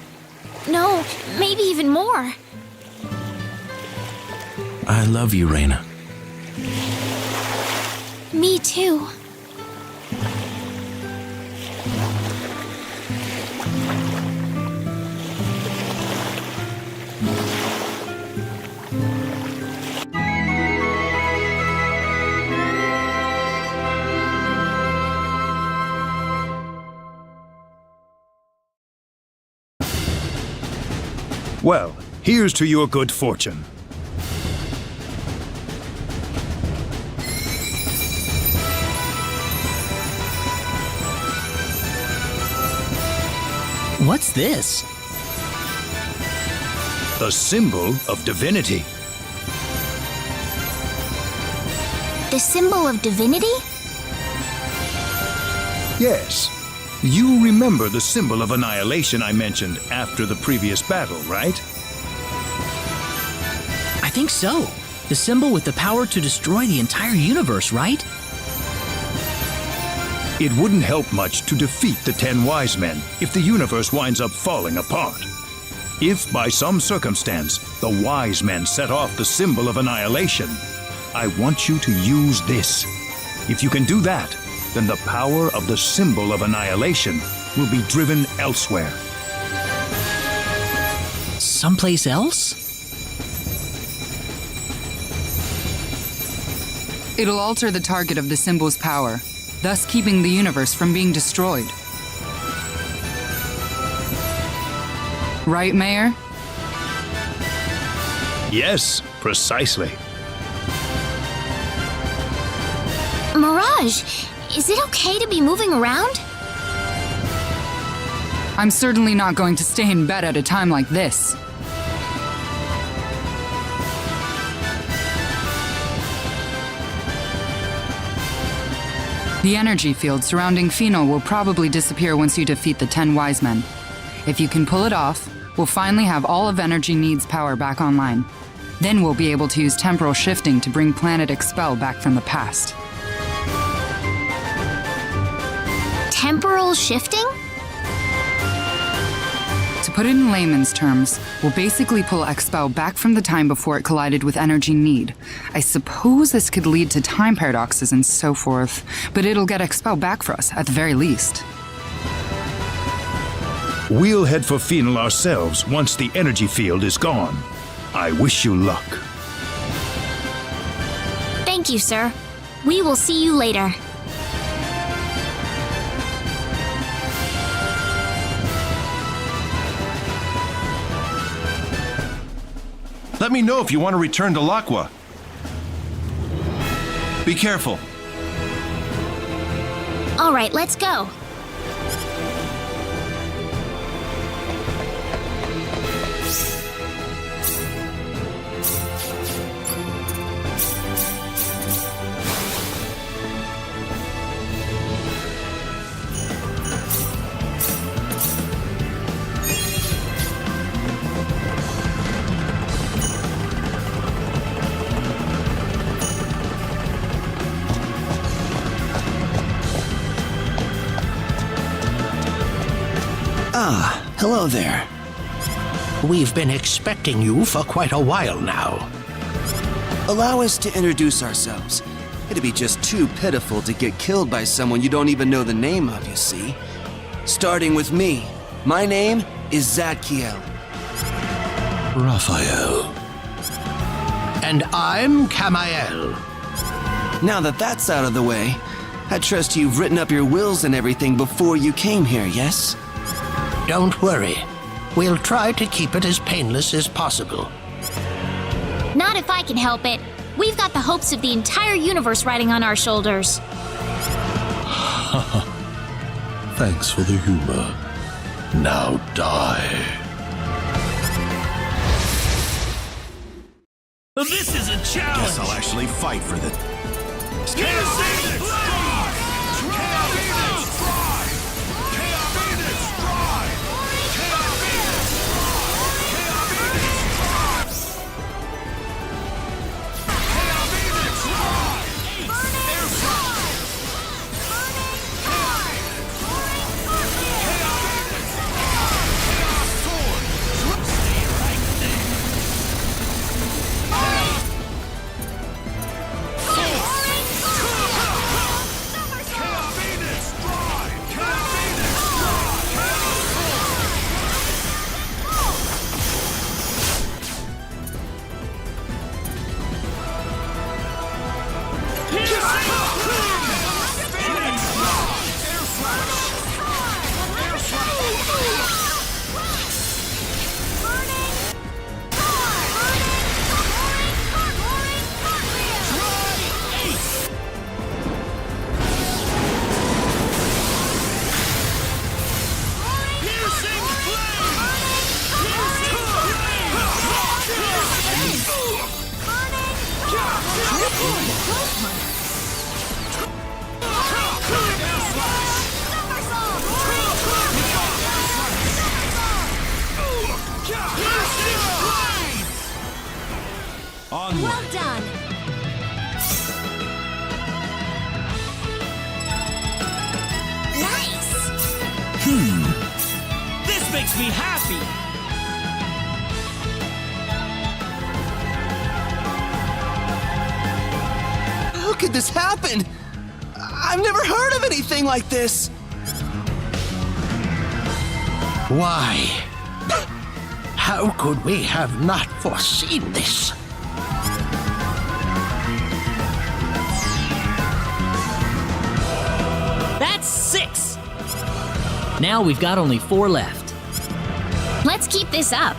[SPEAKER 2] No, maybe even more.
[SPEAKER 18] I love you, Rena.
[SPEAKER 2] Me too.
[SPEAKER 8] Well, here's to your good fortune.
[SPEAKER 5] What's this?
[SPEAKER 8] The symbol of divinity.
[SPEAKER 2] The symbol of divinity?
[SPEAKER 8] Yes. You remember the symbol of annihilation I mentioned after the previous battle, right?
[SPEAKER 5] I think so. The symbol with the power to destroy the entire universe, right?
[SPEAKER 8] It wouldn't help much to defeat the 10 wise men if the universe winds up falling apart. If by some circumstance the wise men set off the symbol of annihilation, I want you to use this. If you can do that, then the power of the symbol of annihilation will be driven elsewhere.
[SPEAKER 5] Someplace else?
[SPEAKER 4] It'll alter the target of the symbol's power, thus keeping the universe from being destroyed. Right, Mayor?
[SPEAKER 8] Yes, precisely.
[SPEAKER 2] Mirage, is it okay to be moving around?
[SPEAKER 4] I'm certainly not going to stay in bed at a time like this. The energy field surrounding Phenol will probably disappear once you defeat the 10 wise men. If you can pull it off, we'll finally have all of Energy Need's power back online. Then we'll be able to use temporal shifting to bring Planet Expel back from the past.
[SPEAKER 2] Temporal shifting?
[SPEAKER 4] To put it in layman's terms, we'll basically pull Expel back from the time before it collided with Energy Need. I suppose this could lead to time paradoxes and so forth, but it'll get Expel back for us, at the very least.
[SPEAKER 8] We'll head for Phenol ourselves once the energy field is gone. I wish you luck.
[SPEAKER 2] Thank you, sir. We will see you later.
[SPEAKER 22] Let me know if you want to return to Lakwa. Be careful.
[SPEAKER 2] All right, let's go.
[SPEAKER 13] Ah, hello there. We've been expecting you for quite a while now.
[SPEAKER 10] Allow us to introduce ourselves. It'd be just too pitiful to get killed by someone you don't even know the name of, you see. Starting with me. My name is Zadkiel.
[SPEAKER 13] Raphael. And I'm Camael.
[SPEAKER 10] Now that that's out of the way, I trust you've written up your wills and everything before you came here, yes?
[SPEAKER 13] Don't worry. We'll try to keep it as painless as possible.
[SPEAKER 2] Not if I can help it. We've got the hopes of the entire universe riding on our shoulders.
[SPEAKER 22] Thanks for the humor. Now die.
[SPEAKER 18] This is a challenge!
[SPEAKER 22] Guess I'll actually fight for the...
[SPEAKER 18] Onward.
[SPEAKER 2] Well done. Nice.
[SPEAKER 18] This makes me happy.
[SPEAKER 10] How could this happen? I've never heard of anything like this.
[SPEAKER 13] Why? How could we have not foreseen this?
[SPEAKER 24] That's 6!
[SPEAKER 5] Now we've got only 4 left.
[SPEAKER 2] Let's keep this up.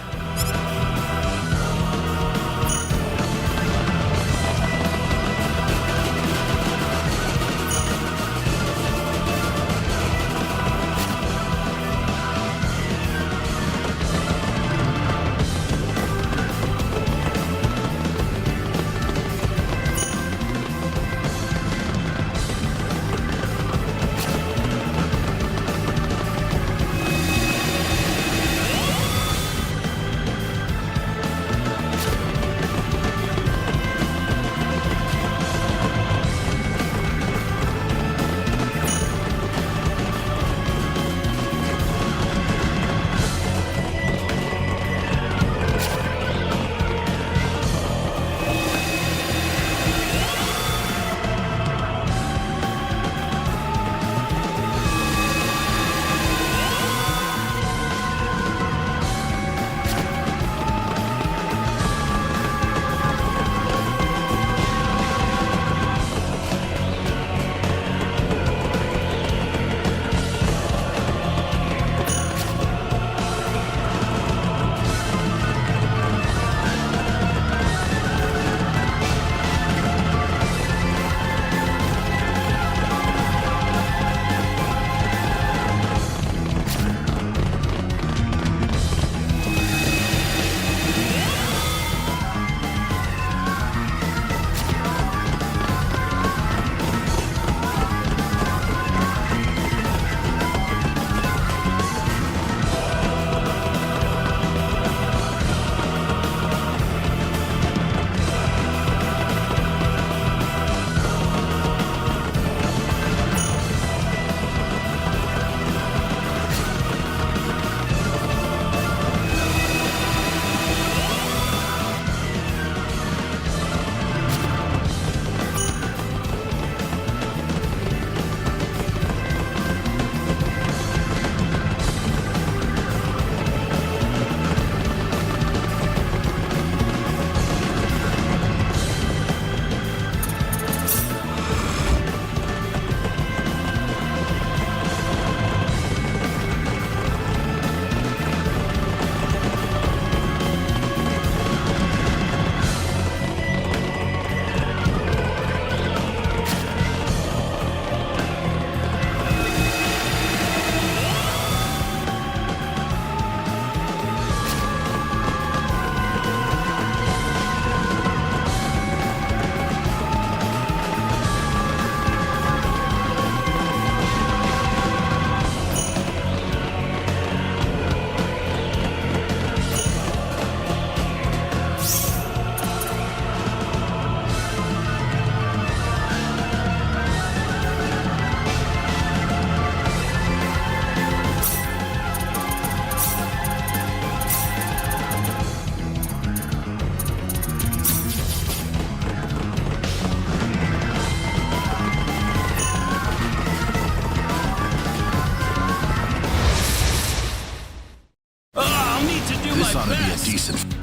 [SPEAKER 11] decent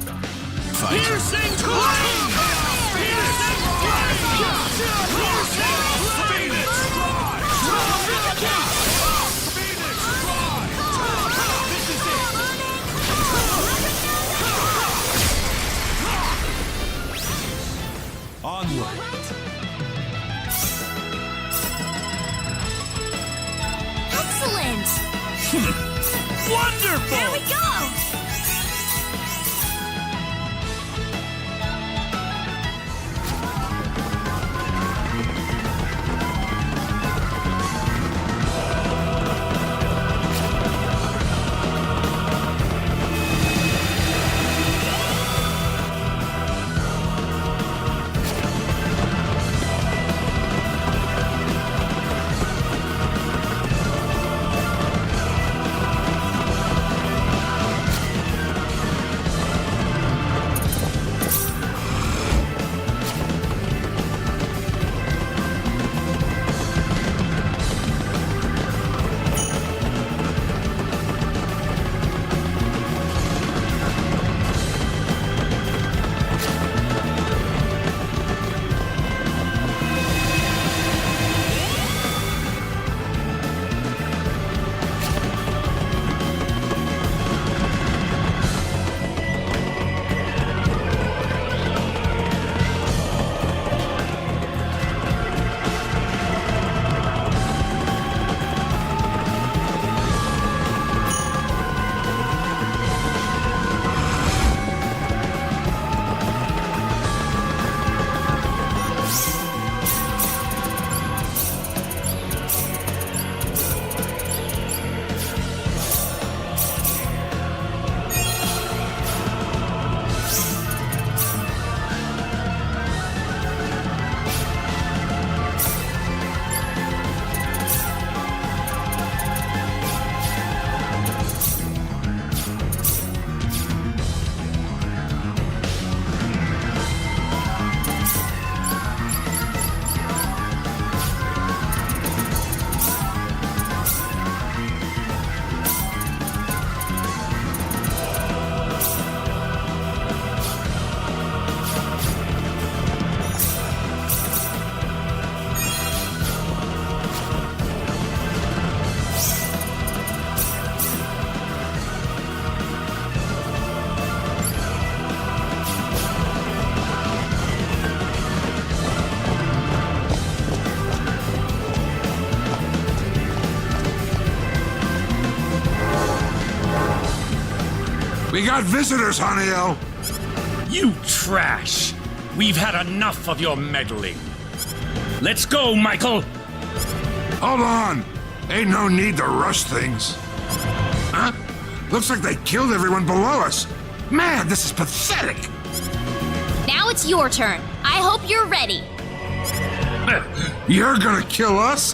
[SPEAKER 11] fight.
[SPEAKER 16] Piercing flame! Piercing
[SPEAKER 12] Onward.
[SPEAKER 2] Excellent!
[SPEAKER 16] Wonderful!
[SPEAKER 2] There we go!
[SPEAKER 11] We got visitors, Haniel!
[SPEAKER 7] You trash! We've had enough of your meddling. Let's go, Michael!
[SPEAKER 11] Hold on! Ain't no need to rush things. Huh? Looks like they killed everyone below us. Man, this is pathetic!
[SPEAKER 2] Now it's your turn. I hope you're ready.
[SPEAKER 11] You're gonna kill us?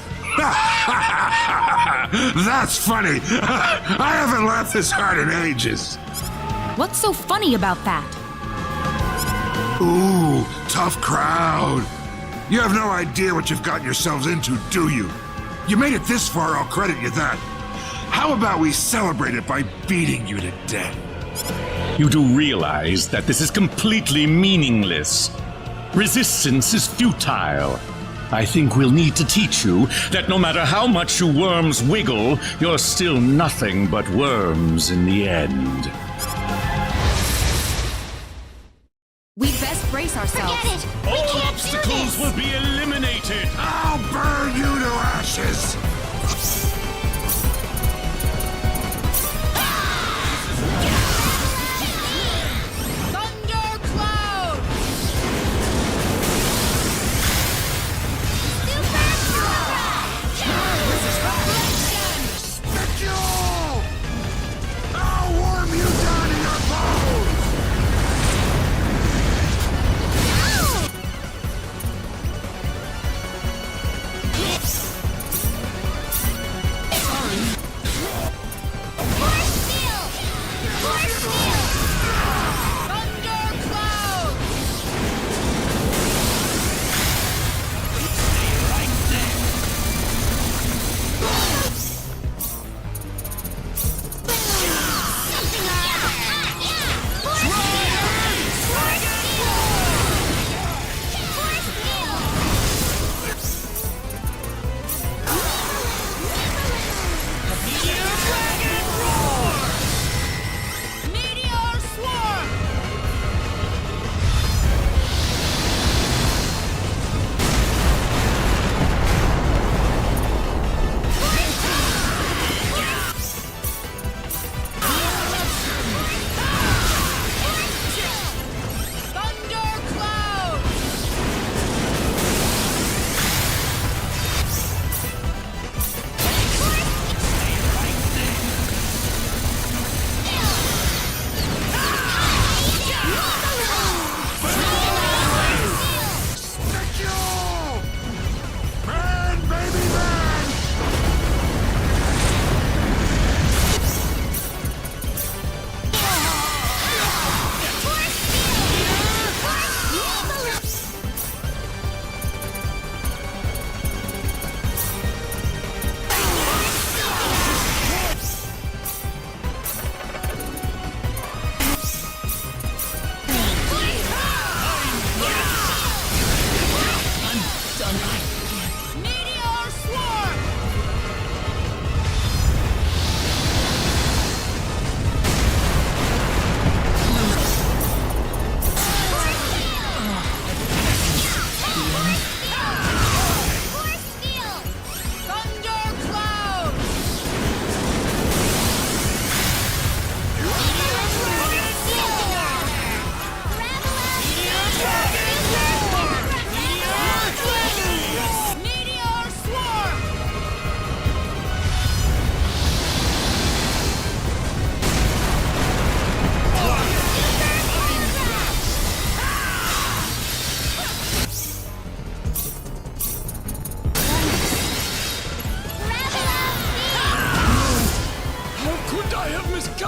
[SPEAKER 11] That's funny. I haven't laughed this hard in ages.
[SPEAKER 9] What's so funny about that?
[SPEAKER 11] Ooh, tough crowd. You have no idea what you've gotten yourselves into, do you? You made it this far, I'll credit you that. How about we celebrate it by beating you to death?
[SPEAKER 7] You do realize that this is completely meaningless. Resistance is futile. I think we'll need to teach you that no matter how much you worms wiggle, you're still nothing but worms in the end.
[SPEAKER 9] We'd best brace ourselves.
[SPEAKER 6] Forget it! We
[SPEAKER 7] All
[SPEAKER 6] can't
[SPEAKER 7] obstacles
[SPEAKER 6] do this!
[SPEAKER 7] will be eliminated.
[SPEAKER 11] I'll burn you to ashes!
[SPEAKER 16] Thundercloud!
[SPEAKER 11] Specule! I'll warm you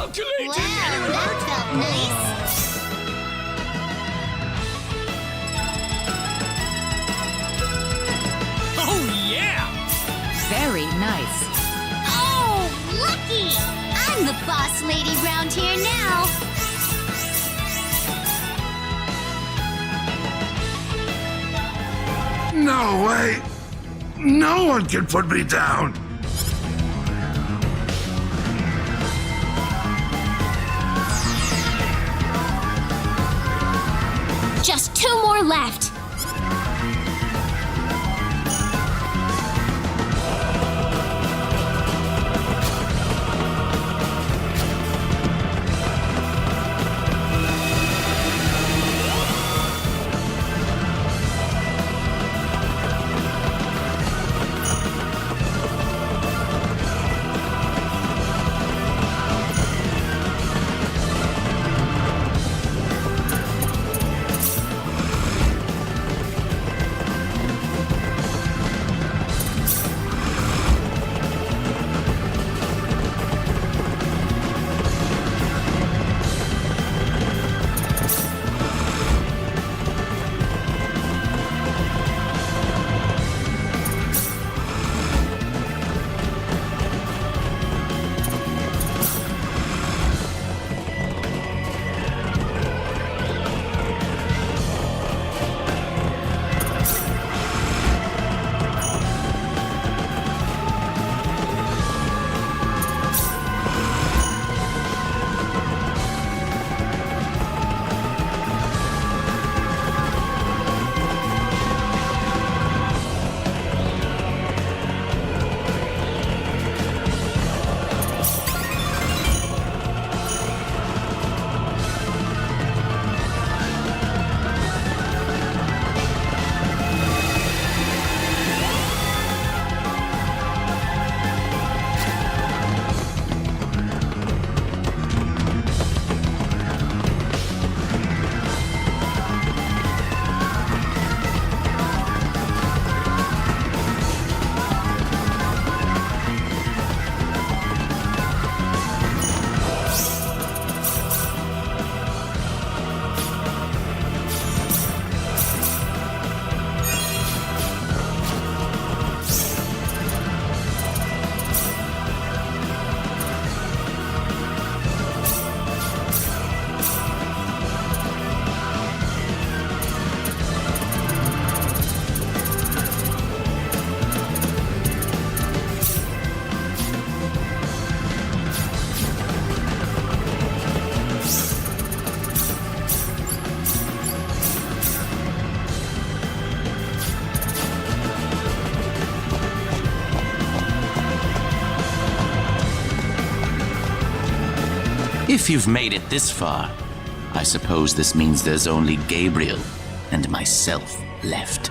[SPEAKER 16] Calculating!
[SPEAKER 6] Wow, that felt nice.
[SPEAKER 16] Oh, yeah!
[SPEAKER 9] Very nice.
[SPEAKER 6] Oh, lucky! I'm the boss lady round here now.
[SPEAKER 11] No way! No one can put me down!
[SPEAKER 2] Just 2 more left.
[SPEAKER 17] If you've made it this far, I suppose this means there's only Gabriel and myself left.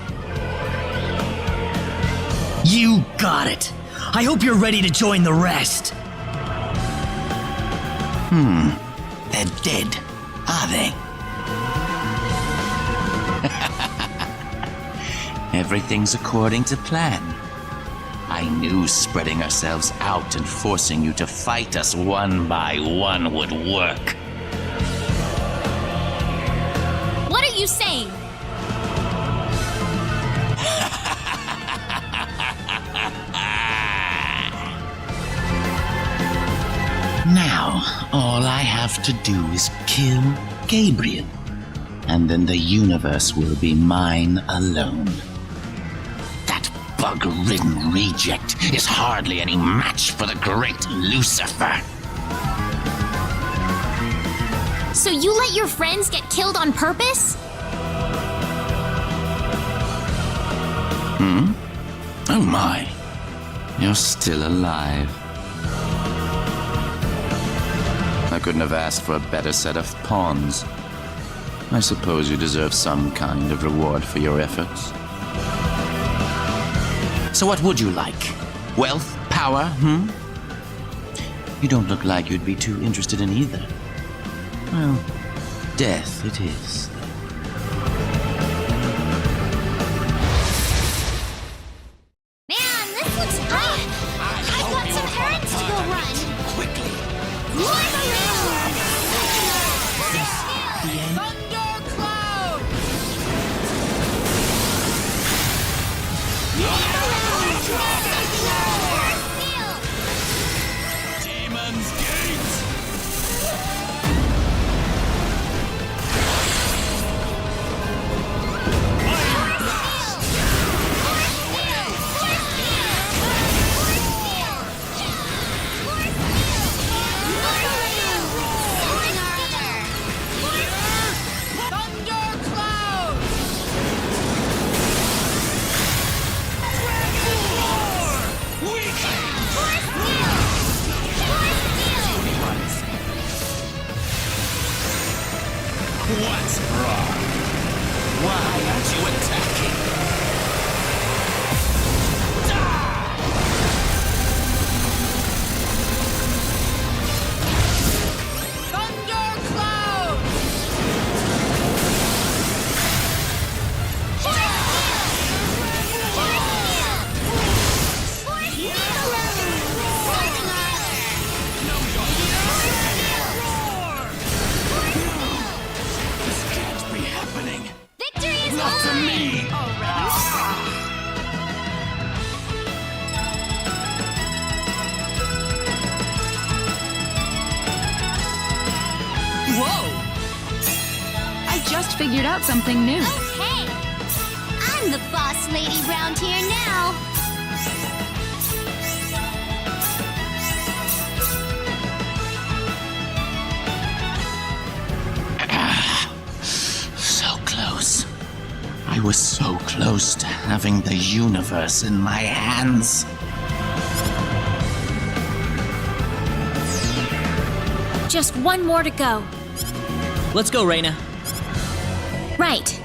[SPEAKER 5] You got it. I hope you're ready to join the rest.
[SPEAKER 17] They're dead, are they? Everything's according to plan. I knew spreading ourselves out and forcing you to fight us one by one would work.
[SPEAKER 2] What are you saying?
[SPEAKER 17] Now, all I have to do is kill Gabriel, and then the universe will be mine alone. That bug-ridden reject is hardly any match for the great Lucifer.
[SPEAKER 2] So you let your friends get killed on purpose?
[SPEAKER 17] Oh my, you're still alive. I couldn't have asked for a better set of pawns. I suppose you deserve some kind of reward for your efforts. So what would you like? Wealth? Power? You don't look like you'd be too interested in either. Well, death it is.
[SPEAKER 6] Man, this looks great! I've got some errands to go run!
[SPEAKER 17] Quickly!
[SPEAKER 6] More
[SPEAKER 16] Demon's Gate!
[SPEAKER 3] What's wrong? Why aren't you attacking?
[SPEAKER 9] Whoa! I just figured out something new.
[SPEAKER 6] Okay! I'm the boss lady round here now!
[SPEAKER 17] So close. I was so close to having the universe in my hands.
[SPEAKER 2] Just one more to go.
[SPEAKER 5] Let's go, Rena.
[SPEAKER 2] Right.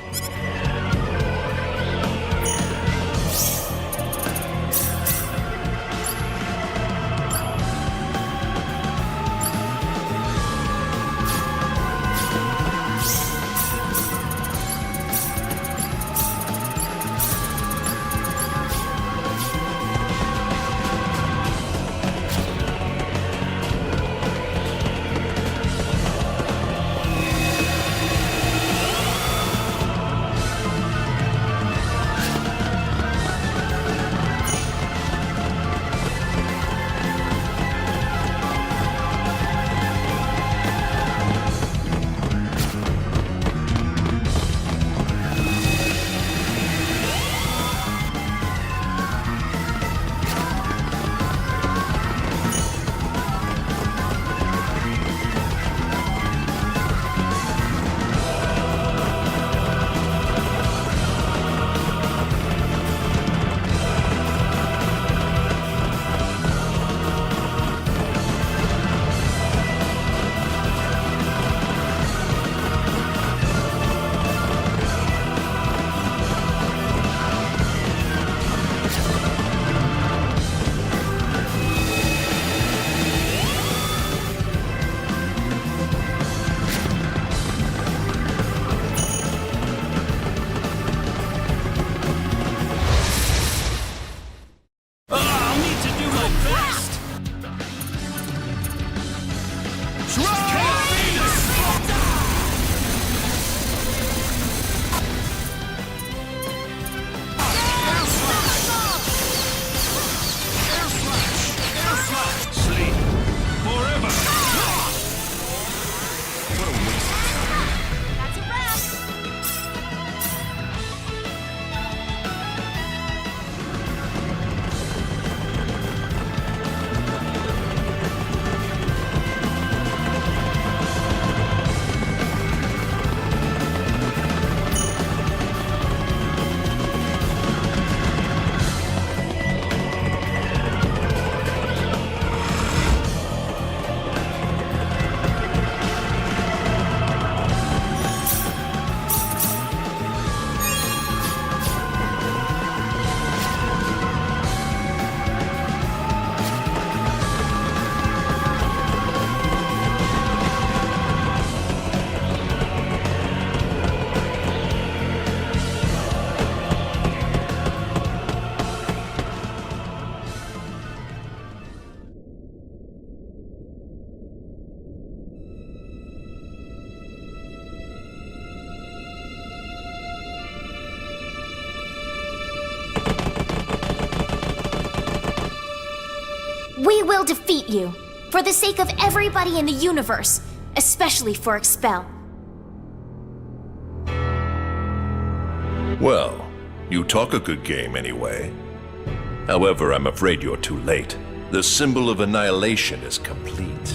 [SPEAKER 2] We will defeat you, for the sake of everybody in the universe, especially for Expel.
[SPEAKER 22] Well, you talk a good game anyway. However, I'm afraid you're too late. The symbol of annihilation is complete.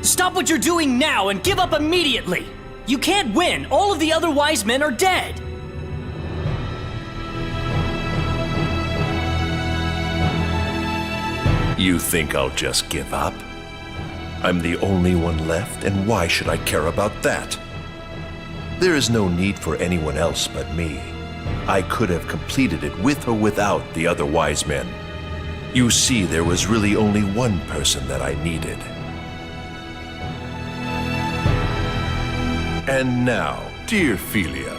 [SPEAKER 19] Stop what you're doing now and give up immediately! You can't win! All of the other wise men are dead!
[SPEAKER 22] You think I'll just give up? I'm the only one left, and why should I care about that? There is no need for anyone else but me. I could have completed it with or without the other wise men. You see, there was really only one person that I needed. And now, dear Philia,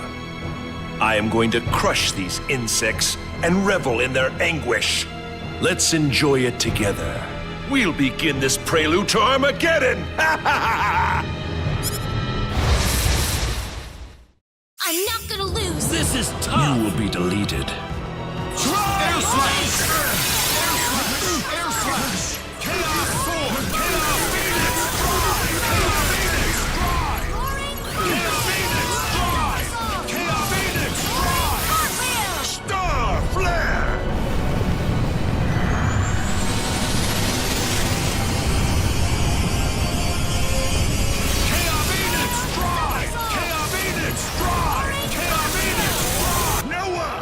[SPEAKER 22] I am going to crush these insects and revel in their anguish. Let's enjoy it together. We'll begin this prelude to Armageddon!
[SPEAKER 2] I'm not gonna lose!
[SPEAKER 18] This is tough!
[SPEAKER 22] You will be deleted.
[SPEAKER 16] Air slash! Air slash! Chaos sword! Chaos phoenix! Chaos phoenix! Chaos phoenix! Chaos phoenix! Star flare! Chaos phoenix! Chaos phoenix! Chaos phoenix! Noah!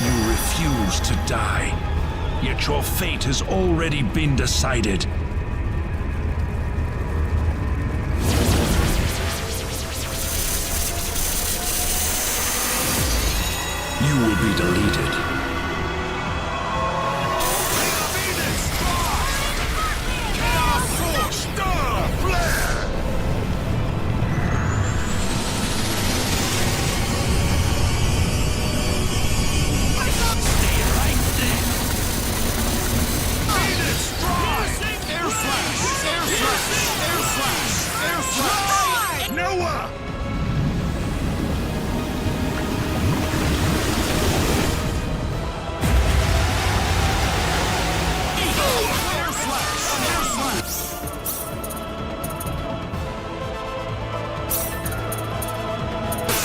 [SPEAKER 22] You refuse to die, yet your fate has already been decided. You will be deleted.
[SPEAKER 16] Noah!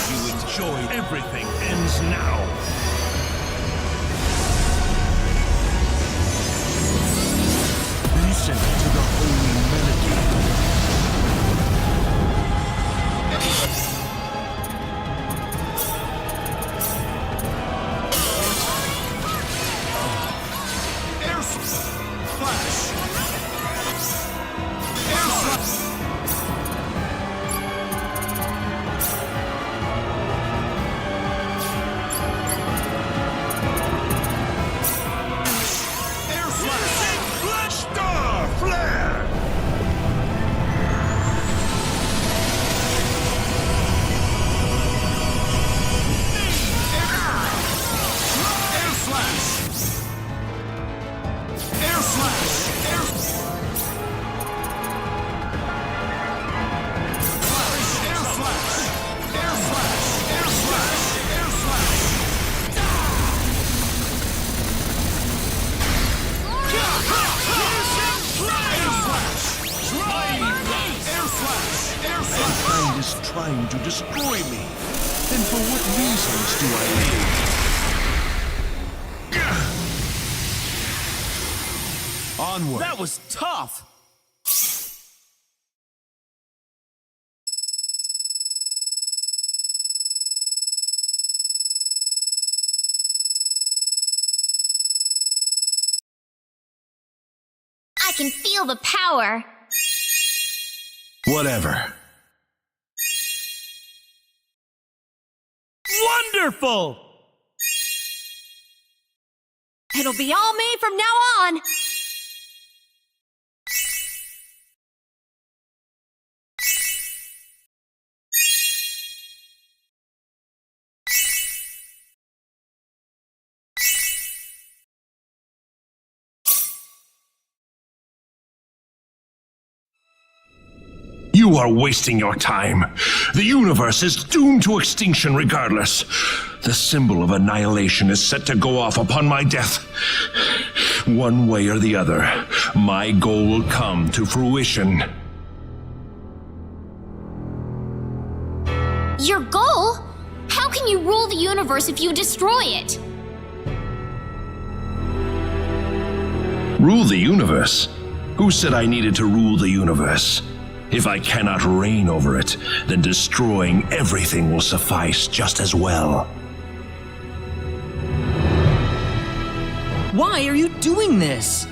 [SPEAKER 22] You enjoyed everything ends now. Listen to the holy melody. Mankind is trying to destroy me. Then for what reasons do I live?
[SPEAKER 18] Onward. That was tough!
[SPEAKER 2] I can feel the power!
[SPEAKER 22] Whatever.
[SPEAKER 18] Wonderful!
[SPEAKER 24] It'll be all me from now on!
[SPEAKER 7] You are wasting your time. The universe is doomed to extinction regardless. The symbol of annihilation is set to go off upon my death. One way or the other, my goal will come to fruition.
[SPEAKER 2] Your goal? How can you rule the universe if you destroy it?
[SPEAKER 7] Rule the universe? Who said I needed to rule the universe? If I cannot reign over it, then destroying everything will suffice just as well.
[SPEAKER 15] Why are you doing this?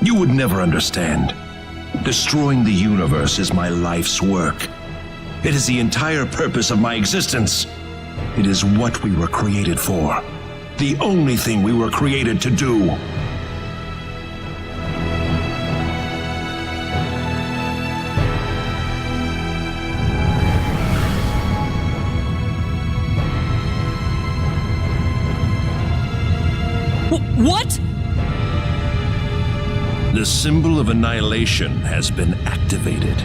[SPEAKER 7] You would never understand. Destroying the universe is my life's work. It is the entire purpose of my existence. It is what we were created for. The only thing we were created to do.
[SPEAKER 15] What?
[SPEAKER 7] The symbol of annihilation has been activated.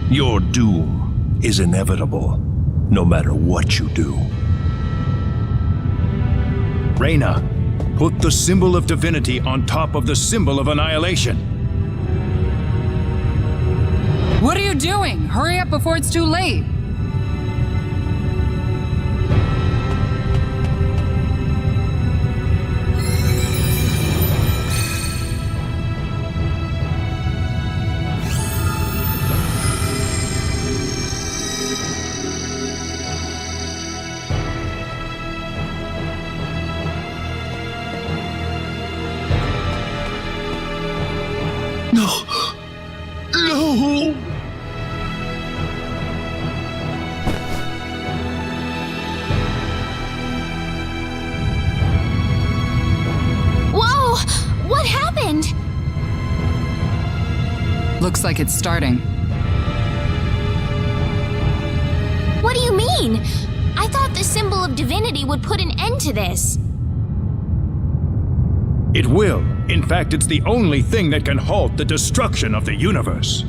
[SPEAKER 7] Your doom is inevitable, no matter what you do.
[SPEAKER 8] Rena, put the symbol of divinity on top of the symbol of annihilation.
[SPEAKER 4] What are you doing? Hurry up before it's too late.
[SPEAKER 7] No!
[SPEAKER 2] Whoa! What happened?
[SPEAKER 4] Looks like it's starting.
[SPEAKER 2] What do you mean? I thought the symbol of divinity would put an end to this.
[SPEAKER 8] It will. In fact, it's the only thing that can halt the destruction of the universe.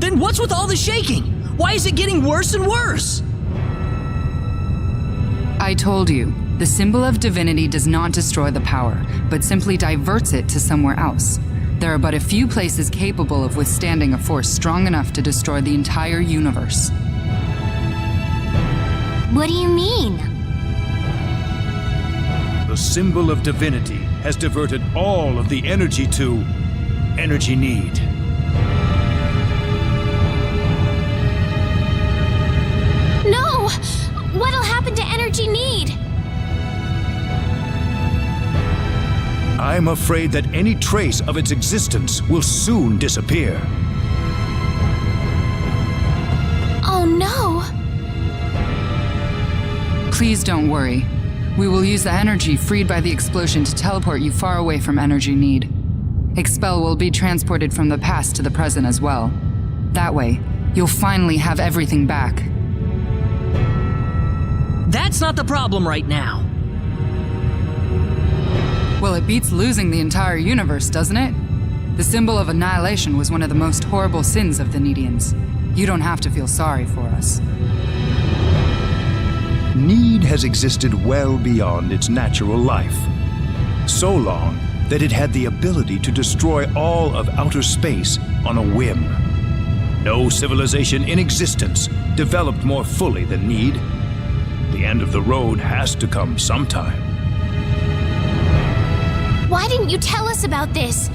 [SPEAKER 15] Then what's with all the shaking? Why is it getting worse and worse?
[SPEAKER 4] I told you, the symbol of divinity does not destroy the power, but simply diverts it to somewhere else. There are but a few places capable of withstanding a force strong enough to destroy the entire universe.
[SPEAKER 2] What do you mean?
[SPEAKER 8] The symbol of divinity has diverted all of the energy to energy need.
[SPEAKER 2] No! What'll happen to energy need?
[SPEAKER 8] I'm afraid that any trace of its existence will soon disappear.
[SPEAKER 2] Oh no!
[SPEAKER 4] Please don't worry. We will use the energy freed by the explosion to teleport you far away from energy need. Expel will be transported from the past to the present as well. That way, you'll finally have everything back.
[SPEAKER 15] That's not the problem right now.
[SPEAKER 4] Well, it beats losing the entire universe, doesn't it? The symbol of annihilation was one of the most horrible sins of the Needians. You don't have to feel sorry for us.
[SPEAKER 8] Need has existed well beyond its natural life. So long that it had the ability to destroy all of outer space on a whim. No civilization in existence developed more fully than Need. The end of the road has to come sometime.
[SPEAKER 2] Why didn't you tell us about this?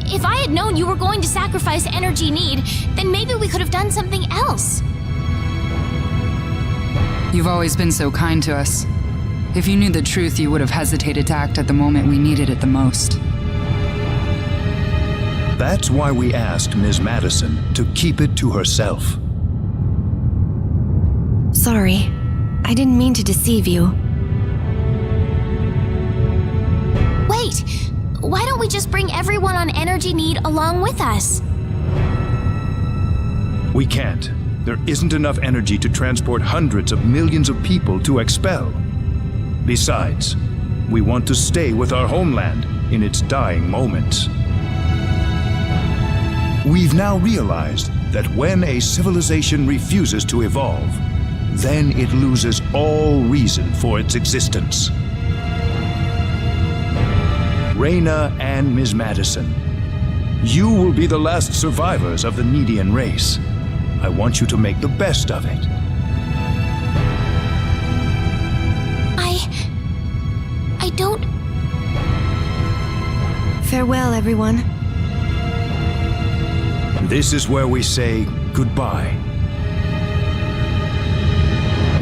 [SPEAKER 2] If I had known you were going to sacrifice energy need, then maybe we could have done something else.
[SPEAKER 4] You've always been so kind to us. If you knew the truth, you would have hesitated to act at the moment we needed it the most.
[SPEAKER 8] That's why we asked Ms. Madison to keep it to herself.
[SPEAKER 24] Sorry, I didn't mean to deceive you.
[SPEAKER 2] Wait, why don't we just bring everyone on energy need along with us?
[SPEAKER 8] We can't. There isn't enough energy to transport hundreds of millions of people to Expel. Besides, we want to stay with our homeland in its dying moments. We've now realized that when a civilization refuses to evolve, then it loses all reason for its existence. Rena and Ms. Madison, you will be the last survivors of the Needian race. I want you to make the best of it.
[SPEAKER 2] I don't...
[SPEAKER 24] Farewell, everyone.
[SPEAKER 8] This is where we say goodbye.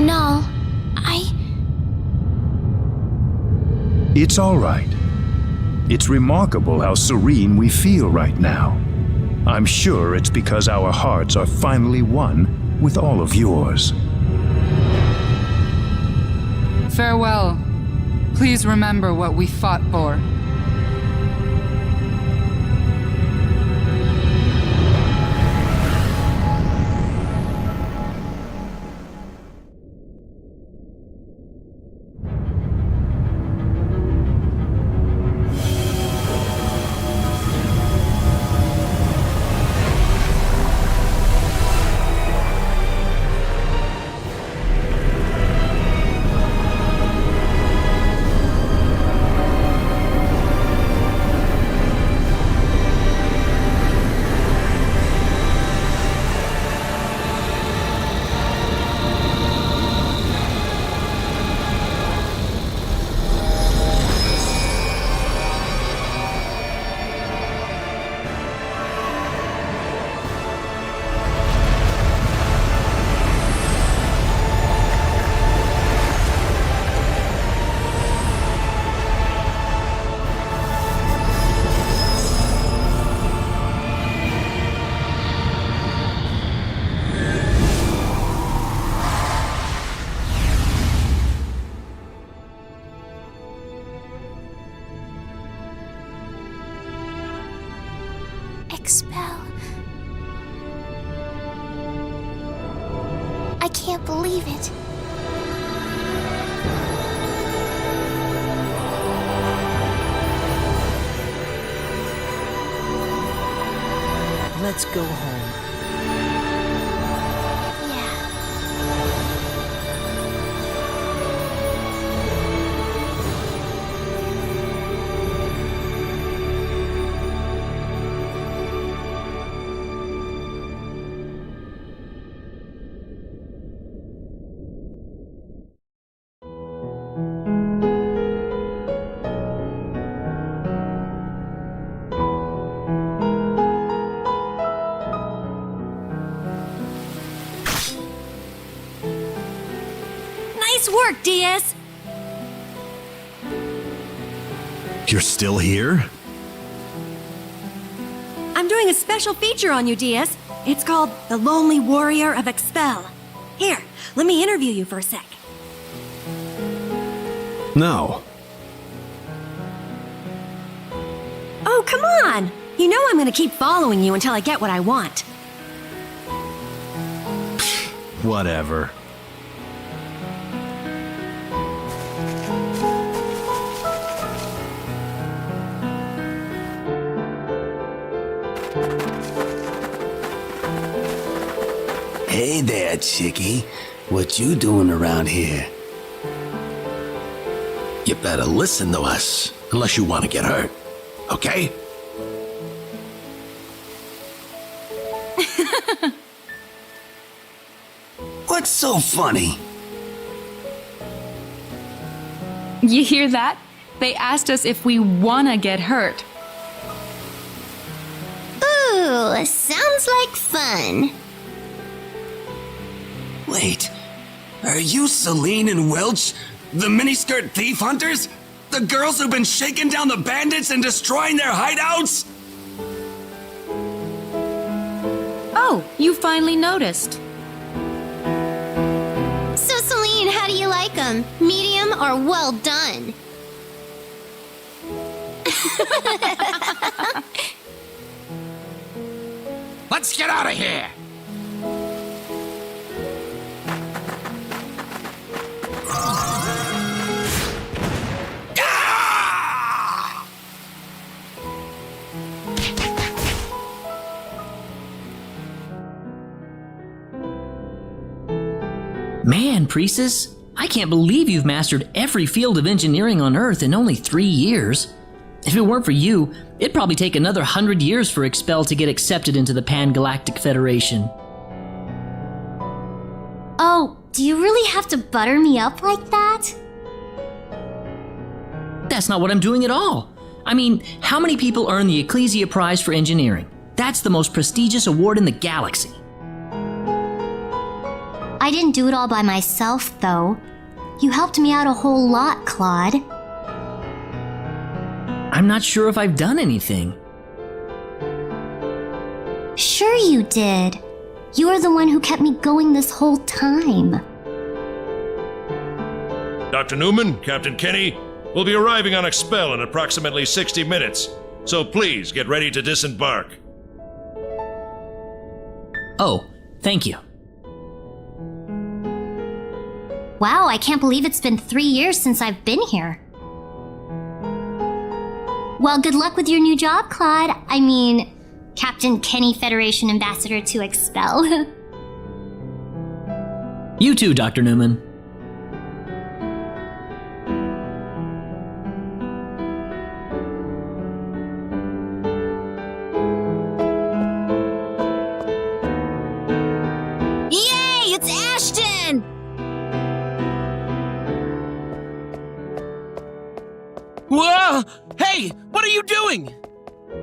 [SPEAKER 2] No,
[SPEAKER 8] It's all right. It's remarkable how serene we feel right now. I'm sure it's because our hearts are finally one with all of yours.
[SPEAKER 4] Farewell. Please remember what we fought for.
[SPEAKER 2] Expel. I can't believe it.
[SPEAKER 15] Let's go home.
[SPEAKER 24] Nice work, DS!
[SPEAKER 22] You're still here?
[SPEAKER 24] I'm doing a special feature on you, DS. It's called The Lonely Warrior of Expel. Here, let me interview you for a sec.
[SPEAKER 22] No.
[SPEAKER 24] Oh, come on! You know I'm gonna keep following you until I get what I want.
[SPEAKER 22] Whatever.
[SPEAKER 10] Hey there, chickie. What you doing around here?
[SPEAKER 13] You better listen to us, unless you want to get hurt. Okay?
[SPEAKER 10] What's so funny?
[SPEAKER 9] You hear that? They asked us if we wanna get hurt.
[SPEAKER 6] Ooh, sounds like fun.
[SPEAKER 10] Wait, are you Celine and Welch, the miniskirt thief hunters? The girls who've been shaking down the bandits and destroying their hideouts?
[SPEAKER 9] Oh, you finally noticed.
[SPEAKER 6] So, Celine, how do you like them? Medium or well done?
[SPEAKER 3] Let's get out of here!
[SPEAKER 5] Man, Priestess, I can't believe you've mastered every field of engineering on Earth in only 3 years. If it weren't for you, it'd probably take another 100 years for Expel to get accepted into the Pan-Galactic Federation.
[SPEAKER 6] Oh, do you really have to butter me up like that?
[SPEAKER 5] That's not what I'm doing at all. I mean, how many people earn the Ecclesia Prize for Engineering? That's the most prestigious award in the galaxy.
[SPEAKER 6] I didn't do it all by myself, though. You helped me out a whole lot, Claude.
[SPEAKER 5] I'm not sure if I've done anything.
[SPEAKER 6] Sure you did. You were the one who kept me going this whole time.
[SPEAKER 22] Dr. Newman, Captain Kenny, we'll be arriving on Expel in approximately 60 minutes, so please get ready to disembark.
[SPEAKER 5] Oh, thank you.
[SPEAKER 6] Wow, I can't believe it's been 3 years since I've been here. Well, good luck with your new job, Claude. I mean, Captain Kenny Federation Ambassador to Expel.
[SPEAKER 5] You too, Dr. Newman.
[SPEAKER 14] Yay! It's Ashton!
[SPEAKER 18] Whoa! Hey, what are you doing?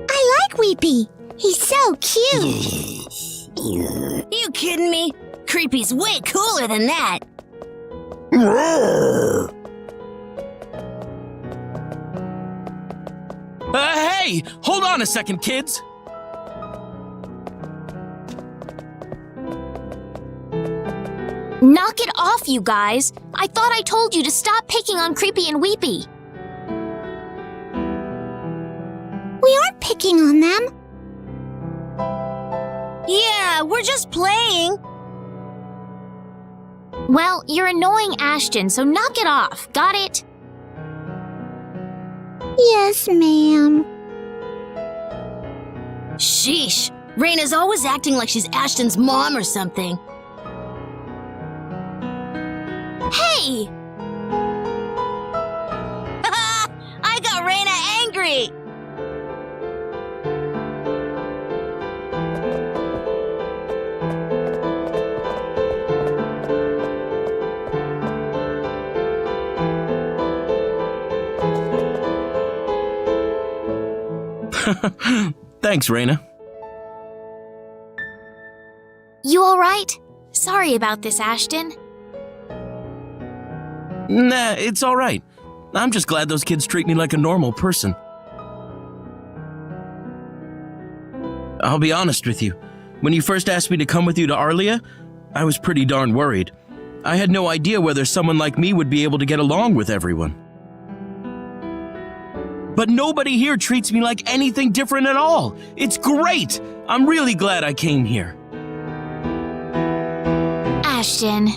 [SPEAKER 14] I like Weepy. He's so cute. You kidding me? Creepy's way cooler than that.
[SPEAKER 18] Hey! Hold on a second, kids!
[SPEAKER 2] Knock it off, you guys. I thought I told you to stop picking on Creepy and Weepy.
[SPEAKER 14] We aren't picking on them. Yeah, we're just playing.
[SPEAKER 2] Well, you're annoying Ashton, so knock it off. Got it?
[SPEAKER 14] Yes, ma'am. Sheesh. Rena's always acting like she's Ashton's mom or something. Hey! I got Rena angry!
[SPEAKER 18] Thanks, Rena.
[SPEAKER 2] You alright? Sorry about this, Ashton.
[SPEAKER 18] Nah, it's all right. I'm just glad those kids treat me like a normal person. I'll be honest with you. When you first asked me to come with you to Arlia, I was pretty darn worried. I had no idea whether someone like me would be able to get along with everyone. But nobody here treats me like anything different at all. It's great! I'm really glad I came here.
[SPEAKER 2] Ashton.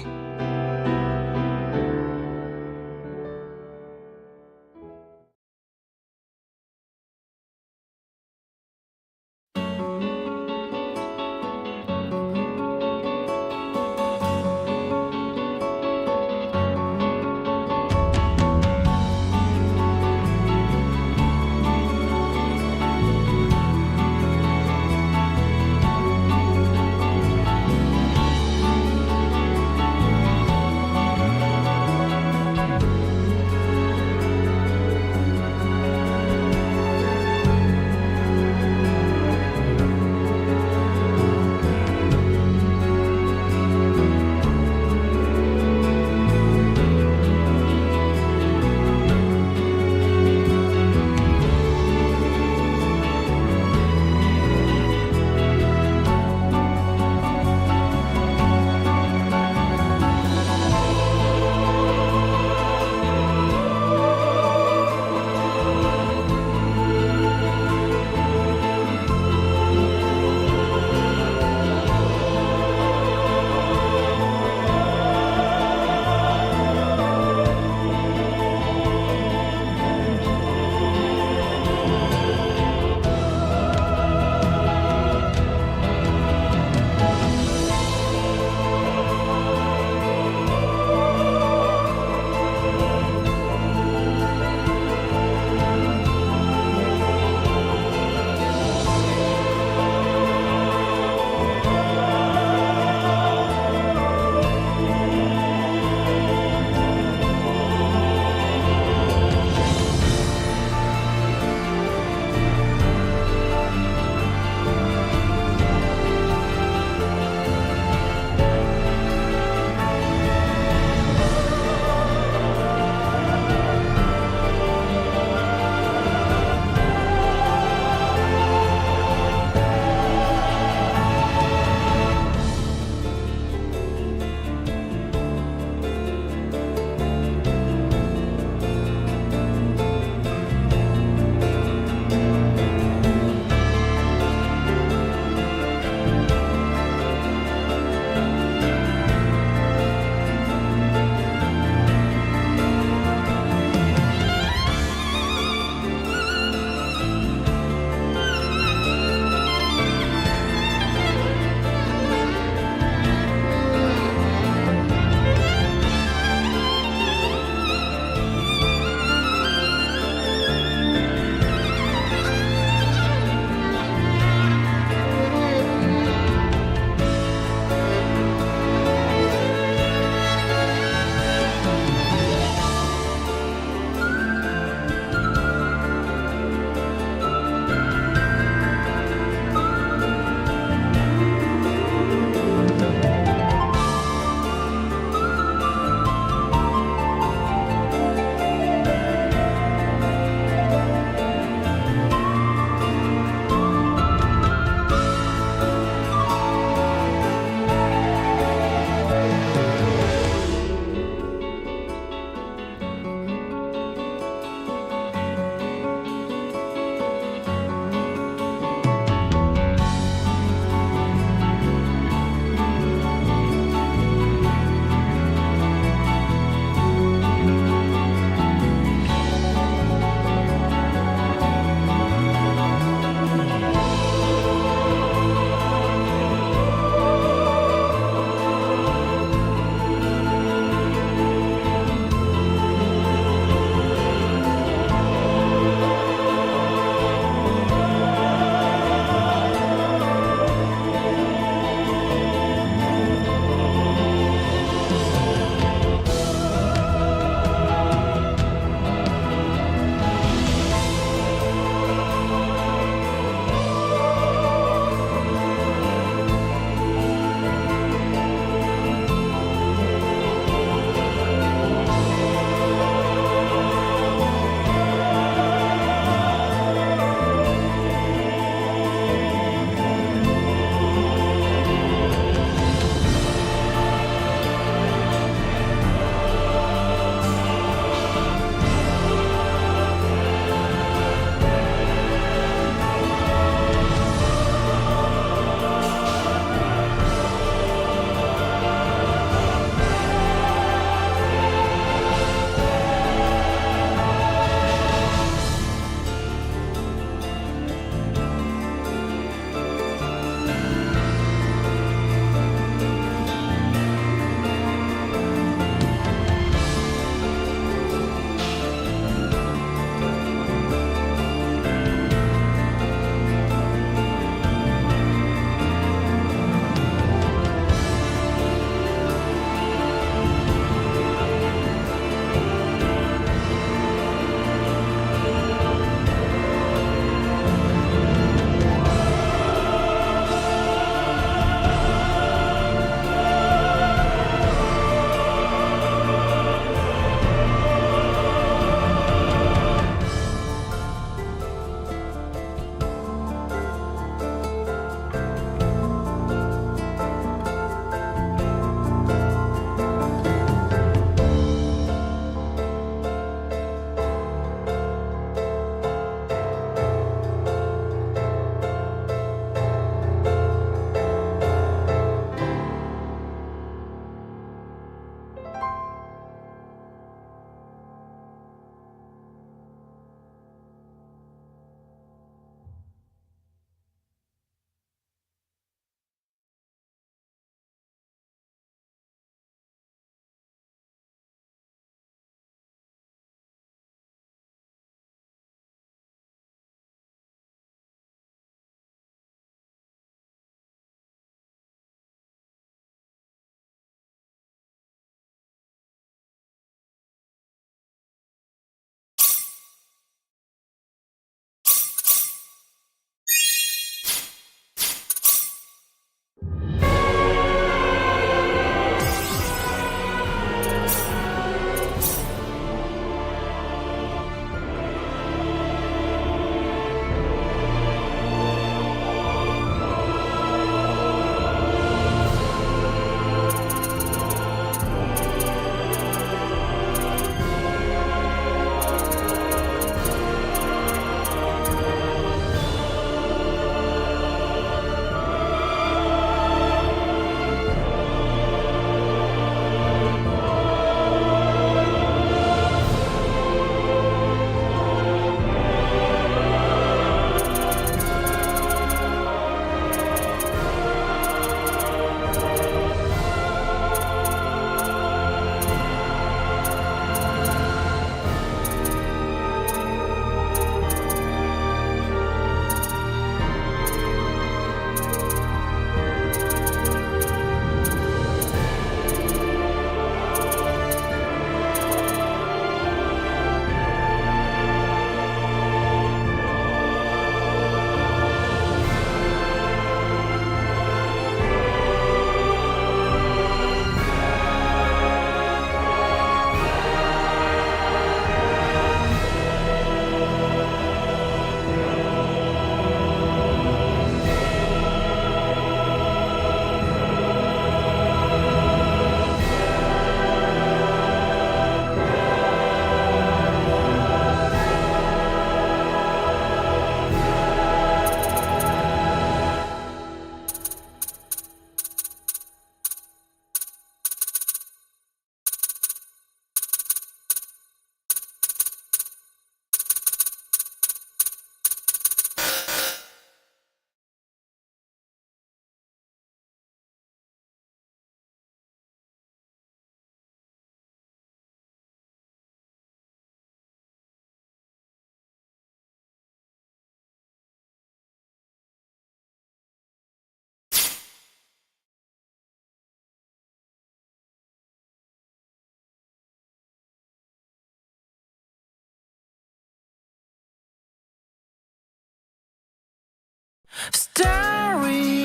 [SPEAKER 1] Starry